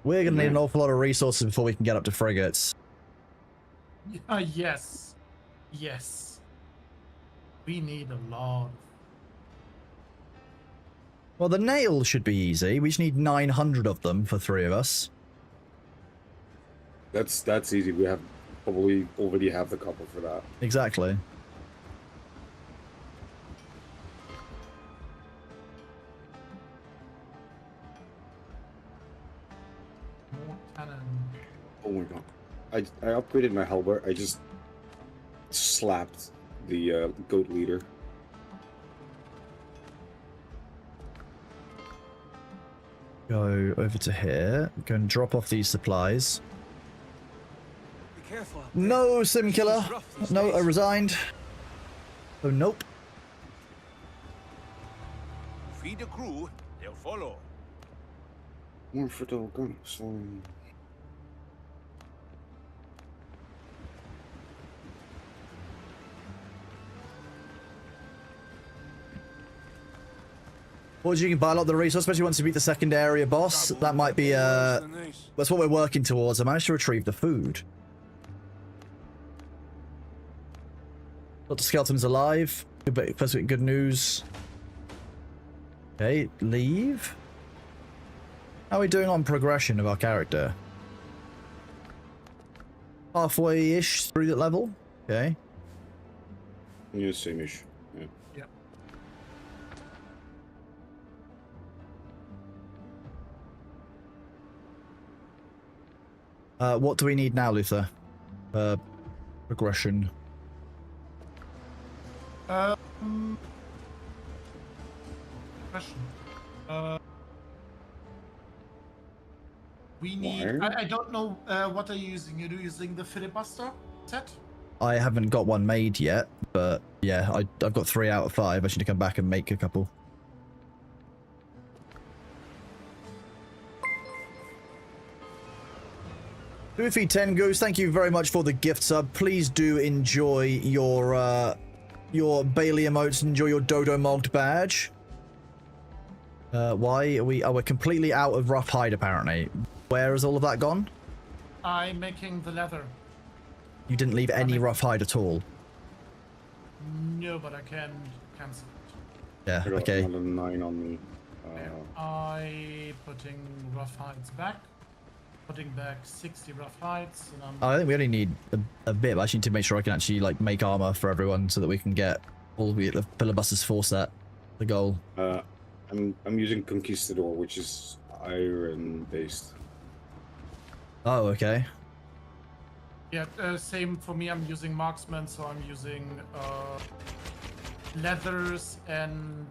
Speaker 1: We're gonna need an awful lot of resources before we can get up to frigates.
Speaker 4: Yes. Yes. We need a lot.
Speaker 1: Well, the nails should be easy. We just need 900 of them for 3 of us.
Speaker 3: That's easy. We have probably already have the couple for that.
Speaker 1: Exactly.
Speaker 4: More cannon.
Speaker 3: Oh my god. I upgraded my halberd. I just slapped the goat leader.
Speaker 1: Go over to here. Go and drop off these supplies.
Speaker 5: Be careful.
Speaker 1: No, Sim Killer. No, I resigned. Oh, nope.
Speaker 5: Feed the crew, they'll follow.
Speaker 3: More for the guns.
Speaker 1: Or you can buy a lot of the resources, especially once you beat the second area boss. That might be, that's what we're working towards. I managed to retrieve the food. Dr. Skeleton's alive. Good news. Okay, leave. How are we doing on progression of our character? Halfway-ish through that level. Okay.
Speaker 3: Yeah, same-ish. Yeah.
Speaker 4: Yep.
Speaker 1: What do we need now, Luther? Progression.
Speaker 4: Question. We need. I don't know what are you using. Are you using the filibuster set?
Speaker 1: I haven't got one made yet, but yeah, I've got 3 out of 5. I should come back and make a couple. Goofy 10 Goose, thank you very much for the gift sub. Please do enjoy your Bailey emotes, enjoy your Dodo Mogged badge. Why are we? Oh, we're completely out of rough hide apparently. Where has all of that gone?
Speaker 4: I'm making the leather.
Speaker 1: You didn't leave any rough hide at all.
Speaker 4: No, but I can cancel it.
Speaker 1: Yeah,
Speaker 3: I got
Speaker 1: okay.
Speaker 3: another 9 on me.
Speaker 4: I putting rough hides back. Putting back 60 rough hides. And
Speaker 1: I think we only need a bit. But I just need to make sure I can actually like make armor for everyone so that we can get all the filibusters 4 set. The goal.
Speaker 3: I'm using Conquistador, which is iron based.
Speaker 1: Oh, okay.
Speaker 4: Yeah, same for me. I'm using marksman, so I'm using leathers and.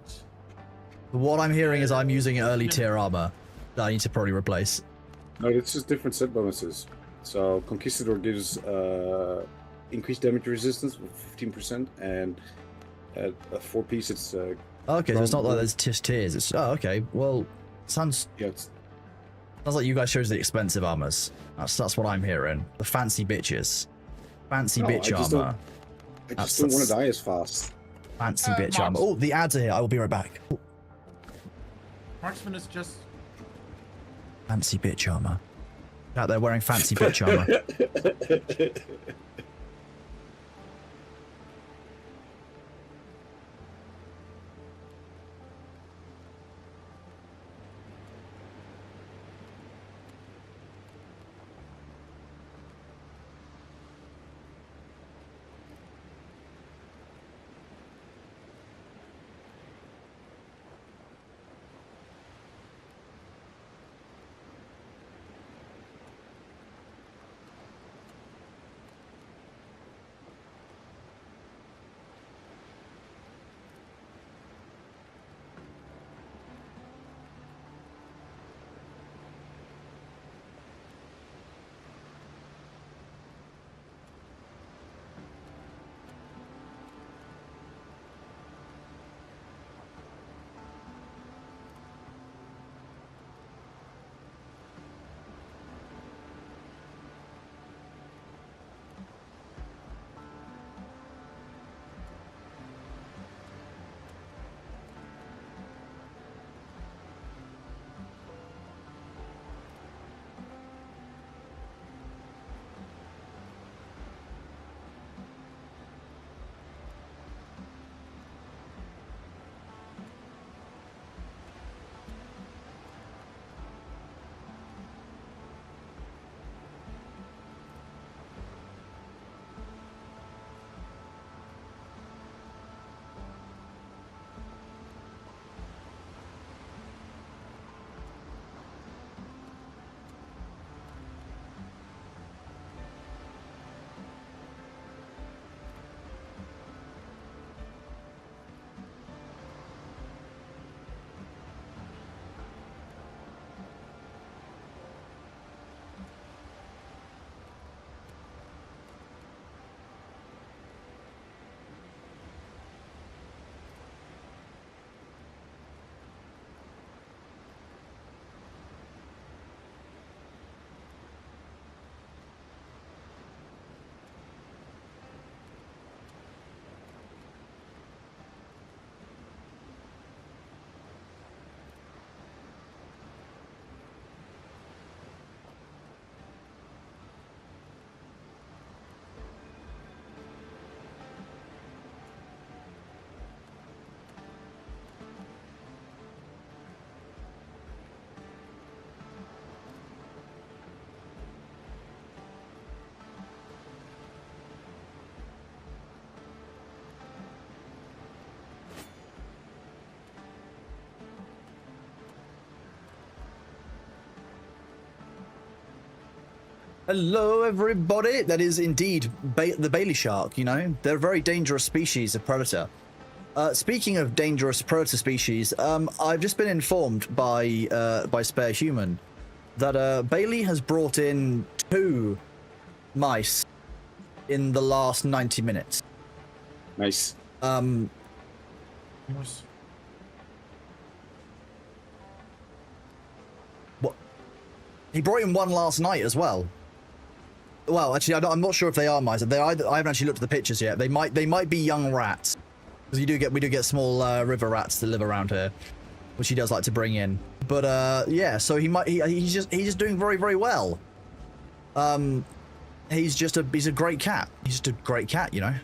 Speaker 1: What I'm hearing is I'm using early tier armor that I need to probably replace.
Speaker 3: No, it's just different set bonuses. So Conquistador gives increased damage resistance with 15%, and at a 4-piece it's
Speaker 1: Okay, so it's not like there's tiers. It's okay. Well, sounds
Speaker 3: sounds
Speaker 1: like you guys chose the expensive armors. That's what I'm hearing. The fancy bitches, fancy bitch armor.
Speaker 3: I just don't want to die as fast.
Speaker 1: Fancy bitch armor. Oh, the ads are here. I will be right back. Oh.
Speaker 4: Marksman is just.
Speaker 1: Fancy bitch armor. Out there wearing fancy bitch armor. Hello, everybody. That is indeed the Bailey shark, you know. They're a very dangerous species of predator. Speaking of dangerous predator species, I've just been informed by Spare Human that Bailey has brought in 2 mice in the last 90 minutes.
Speaker 3: Nice.
Speaker 4: Nice.
Speaker 1: What? He brought in 1 last night as well. Well, actually, I'm not sure if they are mice. I haven't actually looked at the pictures yet. They might be young rats, because we do get small river rats that live around here, which he does like to bring in. But yeah, so he's just doing very, very well. He's a great cat. He's just a great cat, you know.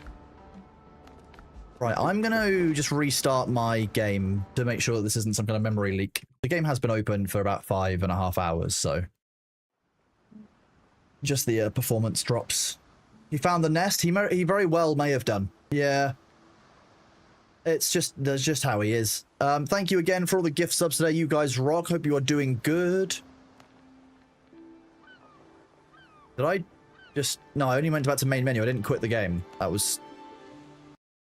Speaker 1: Right, I'm gonna just restart my game to make sure that this isn't some kind of memory leak. The game has been open for about 5.5 hours, so just the performance drops. He found the nest. He very well may have done. Yeah. That's just how he is. Thank you again for all the gift subs today. You guys rock. Hope you are doing good. Did I just... No, I only went back to main menu. I didn't quit the game. That was...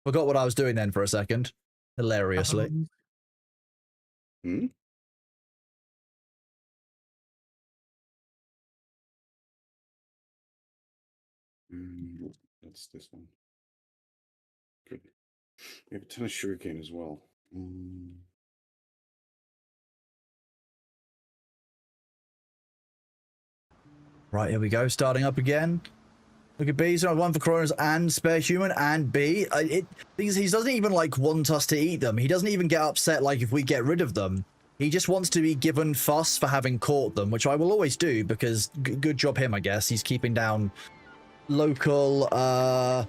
Speaker 1: Forgot what I was doing then for a second. Hilariously.
Speaker 3: Hmm? That's this one. Good. We have a ton of sugarcane as well.
Speaker 1: Right, here we go. Starting up again. Look at B. So 1 for Coronas and Spare Human and B. He doesn't even like want us to eat them. He doesn't even get upset like if we get rid of them. He just wants to be given fuss for having caught them, which I will always do because good job him, I guess. He's keeping down local kind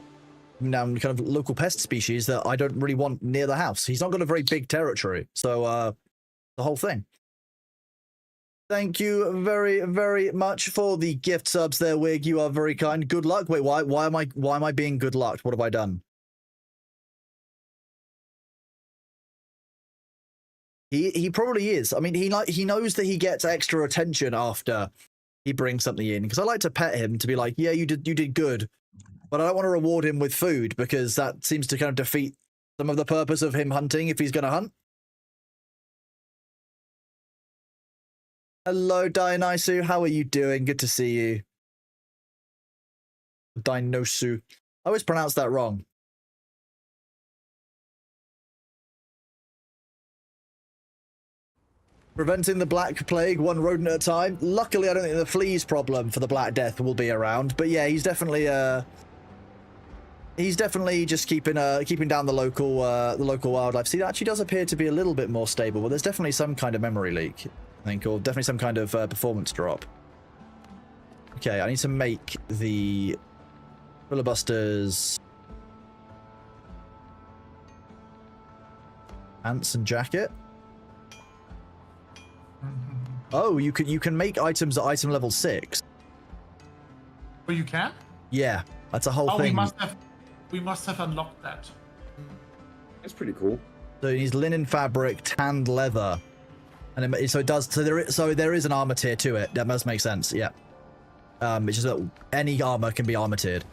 Speaker 1: of local pest species that I don't really want near the house. He's not got a very big territory, so the whole thing. Thank you very, very much for the gift subs there, Wig. You are very kind. Good luck. Wait, why am I being good luck? What have I done? He probably is. I mean, he knows that he gets extra attention after he brings something in, because I like to pet him to be like, yeah, you did good, but I don't want to reward him with food because that seems to kind of defeat some of the purpose of him hunting if he's going to hunt. Hello, Dionysu. How are you doing? Good to see you. Dinosu. I always pronounce that wrong. Preventing the Black Plague, 1 rodent at a time. Luckily, I don't think the fleas problem for the Black Death will be around. But yeah, he's definitely just keeping down the local wildlife. See, that actually does appear to be a little bit more stable, but there's definitely some kind of memory leak, I think, or definitely some kind of performance drop. Okay, I need to make the filibusters pants and jacket. Oh, you can make items at item level 6.
Speaker 4: Oh, you can?
Speaker 1: Yeah, that's a whole thing.
Speaker 4: We must have unlocked that.
Speaker 3: That's pretty cool.
Speaker 1: So he needs linen fabric, tanned leather, and so there is an armor tier to it. That must make sense. Yeah. It's just that any armor can be armor tiered.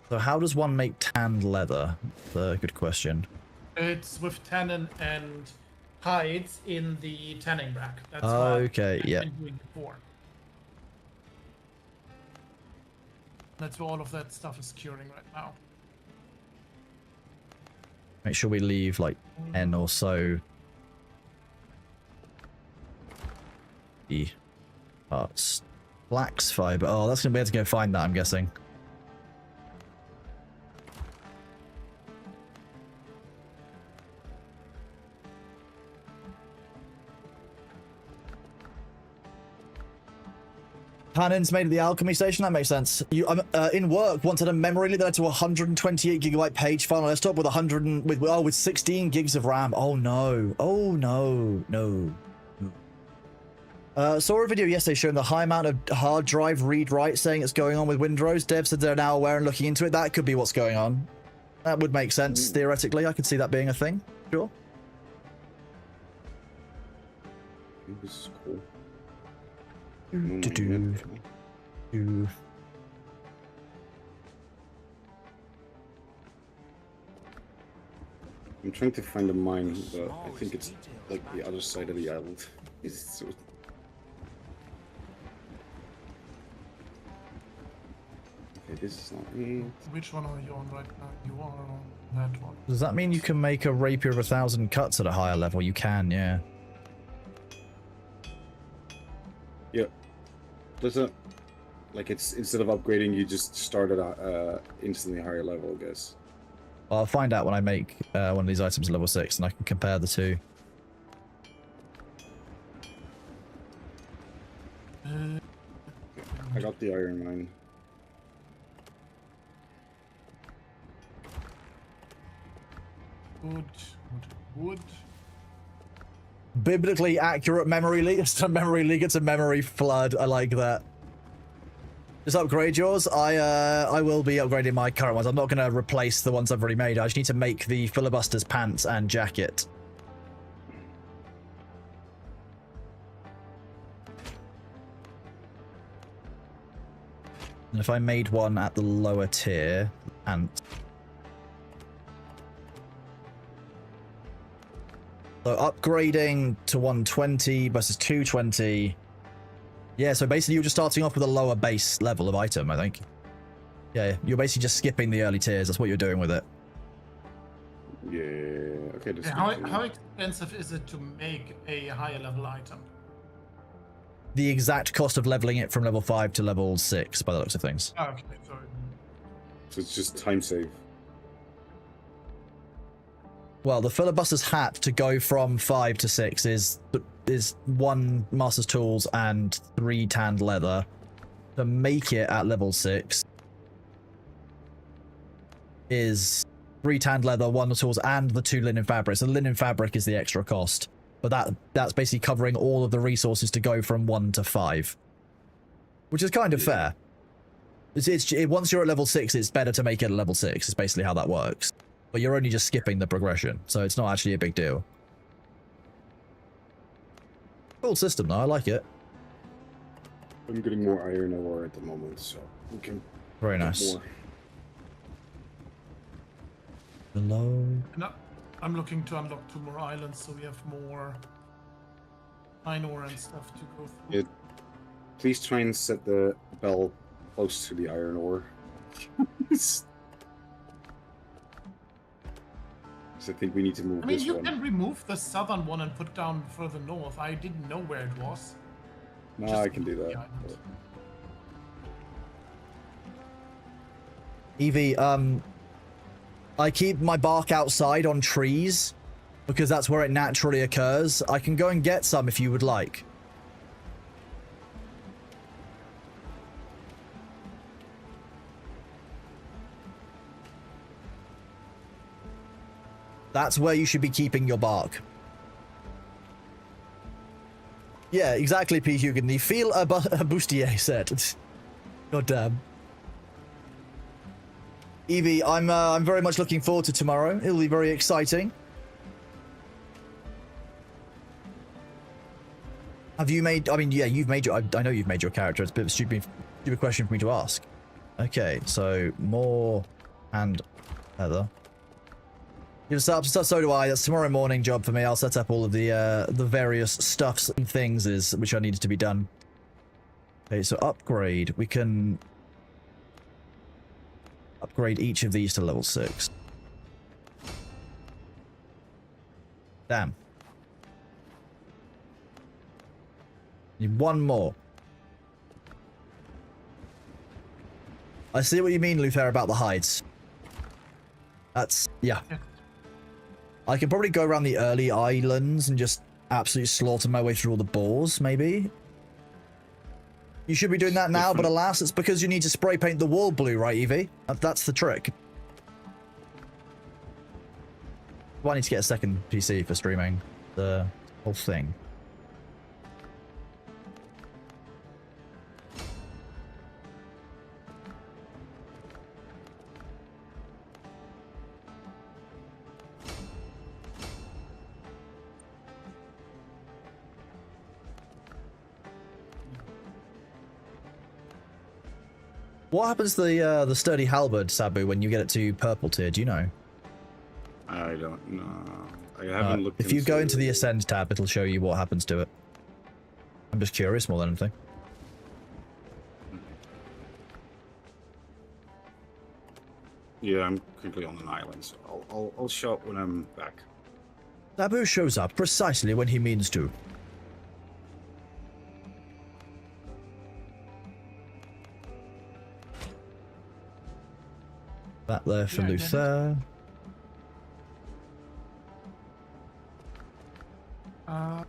Speaker 1: So how does one make tanned leather? That's a good question.
Speaker 4: It's with tannin and hides in the tanning rack. That's
Speaker 1: okay, yeah.
Speaker 4: I've been doing before. That's where all of that stuff is curing right now.
Speaker 1: Make sure we leave like 10 or so. The parts. Flax fiber. Oh, that's gonna be able to go find that, I'm guessing. Tannins made at the alchemy station. That makes sense. You in work wanted a memory leak that to 128 gigabyte page file on desktop with 16 gigs of RAM. Oh no! Oh no! No! Saw a video yesterday showing the high amount of hard drive read-write saying it's going on with Windrose. Dev said they're now aware and looking into it. That could be what's going on. That would make sense theoretically. I could see that being a thing. Sure.
Speaker 3: This is cool.
Speaker 1: Do.
Speaker 3: I'm trying to find a mine, but I think it's like the other side of the island. It's so... Okay, this is not it.
Speaker 4: Which one are you on right now? You are on that one.
Speaker 1: Does that mean you can make a rapier of 1,000 cuts at a higher level? You can, yeah.
Speaker 3: Yeah. Does that... Like, it's instead of upgrading, you just start at a instantly higher level, I guess.
Speaker 1: Well, I'll find out when I make one of these items level 6, and I can compare the two.
Speaker 3: I got the iron mine.
Speaker 4: Wood.
Speaker 1: Biblically accurate memory leak. It's a memory leak. It's a memory flood. I like that. Just upgrade yours. I will be upgrading my current ones. I'm not going to replace the ones I've already made. I just need to make the filibuster's pants and jacket. And if I made one at the lower tier, pants. So upgrading to 120 versus 220. Yeah, so basically you're just starting off with a lower base level of item, I think. Yeah, you're basically just skipping the early tiers. That's what you're doing with it.
Speaker 3: Yeah, okay.
Speaker 4: Yeah, how expensive is it to make a higher level item?
Speaker 1: The exact cost of leveling it from level 5 to level 6, by the looks of things.
Speaker 4: Oh, okay, sorry.
Speaker 3: So it's just time save.
Speaker 1: Well, the filibuster's hat to go from 5 to 6 is 1 master's tools and 3 tanned leather. To make it at level 6 is 3 tanned leather, 1 tools, and the 2 linen fabrics. The linen fabric is the extra cost, but that's basically covering all of the resources to go from 1 to 5, which is kind of fair. Once you're at level 6, it's better to make it at level 6. It's basically how that works. But you're only just skipping the progression, so it's not actually a big deal. Cool system, though. I like it.
Speaker 3: I'm getting more iron ore at the moment, so we can
Speaker 1: Very
Speaker 3: get
Speaker 1: nice.
Speaker 3: more.
Speaker 1: Hello.
Speaker 4: No, I'm looking to unlock 2 more islands, so we have more iron ore and stuff to go through.
Speaker 3: Yeah, please try and set the bell close to the iron ore. I think we need to move
Speaker 4: I mean,
Speaker 3: this
Speaker 4: you
Speaker 3: one.
Speaker 4: can remove the southern one and put down further north. I didn't know where it was.
Speaker 3: No,
Speaker 4: Just
Speaker 3: I can do
Speaker 4: the
Speaker 3: that.
Speaker 4: island.
Speaker 1: Evie, I keep my bark outside on trees because that's where it naturally occurs. I can go and get some if you would like. That's where you should be keeping your bark. Yeah, exactly, P. Hugan. The feel a bustier set. God damn. Evie, I'm very much looking forward to tomorrow. It'll be very exciting. Have you made? I mean, yeah, you've made your. I know you've made your character. It's a bit of a stupid question for me to ask. Okay, so more and leather. You've set up, so do I. That's tomorrow morning job for me. I'll set up all of the various stuffs and things which are needed to be done. Okay, so upgrade. We can upgrade each of these to level 6. Damn. Need 1 more. I see what you mean, Luther, about the hides. That's yeah. I can probably go around the early islands and just absolutely slaughter my way through all the boars, maybe. You should be doing that now, but alas, it's because you need to spray paint the wall blue, right, Evie? That's the trick. Well, I need to get a second PC for streaming the whole thing. What happens to the sturdy halberd, Sabu, when you get it to purple tier? Do you know?
Speaker 3: I don't know. I haven't looked.
Speaker 1: If you go into the Ascend tab, it'll show you what happens to it. I'm just curious more than anything.
Speaker 3: Yeah, I'm currently on an island, so I'll show up when I'm back.
Speaker 1: Sabu shows up precisely when he means to. That there for Luther. I'd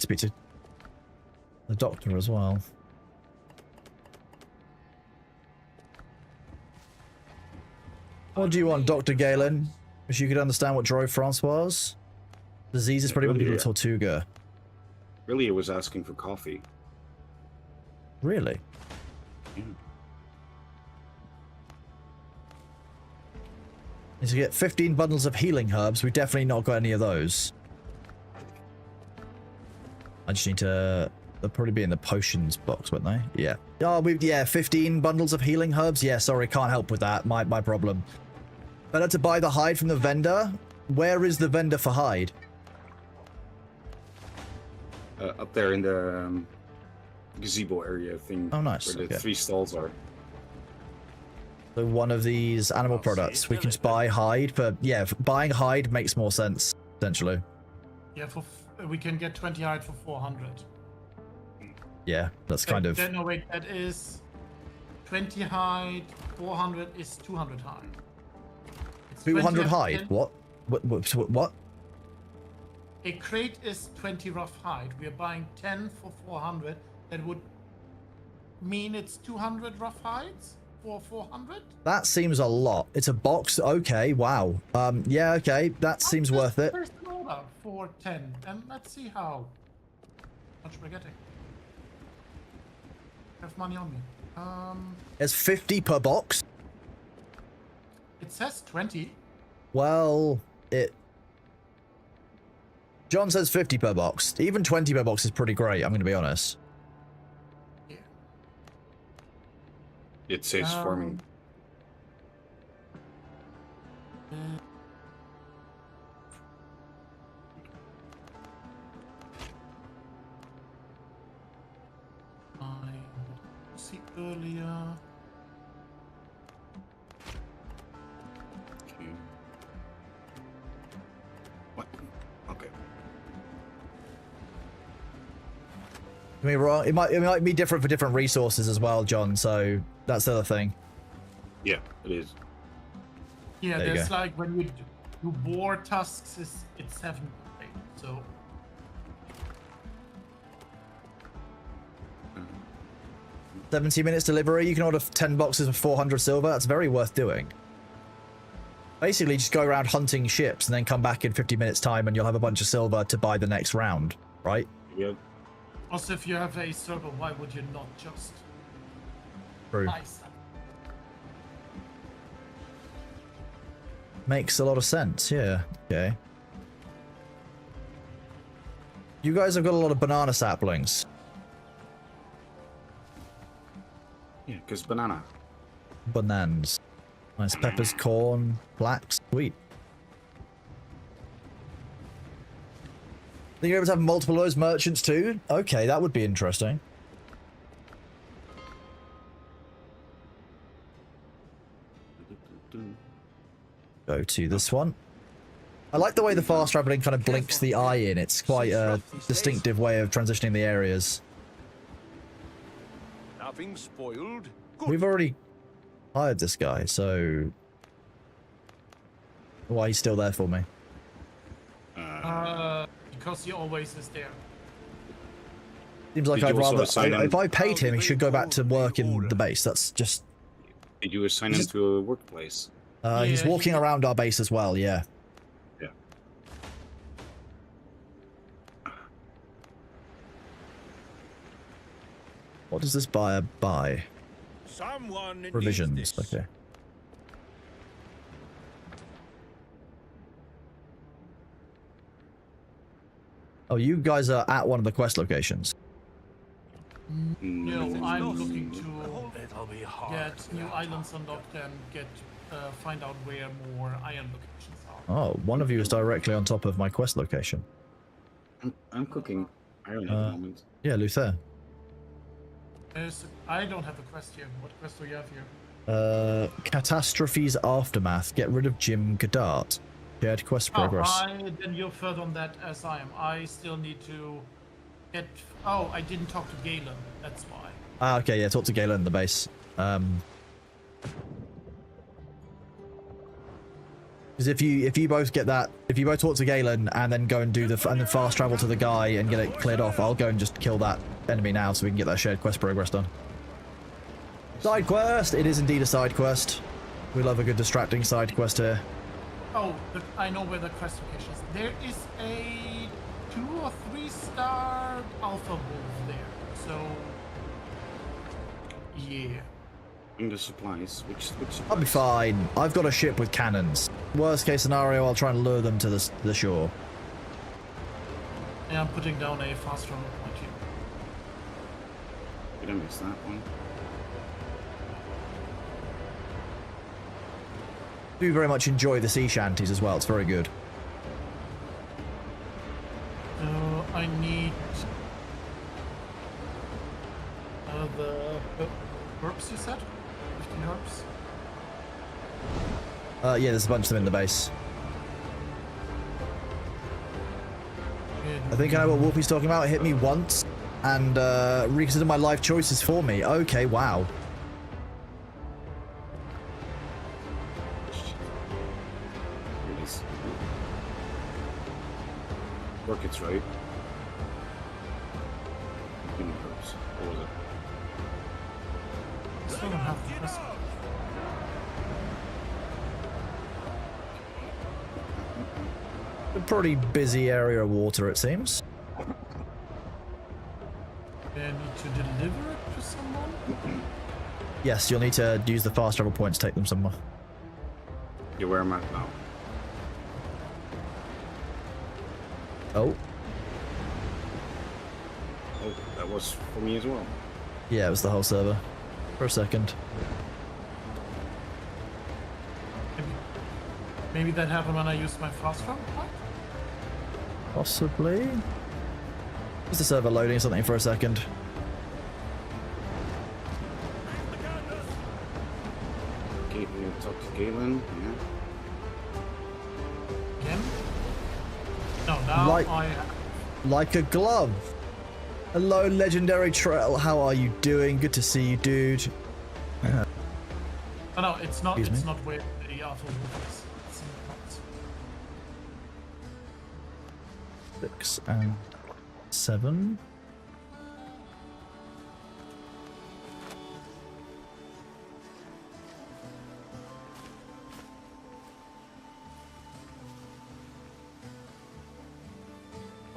Speaker 1: speak to the doctor as well. What do you want, Dr. Galen? Wish you could understand what drove Francois? Disease is pretty much Tortuga.
Speaker 3: Really, it was asking for coffee.
Speaker 1: Really?
Speaker 3: Yeah.
Speaker 1: Need to get 15 bundles of healing herbs. We've definitely not got any of those. I just need to... They'll probably be in the potions box, won't they? Yeah. Oh, yeah, 15 bundles of healing herbs. Yeah, sorry, can't help with that. My problem. Better to buy the hide from the vendor. Where is the vendor for hide?
Speaker 3: Up there in the gazebo area thing.
Speaker 1: Oh, nice.
Speaker 3: Where the 3 stalls are.
Speaker 1: So one of these animal products. We can just buy hide, but yeah, buying hide makes more sense, essentially.
Speaker 4: Yeah, we can get 20 hide for 400.
Speaker 1: Yeah, that's kind of...
Speaker 4: No, wait, that is 20 hide, 400 is 200 hide.
Speaker 1: 200 hide? What? What?
Speaker 4: A crate is 20 rough hide. We are buying 10 for 400. That would mean it's 200 rough hides for 400?
Speaker 1: That seems a lot. It's a box. Okay, wow. Yeah, okay. That seems worth it.
Speaker 4: First order for 10. And let's see how much we're getting. I have money on me.
Speaker 1: It's 50 per box?
Speaker 4: It says 20.
Speaker 1: Well, John says 50 per box. Even 20 per box is pretty great, I'm going to be honest.
Speaker 4: Yeah.
Speaker 3: It says farming.
Speaker 4: I see earlier.
Speaker 3: What? Okay.
Speaker 1: I mean, wrong. It might be different for different resources as well, John. So that's the other thing.
Speaker 3: Yeah, it is.
Speaker 4: Yeah, there's like when you do boar tusks, it's 7. So
Speaker 1: 70 minutes delivery. You can order 10 boxes for 400 silver. That's very worth doing. Basically, just go around hunting ships and then come back in 50 minutes time and you'll have a bunch of silver to buy the next round, right?
Speaker 3: Yeah.
Speaker 4: Also, if you have a server, why would you not just
Speaker 1: True.
Speaker 4: buy some?
Speaker 1: Makes a lot of sense, yeah. Okay. You guys have got a lot of banana saplings.
Speaker 3: Yeah, because banana.
Speaker 1: Bananas. Nice peppers, corn, flax, sweet. Think you're able to have multiple of those merchants too? Okay, that would be interesting. Go to this one. I like the way the fast traveling kind of blinks the eye in. It's quite a distinctive way of transitioning the areas.
Speaker 5: Nothing spoiled. Good.
Speaker 1: We've already hired this guy, so why he's still there for me?
Speaker 4: Because he always is there.
Speaker 1: Seems like
Speaker 3: Did
Speaker 1: I'd
Speaker 3: you also
Speaker 1: rather.
Speaker 3: assign him?
Speaker 1: If I paid him, he should go back to work in the base. That's just.
Speaker 3: Did you assign him to a workplace?
Speaker 1: He's
Speaker 4: Yeah,
Speaker 1: walking around our base as well. Yeah.
Speaker 3: Yeah.
Speaker 1: What does this buyer buy?
Speaker 5: Someone needs
Speaker 1: Provisions.
Speaker 5: this.
Speaker 1: Okay. Oh, you guys are at one of the quest locations.
Speaker 4: No, I'm looking to get new islands unlocked and find out where more iron locations are.
Speaker 1: Oh, one of you is directly on top of my quest location.
Speaker 3: I'm cooking iron at the moment.
Speaker 1: Yeah, Luther.
Speaker 4: I don't have a quest here. What quest do you have here?
Speaker 1: Catastrophes Aftermath. Get rid of Jim Goddard. Shared quest progress.
Speaker 4: Then you're further on that as I am. I still need to get... Oh, I didn't talk to Galen. That's why.
Speaker 1: Ah, okay, yeah, talk to Galen in the base. Because if you both get that, if you both talk to Galen and then go and do and then fast travel to the guy and get it cleared off, I'll go and just kill that enemy now so we can get that shared quest progress done. Side quest! It is indeed a side quest. We love a good distracting side quest here.
Speaker 4: Oh, I know where the quest location is. There is a 2 or 3 star alpha wolf there. So, yeah.
Speaker 3: In the supplies, which
Speaker 1: I'll be fine. I've got a ship with cannons. Worst case scenario, I'll try and lure them to the shore.
Speaker 4: Yeah, I'm putting down a fast travel point here.
Speaker 3: Did I miss that one?
Speaker 1: Do very much enjoy the sea shanties as well. It's very good.
Speaker 4: I need the herbs you said? 15 herbs?
Speaker 1: Yeah, there's a bunch of them in the base. I think I know what Wolfie's talking about. It hit me once and reconsidered my life choices for me. Okay, wow.
Speaker 3: Rockets, right? Windrose. What was it?
Speaker 4: Still don't have the quest.
Speaker 1: A pretty busy area of water, it seems.
Speaker 4: I need to deliver it to someone?
Speaker 1: Yes, you'll need to use the fast travel points to take them somewhere.
Speaker 3: Yeah, where am I now?
Speaker 1: Oh.
Speaker 3: Oh, that was for me as well.
Speaker 1: Yeah, it was the whole server. For a second.
Speaker 4: Maybe that happened when I used my fast travel point?
Speaker 1: Possibly. Was the server loading something for a second?
Speaker 3: Okay, we need to talk to Galen. Yeah.
Speaker 4: Again? No, now
Speaker 1: Like a glove. Hello, Legendary Trail. How are you doing? Good to see you, dude.
Speaker 4: Oh, no, it's not.
Speaker 1: Excuse
Speaker 4: It's
Speaker 1: me?
Speaker 4: not where the alpha wolf is. It's in the pots.
Speaker 1: 6 and 7.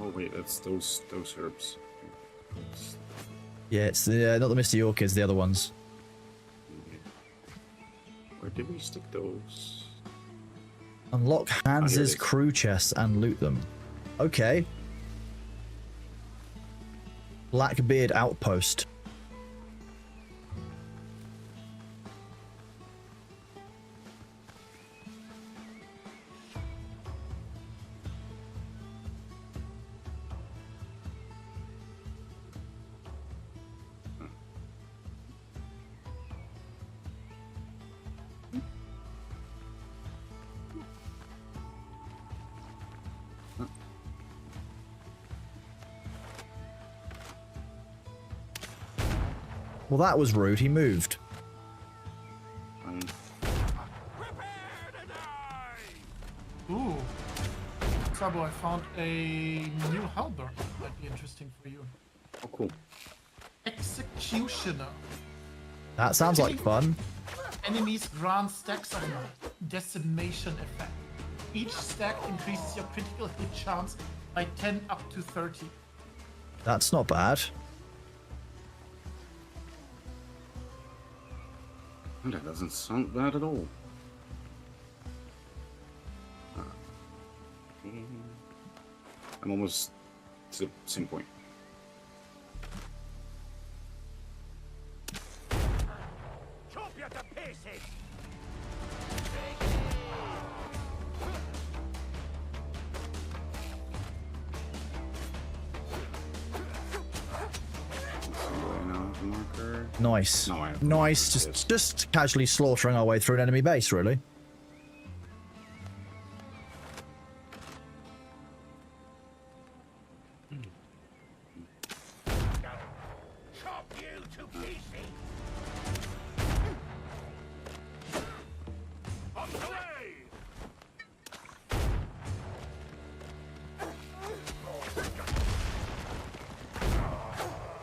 Speaker 3: Oh wait, that's those herbs. That's-
Speaker 1: Yeah, it's not the Mr. York, it's the other ones.
Speaker 3: Where did we stick those?
Speaker 1: Unlock Hans's
Speaker 3: is.
Speaker 1: crew chests and loot them. Okay. Blackbeard Outpost. Well, that was rude. He moved.
Speaker 4: Ooh. Trouble, I found a new halberd. Might be interesting for you.
Speaker 3: Oh, cool.
Speaker 4: Executioner.
Speaker 1: That sounds like fun.
Speaker 4: Enemies grant stacks of decimation effect. Each stack increases your critical hit chance by 10 up to 30.
Speaker 1: That's not bad.
Speaker 3: That doesn't sound bad at all. I'm almost It's the same point.
Speaker 5: Chop you to pieces!
Speaker 3: Marker.
Speaker 1: Nice.
Speaker 3: No, I have
Speaker 1: Nice. Just casually slaughtering our way through an enemy base, really.
Speaker 5: Chop you to pieces! On the way!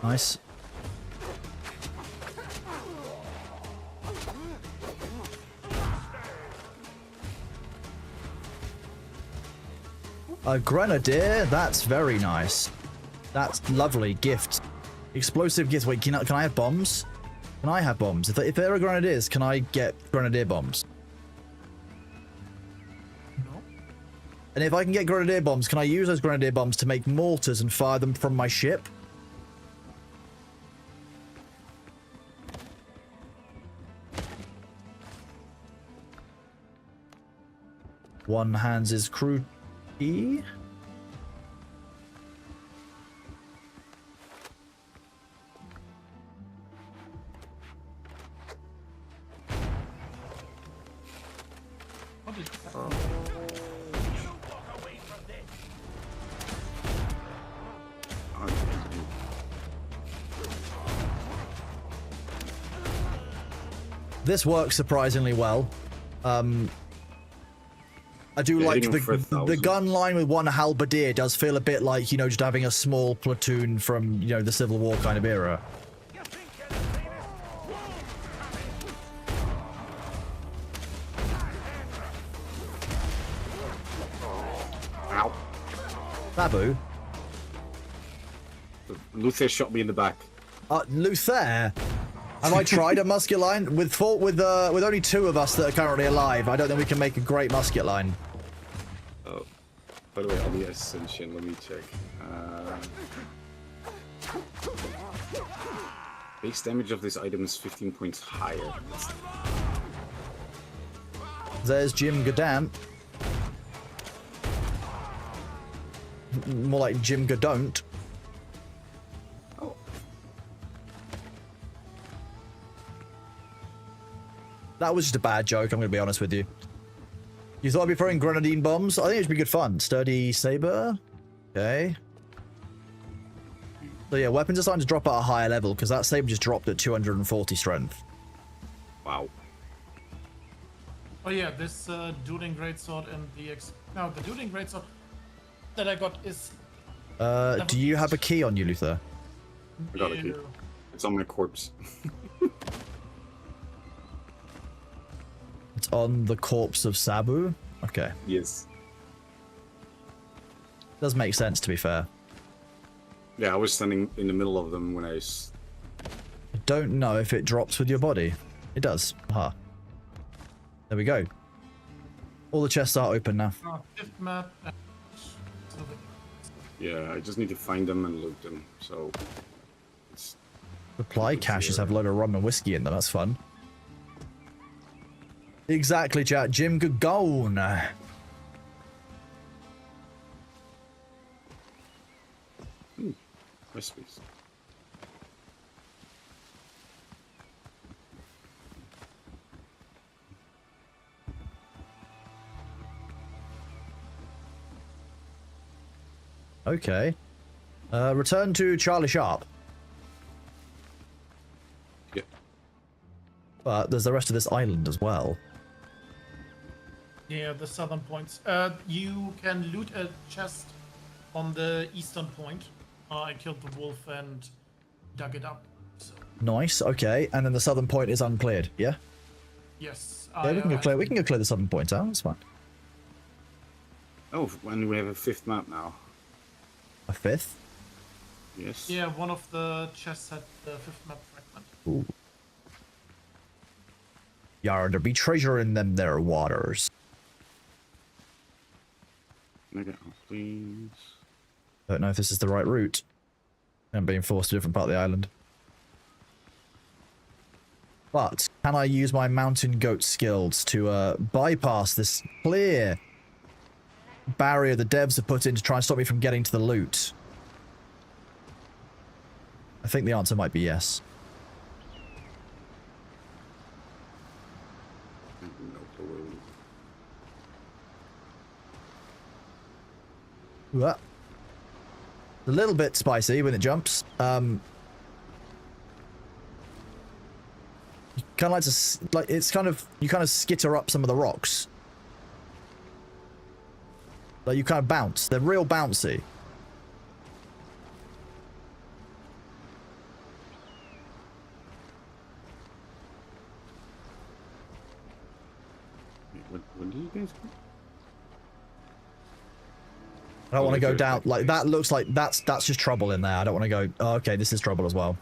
Speaker 1: Nice. A grenadier? That's very nice. That's lovely. Gift. Explosive gift. Wait, can I have bombs? Can I have bombs? If there are grenadiers, can I get grenadier bombs?
Speaker 4: No.
Speaker 1: And if I can get grenadier bombs, can I use those grenadier bombs to make mortars and fire them from my ship? One hands is crew key.
Speaker 4: What is that?
Speaker 5: You walk away from this!
Speaker 1: This works surprisingly well. I do
Speaker 3: Yeah,
Speaker 1: like
Speaker 3: hitting them for
Speaker 1: the
Speaker 3: 1,000.
Speaker 1: gun line with one halberdier does feel a bit like, you know, just having a small platoon from, you know, the Civil War kind of era.
Speaker 5: You think you're the cleanest?
Speaker 3: Ow.
Speaker 1: Babu?
Speaker 3: Luther shot me in the back.
Speaker 1: Luther? Have I tried a musket line? With only 2 of us that are currently alive, I don't think we can make a great musket line.
Speaker 3: Oh. By the way, on the Ascension, let me check. Base damage of this item is 15 points higher.
Speaker 1: There's Jim Godam. More like Jim Godon't.
Speaker 3: Oh.
Speaker 1: That was just a bad joke, I'm going to be honest with you. You thought I'd be throwing grenadine bombs? I think it should be good fun. Sturdy saber. Okay. So yeah, weapons are starting to drop at a higher level because that saber just dropped at 240 strength.
Speaker 3: Wow.
Speaker 4: Oh yeah, this dueling greatsword and the the dueling greatsword that I got is.
Speaker 1: Do you have a key on you, Luther?
Speaker 3: I got a key. It's on my corpse.
Speaker 1: It's on the corpse of Sabu? Okay.
Speaker 3: Yes.
Speaker 1: Does make sense, to be fair.
Speaker 3: Yeah, I was standing in the middle of them when I...
Speaker 1: I don't know if it drops with your body. It does. Aha. There we go. All the chests are open now.
Speaker 4: 5th map.
Speaker 3: Yeah, I just need to find them and loot them, so... It's...
Speaker 1: Supply caches have a load of rum and whiskey in them. That's fun. Exactly, chat. Jim Gagone.
Speaker 3: Recipes.
Speaker 1: Okay. Return to Charlie Sharp.
Speaker 3: Yeah.
Speaker 1: But there's the rest of this island as well.
Speaker 4: Yeah, the southern points. You can loot a chest on the eastern point. I killed the wolf and dug it up. So,
Speaker 1: Nice. Okay. And then the southern point is uncleared. Yeah.
Speaker 4: yes.
Speaker 1: Yeah, we can go clear. We can go clear the southern point out. That's fine.
Speaker 3: Oh, and we have a 5th map now.
Speaker 1: A 5th.
Speaker 3: Yes.
Speaker 4: Yeah, one of the chests had the 5th map fragment.
Speaker 1: Ooh. Yar, there be treasure in them there waters.
Speaker 3: Mega, please.
Speaker 1: Don't know if this is the right route. I'm being forced to a different part of the island. But can I use my mountain goat skills to bypass this clear barrier the devs have put in to try and stop me from getting to the loot? I think the answer might be yes.
Speaker 3: No clue.
Speaker 1: What? A little bit spicy when it jumps. You kind of like to, like, it's kind of, you kind of skitter up some of the rocks. Like, you kind of bounce. They're real bouncy.
Speaker 3: What do you guys do?
Speaker 1: I don't want to go down. Like, that looks like that's just trouble in there. I don't want to go, oh, okay, this is trouble as well.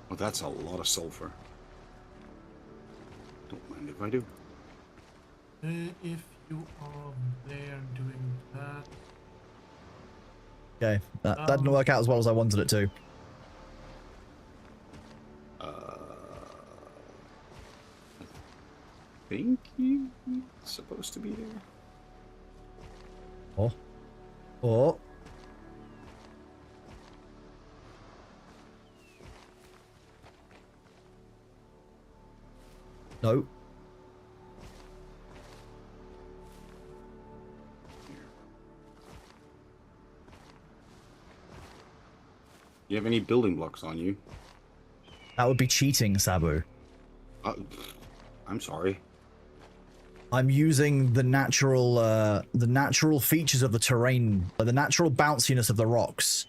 Speaker 3: Well, that's a lot of sulfur. Don't mind if I do.
Speaker 4: If you are there doing that.
Speaker 1: Okay, that didn't work out as well as I wanted it to.
Speaker 3: I think you're supposed to be there.
Speaker 1: Oh. Oh. No.
Speaker 3: You have any building blocks on you?
Speaker 1: That would be cheating, Sabu.
Speaker 3: I'm sorry.
Speaker 1: I'm using the natural features of the terrain, the natural bounciness of the rocks.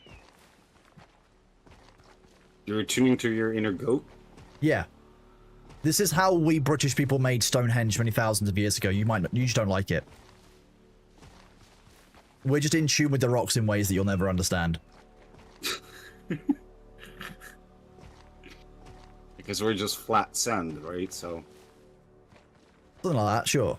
Speaker 3: You're tuning to your inner goat?
Speaker 1: Yeah. This is how we British people made Stonehenge many thousands of years ago. You just don't like it. We're just in tune with the rocks in ways that you'll never understand.
Speaker 3: Because we're just flat sand, right? So
Speaker 1: Something like that, sure.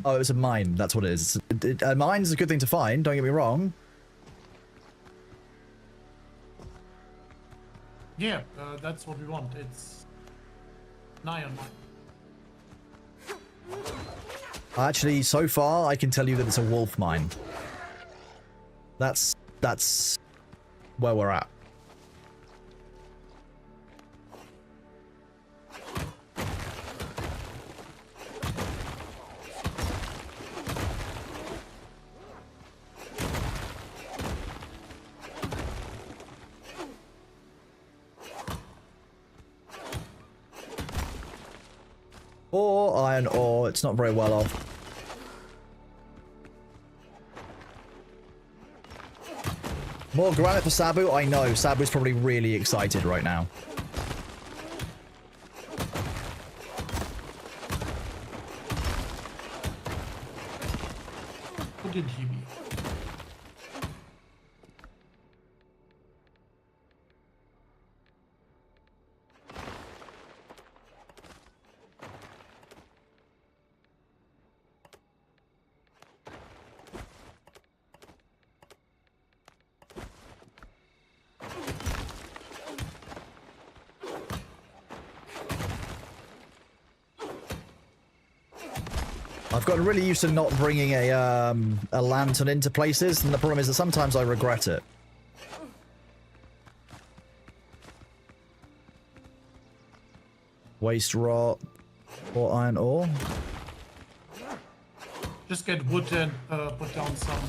Speaker 1: Oh, it's a mine. That's what it is. A mine's a good thing to find, don't get me wrong.
Speaker 4: Yeah, that's what we want. It's an iron mine.
Speaker 1: Actually, so far, I can tell you that it's a wolf mine. That's where we're at. Or iron ore, it's not very well off. More granite for Sabu? I know, Sabu's probably really excited right now.
Speaker 4: Who did he be?
Speaker 1: I've gotten really used to not bringing a lantern into places, and the problem is that sometimes I regret it. Waste rock or iron ore.
Speaker 4: Just get wood and put down some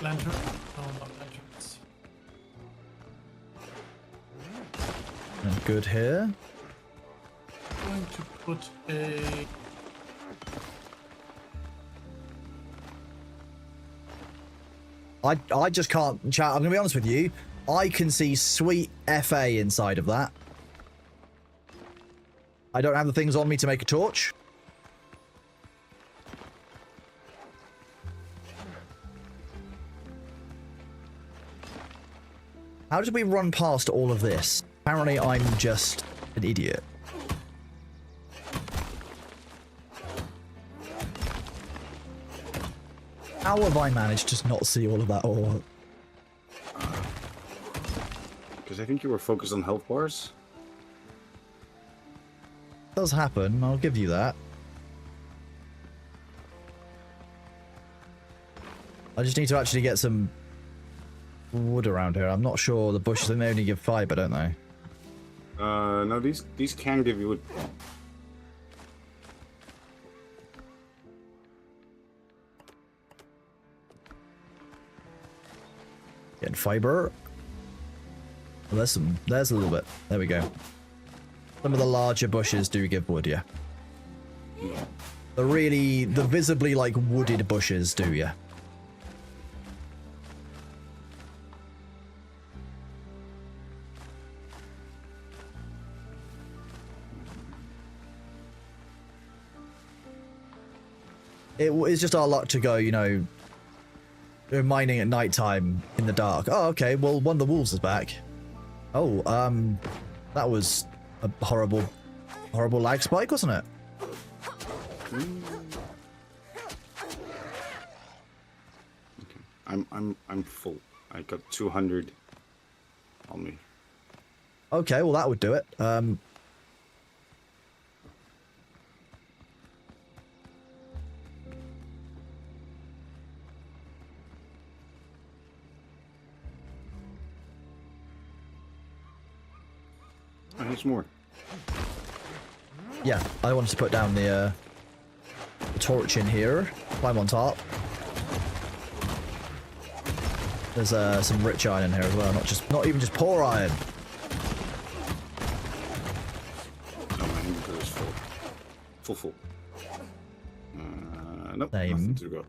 Speaker 4: lantern. No, not lanterns.
Speaker 1: And good here.
Speaker 4: Going to put a...
Speaker 1: I just can't, chat. I'm gonna be honest with you. I can see sweet FA inside of that. I don't have the things on me to make a torch. How did we run past all of this? Apparently I'm just an idiot. How have I managed to not see all of that ore?
Speaker 3: Because I think you were focused on health bars.
Speaker 1: Does happen, I'll give you that. I just need to actually get some wood around here. I'm not sure the bushes, they only give fiber, don't they?
Speaker 3: No, these can give you wood.
Speaker 1: Getting fiber. Oh, there's a little bit. There we go. Some of the larger bushes do give wood, yeah. The visibly like wooded bushes do, yeah. It's just our luck to go, you know, mining at night time in the dark. Oh, okay. Well, one of the wolves is back. Oh, that was a horrible lag spike, wasn't it?
Speaker 3: Okay. I'm full. I got 200 on me.
Speaker 1: Okay, well that would do it.
Speaker 3: There's more.
Speaker 1: Yeah, I wanted to put down the torch in here. Climb on top. There's some rich iron in here as well, not even just poor iron.
Speaker 3: Oh, my inventory is full. Full. Nope.
Speaker 1: Same.
Speaker 3: Nothing to go.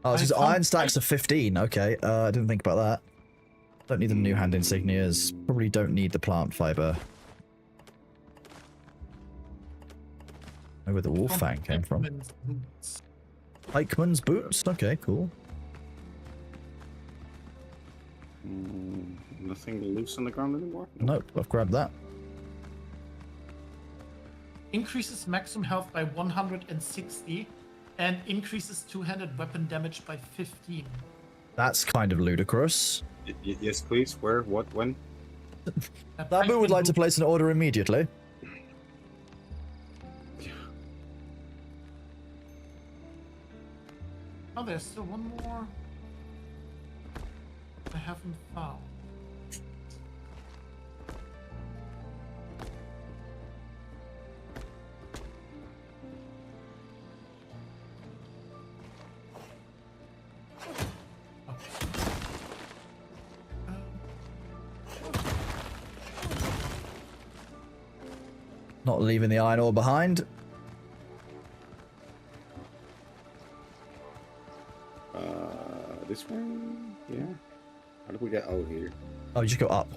Speaker 1: Oh, it's just iron stacks of 15. Okay, I didn't think about that. Don't need the new hand insignias. Probably don't need the plant fiber. Know where the wolf fang came from. Pikeman's boots? Okay, cool.
Speaker 3: Nothing loose on the ground anymore?
Speaker 1: Nope, I've grabbed that.
Speaker 4: Increases maximum health by 160 and increases two-handed weapon damage by 15.
Speaker 1: That's kind of ludicrous.
Speaker 3: Yes, please. Where? What? When?
Speaker 1: Babu would like to place an order immediately.
Speaker 4: Oh, there's still one more I haven't found.
Speaker 1: Not leaving the iron ore behind.
Speaker 3: This way? Yeah. How do we get out here?
Speaker 1: Oh, just go up.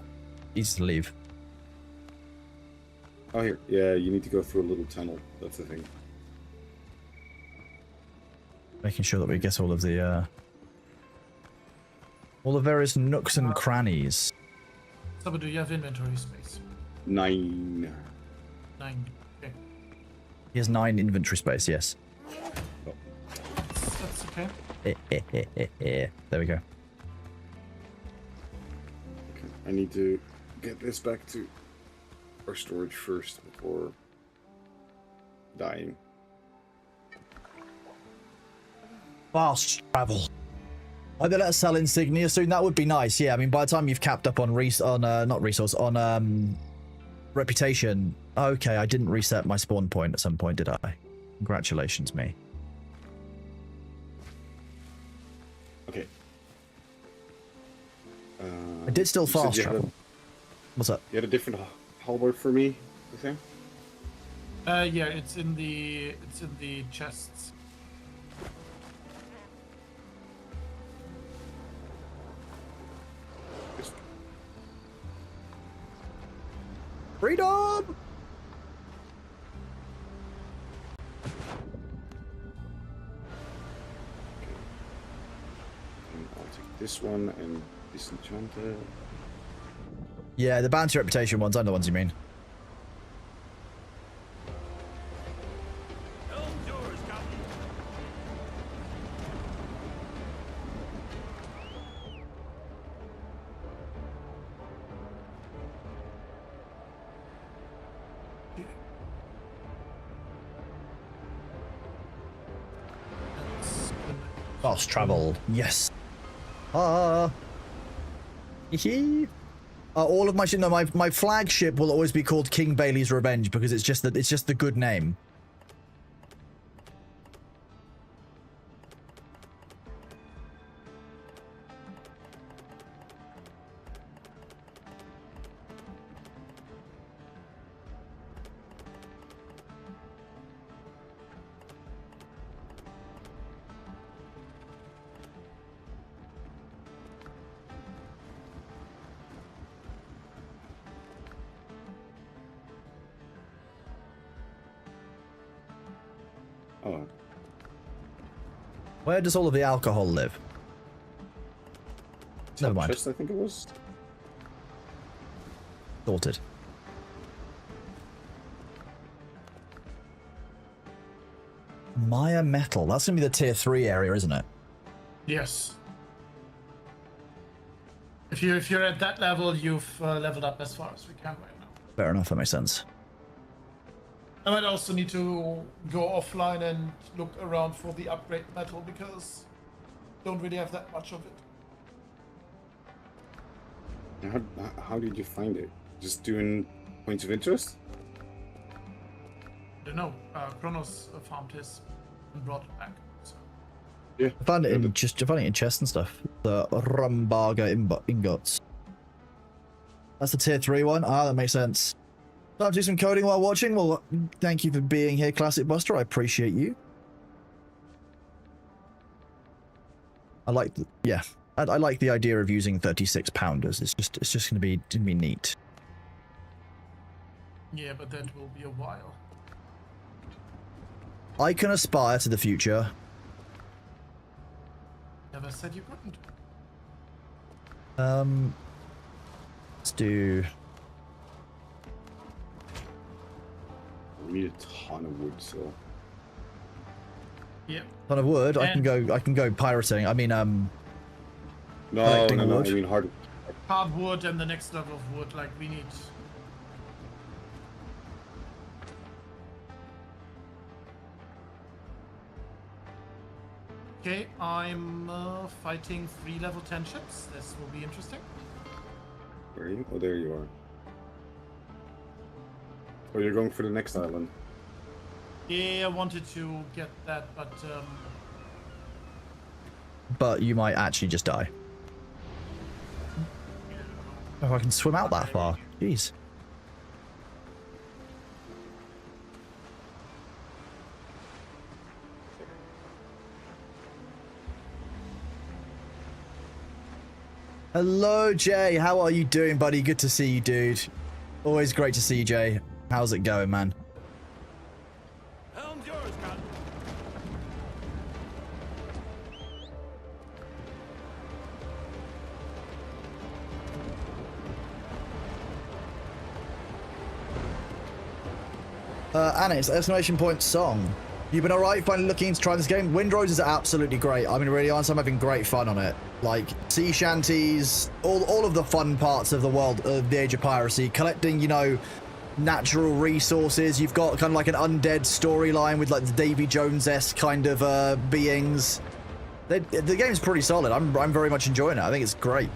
Speaker 1: Easy to leave.
Speaker 3: Oh, here. Yeah, you need to go through a little tunnel. That's the thing.
Speaker 1: Making sure that we get all the various nooks and crannies.
Speaker 4: So, do you have inventory space?
Speaker 3: 9.
Speaker 4: 9. Okay.
Speaker 1: He has 9 inventory space, yes.
Speaker 3: Oh.
Speaker 4: That's okay.
Speaker 1: There we go.
Speaker 3: Okay. I need to get this back to our storage first before dying.
Speaker 1: Fast travel. Are they let us sell insignia soon? That would be nice. Yeah, I mean, by the time you've capped up on reputation. Okay, I didn't reset my spawn point at some point, did I? Congratulations, me.
Speaker 3: Okay.
Speaker 1: I did still fast travel. What's up?
Speaker 3: You had a different halberd for me, I think?
Speaker 4: Yeah, it's in the chests.
Speaker 1: Freedom!
Speaker 3: I'll take this one and disenchanted.
Speaker 1: Yeah, the bounty reputation ones, I know the ones you mean.
Speaker 5: Helm's yours, Captain.
Speaker 1: Fast travel, yes. Ah. Hee. All of my shit. No, my flagship will always be called King Bailey's Revenge because it's just the good name.
Speaker 3: Oh,
Speaker 1: Where does all of the alcohol live? Never mind.
Speaker 3: chest, I think it was.
Speaker 1: Sorted. Maya Metal. That's gonna be the tier 3 area, isn't it?
Speaker 4: Yes. If you're at that level, you've leveled up as far as we can right now.
Speaker 1: Fair enough. That makes sense.
Speaker 4: I might also need to go offline and look around for the upgrade metal because don't really have that much of it.
Speaker 3: How did you find it? Just doing points of interest?
Speaker 4: I don't know. Kronos farmed his and brought it back. So.
Speaker 3: Yeah.
Speaker 1: I found it in chests and stuff. The Rumbarga ingots. That's the tier 3 one. Ah, that makes sense. Time to do some coding while watching. Well, thank you for being here, Classic Buster. I appreciate you. I like I like the idea of using 36 pounders. It's just gonna be neat.
Speaker 4: Yeah, but that will be a while.
Speaker 1: I can aspire to the future.
Speaker 4: Never said you couldn't.
Speaker 1: Let's do.
Speaker 3: We need a ton of wood, so.
Speaker 4: Yeah.
Speaker 1: Ton of wood. I can go pirating. I mean,
Speaker 3: No,
Speaker 1: collecting wood.
Speaker 3: I mean hard.
Speaker 4: Hard wood and the next level of wood, like we need. Okay, I'm fighting 3 level 10 ships. This will be interesting.
Speaker 3: Where are you? Oh, there you are. Oh, you're going for the next island.
Speaker 4: Yeah, I wanted to get that,
Speaker 1: But you might actually just die. Oh, I can swim out that far. Jeez. Hello, Jay. How are you doing, buddy? Good to see you, dude. Always great to see you, Jay. How's it going, man?
Speaker 5: Helm's yours, Captain.
Speaker 1: Annex, exclamation point song. You've been alright finally looking into trying this game? Windrose is absolutely great. I mean, really honest, I'm having great fun on it. Like, sea shanties, all of the fun parts of the world of the Age of Piracy. Collecting, you know, natural resources. You've got kind of like an undead storyline with like the Davy Jones-esque kind of beings. The game's pretty solid. I'm very much enjoying it. I think it's great.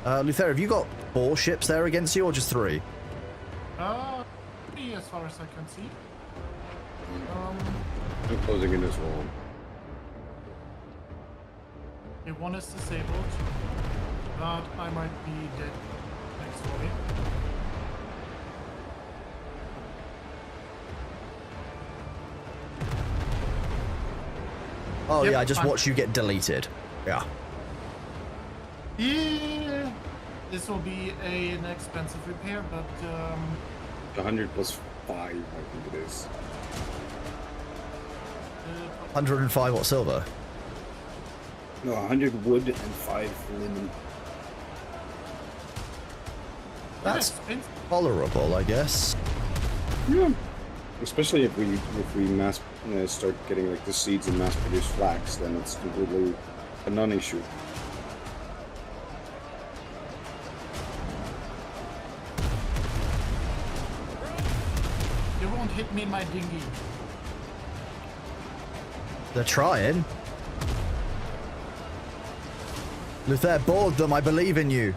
Speaker 1: Luther, have you got 4 ships there against you or just 3?
Speaker 4: 3 as far as I can see.
Speaker 3: I'm closing in as well.
Speaker 4: Okay, 1 is disabled, but I might be dead next to me.
Speaker 1: Oh
Speaker 4: Yep,
Speaker 1: yeah, I just
Speaker 4: I'm-
Speaker 1: watched you get deleted. Yeah.
Speaker 4: Yeah, this will be an expensive repair, but
Speaker 3: 100 plus 5, I think it is.
Speaker 1: 105 what silver?
Speaker 3: No, 100 wood and 5 linen.
Speaker 1: That's tolerable, I guess.
Speaker 3: Yeah. Especially if we mass start getting like the seeds and mass produce flax, then it's completely a non-issue.
Speaker 4: You won't hit me in my dinghy.
Speaker 1: They're trying. Luther, board them. I believe in you.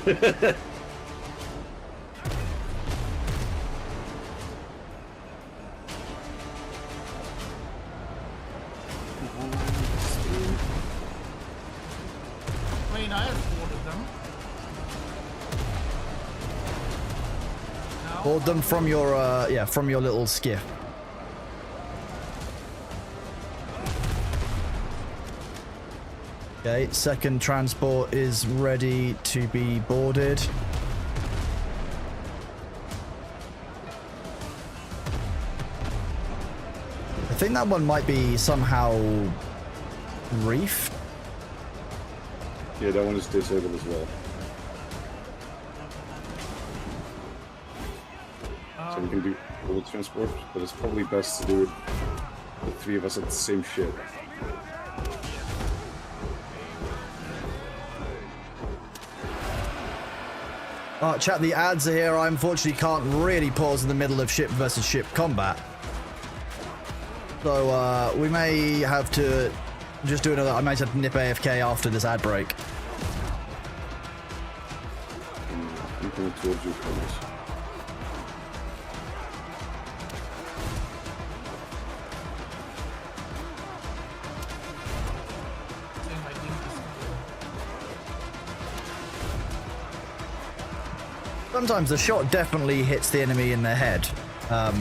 Speaker 4: I mean, I have boarded them. Now,
Speaker 1: Board them from your from your little skiff. Okay, second transport is ready to be boarded. I think that one might be somehow reefed.
Speaker 3: Yeah, that one is disabled as well. So we can do bullet transport, but it's probably best to do it the 3 of us at the same ship.
Speaker 1: Chat, the ads are here. I unfortunately can't really pause in the middle of ship versus ship combat. So we may have to just do another. I might have to nip AFK after this ad break.
Speaker 3: I'm coming towards you, promise.
Speaker 4: in my dinghy.
Speaker 1: Sometimes the shot definitely hits the enemy in their head. I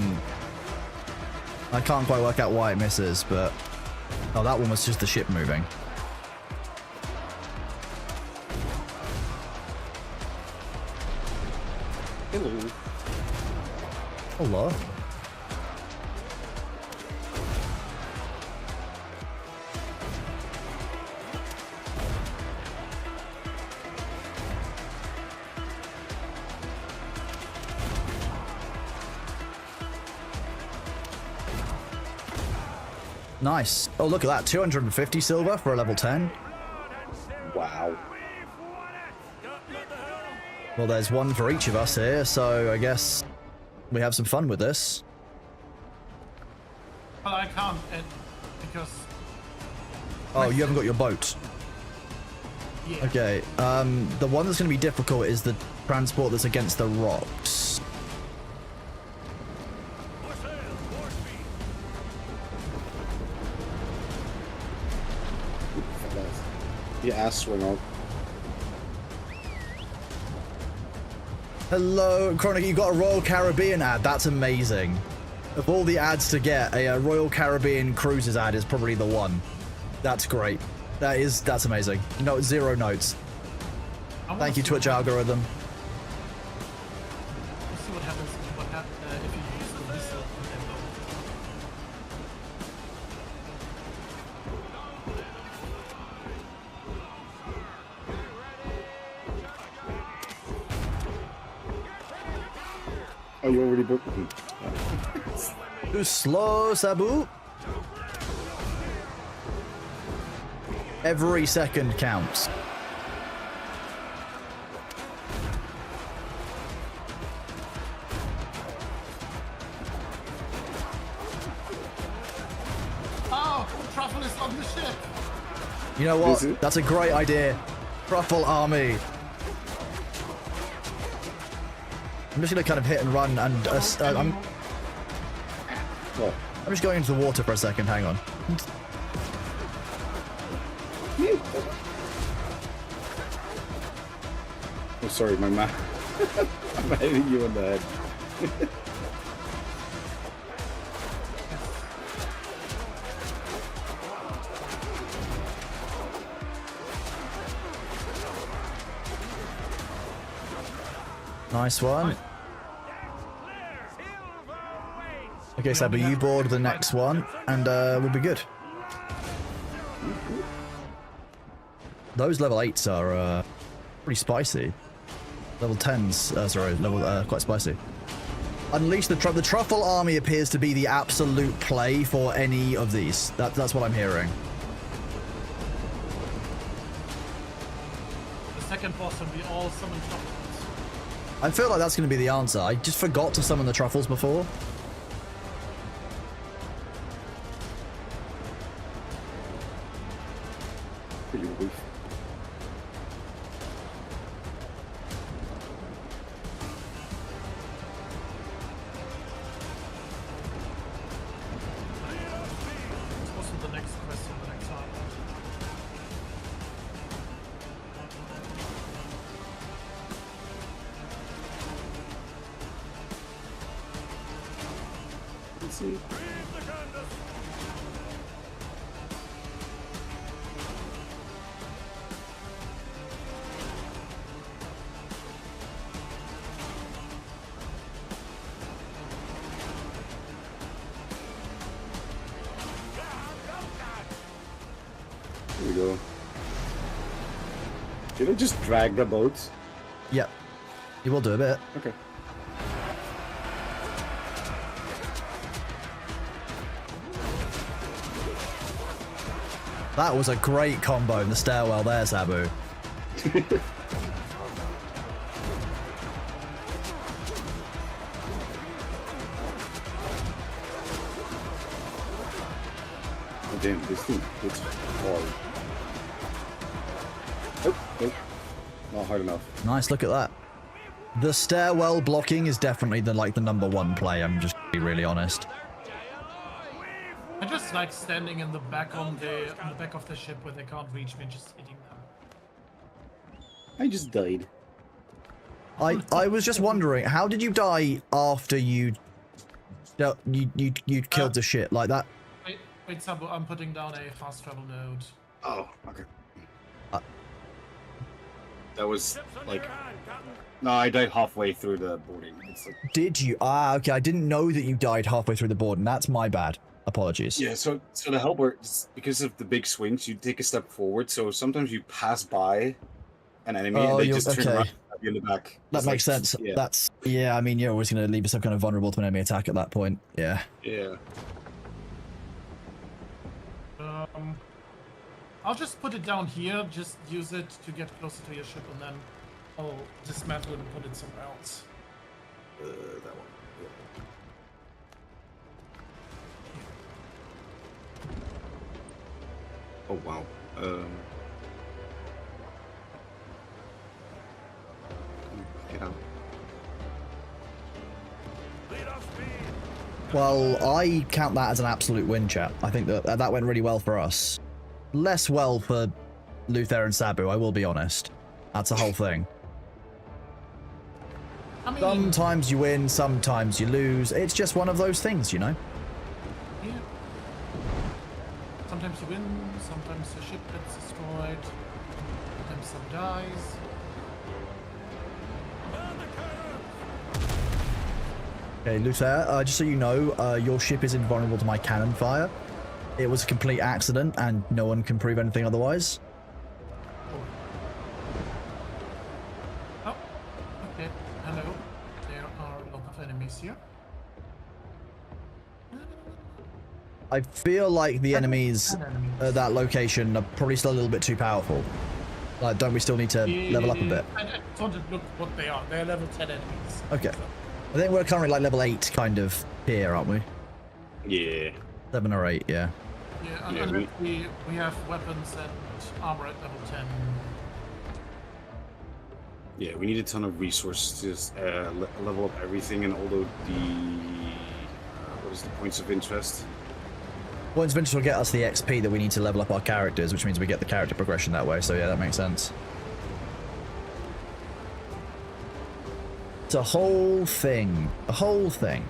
Speaker 1: can't quite work out why it misses, but... Oh, that one was just the ship moving.
Speaker 3: Hello.
Speaker 1: Hello. Nice. Oh, look at that. 250 silver for a level 10.
Speaker 3: Wow.
Speaker 1: Well, there's one for each of us here, so I guess we have some fun with this.
Speaker 4: Well, I can't because.
Speaker 1: Oh, you haven't got your boat.
Speaker 4: Yeah.
Speaker 1: Okay. The one that's going to be difficult is the transport that's against the rocks.
Speaker 3: The ass swung out.
Speaker 1: Hello, Chronic, you got a Royal Caribbean ad. That's amazing. Of all the ads to get, a Royal Caribbean Cruises ad is probably the one. That's great. That's amazing. No, 0 notes. Thank you, Twitch algorithm.
Speaker 4: Let's see what happens if you use the missile on that boat.
Speaker 3: Oh, you already booked them.
Speaker 1: Too slow, Sabu. Every second counts.
Speaker 4: Oh, Truffle is on the ship.
Speaker 1: You know what? That's a great idea. Truffle army. I'm just gonna kind of hit and run, and I'm just going into the water for a second. Hang on.
Speaker 3: Oh, sorry, my man. I'm hitting you in the head.
Speaker 1: Nice one. Okay, Sabu, you board the next one, and we'll be good. Those level 8s are pretty spicy. Level 10s, sorry, level quite spicy. Unleash the Truffle Army appears to be the absolute play for any of these. That's what I'm hearing.
Speaker 4: The second boss will be all summon truffles.
Speaker 1: I feel like that's going to be the answer. I just forgot to summon the truffles before.
Speaker 3: Here we go. Should I just drag the boats?
Speaker 1: Yep. You will do a bit.
Speaker 3: Okay.
Speaker 1: That was a great combo in the stairwell there, Sabu.
Speaker 3: Oh, damn, this thing hits hard. Oh, not hard enough.
Speaker 1: Nice, look at that. The stairwell blocking is definitely the number one play. I'm just being really honest.
Speaker 4: I just like standing in the back on the back of the ship where they can't reach me and just hitting them.
Speaker 3: I just died.
Speaker 1: I was just wondering, how did you die after you killed the shit like that?
Speaker 4: Wait, Sabu, I'm putting down a fast travel node.
Speaker 3: Oh, okay. That was like... No, I died halfway through the boarding. It's like...
Speaker 1: Did you? Ah, okay. I didn't know that you died halfway through the board, and that's my bad. Apologies.
Speaker 3: Yeah, so the help works because of the big swings. You take a step forward, so sometimes you pass by an enemy and they just turn around at you in the back.
Speaker 1: That makes sense. Yeah. I mean, you're always going to leave yourself kind of vulnerable to an enemy attack at that point. Yeah.
Speaker 3: Yeah.
Speaker 4: I'll just put it down here. Just use it to get closer to your ship, and then I'll dismantle it and put it somewhere else.
Speaker 3: That one. Oh wow. Get out.
Speaker 1: Well, I count that as an absolute win, chat. I think that went really well for us. Less well for Luther and Sabu, I will be honest. That's the whole thing.
Speaker 4: I mean,
Speaker 1: sometimes you win, sometimes you lose. It's just one of those things, you know?
Speaker 4: Yeah. Sometimes you win, sometimes the ship gets destroyed, sometimes some dies.
Speaker 1: Okay, Luther, just so you know, your ship is invulnerable to my cannon fire. It was a complete accident, and no one can prove anything otherwise.
Speaker 4: Oh, okay. Hello. There are a lot of enemies here.
Speaker 1: I feel like the enemies at that location are probably still a little bit too powerful. Like, don't we still need to level up a bit?
Speaker 4: I just want to look what they are. They're level 10 enemies.
Speaker 1: Okay. I think we're currently like level 8 kind of here, aren't we?
Speaker 3: Yeah.
Speaker 1: 7 or 8, yeah.
Speaker 4: Yeah, and we have weapons and armor at level 10.
Speaker 3: Yeah, we need a ton of resources to level up everything, and although what is the points of interest?
Speaker 1: Points of interest will get us the XP that we need to level up our characters, which means we get the character progression that way, so yeah, that makes sense. It's a whole thing. A whole thing.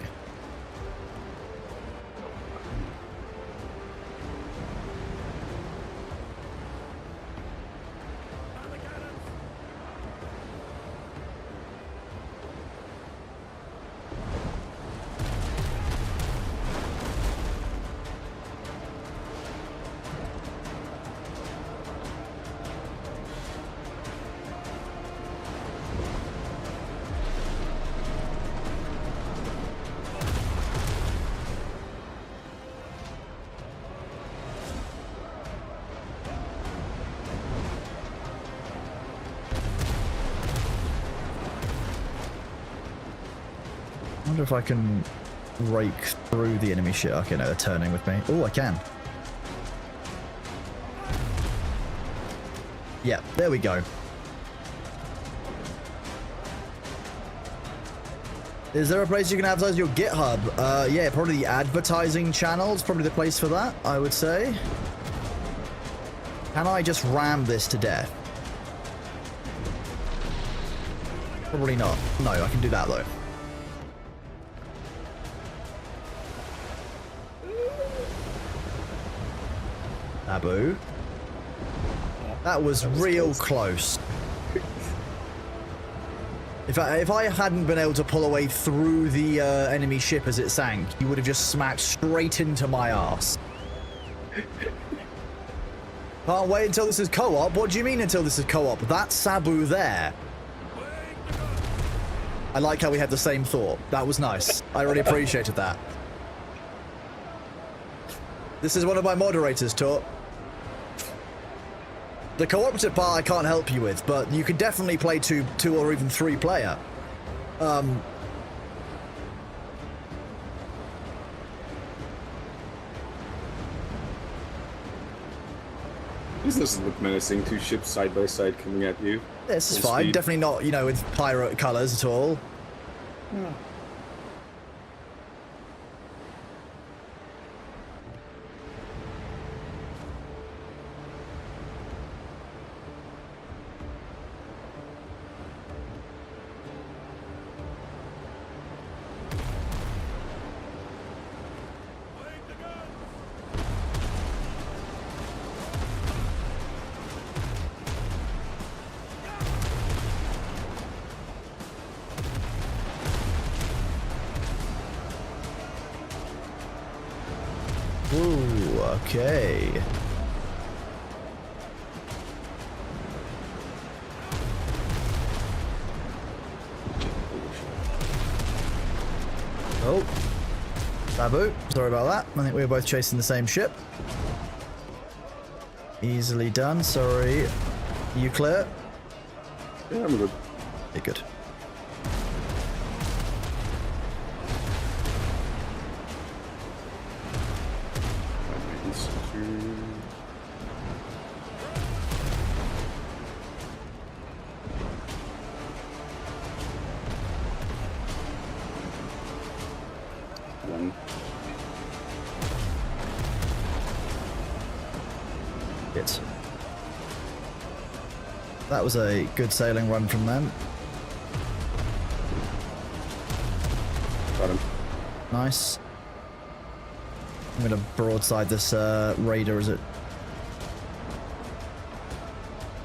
Speaker 1: wonder if I can rake through the enemy shit. Okay, no, they're turning with me. Oh, I can. Yeah, there we go. Is there a place you can advertise your GitHub? Yeah, probably the advertising channel is probably the place for that, I would say. Can I just ram this to death? Probably not. No, I can do that though. Abu. That was real close. If I hadn't been able to pull away through the enemy ship as it sank, you would have just smacked straight into my ass. Can't wait until this is co-op. What do you mean until this is co-op? That's Sabu there. I like how we had the same thought. That was nice. I really appreciated that. This is one of my moderators, Tort. The cooperative part I can't help you with, but you can definitely play two or even 3 player.
Speaker 3: This doesn't look menacing. 2 ships side by side coming at you.
Speaker 1: This is
Speaker 3: Full
Speaker 1: fine.
Speaker 3: speed.
Speaker 1: Definitely not, you know, with pirate colors at all.
Speaker 3: Yeah.
Speaker 1: Ooh, okay. Oh. Sabu, sorry about that. I think we were both chasing the same ship. Easily done, sorry. You clear?
Speaker 3: Yeah, I'm good.
Speaker 1: Okay, good. That was a good sailing run from them.
Speaker 3: Got him.
Speaker 1: Nice. I'm gonna broadside this raider as it...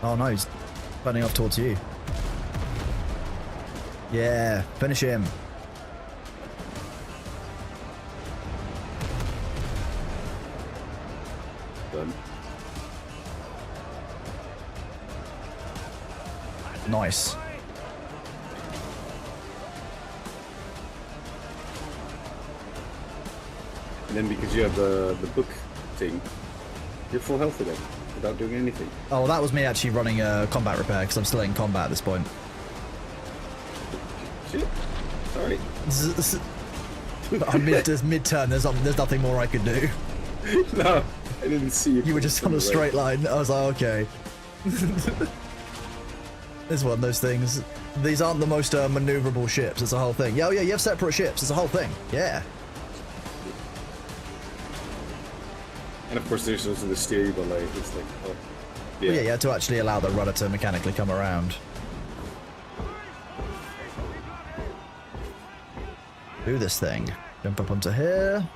Speaker 1: Oh no, he's running off towards you. Yeah, finish him.
Speaker 3: Done.
Speaker 1: Nice.
Speaker 3: And then because you have the book thing, you're full health again without doing anything.
Speaker 1: Oh, well, that was me actually running combat repair because I'm still in combat at this point.
Speaker 3: Shit. Sorry.
Speaker 1: There's mid-turn. There's nothing more I could do.
Speaker 3: No, I didn't see you.
Speaker 1: You were just on a straight line. I was like, okay. It's one of those things. These aren't the most maneuverable ships. It's a whole thing. Yeah, oh yeah, you have separate ships. It's a whole thing. Yeah.
Speaker 3: And of course, there's also the steering delay. It's like, oh, yeah.
Speaker 1: Well, yeah, you had to actually allow the rudder to mechanically come around. Do this thing. Jump up onto here.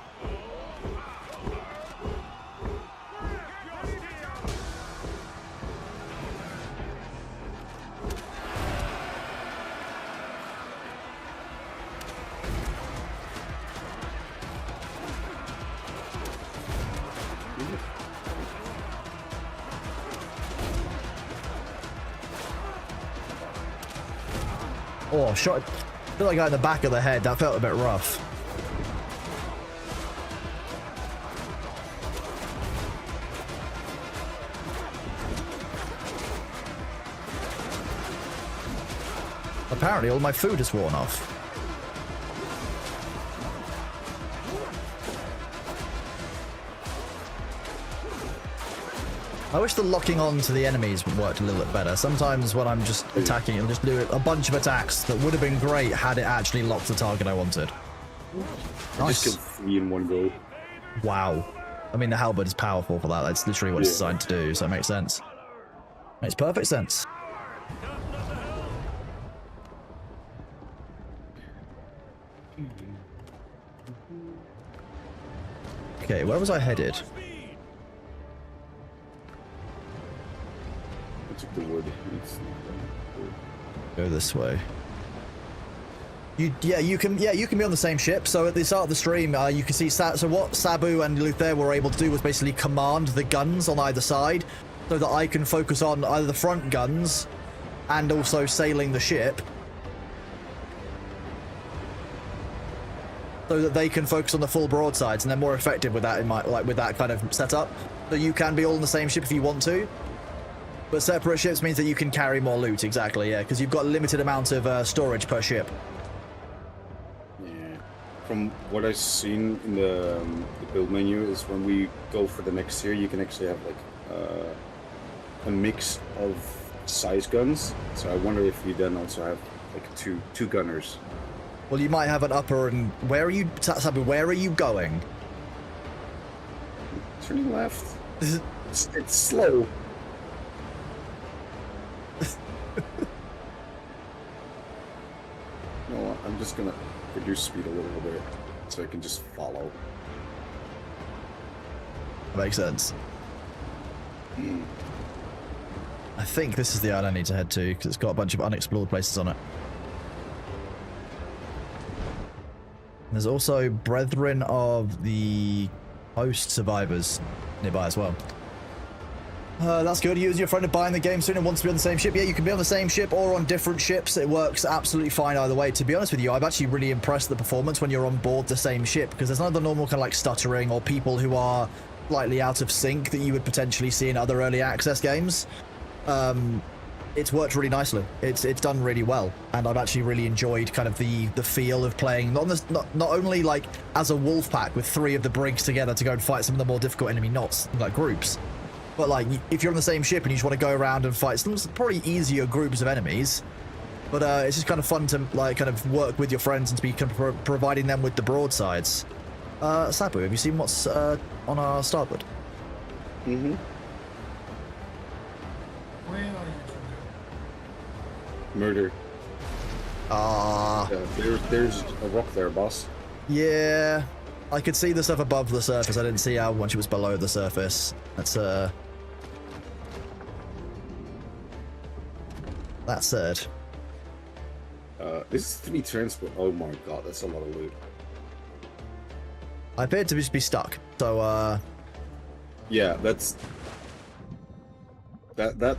Speaker 1: Oh, shot. I feel like I got in the back of the head. That felt a bit rough. Apparently, all my food is worn off. I wish the locking on to the enemies worked a little bit better. Sometimes when I'm just attacking, it'll just do a bunch of attacks that would have been great had it actually locked the target I wanted.
Speaker 3: I just killed 3 in one go.
Speaker 1: Wow. I mean, the halberd is powerful for that. That's literally what it's designed to do, so it makes sense. Makes perfect sense. Okay, where was I headed?
Speaker 3: I took the wood.
Speaker 1: Go this way. You can be on the same ship. So at the start of the stream, you can see so what Sabu and Luther were able to do was basically command the guns on either side, so that I can focus on either the front guns and also sailing the ship, so that they can focus on the full broadsides, and they're more effective with that with that kind of setup. So you can be all in the same ship if you want to. But separate ships means that you can carry more loot, exactly, yeah, because you've got a limited amount of storage per ship.
Speaker 3: Yeah. From what I've seen in the build menu is when we go for the next tier, you can actually have like a mix of size guns. So I wonder if we then also have like two gunners.
Speaker 1: Well, you might have an upper and... Where are you, Sabu, where are you going?
Speaker 3: Turning left. It's slow. You know what? I'm just gonna reduce speed a little bit so I can just follow.
Speaker 1: That makes sense. I think this is the island I need to head to, because it's got a bunch of unexplored places on it. There's also Brethren of the Host Survivors nearby as well. That's good. You and your friend are buying the game soon and want to be on the same ship. Yeah, you can be on the same ship or on different ships. It works absolutely fine either way. To be honest with you, I'm actually really impressed with the performance when you're on board the same ship, because there's none of the normal kind of like stuttering or people who are slightly out of sync that you would potentially see in other early access games. It's worked really nicely. It's done really well, and I've actually really enjoyed kind of the feel of playing not only like as a wolf pack with 3 of the brigs together to go and fight some of the more difficult enemy knots like groups, but like if you're on the same ship and you just want to go around and fight some probably easier groups of enemies, but it's just kind of fun to like kind of work with your friends and to be kind of providing them with the broadsides. Sabu, have you seen what's on our starboard?
Speaker 3: Mm-hmm.
Speaker 4: Where are you?
Speaker 3: Murder. There's a rock there, boss.
Speaker 1: Yeah, I could see the stuff above the surface. I didn't see how once it was below the surface. That's that said.
Speaker 3: This is 3 transport. Oh my god, that's a lot of loot.
Speaker 1: I appeared to just be stuck. So
Speaker 3: yeah, that's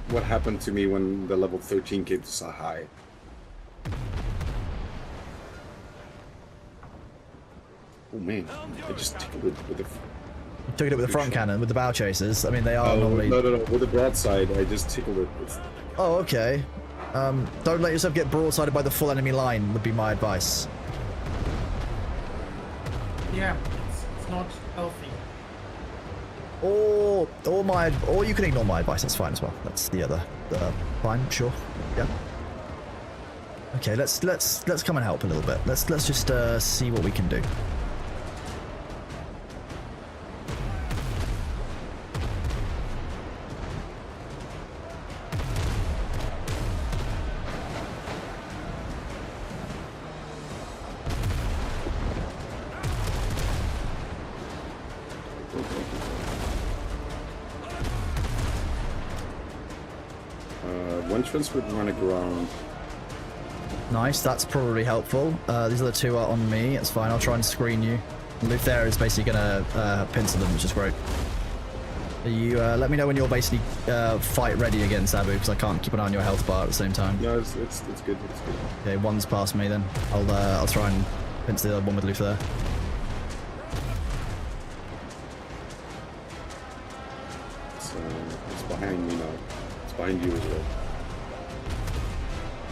Speaker 3: what happened to me when the level 13 kids so high. Oh man, I just tickled it with the...
Speaker 1: You took it with the front cannon, with the bow chasers. I mean, they are normally...
Speaker 3: No. With the broadside, I just tickled it.
Speaker 1: Oh, okay. Don't let yourself get broadsided by the full enemy line, would be my advice.
Speaker 4: Yeah, it's not healthy.
Speaker 1: Or you can ignore my advice. That's fine as well. That's the other. Fine, sure. Yeah. Okay, let's come and help a little bit. Let's just see what we can do.
Speaker 3: One transport running around.
Speaker 1: Nice, that's probably helpful. These other 2 are on me. It's fine. I'll try and screen you. Luke there is basically gonna pincer them, which is great. You let me know when you're basically fight ready again, Sabu, because I can't keep an eye on your health bar at the same time.
Speaker 3: No, it's good. It's good.
Speaker 1: Okay, one's past me then. I'll try and pincer the other one with Luke there.
Speaker 3: It's behind me now. It's behind you as well.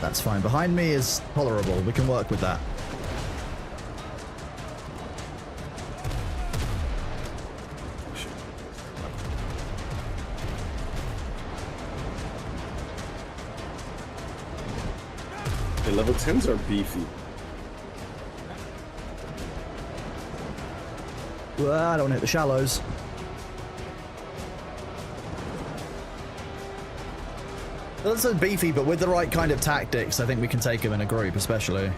Speaker 1: That's fine. Behind me is tolerable. We can work with that.
Speaker 3: The level 10s are beefy.
Speaker 1: Well, I don't hit the shallows. Well, that's beefy, but with the right kind of tactics, I think we can take him in a group, especially.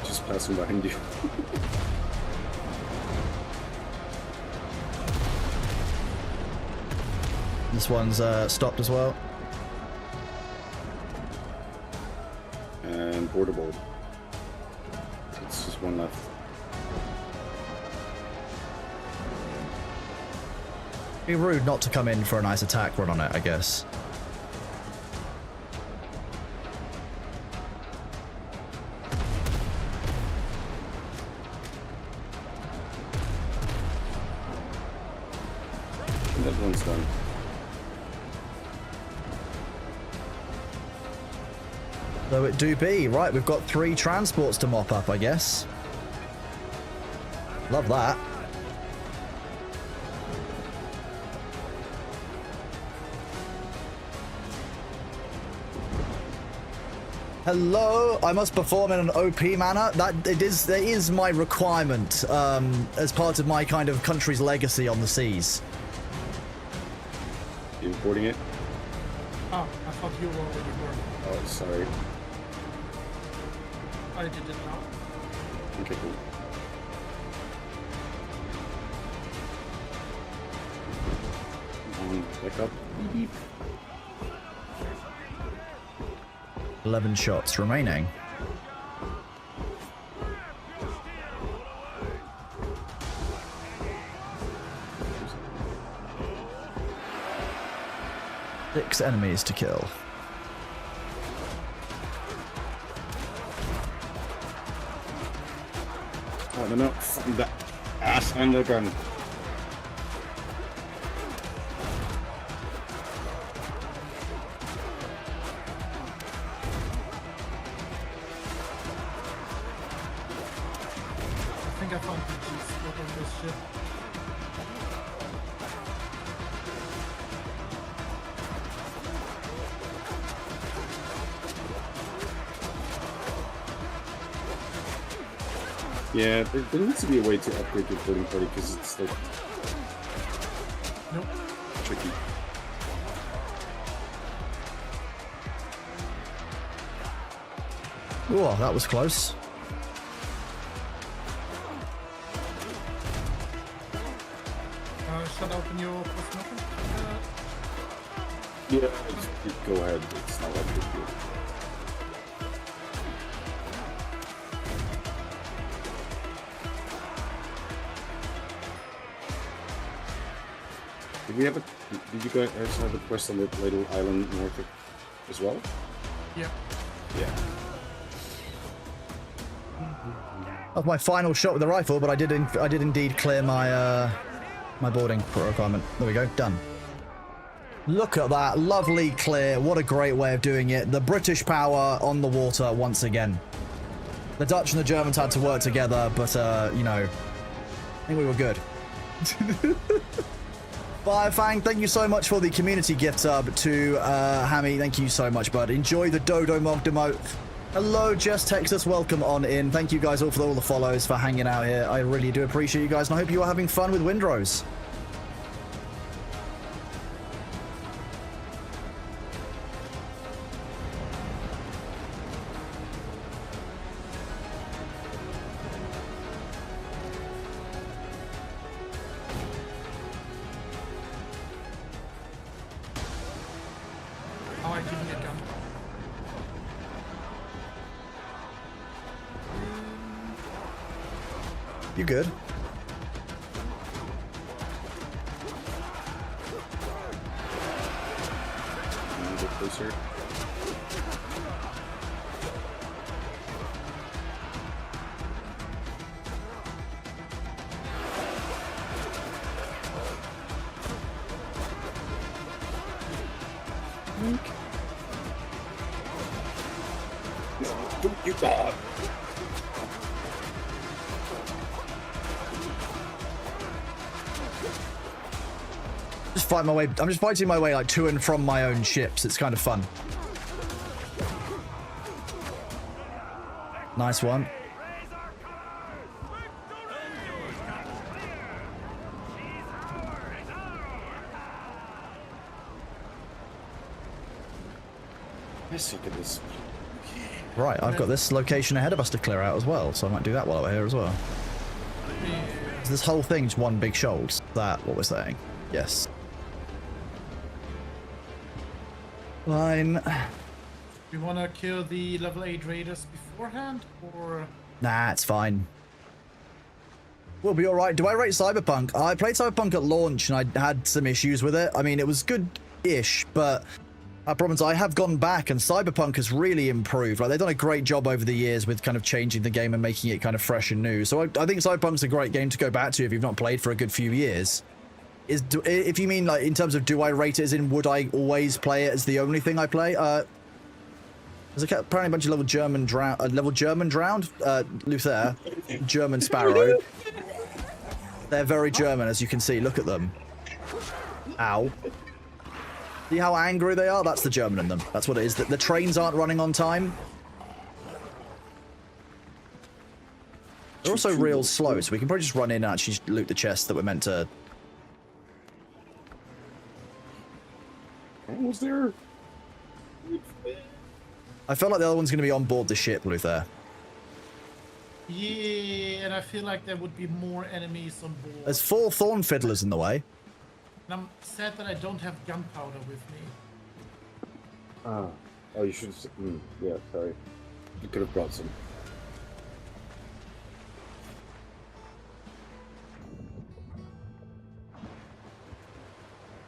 Speaker 3: Just passing behind you.
Speaker 1: This one's stopped as well.
Speaker 3: And border board. It's just one left.
Speaker 1: Be rude not to come in for a nice attack run on it, I guess.
Speaker 3: That one's done.
Speaker 1: So it do be. Right, we've got 3 transports to mop up, I guess. Love that. Hello, I must perform in an OP manner. That is my requirement as part of my kind of country's legacy on the seas.
Speaker 3: You importing it?
Speaker 4: Oh, I thought you were already were.
Speaker 3: Oh, sorry.
Speaker 4: I did it now.
Speaker 3: Okay, cool. Back up. Beep.
Speaker 1: 11 shots remaining. Six enemies to kill.
Speaker 3: Oh, no, find that ass on the gun.
Speaker 4: I think I found the G-spot on this ship.
Speaker 3: Yeah, there needs to be a way to upgrade your boarding party because it's like
Speaker 4: Nope.
Speaker 3: tricky.
Speaker 1: Oh, that was close.
Speaker 4: Shut open your post-mortem.
Speaker 3: Yeah, just go ahead. It's not that big deal. Did you guys have a quest on the little island north of as well?
Speaker 4: Yeah.
Speaker 3: Yeah.
Speaker 1: That was my final shot with the rifle, but I did indeed clear my my boarding requirement. There we go, done. Look at that, lovely clear. What a great way of doing it. The British power on the water once again. The Dutch and the Germans had to work together, but you know, I think we were good. Firefang, thank you so much for the community gift sub to Hammy. Thank you so much, bud. Enjoy the Dodo Mog demote. Hello, Just Texas. Welcome on in. Thank you guys all for all the follows, for hanging out here. I really do appreciate you guys, and I hope you are having fun with Windrose.
Speaker 4: Oh, I didn't get gun.
Speaker 1: You good?
Speaker 3: A little bit closer. You got.
Speaker 1: Just fight my way. I'm just fighting my way like to and from my own ships. It's kind of fun. Nice one.
Speaker 3: Look at this.
Speaker 1: Right, I've got this location ahead of us to clear out as well, so I might do that while we're here as well. Is this whole thing just one big shoals? Is that what we're saying? Yes. Fine.
Speaker 4: You want to kill the level 8 raiders beforehand, or...?
Speaker 1: Nah, it's fine. We'll be alright. Do I rate Cyberpunk? I played Cyberpunk at launch, and I had some issues with it. I mean, it was good-ish, but... problems. I have gone back, and Cyberpunk has really improved. Like, they've done a great job over the years with kind of changing the game and making it kind of fresh and new. So I think Cyberpunk's a great game to go back to if you've not played for a good few years. If you mean, like, in terms of do I rate it as in would I always play it as the only thing I play? There's apparently a bunch of level German drowned. Luther, German Sparrow. They're very German, as you can see. Look at them. Ow. See how angry they are? That's the German in them. That's what it is. The trains aren't running on time. They're also real slow, so we can probably just run in and actually loot the chests that we're meant to...
Speaker 3: Almost there.
Speaker 1: I felt like the other one's going to be on board the ship, Luther.
Speaker 4: Yeah, and I feel like there would be more enemies on board.
Speaker 1: There's 4 Thorn Fiddlers in the way.
Speaker 4: And I'm sad that I don't have gunpowder with me.
Speaker 3: Oh, you should have... yeah, sorry. You could have brought some.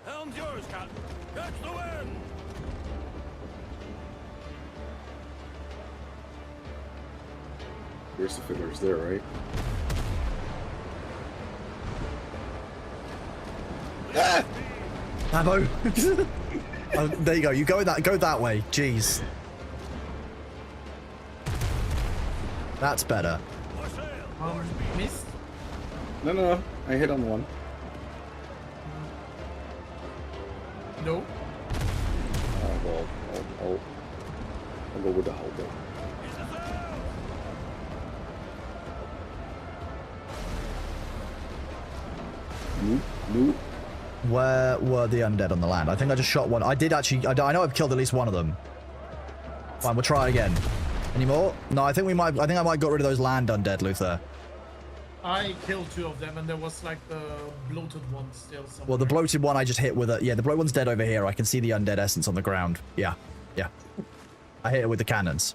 Speaker 2: Helm's yours, Captain. Catch the wind!
Speaker 3: Where's the fiddlers? There, right?
Speaker 1: Ah! Ammo! Oh, there you go. You go that way. Jeez. That's better.
Speaker 4: Missed?
Speaker 3: No. I hit on one.
Speaker 4: No.
Speaker 3: Well, I'll go with the halberd. Nope.
Speaker 1: Where were the undead on the land? I think I just shot one. I did actually... I know I've killed at least one of them. Fine, we'll try again. Any more? No, I think I might got rid of those land undead, Luther.
Speaker 4: I killed 2 of them, and there was like the bloated one still somewhere.
Speaker 1: Well, the bloated one I just hit with a... Yeah, the bloated one's dead over here. I can see the undead essence on the ground. Yeah. I hit it with the cannons.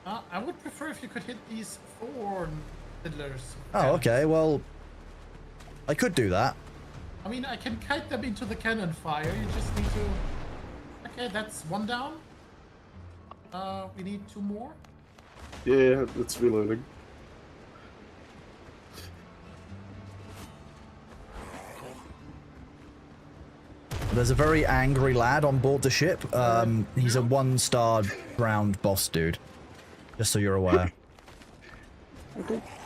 Speaker 4: I would prefer if you could hit these 4 fiddlers.
Speaker 1: Oh, okay. Well, I could do that.
Speaker 4: I mean, I can kite them into the cannon fire. You just need to... Okay, that's 1 down. We need 2 more.
Speaker 3: Yeah, it's reloading.
Speaker 1: There's a very angry lad on board the ship. He's a 1-star drowned boss dude. Just so you're aware.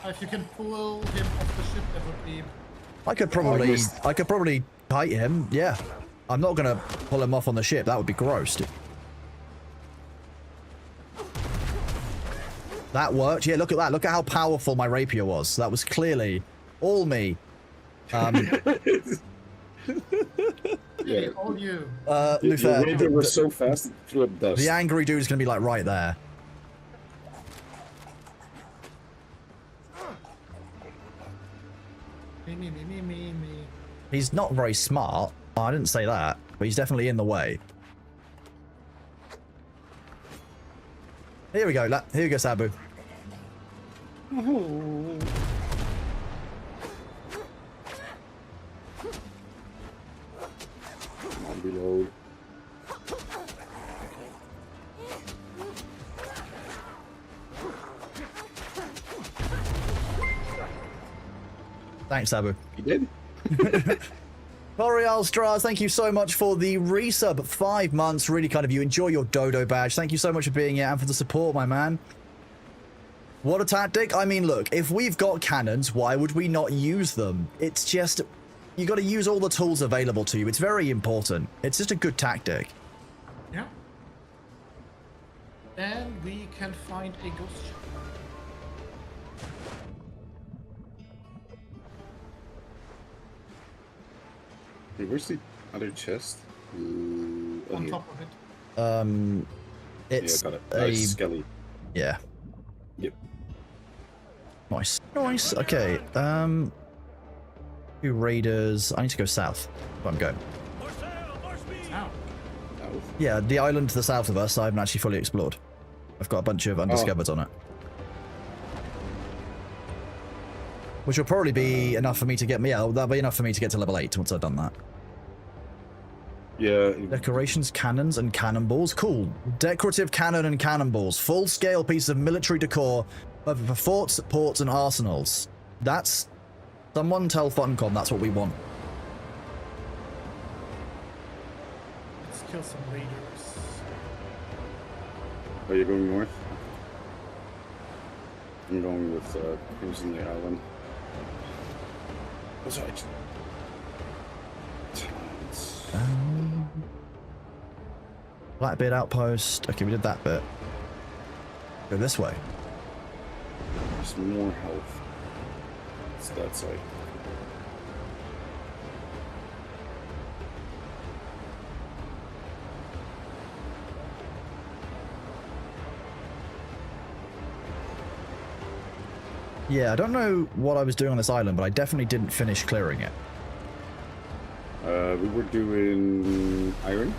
Speaker 4: If you can pull him off the ship, that would be...
Speaker 1: I could probably kite him. Yeah. I'm not gonna pull him off on the ship. That would be gross, dude. That worked. Yeah, look at that. Look at how powerful my rapier was. That was clearly all me.
Speaker 3: Yeah.
Speaker 4: All you.
Speaker 1: Luther,
Speaker 3: They were so fast it threw up dust.
Speaker 1: the angry dude is gonna be like right there.
Speaker 4: Me.
Speaker 1: He's not very smart. Oh, I didn't say that, but he's definitely in the way. Here we go. Here we go, Sabu.
Speaker 3: Come on, reload.
Speaker 1: Thanks, Sabu.
Speaker 3: You did?
Speaker 1: L'Oreal Stras, thank you so much for the resub. 5 months, really kind of you. Enjoy your dodo badge. Thank you so much for being here and for the support, my man. What a tactic. I mean, look, if we've got cannons, why would we not use them? It's just, you got to use all the tools available to you. It's very important. It's just a good tactic.
Speaker 4: Yeah. And we can find a ghost ship.
Speaker 3: Hey, where's the other chest?
Speaker 4: On
Speaker 3: here.
Speaker 4: top of it.
Speaker 1: It's
Speaker 3: yeah, got it.
Speaker 1: a
Speaker 3: Nice, Skelly.
Speaker 1: yeah.
Speaker 3: Yep.
Speaker 1: Nice. Nice. Okay. Two raiders. I need to go south. Where I'm going.
Speaker 2: More sail, more speed.
Speaker 4: Ow.
Speaker 3: Oh.
Speaker 1: Yeah, the island to the south of us, I haven't actually fully explored. I've got a bunch of undiscovered on it. Which will probably be enough for me to get me out. That'll be enough for me to get to level 8 once I've done that.
Speaker 3: Yeah.
Speaker 1: Decorations, cannons, and cannonballs. Cool. Decorative cannon and cannonballs. Full-scale piece of military decor for forts, ports, and arsenals. That's... Someone tell Funcom that's what we want.
Speaker 4: Let's kill some raiders.
Speaker 3: Are you going north? I'm going with cruising the island. Oh, sorry.
Speaker 1: Blackbeard outpost. Okay, we did that bit. Go this way.
Speaker 3: There's more health. It's that side.
Speaker 1: Yeah, I don't know what I was doing on this island, but I definitely didn't finish clearing it.
Speaker 3: We were doing iron.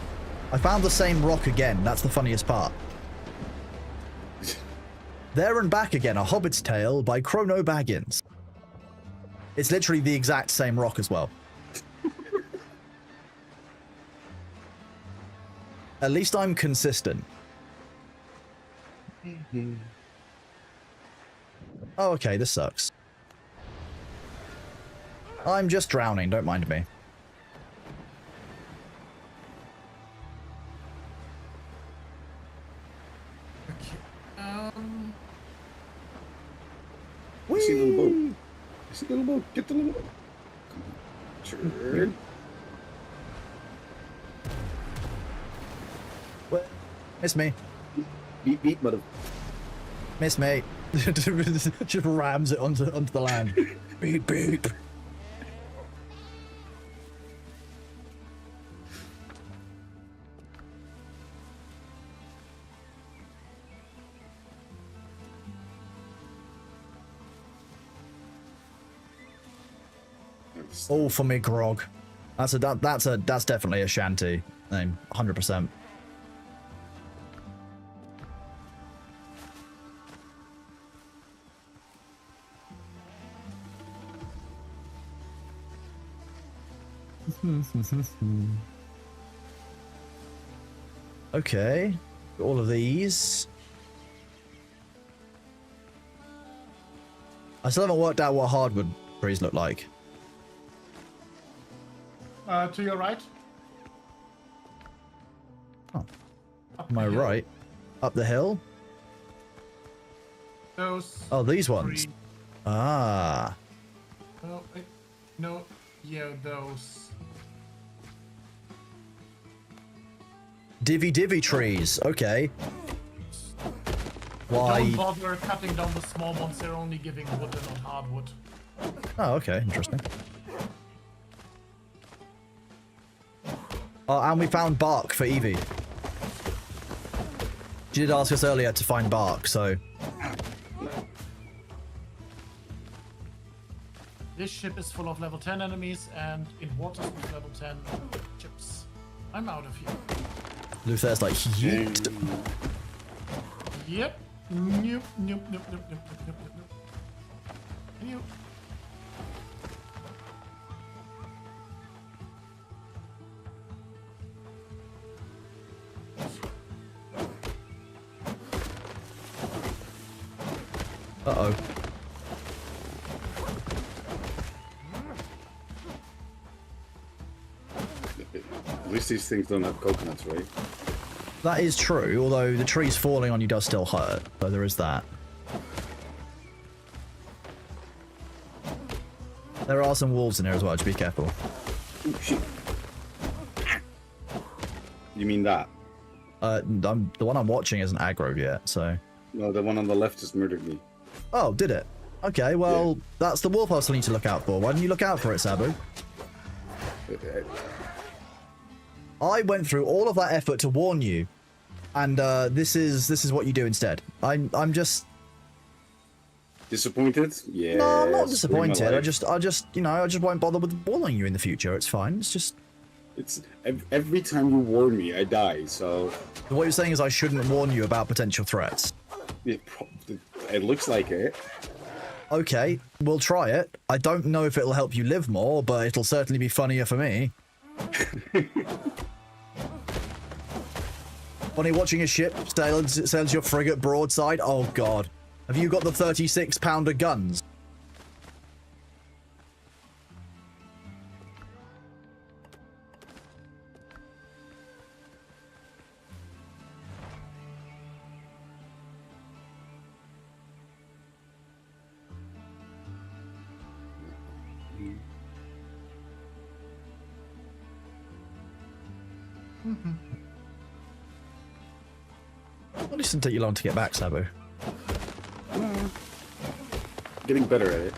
Speaker 1: I found the same rock again. That's the funniest part. There and Back Again, A Hobbit's Tale by Chrono Baggins. It's literally the exact same rock as well. At least I'm consistent. Oh, okay, this sucks. I'm just drowning, don't mind me.
Speaker 3: I see the little boat. I see the little boat. Get the little boat. Come on. Turn.
Speaker 1: What? Miss me.
Speaker 3: Beep, beep, mother.
Speaker 1: Miss me. Just rams it onto the land. Beep, beep. All for me, grog. That's definitely a shanty name, 100%. Okay, all of these. I still haven't worked out what hardwood trees look like.
Speaker 4: To your right.
Speaker 1: Oh.
Speaker 4: Up
Speaker 1: Am I
Speaker 4: the hill.
Speaker 1: right? Up the hill?
Speaker 4: Those.
Speaker 1: Oh, these ones.
Speaker 4: three.
Speaker 1: Ah.
Speaker 4: No, wait. No. Yeah, those.
Speaker 1: Divvy trees. Okay. Why?
Speaker 4: Don't bother cutting down the small ones. They're only giving wood and not hardwood.
Speaker 1: Oh, okay. Interesting. Oh, and we found bark for Evie. She did ask us earlier to find bark, so...
Speaker 4: This ship is full of level 10 enemies, and in waters with level 10 ships. I'm out of here.
Speaker 1: Luther's like, yeet.
Speaker 4: Yep. Nope, nope, nope, nope, nope, nope, nope, nope. Can you...
Speaker 1: Uh-oh.
Speaker 3: At least these things don't have coconuts, right?
Speaker 1: That is true, although the trees falling on you does still hurt, so there is that. There are some wolves in here as well, just be careful.
Speaker 3: Ooh, shit. You mean that?
Speaker 1: The one I'm watching isn't aggroed yet, so...
Speaker 3: No, the one on the left just murdered me.
Speaker 1: Oh, did it? Okay, well, that's the wolf I still need to look out for. Why don't you look out for it, Sabu? I went through all of that effort to warn you, and this is what you do instead. I'm just...
Speaker 3: Disappointed? Yeah.
Speaker 1: No, I'm not disappointed. I just won't bother with warning you in the future. It's fine. It's just...
Speaker 3: It's every time you warn me, I die. So
Speaker 1: what you're saying is I shouldn't warn you about potential threats.
Speaker 3: It looks like it.
Speaker 1: Okay, we'll try it. I don't know if it'll help you live more, but it'll certainly be funnier for me. Funny watching a ship sails your frigate broadside. Oh god, have you got the 36-pounder guns? Well, it didn't take you long to get back, Sabu.
Speaker 3: Getting better at it.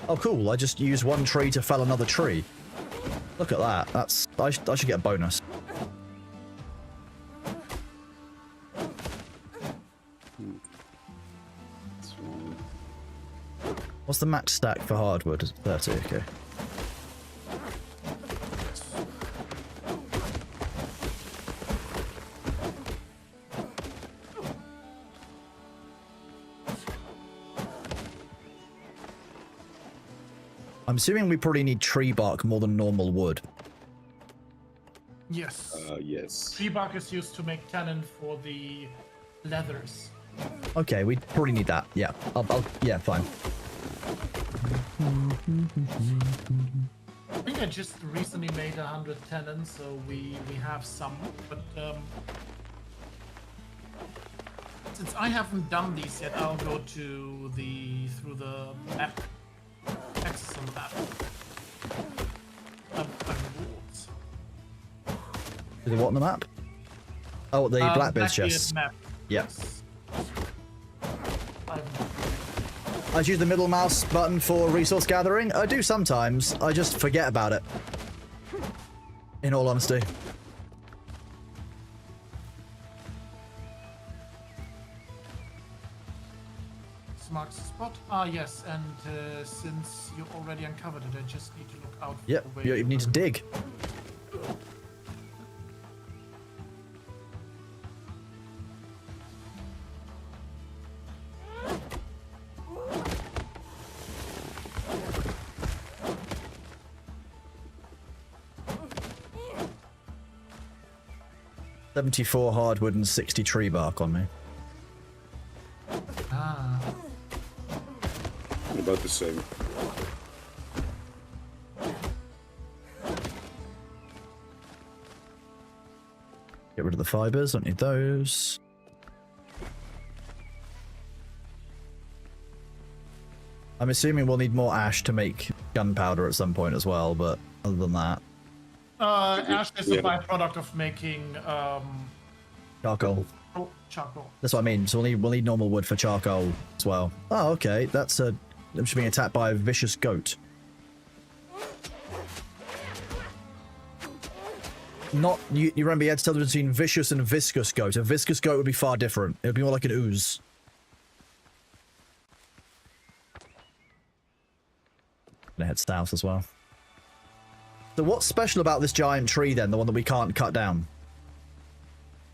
Speaker 1: Oh, cool. I just used one tree to fell another tree. Look at that. That's... I should get a bonus. What's the max stack for hardwood? 30, okay. I'm assuming we probably need tree bark more than normal wood.
Speaker 4: Yes.
Speaker 3: Yes.
Speaker 4: Tree bark is used to make tannin for the leathers.
Speaker 1: Okay, we probably need that. Yeah. Yeah, fine.
Speaker 4: I think I just recently made 100 tannin, so we have some, but since I haven't done these yet, I'll go through the map. Access on the map. Rewards.
Speaker 1: Is it what on the map? Oh, the Blackbeard chest.
Speaker 4: Map.
Speaker 1: Yeah.
Speaker 4: Yes.
Speaker 1: I use the middle mouse button for resource gathering. I do sometimes. I just forget about it. In all honesty.
Speaker 4: Marks the spot. Ah, yes, and since you already uncovered it, I just need to look out for
Speaker 1: Yep, you need to dig. $74 hardwood and 60 tree bark on me.
Speaker 4: Ah.
Speaker 3: About the same.
Speaker 1: Get rid of the fibers, don't need those. I'm assuming we'll need more ash to make gunpowder at some point as well, but other than that...
Speaker 4: Ash is a byproduct of making
Speaker 1: charcoal.
Speaker 4: Charcoal.
Speaker 1: That's what I mean, so we'll need normal wood for charcoal as well. Oh, okay, that's a... I'm just being attacked by a vicious goat. Not... You remember you had to tell the difference between vicious and viscous goat. A viscous goat would be far different. It would be more like an ooze. Gonna head south as well. So what's special about this giant tree then, the one that we can't cut down?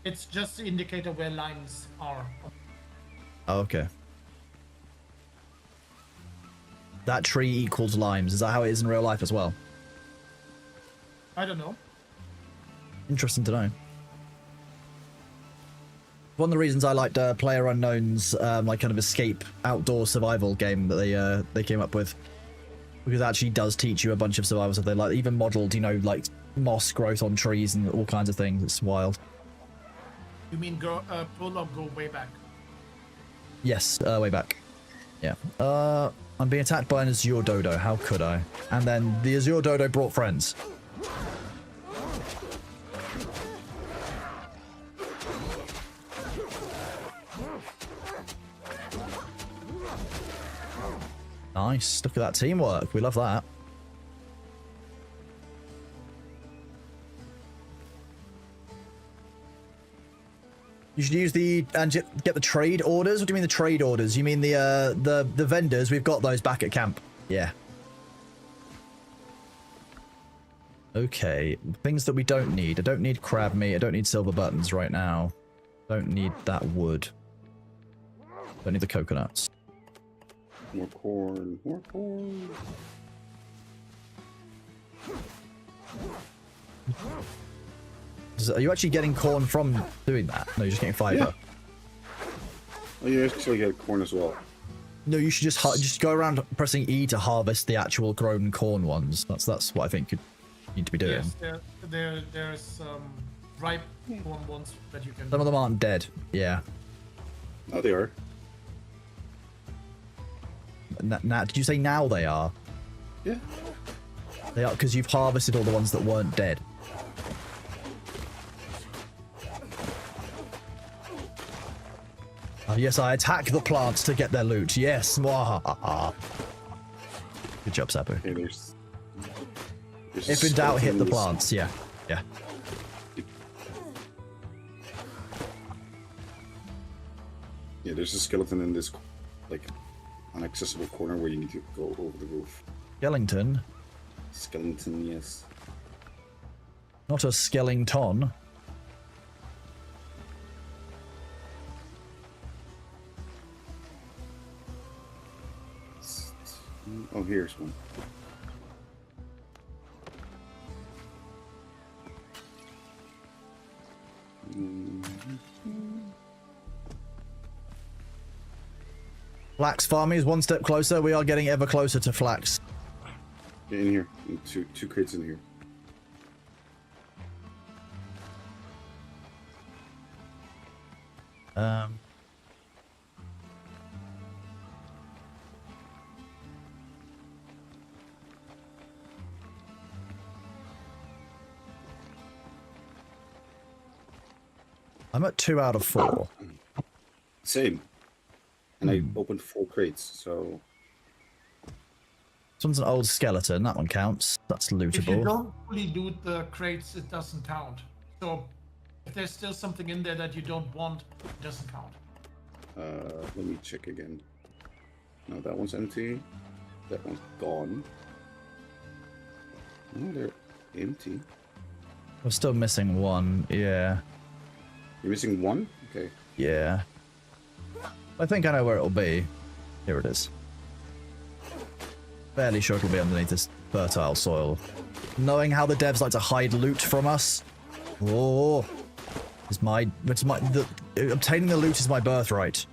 Speaker 4: It's just the indicator where lines are.
Speaker 1: Oh, okay. That tree equals limes. Is that how it is in real life as well?
Speaker 4: I don't know.
Speaker 1: Interesting to know. One of the reasons I liked PlayerUnknown's like kind of escape outdoor survival game that they came up with, because it actually does teach you a bunch of survival stuff. They like even modeled, you know, like moss growth on trees and all kinds of things. It's wild.
Speaker 4: You mean prologue go way back?
Speaker 1: Yes, way back. Yeah. I'm being attacked by an Azure Dodo. How could I? And then the Azure Dodo brought friends. Nice. Look at that teamwork. We love that. You should use get the trade orders. What do you mean the trade orders? You mean the vendors? We've got those back at camp. Yeah. Okay. Things that we don't need. I don't need crab meat. I don't need silver buttons right now. Don't need that wood. Don't need the coconuts.
Speaker 3: More corn. More corn.
Speaker 1: Are you actually getting corn from doing that? No, you're just getting fiber.
Speaker 3: Yeah. Oh, you actually get corn as well.
Speaker 1: No, you should just go around pressing E to harvest the actual grown corn ones. That's what I think you need to be doing.
Speaker 4: Yes, there's ripe corn ones that you can.
Speaker 1: Some of them aren't dead. Yeah.
Speaker 3: Oh, they are.
Speaker 1: Did you say now they are?
Speaker 3: Yeah.
Speaker 1: They are because you've harvested all the ones that weren't dead. Yes, I attack the plants to get their loot. Yes. Mwahaha. Good job, Sabu.
Speaker 3: Okay, there's
Speaker 1: if in doubt, hit the plants. Yeah. Yeah.
Speaker 3: Yeah, there's a skeleton in this, like, inaccessible corner where you need to go over the roof.
Speaker 1: Skellington?
Speaker 3: Skeleton, yes.
Speaker 1: Not a skellington.
Speaker 3: Oh, here's one.
Speaker 1: Flax farming is one step closer. We are getting ever closer to flax.
Speaker 3: Get in here. Two crates in here.
Speaker 1: I'm at 2 out of 4.
Speaker 3: Same. And I opened 4 crates, so...
Speaker 1: This one's an old skeleton. That one counts. That's lootable.
Speaker 4: If you don't fully loot the crates, it doesn't count. So, if there's still something in there that you don't want, it doesn't count.
Speaker 3: Let me check again. No, that one's empty. That one's gone. No, they're empty.
Speaker 1: We're still missing one. Yeah.
Speaker 3: You're missing one? Okay.
Speaker 1: Yeah. I think I know where it'll be. Here it is. Fairly sure it'll be underneath this fertile soil. Knowing how the devs like to hide loot from us. Oh, obtaining the loot is my birthright.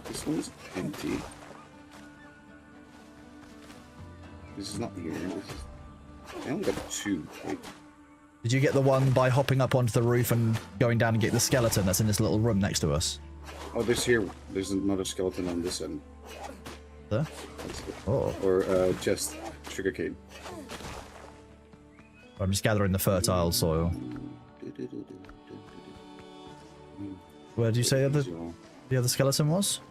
Speaker 3: This one's empty. This is not here. I only got 2. Wait.
Speaker 1: Did you get the one by hopping up onto the roof and going down and get the skeleton that's in this little room next to us?
Speaker 3: Oh, there's another skeleton on this end.
Speaker 1: There? Oh.
Speaker 3: Or just sugarcane.
Speaker 1: I'm just gathering the fertile soil. Where did you say the other skeleton was?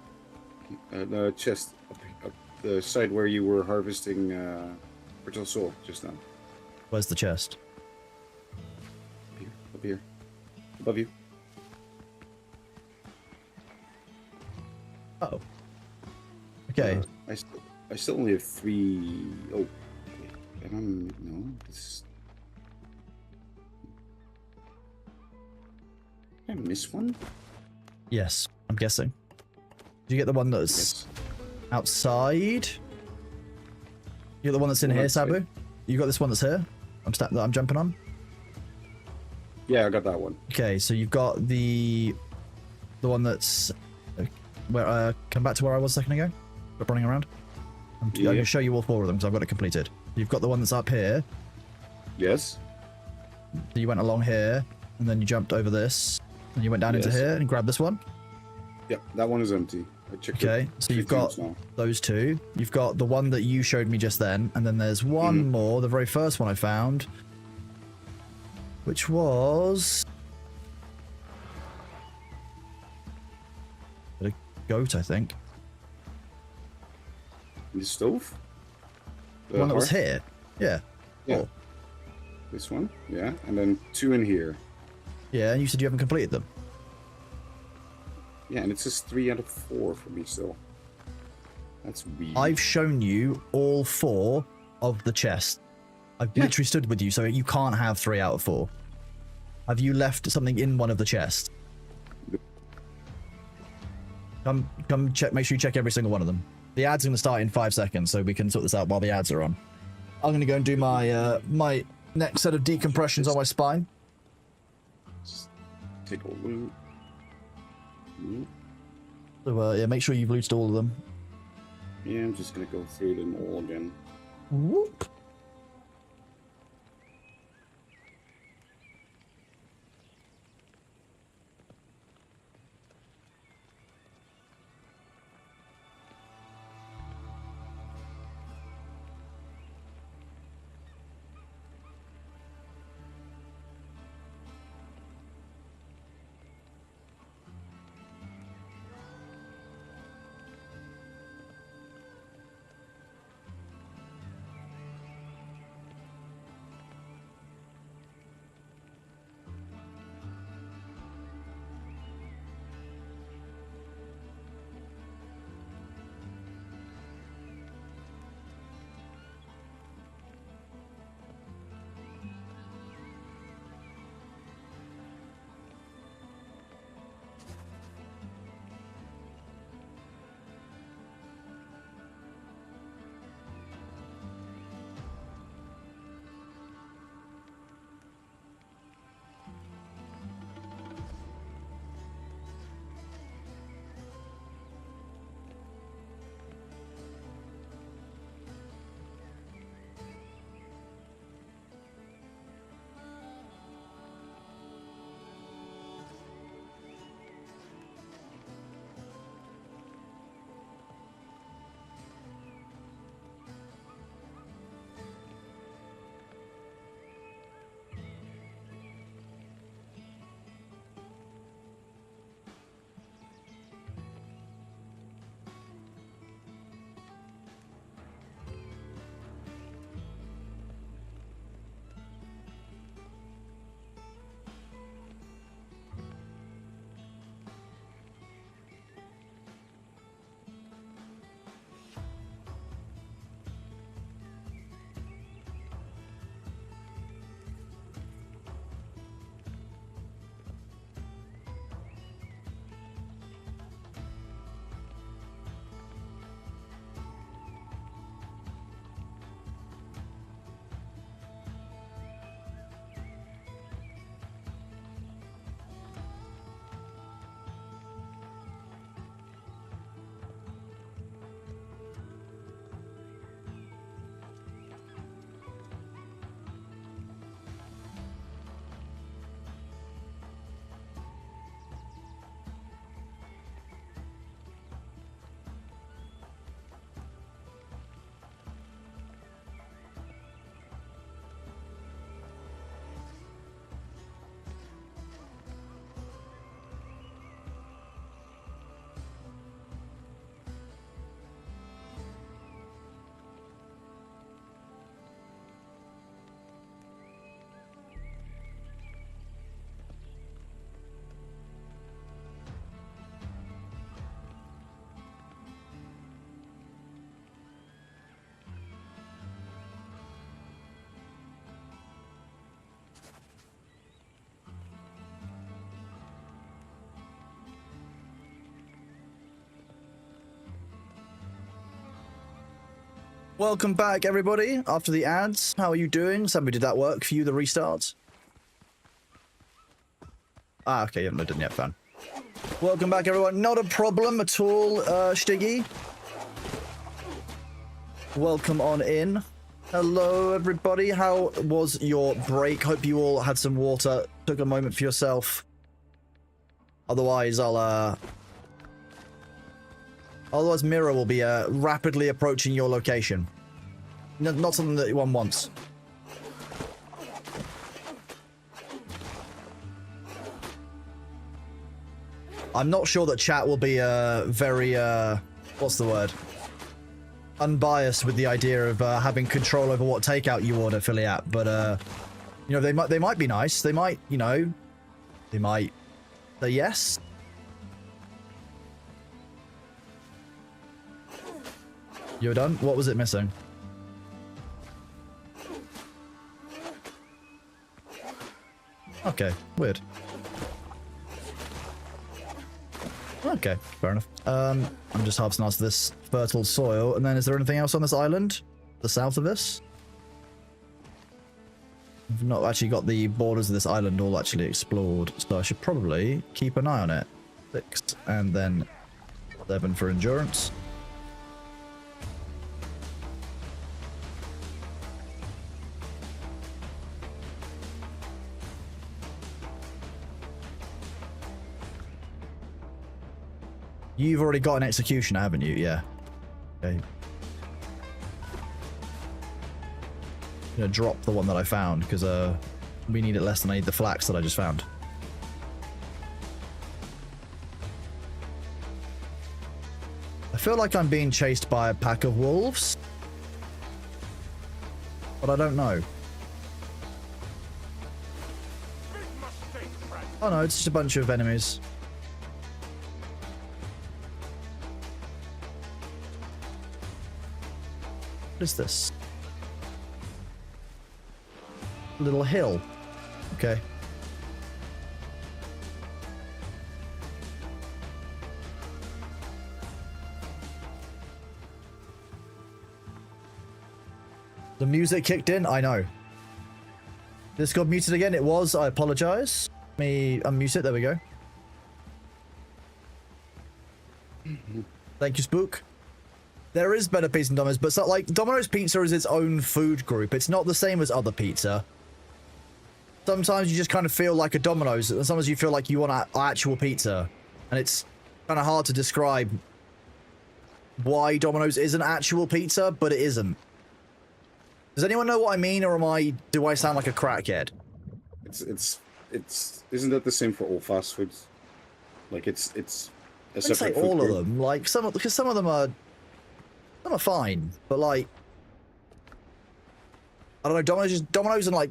Speaker 3: The chest up the side where you were harvesting fertile soil just now.
Speaker 1: Where's the chest?
Speaker 3: Up here. Above you.
Speaker 1: Oh. Okay.
Speaker 3: I still only have 3. Oh. Wait, I don't know. This... Did I miss one?
Speaker 1: Yes, I'm guessing. Did you get the one that's outside? You got the one that's in here, Sabu? You got this one that's here? I'm jumping on?
Speaker 3: Yeah, I got that one.
Speaker 1: Okay, so you've got the one that's where come back to where I was a second ago. Stop running around. I'm going to show you all 4 of them because I've got it completed. You've got the one that's up here.
Speaker 3: Yes.
Speaker 1: You went along here, and then you jumped over this. And you went down into here and grabbed this one?
Speaker 3: Yeah, that one is empty. I checked
Speaker 1: Okay,
Speaker 3: it
Speaker 1: so you've
Speaker 3: 3
Speaker 1: got
Speaker 3: times now.
Speaker 1: those two. You've got the one that you showed me just then, and then there's one more, the very first one I found, which was a goat, I think.
Speaker 3: In the stove?
Speaker 1: The one that was
Speaker 3: hearth?
Speaker 1: here. Yeah.
Speaker 3: Yeah.
Speaker 1: Cool.
Speaker 3: This one, yeah, and then 2 in here.
Speaker 1: Yeah, and you said you haven't completed them.
Speaker 3: Yeah, and it says 3 out of 4 for me still. That's weird.
Speaker 1: I've shown you all 4 of the chests. I've literally stood with you, so you can't have 3 out of 4. Have you left something in one of the chests? Come check. Make sure you check every single one of them. The ad's going to start in 5 seconds, so we can sort this out while the ads are on. I'm going to go and do my my next set of decompressions on my spine.
Speaker 3: Just take all the loot.
Speaker 1: So yeah, make sure you've looted all of them.
Speaker 3: Yeah, I'm just gonna go through them all again.
Speaker 1: Whoop. Welcome back, everybody, after the ads. How are you doing? Somebody, did that work for you, the restarts? Ah, okay, you haven't done it yet, fan. Welcome back, everyone. Not a problem at all, Stiggy. Welcome on in. Hello, everybody. How was your break? Hope you all had some water, took a moment for yourself. Otherwise, otherwise, Mira will be rapidly approaching your location. Not something that one wants. I'm not sure that chat will be very what's the word? Unbiased with the idea of having control over what takeout you order, Philiat. But you know, they might be nice. They might, you know, they might say yes. You're done? What was it missing? Okay, weird. Okay, fair enough. I'm just harvesting out this fertile soil, and then is there anything else on this island? The south of this? I've not actually got the borders of this island all actually explored, so I should probably keep an eye on it. 6, and then 7 for endurance. You've already got an executioner, haven't you? Yeah. Okay. I'm gonna drop the one that I found because we need it less than I need the flax that I just found. I feel like I'm being chased by a pack of wolves, but I don't know. Oh no, it's just a bunch of enemies. What is this? Little hill. Okay. The music kicked in? I know. This got muted again? It was. I apologize. Let me unmute it. There we go. Thank you, Spook. There is better pizza than Domino's, but it's not like Domino's Pizza is its own food group. It's not the same as other pizza. Sometimes you just kind of feel like a Domino's, and sometimes you feel like you want actual pizza. And it's kind of hard to describe why Domino's isn't actual pizza, but it isn't. Does anyone know what I mean, or do I sound like a crackhead?
Speaker 3: It's isn't that the same for all fast foods? Like it's a
Speaker 1: I wouldn't say all of them, like because some of them are fine, but like I don't know, Domino's and like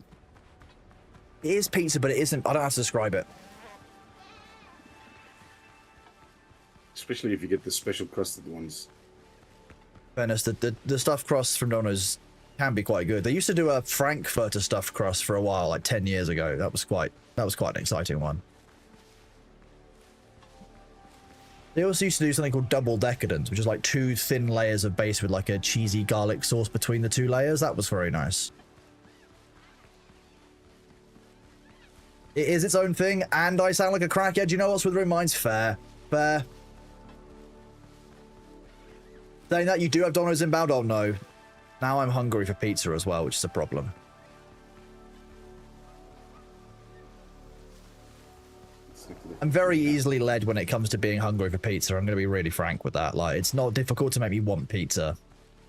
Speaker 1: it is pizza, but it isn't. I don't have to describe it.
Speaker 3: Especially if you get the special crusted ones.
Speaker 1: Fairness, the stuffed crust from Domino's can be quite good. They used to do a Frankfurter stuffed crust for a while, like 10 years ago. That was quite an exciting one. They also used to do something called double decadence, which is like 2 thin layers of base with like a cheesy garlic sauce between the 2 layers. That was very nice. It is its own thing, and I sound like a crackhead. You know what's withering? Mine's fair. Fair. Saying that, you do have Domino's inbound? Oh no. Now I'm hungry for pizza as well, which is a problem. I'm very easily led when it comes to being hungry for pizza. I'm going to be really frank with that. Like, it's not difficult to make me want pizza.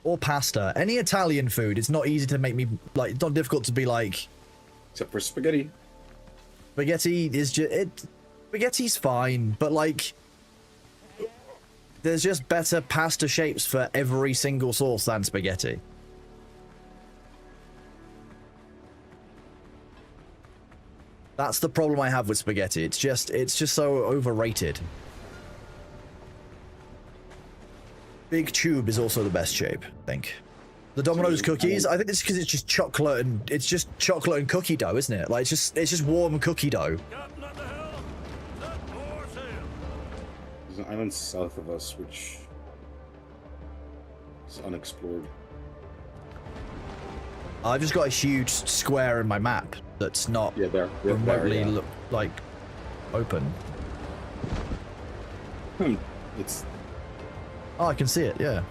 Speaker 1: Or pasta. Any Italian food, it's not easy to make me, like, it's not difficult to be like...
Speaker 3: Except for spaghetti.
Speaker 1: Spaghetti is just... Spaghetti's fine, but like... There's just better pasta shapes for every single sauce than spaghetti. That's the problem I have with spaghetti. It's just so overrated. Big tube is also the best shape, I think. The Domino's cookies, I think it's because it's just chocolate and cookie dough, isn't it? Like it's just warm cookie dough.
Speaker 3: There's an island south of us which is unexplored.
Speaker 1: I've just got a huge square in my map that's not remotely like open.
Speaker 3: It's...
Speaker 1: Oh, I can see it, yeah.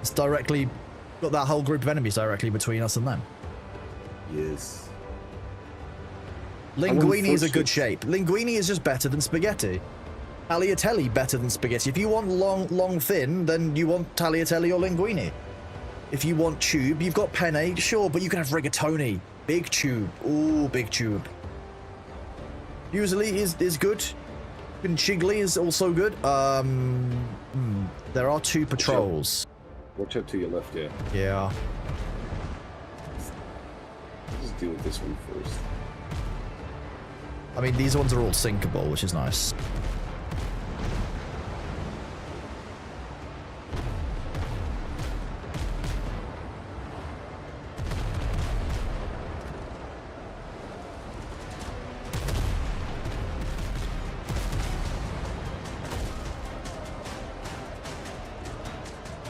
Speaker 1: It's directly got that whole group of enemies directly between us and them.
Speaker 3: Yes.
Speaker 1: Linguine is a good shape. Linguine is just better than spaghetti. tagliatelle better than spaghetti. If you want long, thin, then you want tagliatelle or linguine. If you want tube, you've got penne, sure, but you can have rigatoni. Big tube. Ooh, big tube. Usually is good. And Chigli is also good. There are 2 patrols.
Speaker 3: Watch out to your left, yeah.
Speaker 1: Yeah.
Speaker 3: Let's deal with this one first.
Speaker 1: I mean, these ones are all sinkable, which is nice.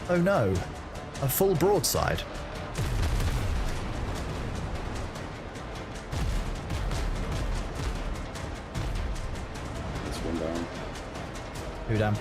Speaker 1: Oh no, a full broadside.
Speaker 3: That's one down.
Speaker 1: Who down?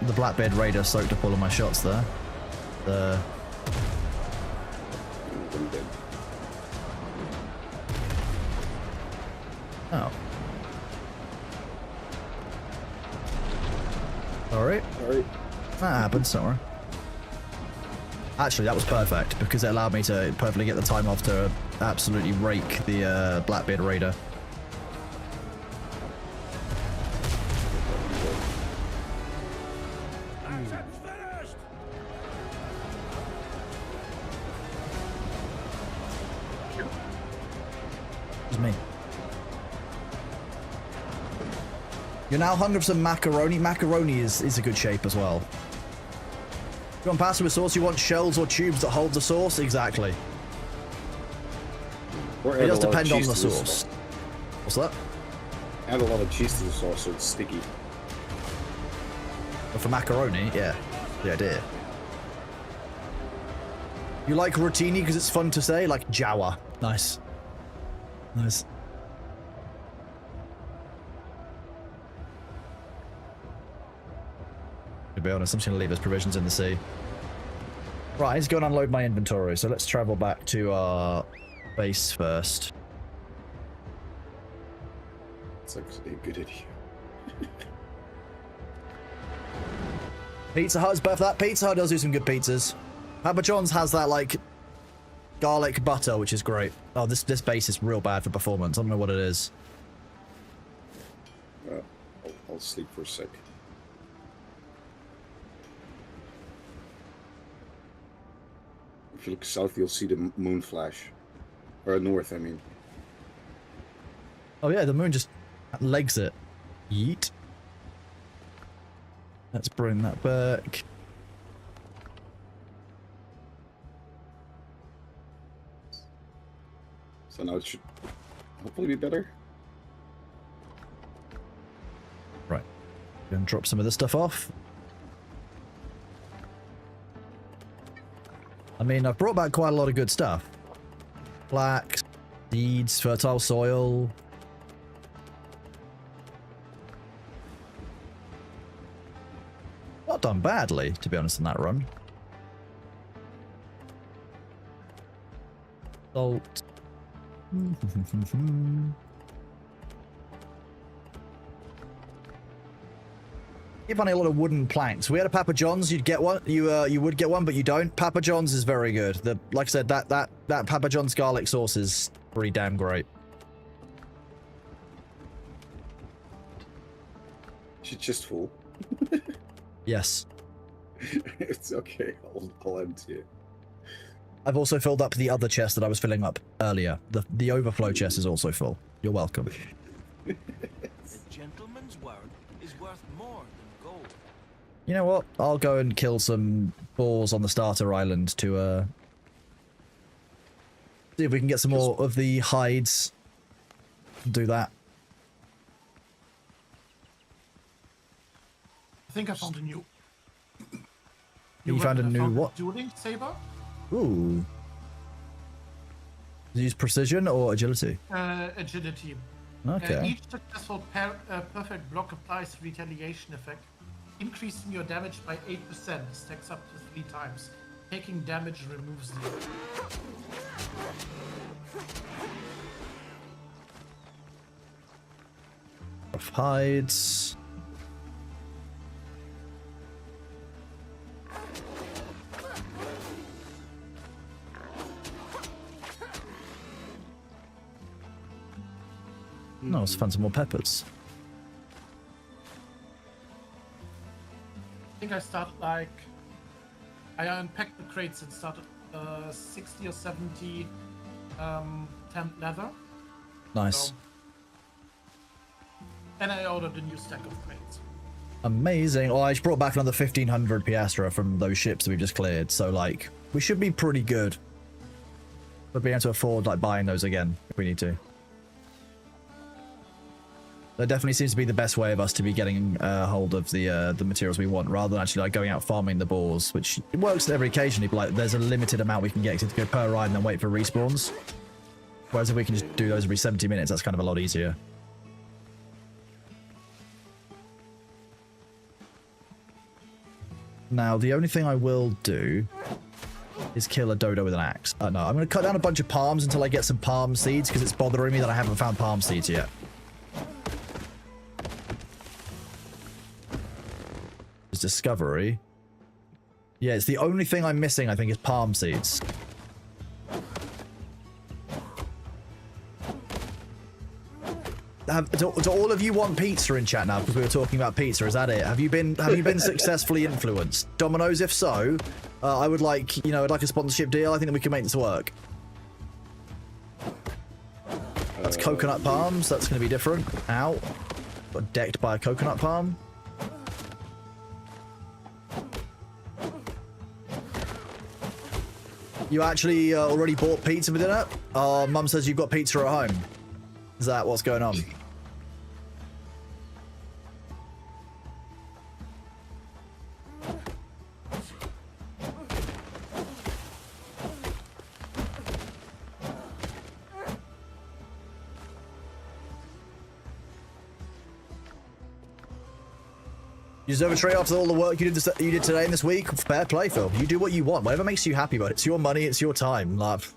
Speaker 1: The Blackbeard Raider soaked up all of my shots there. Oh. Alright. That happens, don't worry. Actually, that was perfect, because it allowed me to perfectly get the time off to absolutely rake the Blackbeard Raider. Me. You're now hungry for some macaroni. Macaroni is a good shape as well. You want pasta with sauce? You want shells or tubes that hold the sauce? Exactly. It does depend on the sauce. What's that?
Speaker 3: Add a lot of cheese to the sauce so it's sticky.
Speaker 1: But for macaroni, yeah, the idea. You like rotini because it's fun to say? Like Jawa. Nice. Nice. To be honest, I'm just going to leave his provisions in the sea. Right, he's going to unload my inventory, so let's travel back to our base first.
Speaker 3: It's actually a good idea.
Speaker 1: Pizza Hut's better for that. Pizza Hut does do some good pizzas. Papa John's has that, like, garlic butter, which is great. Oh, this base is real bad for performance. I don't know what it is.
Speaker 3: I'll sleep for a sec. If you look south, you'll see the moon flash. Or north, I mean.
Speaker 1: Oh yeah, the moon just legs it. Yeet. Let's bring that back.
Speaker 3: So now it should hopefully be better.
Speaker 1: Right. Gonna drop some of this stuff off. I mean, I've brought back quite a lot of good stuff. Flax, seeds, fertile soil. Not done badly, to be honest, in that run. Salt. You're finding a lot of wooden planks. We had a Papa John's, you'd get one. You would get one, but you don't. Papa John's is very good. Like I said, that Papa John's garlic sauce is pretty damn great.
Speaker 3: She's just full.
Speaker 1: Yes.
Speaker 3: It's okay. I'll empty it.
Speaker 1: I've also filled up the other chest that I was filling up earlier. The overflow chest is also full. You're welcome.
Speaker 5: A gentleman's word is worth more than gold.
Speaker 1: You know what? I'll go and kill some boars on the starter island to see if we can get some more of the hides. Do that.
Speaker 4: I think I found a new.
Speaker 1: You found a new what?
Speaker 4: Dueling saber.
Speaker 1: Ooh. Use precision or agility?
Speaker 4: Agility.
Speaker 1: Okay.
Speaker 4: Each successful perfect block applies retaliation effect, increasing your damage by 8%, stacks up to 3 times. Taking damage removes the.
Speaker 1: Rough hides. No, let's find some more peppers.
Speaker 4: I think I started like. I unpacked the crates and started 60 or 70 temp leather.
Speaker 1: Nice.
Speaker 4: So, and I ordered a new stack of crates.
Speaker 1: Amazing. Oh, I just brought back another 1,500 piastra from those ships that we've just cleared. So, like, we should be pretty good. We'll be able to afford, like, buying those again if we need to. That definitely seems to be the best way of us to be getting hold of the materials we want, rather than actually like going out farming the boars, which it works every occasionally, but like there's a limited amount we can get to go per ride and then wait for respawns. Whereas if we can just do those every 70 minutes, that's kind of a lot easier. Now, the only thing I will do is kill a dodo with an axe. No, I'm going to cut down a bunch of palms until I get some palm seeds, because it's bothering me that I haven't found palm seeds yet. Discovery. Yeah, it's the only thing I'm missing, I think, is palm seeds. Do all of you want pizza in chat now? Because we were talking about pizza. Is that it? Have you been successfully influenced? Domino's, if so, I would like, you know, I'd like a sponsorship deal. I think that we can make this work. That's coconut palms. That's going to be different. Ow. Got decked by a coconut palm. You actually already bought pizza for dinner? Mum says you've got pizza at home. Is that what's going on? You deserve a trade after all the work you did today and this week. Fair play, Phil. You do what you want. Whatever makes you happy, but it's your money, it's your time, love.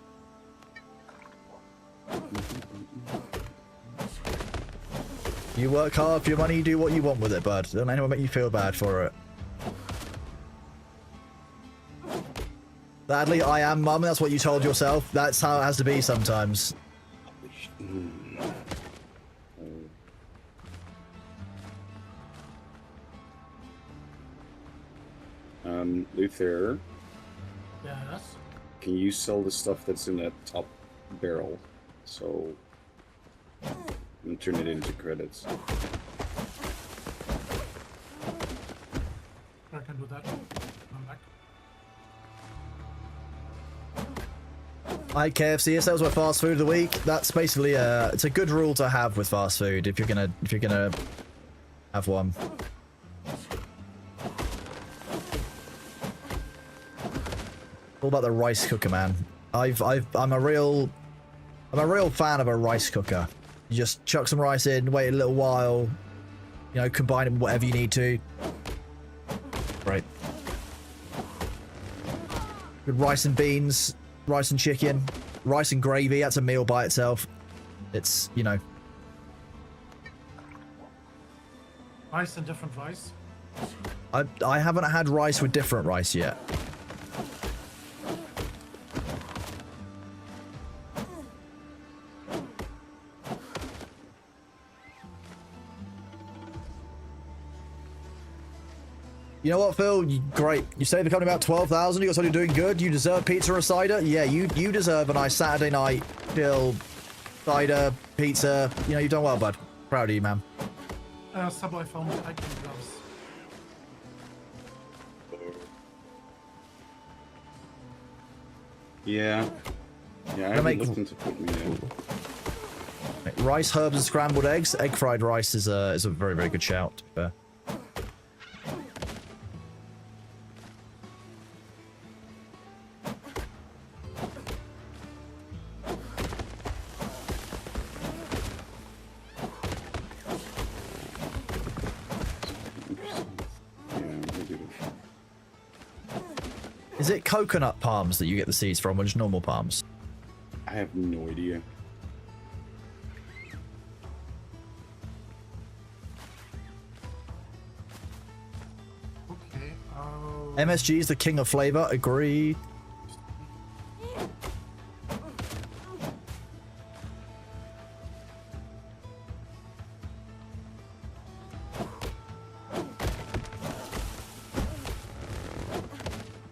Speaker 1: You work hard for your money, you do what you want with it, bud. Don't anyone make you feel bad for it. Sadly, I am mum, that's what you told yourself. That's how it has to be sometimes.
Speaker 3: Luther.
Speaker 4: Yes.
Speaker 3: Can you sell the stuff that's in that top barrel? So, and turn it into credits.
Speaker 4: I can do that. I'm back.
Speaker 1: Hi KFC, sales were fast food of the week. That's basically it's a good rule to have with fast food if you're gonna have one. All about the rice cooker, man. I'm a real fan of a rice cooker. You just chuck some rice in, wait a little while, you know, combine it with whatever you need to. Right. Good rice and beans, rice and chicken, rice and gravy. That's a meal by itself. It's, you know.
Speaker 4: Rice and different rice.
Speaker 1: I haven't had rice with different rice yet. You know what, Phil? Great. You say they're coming about 12,000. You got something doing good. You deserve pizza or cider. Yeah, you deserve a nice Saturday night chill, cider, pizza. You know, you've done well, bud. Proud of you, man.
Speaker 4: Subway found hiking gloves.
Speaker 3: Yeah. Yeah, I haven't looked into putting
Speaker 1: rice, herbs, and scrambled eggs. Egg fried rice is a very, very good shout. Is it coconut palms that you get the seeds from, or just normal palms?
Speaker 3: I have no idea.
Speaker 4: Okay.
Speaker 1: MSG is the king of flavor. Agreed.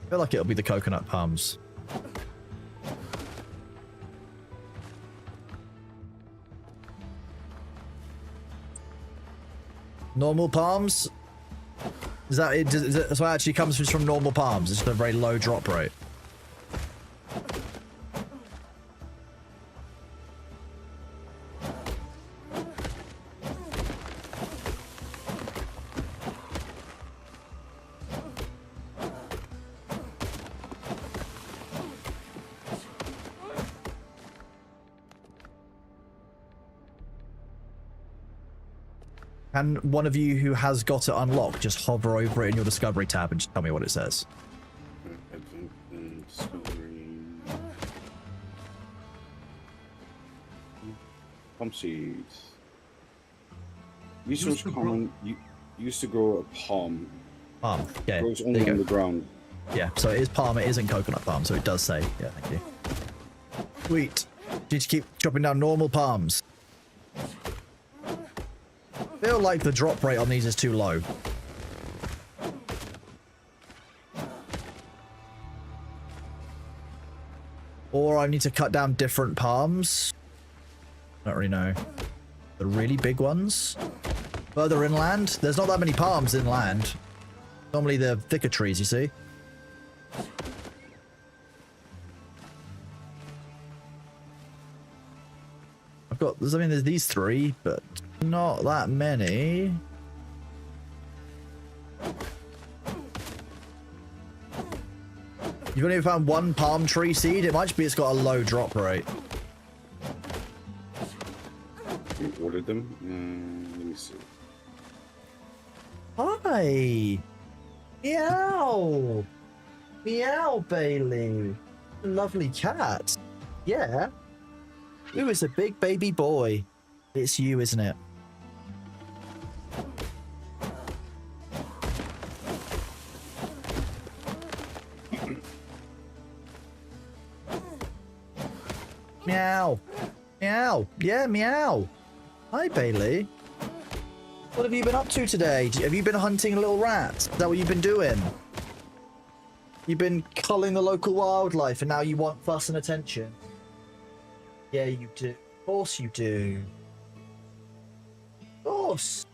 Speaker 1: I feel like it'll be the coconut palms. Normal palms? Is that it? So it actually comes from normal palms. It's just a very low drop rate. Can one of you who has got it unlocked just hover over it in your discovery tab and just tell me what it says?
Speaker 3: Pump seeds. Resource common. Used to grow a palm.
Speaker 1: Palm. Yeah.
Speaker 3: Grows only on the ground.
Speaker 1: Yeah. So it is palm. It isn't coconut palm. So it does say. Yeah. Thank you. Sweet. Did you keep chopping down normal palms? I feel like the drop rate on these is too low. Or I need to cut down different palms. I don't really know. The really big ones? Further inland? There's not that many palms inland. Normally they're thicker trees, you see. I've got, I mean, there's these three, but not that many. You've only found one palm tree seed? It might just be it's got a low drop rate.
Speaker 3: You ordered them? Let me see.
Speaker 1: Hi! Meow! Meow, Bailey! Lovely cat. Yeah. Ooh, it's a big baby boy. It's you, isn't it? Meow. Meow. Yeah, meow. Hi, Bailey. What have you been up to today? Have you been hunting little rats? Is that what you've been doing? You've been culling the local wildlife and now you want fuss and attention? Yeah, you do. Of course you do. Of course.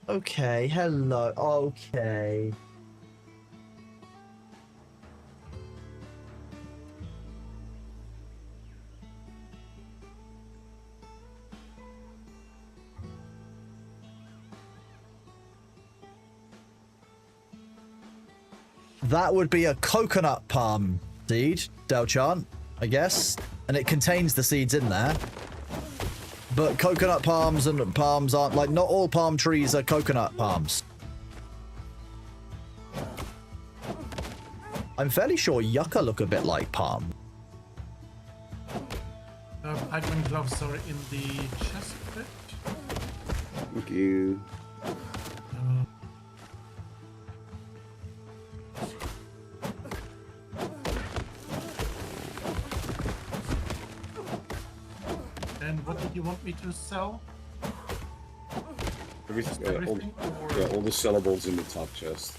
Speaker 1: Okay, hello. Okay. That would be a coconut palm seed, Delchan, I guess. And it contains the seeds in there. But coconut palms and palms aren't, like, not all palm trees are coconut palms. I'm fairly sure yucca look a bit like palm.
Speaker 4: Pikeman gloves are in the chest bit.
Speaker 3: Thank you.
Speaker 4: And what did you want me to sell?
Speaker 3: Everything, all the sellables in the top chest.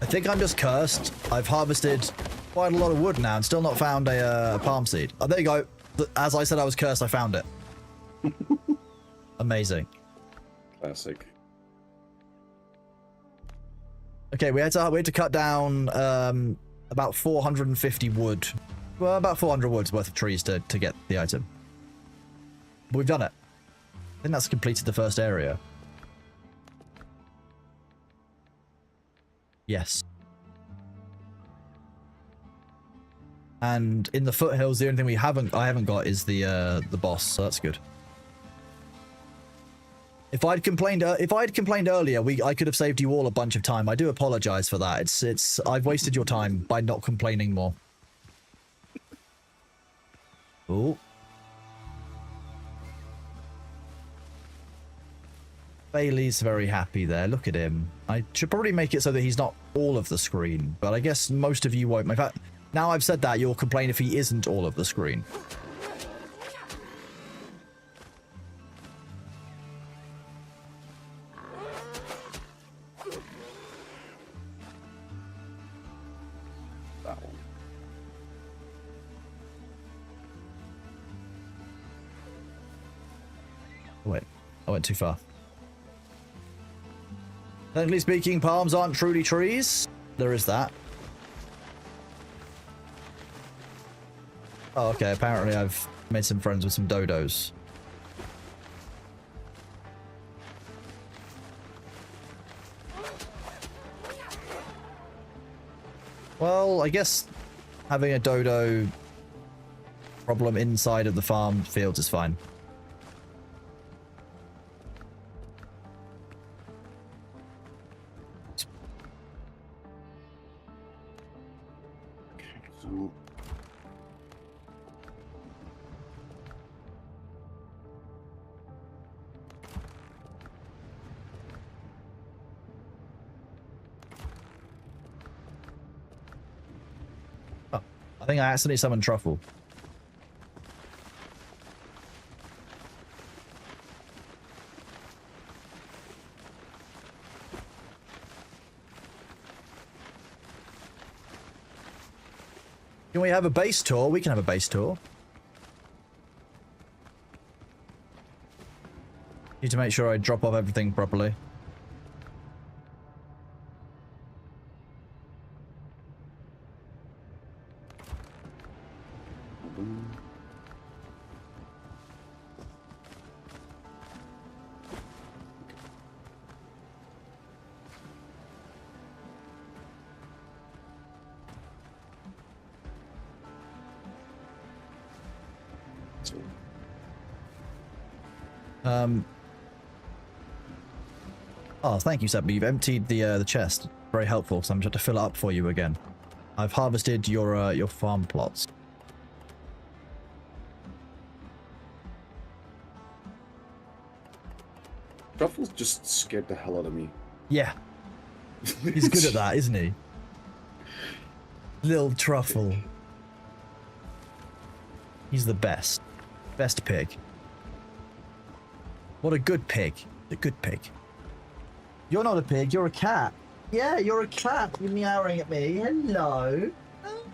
Speaker 1: I think I'm just cursed. I've harvested quite a lot of wood now and still not found a palm seed. Oh, there you go. As I said I was cursed, I found it. Amazing.
Speaker 3: Classic.
Speaker 1: Okay, we had to cut down about 450 wood. Well, about 400 woods worth of trees to get the item. But we've done it. I think that's completed the first area. Yes. And in the foothills, the only thing I haven't got is the boss, so that's good. If I'd complained earlier, I could have saved you all a bunch of time. I do apologize for that. I've wasted your time by not complaining more. Oh. Bailey's very happy there. Look at him. I should probably make it so that he's not all of the screen, but I guess most of you won't. In fact, now I've said that, you'll complain if he isn't all of the screen.
Speaker 3: That one.
Speaker 1: Oh, wait, I went too far. Technically speaking, palms aren't truly trees. There is that. Oh, okay, apparently I've made some friends with some dodos. Well, I guess having a dodo problem inside of the farm fields is fine.
Speaker 3: So
Speaker 1: Oh, I think I accidentally summoned Truffle. Can we have a base tour? We can have a base tour. Need to make sure I drop off everything properly. Oh, thank you, Seb. You've emptied the chest. Very helpful, so I'm just to fill it up for you again. I've harvested your farm plots.
Speaker 3: Truffle's just scared the hell out of me.
Speaker 1: Yeah. He's good at that, isn't he? Little Truffle. He's the best. Best pig. What a good pig. A good pig. You're not a pig, you're a cat. Yeah, you're a cat. You're meowing at me. Hello.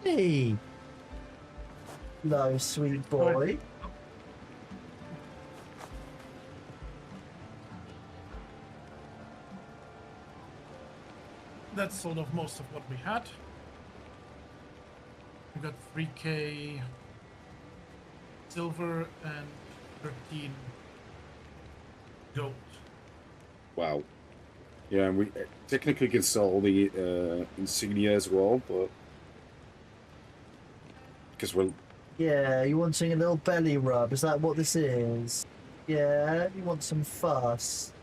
Speaker 1: Hey. Hello, sweet boy.
Speaker 4: That's sort of most of what we had. We got 3k silver and 13 gold.
Speaker 3: Wow. Yeah, and we technically can sell all the insignia as well, but because we're
Speaker 1: Yeah, you wanting a little belly rub? Is that what this is? Yeah, you want some fuss?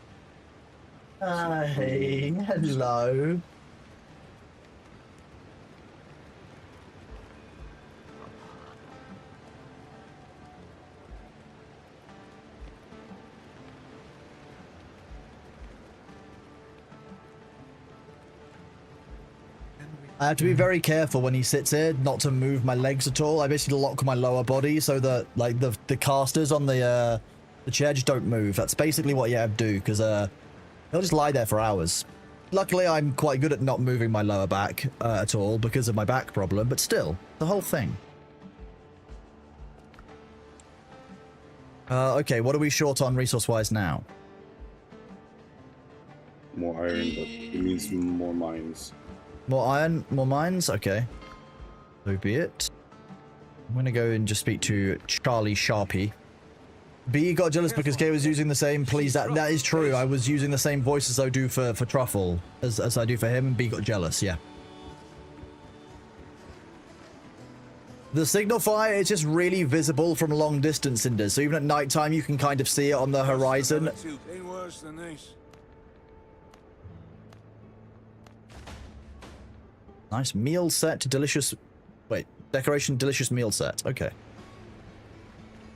Speaker 1: Hey, hello. I have to be very careful when he sits here not to move my legs at all. I basically lock my lower body so that like the casters on the chair just don't move. That's basically what you have to do, because he'll just lie there for hours. Luckily, I'm quite good at not moving my lower back at all because of my back problem, but still, the whole thing. Okay, what are we short on resource-wise now?
Speaker 3: More iron, but it means more mines.
Speaker 1: More iron, more mines? Okay. So be it. I'm gonna go and just speak to Charlie Sharpie. B got jealous because Kay was using the same please. That is true. I was using the same voice as I do for Truffle as I do for him, and B got jealous, yeah. The signal fire is just really visible from long distance, Cinders. So even at night time, you can kind of see it on the horizon.
Speaker 5: Ain't worse than this.
Speaker 1: Nice meal set, delicious. Wait, decoration, delicious meal set. Okay.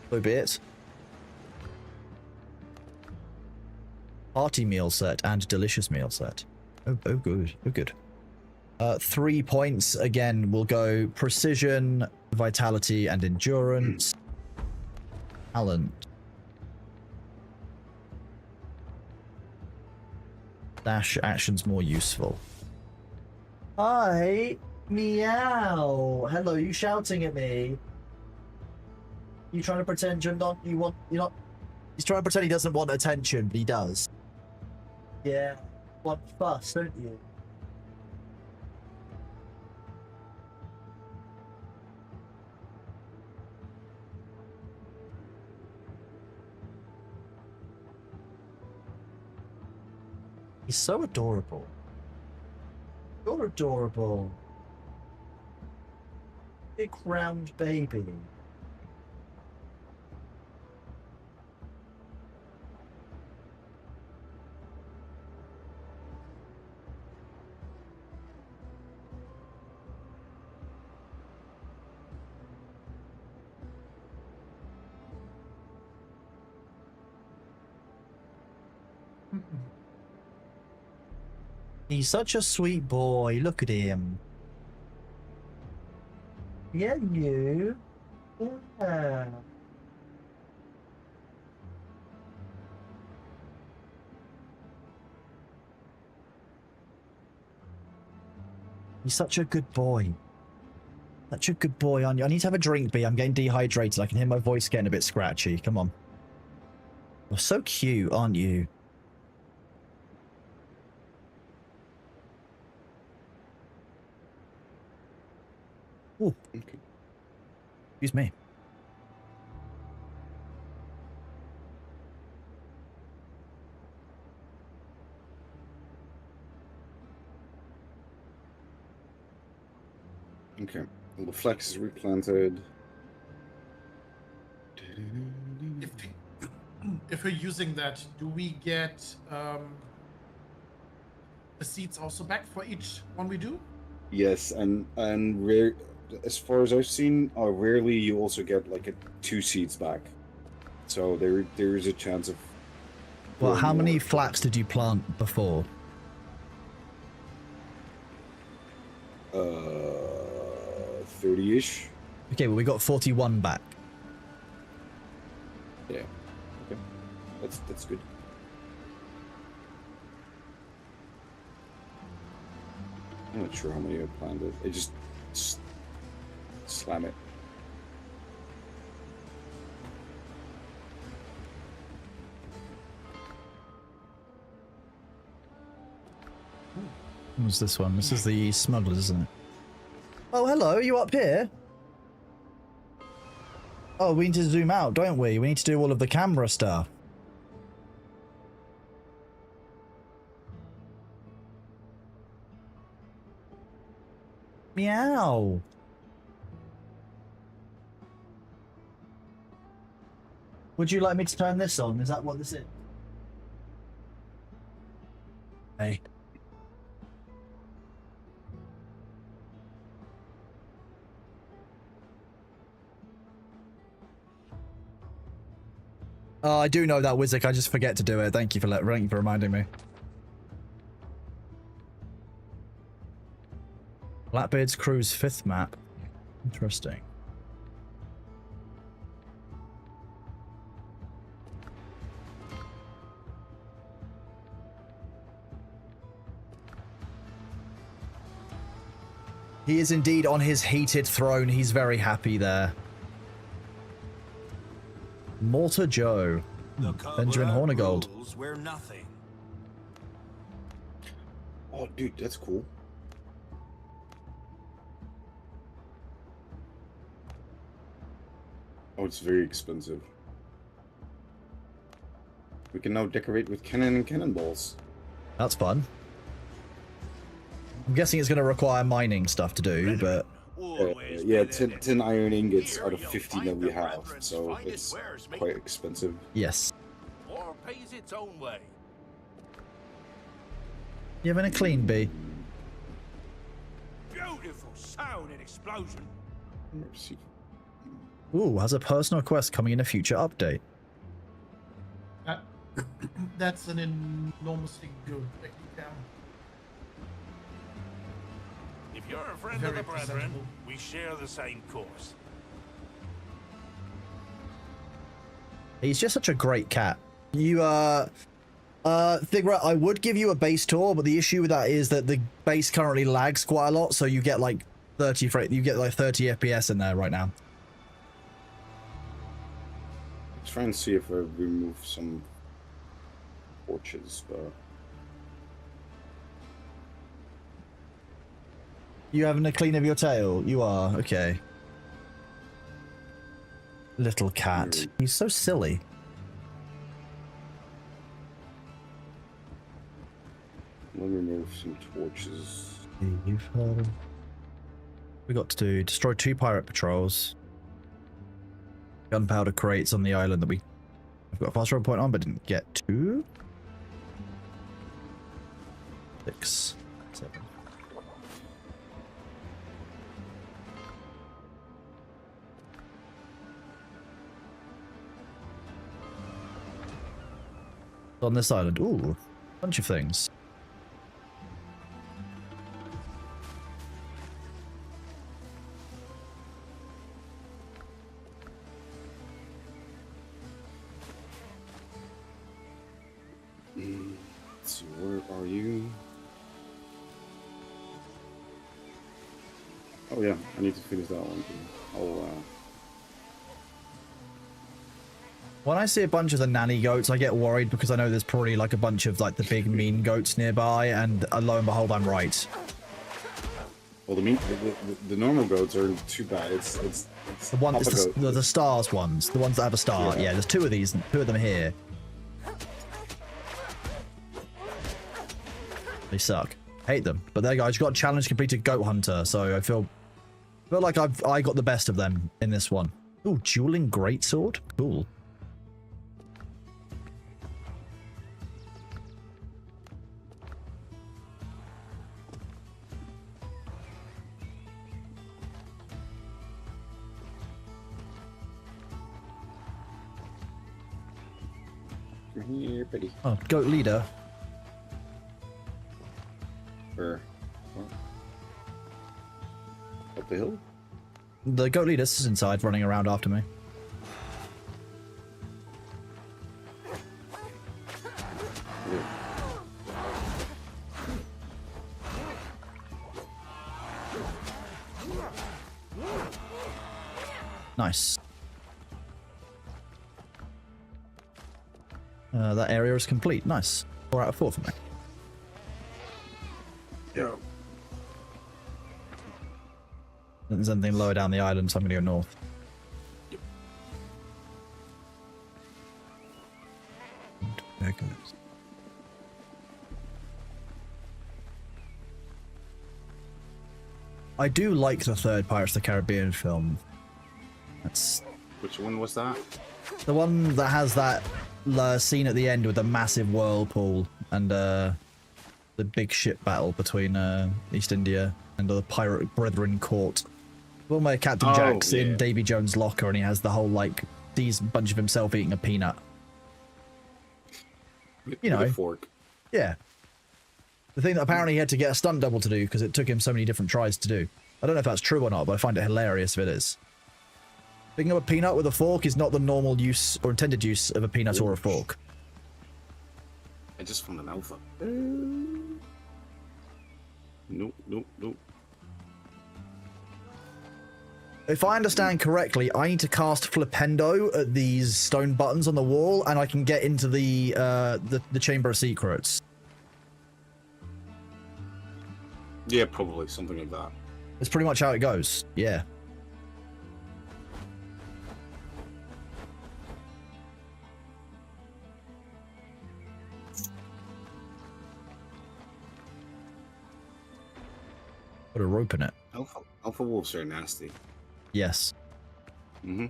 Speaker 1: So be it. Party meal set and delicious meal set. Oh good. Oh, good. 3 points. Again, we'll go precision, vitality, and endurance. Talent. Dash actions more useful. Hi, meow. Hello, you shouting at me? You trying to pretend you're not? You're not. He's trying to pretend he doesn't want attention, but he does. Yeah, want fuss, don't you? He's so adorable. You're adorable. Big round baby. He's such a sweet boy. Look at him. Yeah, you. Yeah. He's such a good boy. Such a good boy, aren't you? I need to have a drink, B. I'm getting dehydrated. I can hear my voice getting a bit scratchy. Come on. You're so cute, aren't you? Ooh. Okay. Excuse me.
Speaker 3: Okay. Well, the flex is replanted.
Speaker 4: If we're using that, do we get the seeds also back for each one we do?
Speaker 3: Yes, and rare, as far as I've seen, rarely you also get like 2 seeds back. So there is a chance of.
Speaker 1: Well, how many flax did you plant before?
Speaker 3: 30-ish.
Speaker 1: Okay, well we got 41 back.
Speaker 3: Yeah. Okay. That's good. I'm not sure how many I planted. I just slam it.
Speaker 1: What's this one? This is the smugglers, isn't it? Oh, hello, are you up here? Oh, we need to zoom out, don't we? We need to do all of the camera stuff. Meow. Would you like me to turn this on? Is that what this is? Hey. Oh, I do know that, Wizzik. I just forget to do it. Thank you for reminding me. Blackbeard's crew's 5th map. Interesting. He is indeed on his heated throne. He's very happy there. Malta Joe. Benjamin Hornigold.
Speaker 5: We're nothing.
Speaker 3: Oh, dude, that's cool. Oh, it's very expensive. We can now decorate with cannon and cannonballs.
Speaker 1: That's fun. I'm guessing it's going to require mining stuff to do, but...
Speaker 3: yeah, 10 iron ingots out of 50 that we have, so it's quite expensive.
Speaker 1: Yes.
Speaker 5: Or pays its own way.
Speaker 1: You having a clean bee?
Speaker 5: Beautiful sound and explosion.
Speaker 1: Ooh, has a personal quest coming in a future update.
Speaker 4: That's an enormously good thing. Yeah.
Speaker 5: If you're a friend of the Brethren, we share the same course.
Speaker 1: He's just such a great cat. You, Thigra, I would give you a base tour, but the issue with that is that the base currently lags quite a lot, so you get like 30 FPS in there right now.
Speaker 3: Let's try and see if I remove some torches, but...
Speaker 1: You having a clean of your tail? You are, okay. Little cat. He's so silly.
Speaker 3: Let me remove some torches.
Speaker 1: You've heard. We got to do destroy 2 pirate patrols. Gunpowder crates on the island that I've got a fast travel point on, but didn't get to. 6, 7. On this island, ooh, bunch of things.
Speaker 3: Let's see, where are you? Oh yeah, I need to finish that one too. I'll,
Speaker 1: When I see a bunch of the nanny goats, I get worried because I know there's probably like a bunch of like the big mean goats nearby, and lo and behold, I'm right.
Speaker 3: well, the normal goats aren't too bad. It's
Speaker 1: The one, it's the stars ones, the ones that have a star. Yeah, there's 2 of these, 2 of them here. They suck. Hate them. But there, guys, you got a challenge completed goat hunter, so I feel like I got the best of them in this one. Ooh, dueling greatsword, cool.
Speaker 3: Here, buddy.
Speaker 1: Oh, goat leader.
Speaker 3: Where? What? Up the hill?
Speaker 1: The goat leader is inside, running around after me.
Speaker 3: Yeah.
Speaker 1: Nice. That area is complete. Nice. 4 out of 4 for me.
Speaker 3: Yeah.
Speaker 1: There's anything lower down the island, so I'm going to go north. There it goes. I do like the third Pirates of the Caribbean film. That's
Speaker 3: Which one was that?
Speaker 1: the one that has that scene at the end with the massive whirlpool and the big ship battle between East India and the pirate brethren court. The one where Captain Jack's in Davy Jones' locker and he has the whole like sees a bunch of himself eating a peanut. You know,
Speaker 3: with a fork.
Speaker 1: Yeah. The thing that apparently he had to get a stunt double to do because it took him so many different tries to do. I don't know if that's true or not, but I find it hilarious if it is. Picking up a peanut with a fork is not the normal use or intended use of a peanut or a fork.
Speaker 3: I just found an alpha. Nope, nope, nope.
Speaker 1: if I understand correctly, I need to cast Flipendo at these stone buttons on the wall, and I can get into the Chamber of Secrets.
Speaker 3: Yeah, probably something like that.
Speaker 1: That's pretty much how it goes. Yeah. Put a rope in it.
Speaker 3: Alpha wolves are nasty.
Speaker 1: Yes.
Speaker 3: Mm-hmm.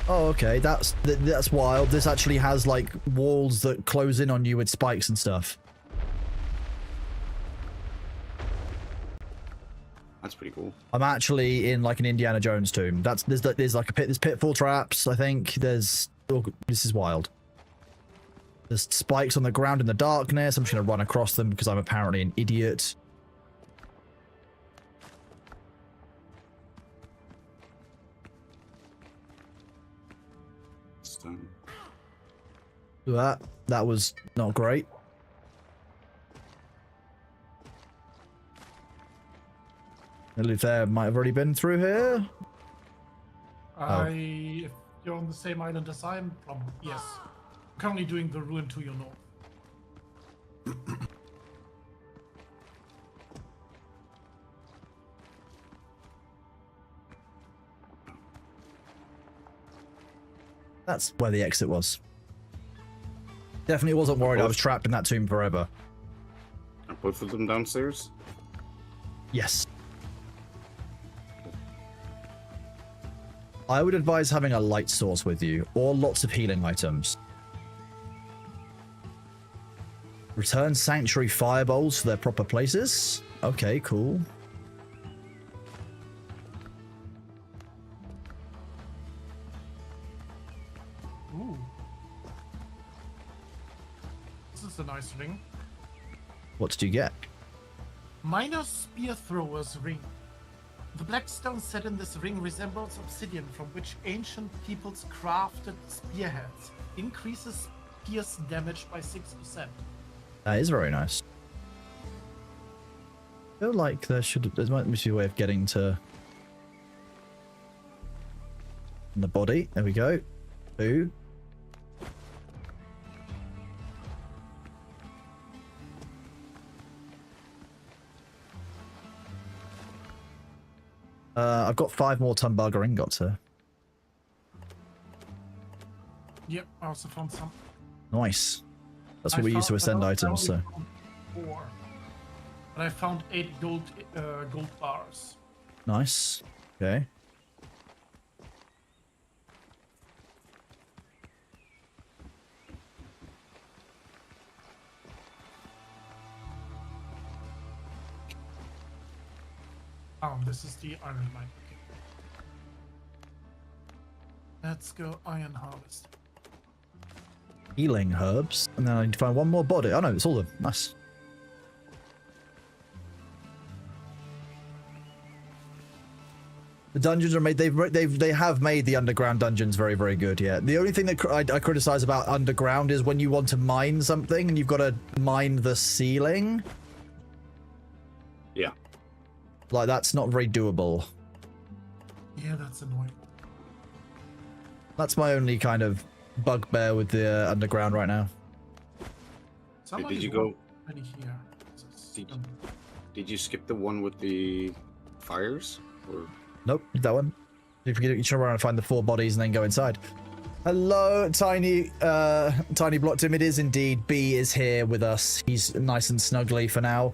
Speaker 1: Oh, okay. That's wild. This actually has like walls that close in on you with spikes and stuff.
Speaker 3: That's pretty cool.
Speaker 1: I'm actually in like an Indiana Jones tomb. There's like a pit. There's pitfall traps. I think this is wild. There's spikes on the ground in the darkness. I'm just gonna run across them because I'm apparently an idiot. That was not great. Luther might have already been through here.
Speaker 4: If you're on the same island as I am, yes. I'm currently doing the ruin to your north.
Speaker 1: That's where the exit was. Definitely wasn't worried I was trapped in that tomb forever.
Speaker 3: Are both of them downstairs?
Speaker 1: Yes. I would advise having a light source with you, or lots of healing items. Return sanctuary fireballs to their proper places. Okay, cool.
Speaker 4: Ooh. This is a nice ring.
Speaker 1: What did you get?
Speaker 4: Minor Spear Thrower's Ring. The black stone set in this ring resembles obsidian from which ancient peoples crafted spearheads. Increases pierce damage by 6%.
Speaker 1: That is very nice. I feel like there might be a way of getting to the body. There we go. Ooh. I've got 5 more Tumbarger ingots here.
Speaker 4: Yep, I also found some.
Speaker 1: Nice. That's what we use to ascend items, so.
Speaker 4: 4. But I found 8 gold bars.
Speaker 1: Nice. Okay.
Speaker 4: Oh, this is the iron mine. Okay. Let's go iron harvest.
Speaker 1: Healing herbs, and then I need to find one more body. Oh no, it's all of them. Nice. The dungeons are made. They have made the underground dungeons very, very good. Yeah. The only thing that I criticize about underground is when you want to mine something and you've got to mine the ceiling.
Speaker 3: Yeah.
Speaker 1: Like that's not very doable.
Speaker 4: Yeah, that's annoying.
Speaker 1: That's my only kind of bugbear with the underground right now.
Speaker 4: Somebody
Speaker 3: did you go?
Speaker 4: Here.
Speaker 3: Did you skip the one with the fires? Or?
Speaker 1: Nope, that one. You should run and find the 4 bodies and then go inside. Hello, Tiny Block Tim. It is indeed. B is here with us. He's nice and snuggly for now.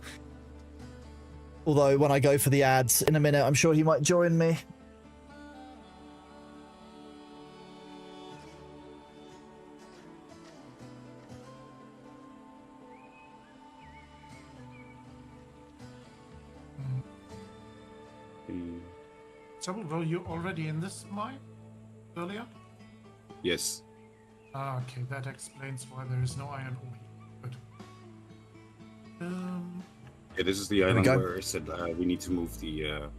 Speaker 1: Although when I go for the ads in a minute, I'm sure he might join me.
Speaker 4: So, were you already in this mine earlier?
Speaker 3: Yes.
Speaker 4: Ah, okay, that explains why there is no iron ore here.
Speaker 3: Yeah, this is the island where I said we need to move the.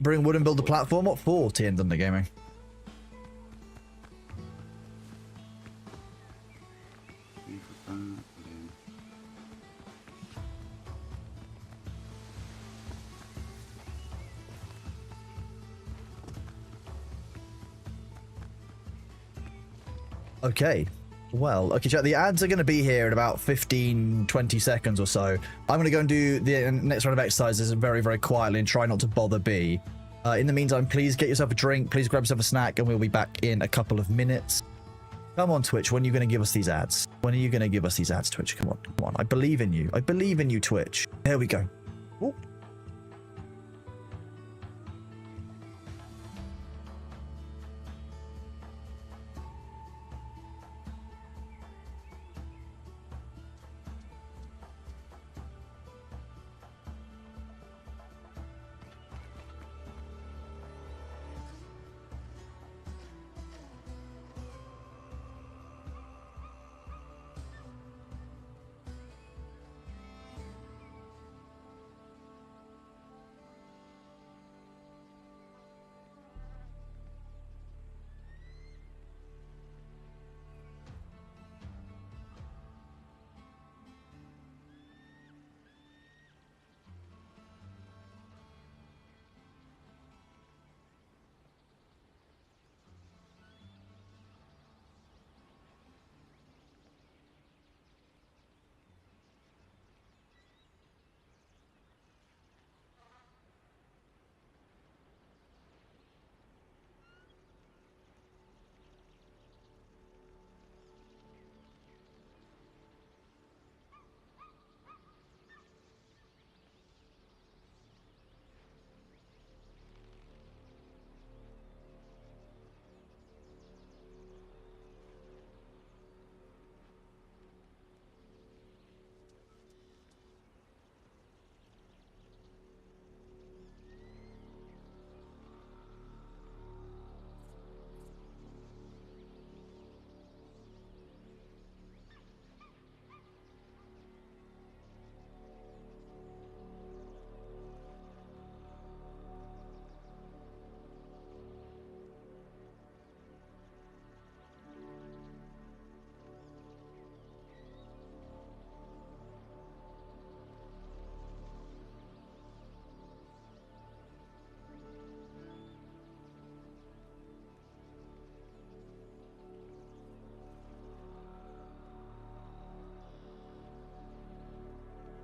Speaker 1: Bring wood and build the platform. What for? TN Thunder Gaming. Okay. Well, okay, chat. The ads are going to be here in about 15, 20 seconds or so. I'm going to go and do the next round of exercises very, very quietly and try not to bother B. In the meantime, please get yourself a drink. Please grab yourself a snack, and we'll be back in a couple of minutes. Come on, Twitch. When are you going to give us these ads? When are you going to give us these ads, Twitch? Come on. Come on. I believe in you. I believe in you, Twitch. There we go. Ooh.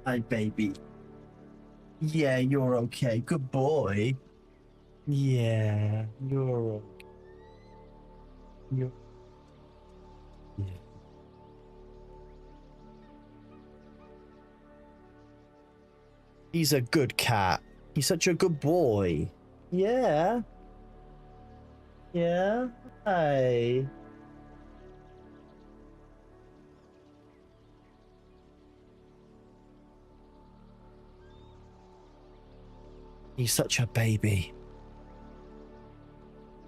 Speaker 1: Hi, baby. Yeah, you're okay. Good boy. Yeah, you're okay. You're... Yeah. He's a good cat. He's such a good boy. Yeah. Yeah. Hi. He's such a baby.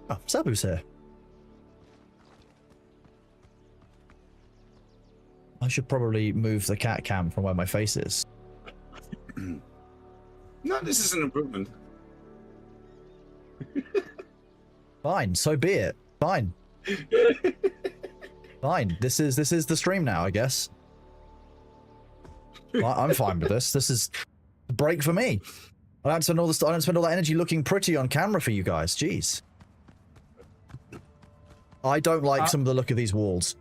Speaker 1: Oh, Sabu's here. I should probably move the cat cam from where my face is.
Speaker 3: No, this is an improvement.
Speaker 1: Fine, so be it. Fine. Fine. This is the stream now, I guess. I'm fine with this. This is a break for me. I don't spend all that energy looking pretty on camera for you guys. Jeez. I don't like some of the look of these walls.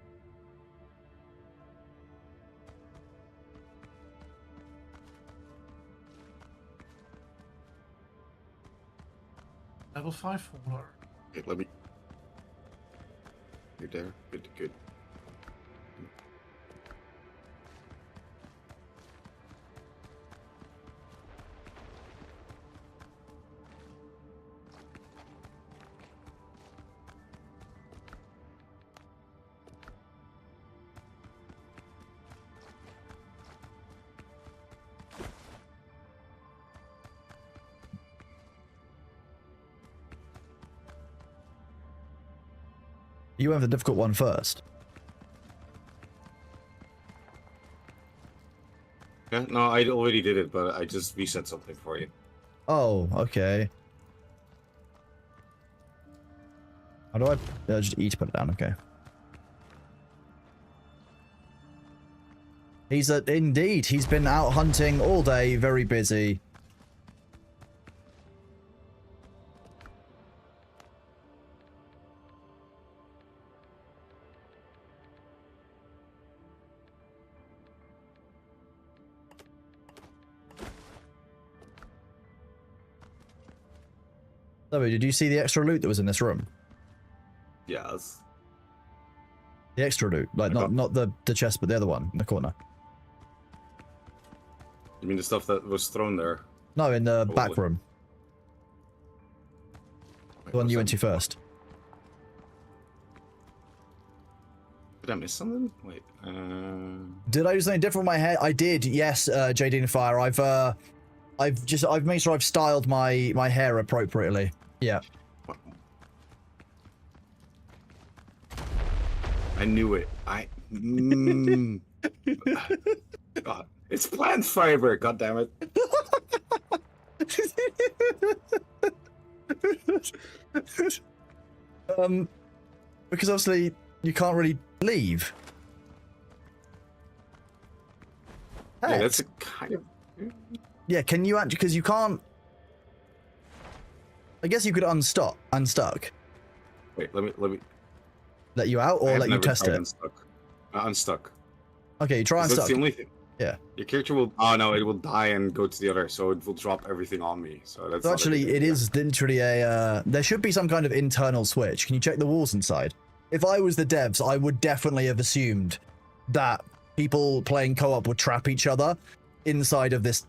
Speaker 4: Level 5 folder.
Speaker 3: Okay, let me. You're there. Good, good.
Speaker 1: You have the difficult one first.
Speaker 3: Yeah, no, I already did it, but I just reset something for you.
Speaker 1: Oh, okay. How do I just E to put it down? Okay. Indeed, he's been out hunting all day, very busy. So, did you see the extra loot that was in this room?
Speaker 3: Yes.
Speaker 1: The extra loot, like not the chest, but the other one in the corner.
Speaker 3: You mean the stuff that was thrown there?
Speaker 1: No, in the
Speaker 3: Probably.
Speaker 1: back room. The one you went to first.
Speaker 3: Did I miss something? Wait.
Speaker 1: Did I do something different with my hair? I did. Yes, JD Fire. I've made sure I've styled my hair appropriately. Yeah.
Speaker 3: I knew it. God, it's plant fiber. God damn it.
Speaker 1: Because obviously you can't really leave.
Speaker 3: Yeah, that's a kind of.
Speaker 1: Yeah, can you actually? Because you can't. I guess you could unstuck.
Speaker 3: Wait, let me.
Speaker 1: Let you out or let you test it?
Speaker 3: Unstuck.
Speaker 1: Okay, try unstuck.
Speaker 3: That's the only thing.
Speaker 1: Yeah.
Speaker 3: Your character will. Oh no, it will die and go to the other, so it will drop everything on me. So that's.
Speaker 1: So actually, it is literally a. There should be some kind of internal switch. Can you check the walls inside? If I was the devs, I would definitely have assumed that people playing co-op would trap each other inside of this.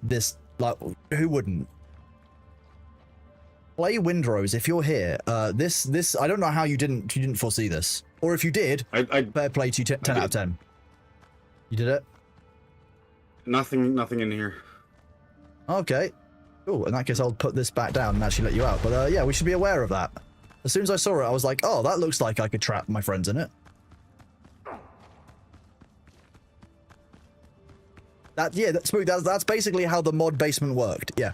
Speaker 1: Like, who wouldn't? Play Windrose if you're here. This. I don't know how you didn't foresee this, or if you did, fair play to you. 10 out of 10. You did it.
Speaker 3: Nothing in here.
Speaker 1: Okay. Cool. In that case, I'll put this back down and actually let you out. But yeah, we should be aware of that. As soon as I saw it, I was like, oh, that looks like I could trap my friends in it. That's smooth. That's basically how the mod basement worked. Yeah.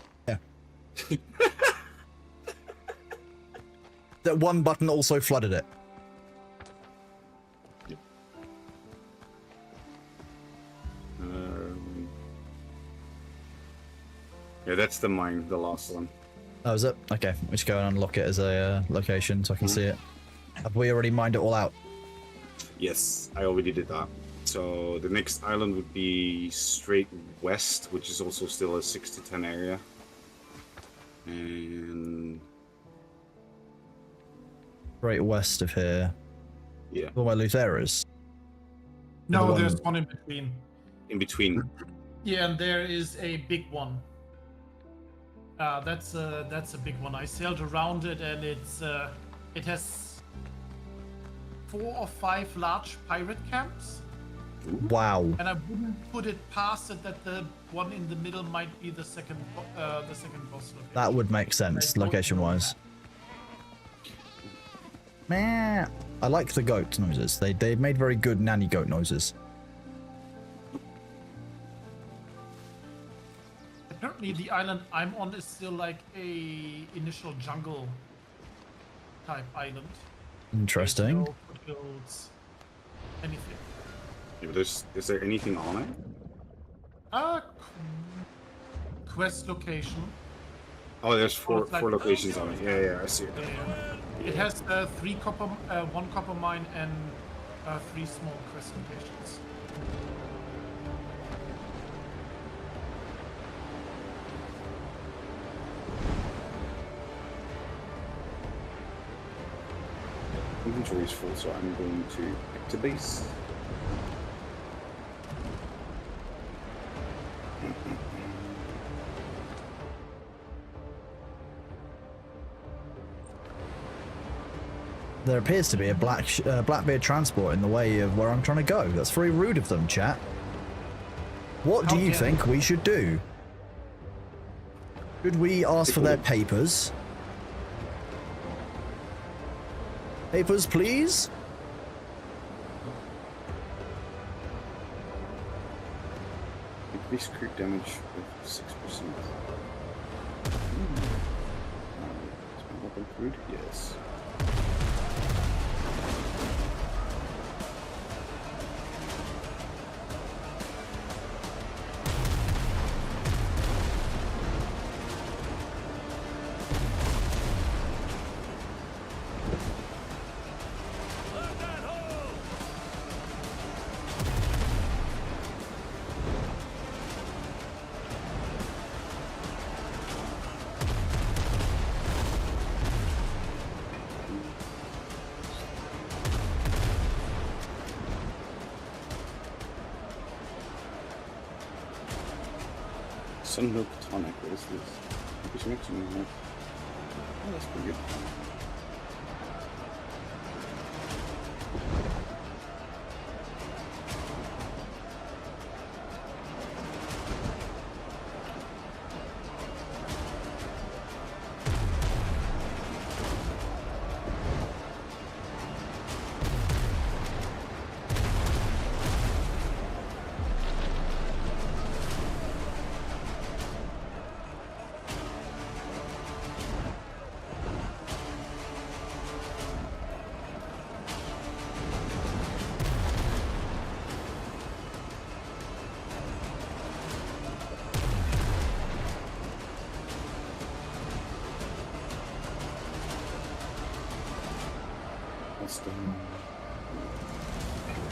Speaker 1: That one button also flooded it.
Speaker 3: Yeah, that's the mine, the last one.
Speaker 1: Oh, is it? Okay, we should go and unlock it as a location so I can see it. Have we already mined it all out?
Speaker 3: Yes, I already did that. So the next island would be straight west, which is also still a 6 to 10 area. And
Speaker 1: Right west of here.
Speaker 3: yeah.
Speaker 1: All my loot areas.
Speaker 4: No, there's one in between.
Speaker 3: In between.
Speaker 4: Yeah, and there is a big one. That's a big one. I sailed around it, and it has 4 or 5 large pirate camps.
Speaker 1: Wow.
Speaker 4: And I wouldn't put it past it that the one in the middle might be the second boss location.
Speaker 1: That would make sense, location-wise. Meh. I like the goat noises. They made very good nanny goat noises.
Speaker 4: Apparently, the island I'm on is still like a initial jungle type island.
Speaker 1: Interesting.
Speaker 4: No foothills, anything.
Speaker 3: Yeah, but is there anything on it?
Speaker 4: Quest location.
Speaker 3: Oh, there's four
Speaker 4: like-
Speaker 3: locations on it. Yeah, I see it.
Speaker 4: It has 3 copper, 1 copper mine, and 3 small quest locations.
Speaker 3: Inventory is full, so I'm going to back to base.
Speaker 1: There appears to be a Blackbeard transport in the way of where I'm trying to go. That's very rude of them, chat. What do you think we should do? Should we ask for their papers? Papers, please?
Speaker 3: Increase crit damage with 6%. Is my weapon crude? Yes. Sun milk tonic. What is this? Who's mixing that? Oh, that's pretty good.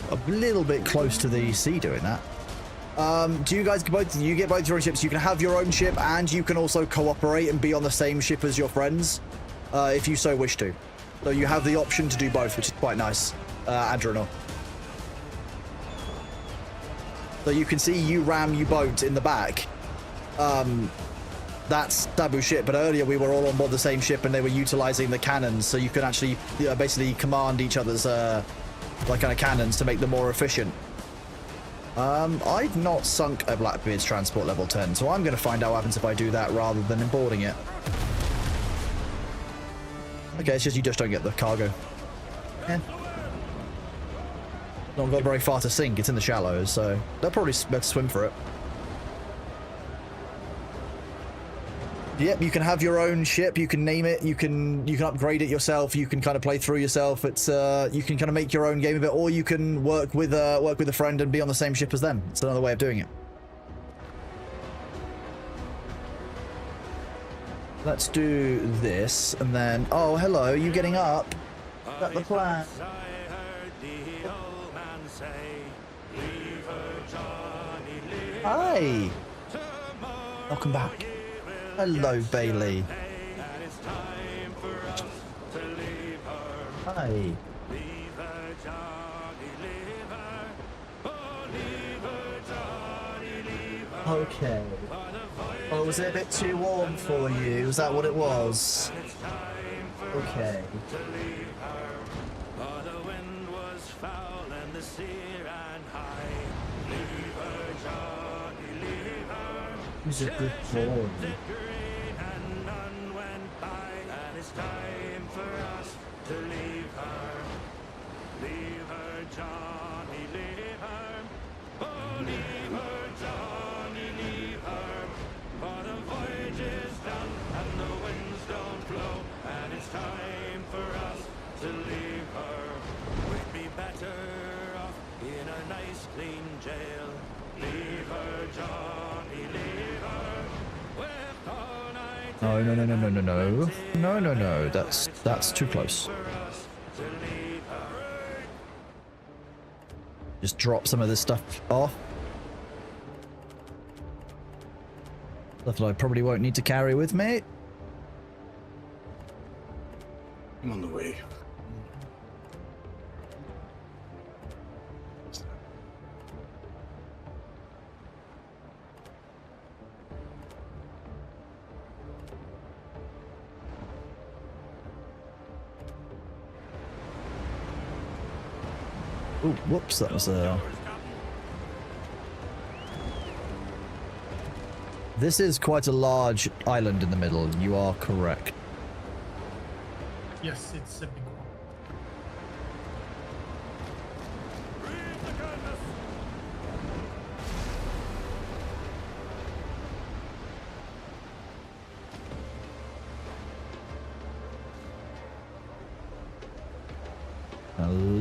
Speaker 1: A little bit close to the sea doing that. Do you guys you get both your own ships? You can have your own ship and you can also cooperate and be on the same ship as your friends if you so wish to. So you have the option to do both, which is quite nice. Adrenal. So you can see you ram, you boat in the back. That's Sabu's ship, but earlier we were all on board the same ship and they were utilizing the cannons, so you could actually basically command each other's like kind of cannons to make them more efficient. I've not sunk a Blackbeard's transport level 10, so I'm going to find out what happens if I do that rather than boarding it. Okay, it's just you just don't get the cargo. Yeah. Not got very far to sink, it's in the shallows, so they'll probably be able to swim for it. Yep, you can have your own ship, you can name it, you can upgrade it yourself, you can kind of play through yourself. It's you can kind of make your own game of it, or you can work with a friend and be on the same ship as them. It's another way of doing it. Let's do this, and then oh hello, you getting up? Is that the plan? Hi! Welcome back. Hello, Bailey. Hi. Okay. Oh, was it a bit too warm for you? Was that what it was? Okay. He's a good boy. No, no, no, no, no, no, no. No, no, no. That's too close. Just drop some of this stuff off. Stuff that I probably won't need to carry with me.
Speaker 3: I'm on the way.
Speaker 1: Oh, whoops, that was a... This is quite a large island in the middle, you are correct.
Speaker 4: Yes, it's a big one.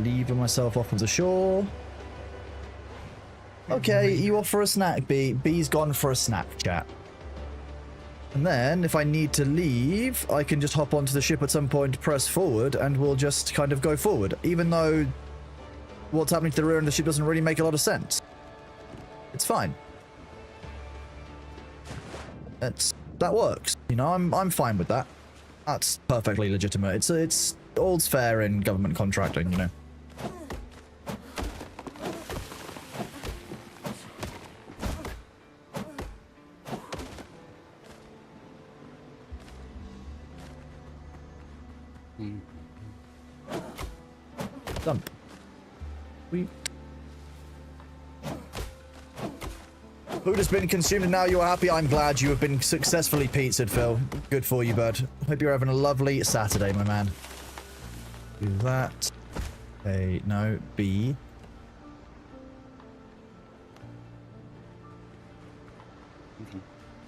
Speaker 1: Leaving myself off of the shore. Okay, you off for a snack, B. B's gone for a snack, chat. And then, if I need to leave, I can just hop onto the ship at some point, press forward, and we'll just kind of go forward. Even though what's happening to the rear end of the ship doesn't really make a lot of sense. It's fine. That works. You know, I'm fine with that. That's perfectly legitimate. It's all's fair in government contracting, you know. Dump. Food has been consumed and now you are happy. I'm glad you have been successfully pizzaed, Phil. Good for you, bud. Hope you're having a lovely Saturday, my man. Do that. A, no, B.
Speaker 3: Okay.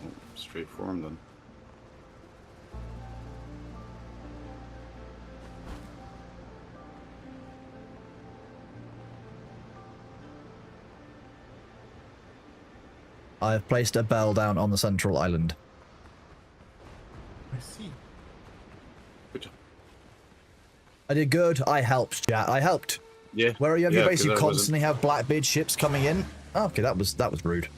Speaker 3: Well, straight for him then.
Speaker 1: I have placed a bell down on the central island.
Speaker 4: I see.
Speaker 3: Good job.
Speaker 1: I did good. I helped, chat. I helped.
Speaker 3: Yeah.
Speaker 1: Where are you? Have your base? You
Speaker 3: 'cause I
Speaker 1: constantly have Blackbeard ships coming in. Oh, okay, that was rude.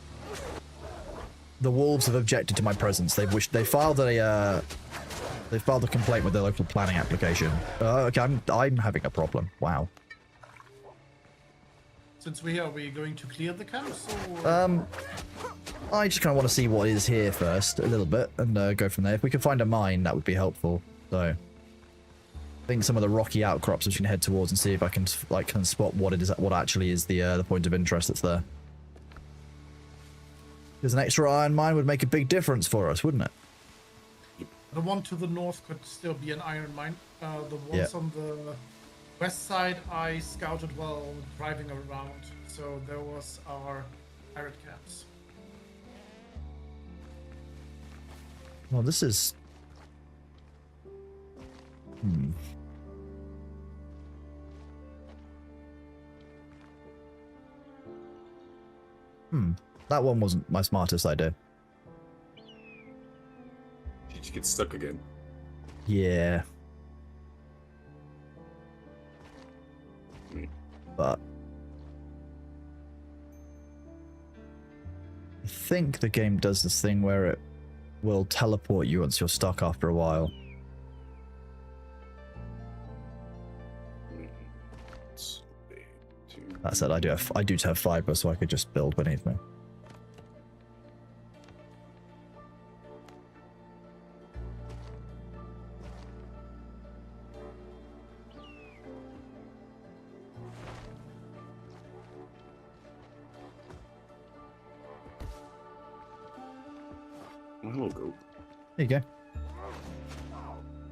Speaker 1: The wolves have objected to my presence. They filed a complaint with their local planning application. Okay, I'm having a problem. Wow.
Speaker 4: Since are we going to clear the camps? Or?
Speaker 1: I just kind of want to see what is here first, a little bit, and go from there. If we can find a mine, that would be helpful. So, I think some of the rocky outcrops we can head towards and see if I can can spot what it is, what actually is the point of interest that's there. Because an extra iron mine would make a big difference for us, wouldn't it?
Speaker 4: The one to the north could still be an iron mine. The ones on the west side I scouted while driving around, so there was our pirate camps.
Speaker 1: Well, this is... That one wasn't my smartest idea.
Speaker 3: Did you get stuck again?
Speaker 1: Yeah. But... I think the game does this thing where it will teleport you once you're stuck after a while. That said, I do have fiber, so I could just build beneath me.
Speaker 3: Well, hello, goat.
Speaker 1: There you go.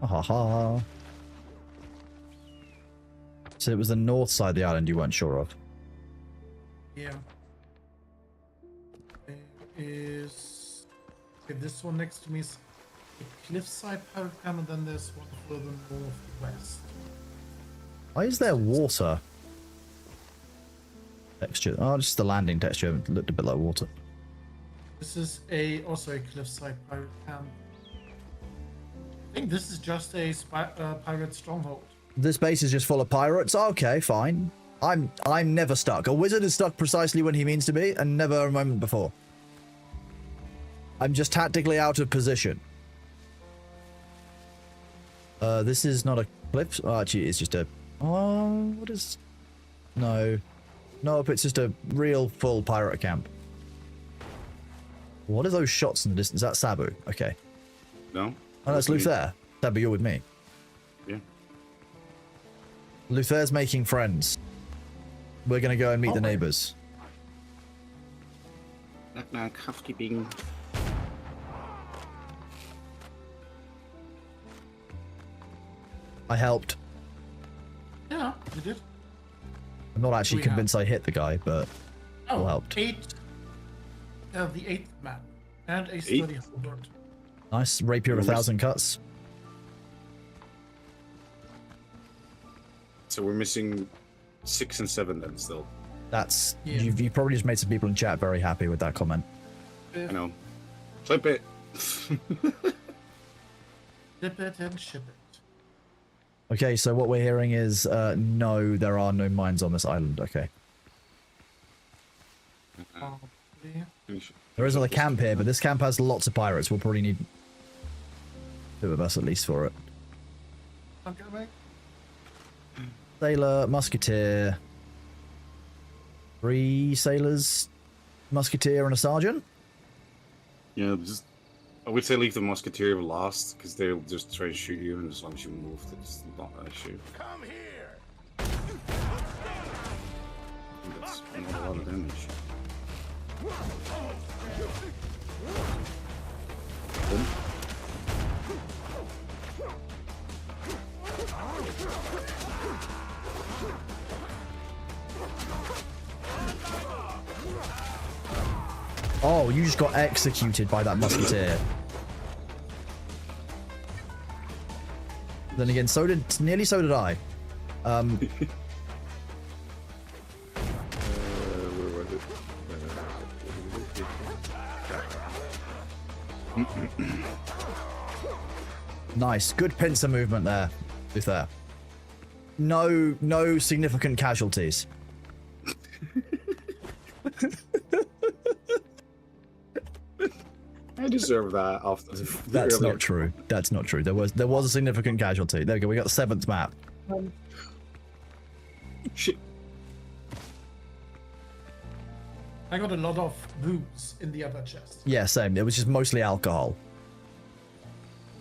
Speaker 1: Ha ha. So it was the north side of the island you weren't sure of.
Speaker 4: Yeah. There is... Okay, this one next to me is a cliffside pirate camp, and then there's one further northwest.
Speaker 1: Why is there water? Texture. Oh, just the landing texture looked a bit like water.
Speaker 4: This is also a cliffside pirate camp. I think this is just a pirate stronghold.
Speaker 1: This base is just full of pirates. Okay, fine. I'm never stuck. A wizard is stuck precisely when he means to be, and never a moment before. I'm just tactically out of position. This is not a cliff. Oh, actually, it's just a... Oh, what is... No. Nope, it's just a real full pirate camp. What are those shots in the distance? Is that Sabu? Okay.
Speaker 3: No?
Speaker 1: Oh, that's Luther. Sabu, you're with me.
Speaker 3: Yeah.
Speaker 1: Luther's making friends. We're gonna go and meet the neighbors.
Speaker 3: Knock knock, housekeeping.
Speaker 1: I helped.
Speaker 4: Yeah, you did.
Speaker 1: I'm not actually convinced I hit the guy, but I helped.
Speaker 4: The 8th map. And a sturdy halberd.
Speaker 1: Nice. Rapier of 1,000 cuts.
Speaker 3: So we're missing 6 and 7 then still.
Speaker 1: That's... Yeah. You probably just made some people in chat very happy with that comment.
Speaker 3: I know. Flip it.
Speaker 4: Flip it and ship it.
Speaker 1: Okay, so what we're hearing is, no, there are no mines on this island. Okay. There is another camp here, but this camp has lots of pirates. We'll probably need 2 of us at least for it.
Speaker 4: Okay, mate.
Speaker 1: Sailor, musketeer. 3 sailors, musketeer, and a sergeant?
Speaker 3: Yeah, just I would say leave the musketeer last, because they'll just try to shoot you, and as long as you move, it's not an issue.
Speaker 5: Come here.
Speaker 3: That's not a lot of damage. Boom.
Speaker 1: Oh, you just got executed by that musketeer. Then again, nearly so did I.
Speaker 3: Where was it?
Speaker 1: Nice, good pincer movement there. To be fair. No significant casualties.
Speaker 3: I deserve that after.
Speaker 1: That's not true. That's not true. There was a significant casualty. There we go. We got the 7th map.
Speaker 3: Shit.
Speaker 4: I got a lot of booze in the other chest.
Speaker 1: Yeah, same. It was just mostly alcohol.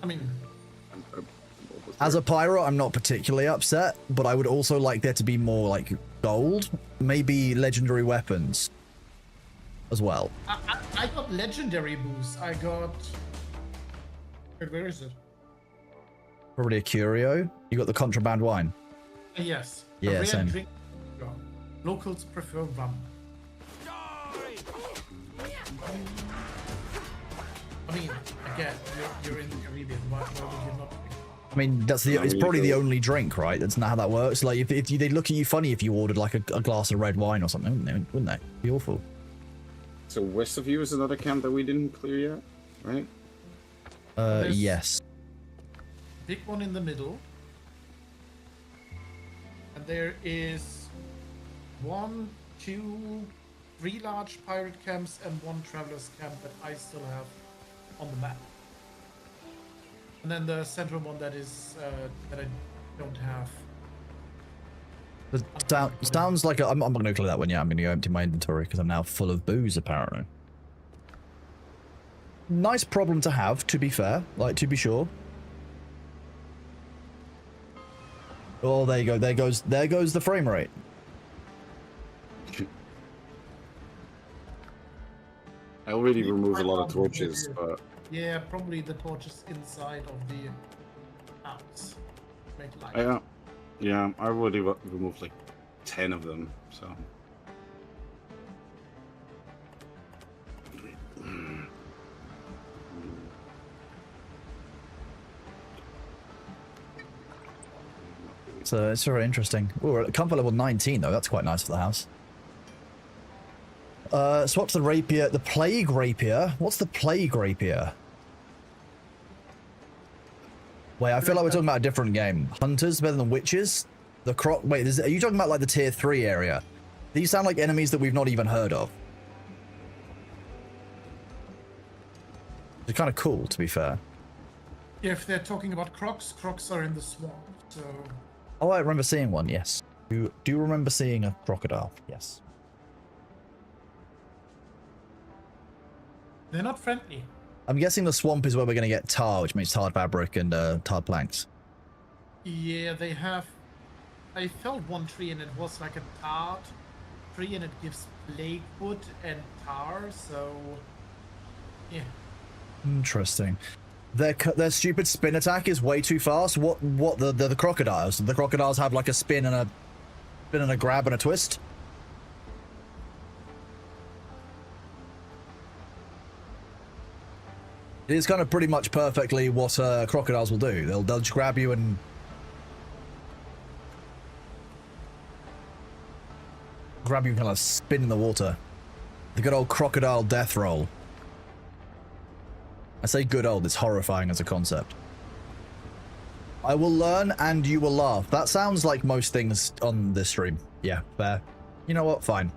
Speaker 4: I mean,
Speaker 1: as a pyro, I'm not particularly upset, but I would also like there to be more like gold, maybe legendary weapons as well.
Speaker 4: I got legendary booze. I got. Where is it?
Speaker 1: Probably a curio. You got the contraband wine.
Speaker 4: Yes.
Speaker 1: Yeah,
Speaker 4: A rare
Speaker 1: same.
Speaker 4: drink. Locals prefer rum. I mean, again, you're in the Caribbean. Why would you not?
Speaker 1: I mean, it's probably the only drink, right? That's not how that works. Like, if they'd look at you funny if you ordered like a glass of red wine or something, wouldn't they? It'd be awful.
Speaker 3: So west of you is another camp that we didn't clear yet, right?
Speaker 1: Yes.
Speaker 4: Big one in the middle. And there is 1, 2, 3 large pirate camps and 1 traveler's camp that I still have on the map. And then the central one that is that I don't have.
Speaker 1: Sounds like I'm not going to clear that one yet. I'm going to go empty my inventory because I'm now full of booze, apparently. Nice problem to have, to be fair. Like, to be sure. Oh, there you go. There goes the frame rate.
Speaker 3: I already removed a lot of torches, but...
Speaker 4: Yeah, probably the torches inside of the house. Make light.
Speaker 3: Yeah, I already removed like 10 of them, so...
Speaker 1: So it's very interesting. Oh, we're at comfort level 19 though. That's quite nice for the house. So what's the rapier? The plague rapier? What's the plague rapier? Wait, I feel like we're talking about a different game. Hunters better than witches? The croc... Wait, are you talking about like the tier 3 area? These sound like enemies that we've not even heard of. They're kind of cool, to be fair.
Speaker 4: If they're talking about crocs, crocs are in the swamp, so...
Speaker 1: Oh, I remember seeing one, yes. Do you remember seeing a crocodile? Yes.
Speaker 4: They're not friendly.
Speaker 1: I'm guessing the swamp is where we're going to get tar, which means tarred fabric and tarred planks.
Speaker 4: Yeah, they have... I felled one tree and it was like a tarred tree and it gives plague wood and tar, so... Yeah.
Speaker 1: Interesting. Their stupid spin attack is way too fast. What the crocodiles? The crocodiles have like a spin and a grab and a twist. It is kind of pretty much perfectly what crocodiles will do. They'll just grab you and kind of spin in the water. The good old crocodile death roll. I say good old, it's horrifying as a concept. I will learn and you will laugh. That sounds like most things on this stream. Yeah, fair. You know what? Fine.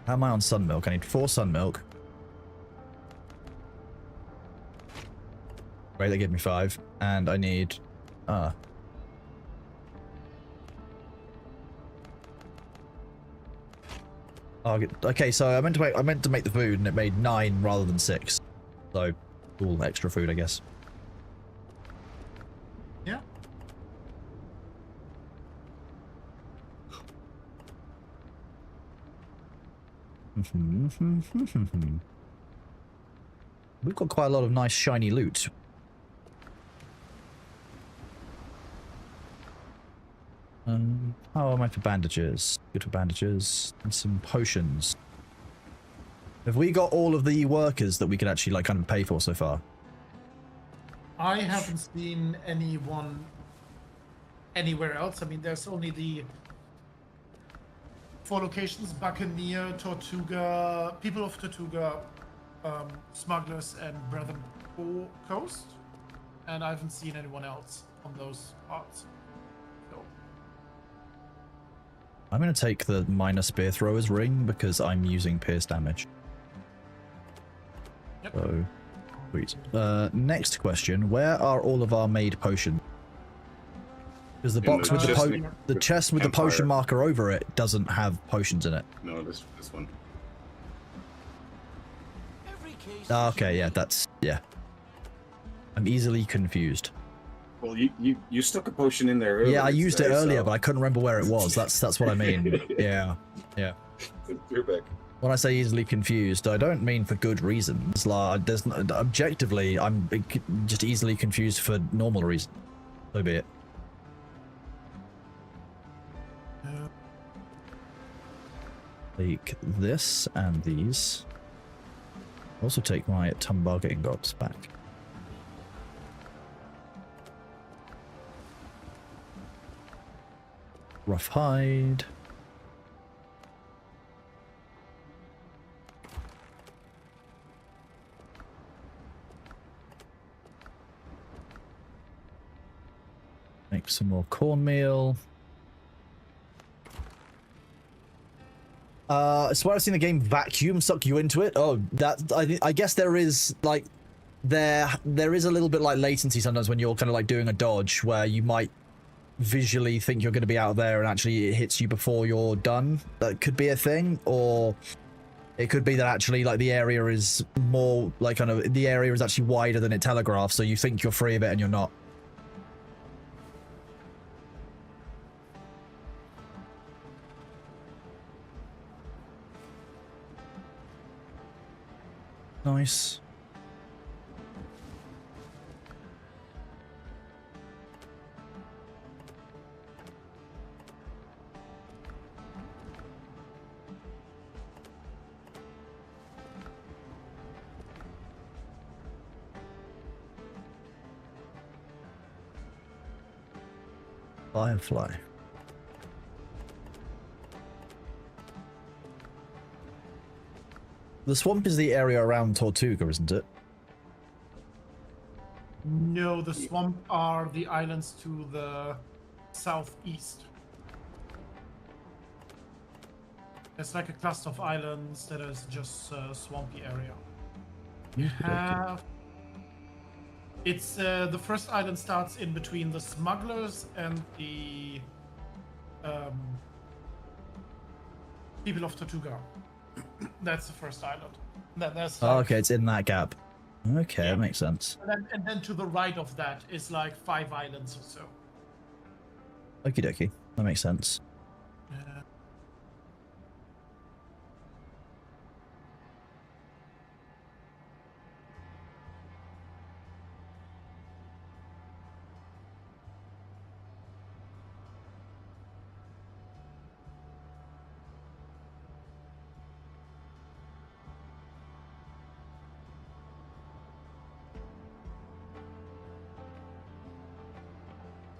Speaker 1: How am I on sun milk? I need 4 sun milk. Right, they give me 5. And I need... Oh, okay, so I meant to make the food and it made 9 rather than 6. So Cool, extra food, I guess.
Speaker 4: Yeah.
Speaker 1: We've got quite a lot of nice shiny loot. How am I for bandages? Good for bandages. And some potions. Have we got all of the workers that we could actually like kind of pay for so far?
Speaker 4: I haven't seen anyone anywhere else. I mean, there's only the 4 locations: Buccaneer, Tortuga, People of Tortuga, Smugglers, and Brethren Coast. And I haven't seen anyone else on those parts. So.
Speaker 1: I'm going to take the minor spear thrower's ring because I'm using pierce damage.
Speaker 4: Yep.
Speaker 1: So, sweet. Next question: where are all of our made potions? Because the box with the chest with the potion marker over it doesn't have potions in it.
Speaker 3: No, this one.
Speaker 1: Okay, yeah, that's I'm easily confused.
Speaker 3: Well, you stuck a potion in there earlier.
Speaker 1: Yeah, I used it earlier,
Speaker 3: so...
Speaker 1: but I couldn't remember where it was. That's what I mean. Yeah.
Speaker 3: You're back.
Speaker 1: When I say easily confused, I don't mean for good reasons. Like, there's objectively, I'm just easily confused for normal reasons. So be it. Take this and these. Also take my Tumbaga ingots back. Rough hide. Make some more cornmeal. So I've seen the game vacuum suck you into it. Oh, that I guess there is like there is a little bit like latency sometimes when you're kind of like doing a dodge where you might visually think you're going to be out there and actually it hits you before you're done. That could be a thing, or it could be that actually like the area is more like kind of the area is actually wider than it telegraphs, so you think you're free of it and you're not. Nice. Firefly. The swamp is the area around Tortuga, isn't it?
Speaker 4: No, the swamp are the islands to the southeast. It's like a cluster of islands that is just a swampy area. You have... It's the first island starts in between the smugglers and the people of Tortuga. That's the first island. That's like,
Speaker 1: oh, okay, it's in that gap. Okay,
Speaker 4: yeah.
Speaker 1: That makes sense.
Speaker 4: And then to the right of that is like 5 islands or so.
Speaker 1: Okie dokie, that makes sense.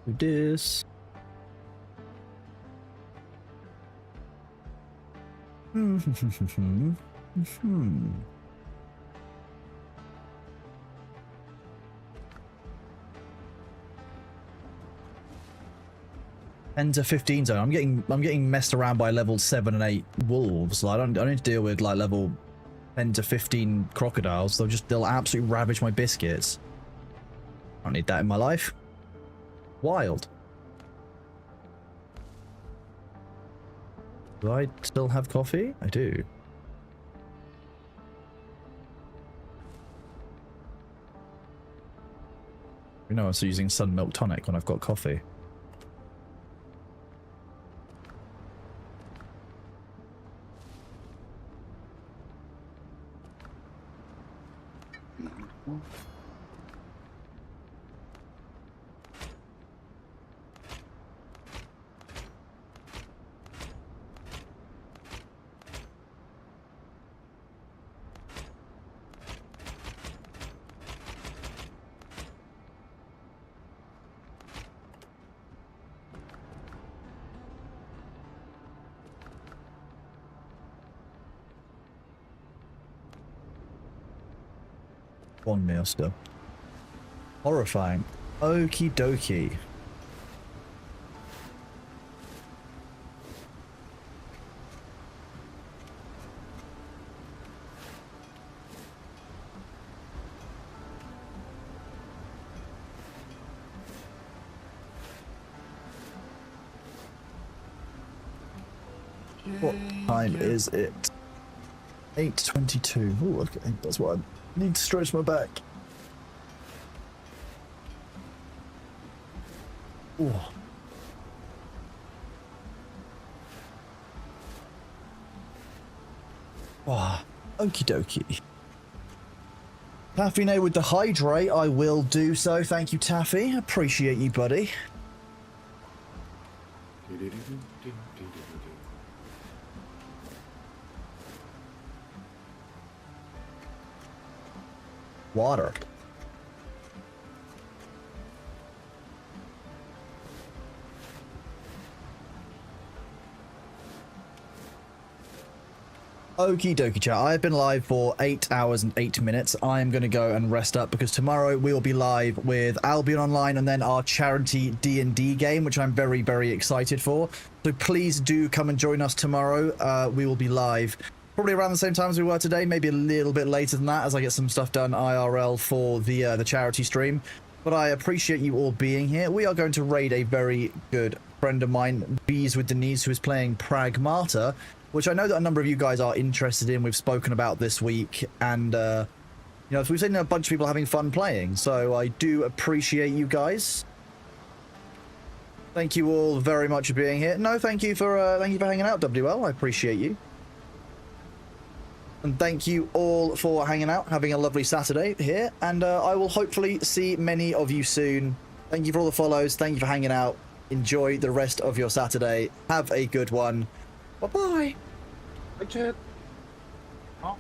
Speaker 1: Do this. Enter 15 zone. I'm getting messed around by level 7 and 8 wolves. Like, I don't need to deal with like level 10 to 15 crocodiles. They'll absolutely ravage my biscuits. I don't need that in my life. Wild. Do I still have coffee? I do. You know, I'm also using Sun Milk Tonic when I've got coffee. One meal still. Horrifying. Okie dokie. What time is it? 8:22. Oh, okay. That's what I need to stretch my back. Oh. Oh, okie dokie. Taffy, with the hydrate, I will do so. Thank you, Taffy. Appreciate you, buddy. Water. Okie dokie, chat. I've been live for 8 hours and 8 minutes. I am going to go and rest up because tomorrow we will be live with Albion Online and then our charity D&D game, which I'm very, very excited for. So please do come and join us tomorrow. We will be live probably around the same time as we were today, maybe a little bit later than that as I get some stuff done IRL for the charity stream. But I appreciate you all being here. We are going to raid a very good friend of mine, Bees with Denise, who is playing Pragmata, which I know that a number of you guys are interested in. We've spoken about this week, and you know, we've seen a bunch of people having fun playing, so I do appreciate you guys. Thank you all very much for being here. No, thank you for hanging out, WL. I appreciate you. And thank you all for hanging out, having a lovely Saturday here, and I will hopefully see many of you soon. Thank you for all the follows. Thank you for hanging out. Enjoy the rest of your Saturday. Have a good one. Bye-bye.
Speaker 3: Hi, Chad.
Speaker 4: Oh,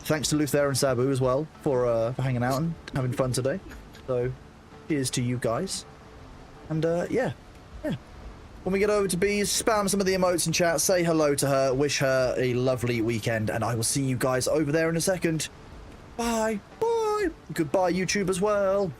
Speaker 1: Thanks to Luther and Sabu as well for hanging out and having fun today. So, cheers to you guys. And yeah. When we get over to Bees, spam some of the emotes in chat, say hello to her, wish her a lovely weekend, and I will see you guys over there in a second. Bye. Bye. Goodbye, YouTube as well.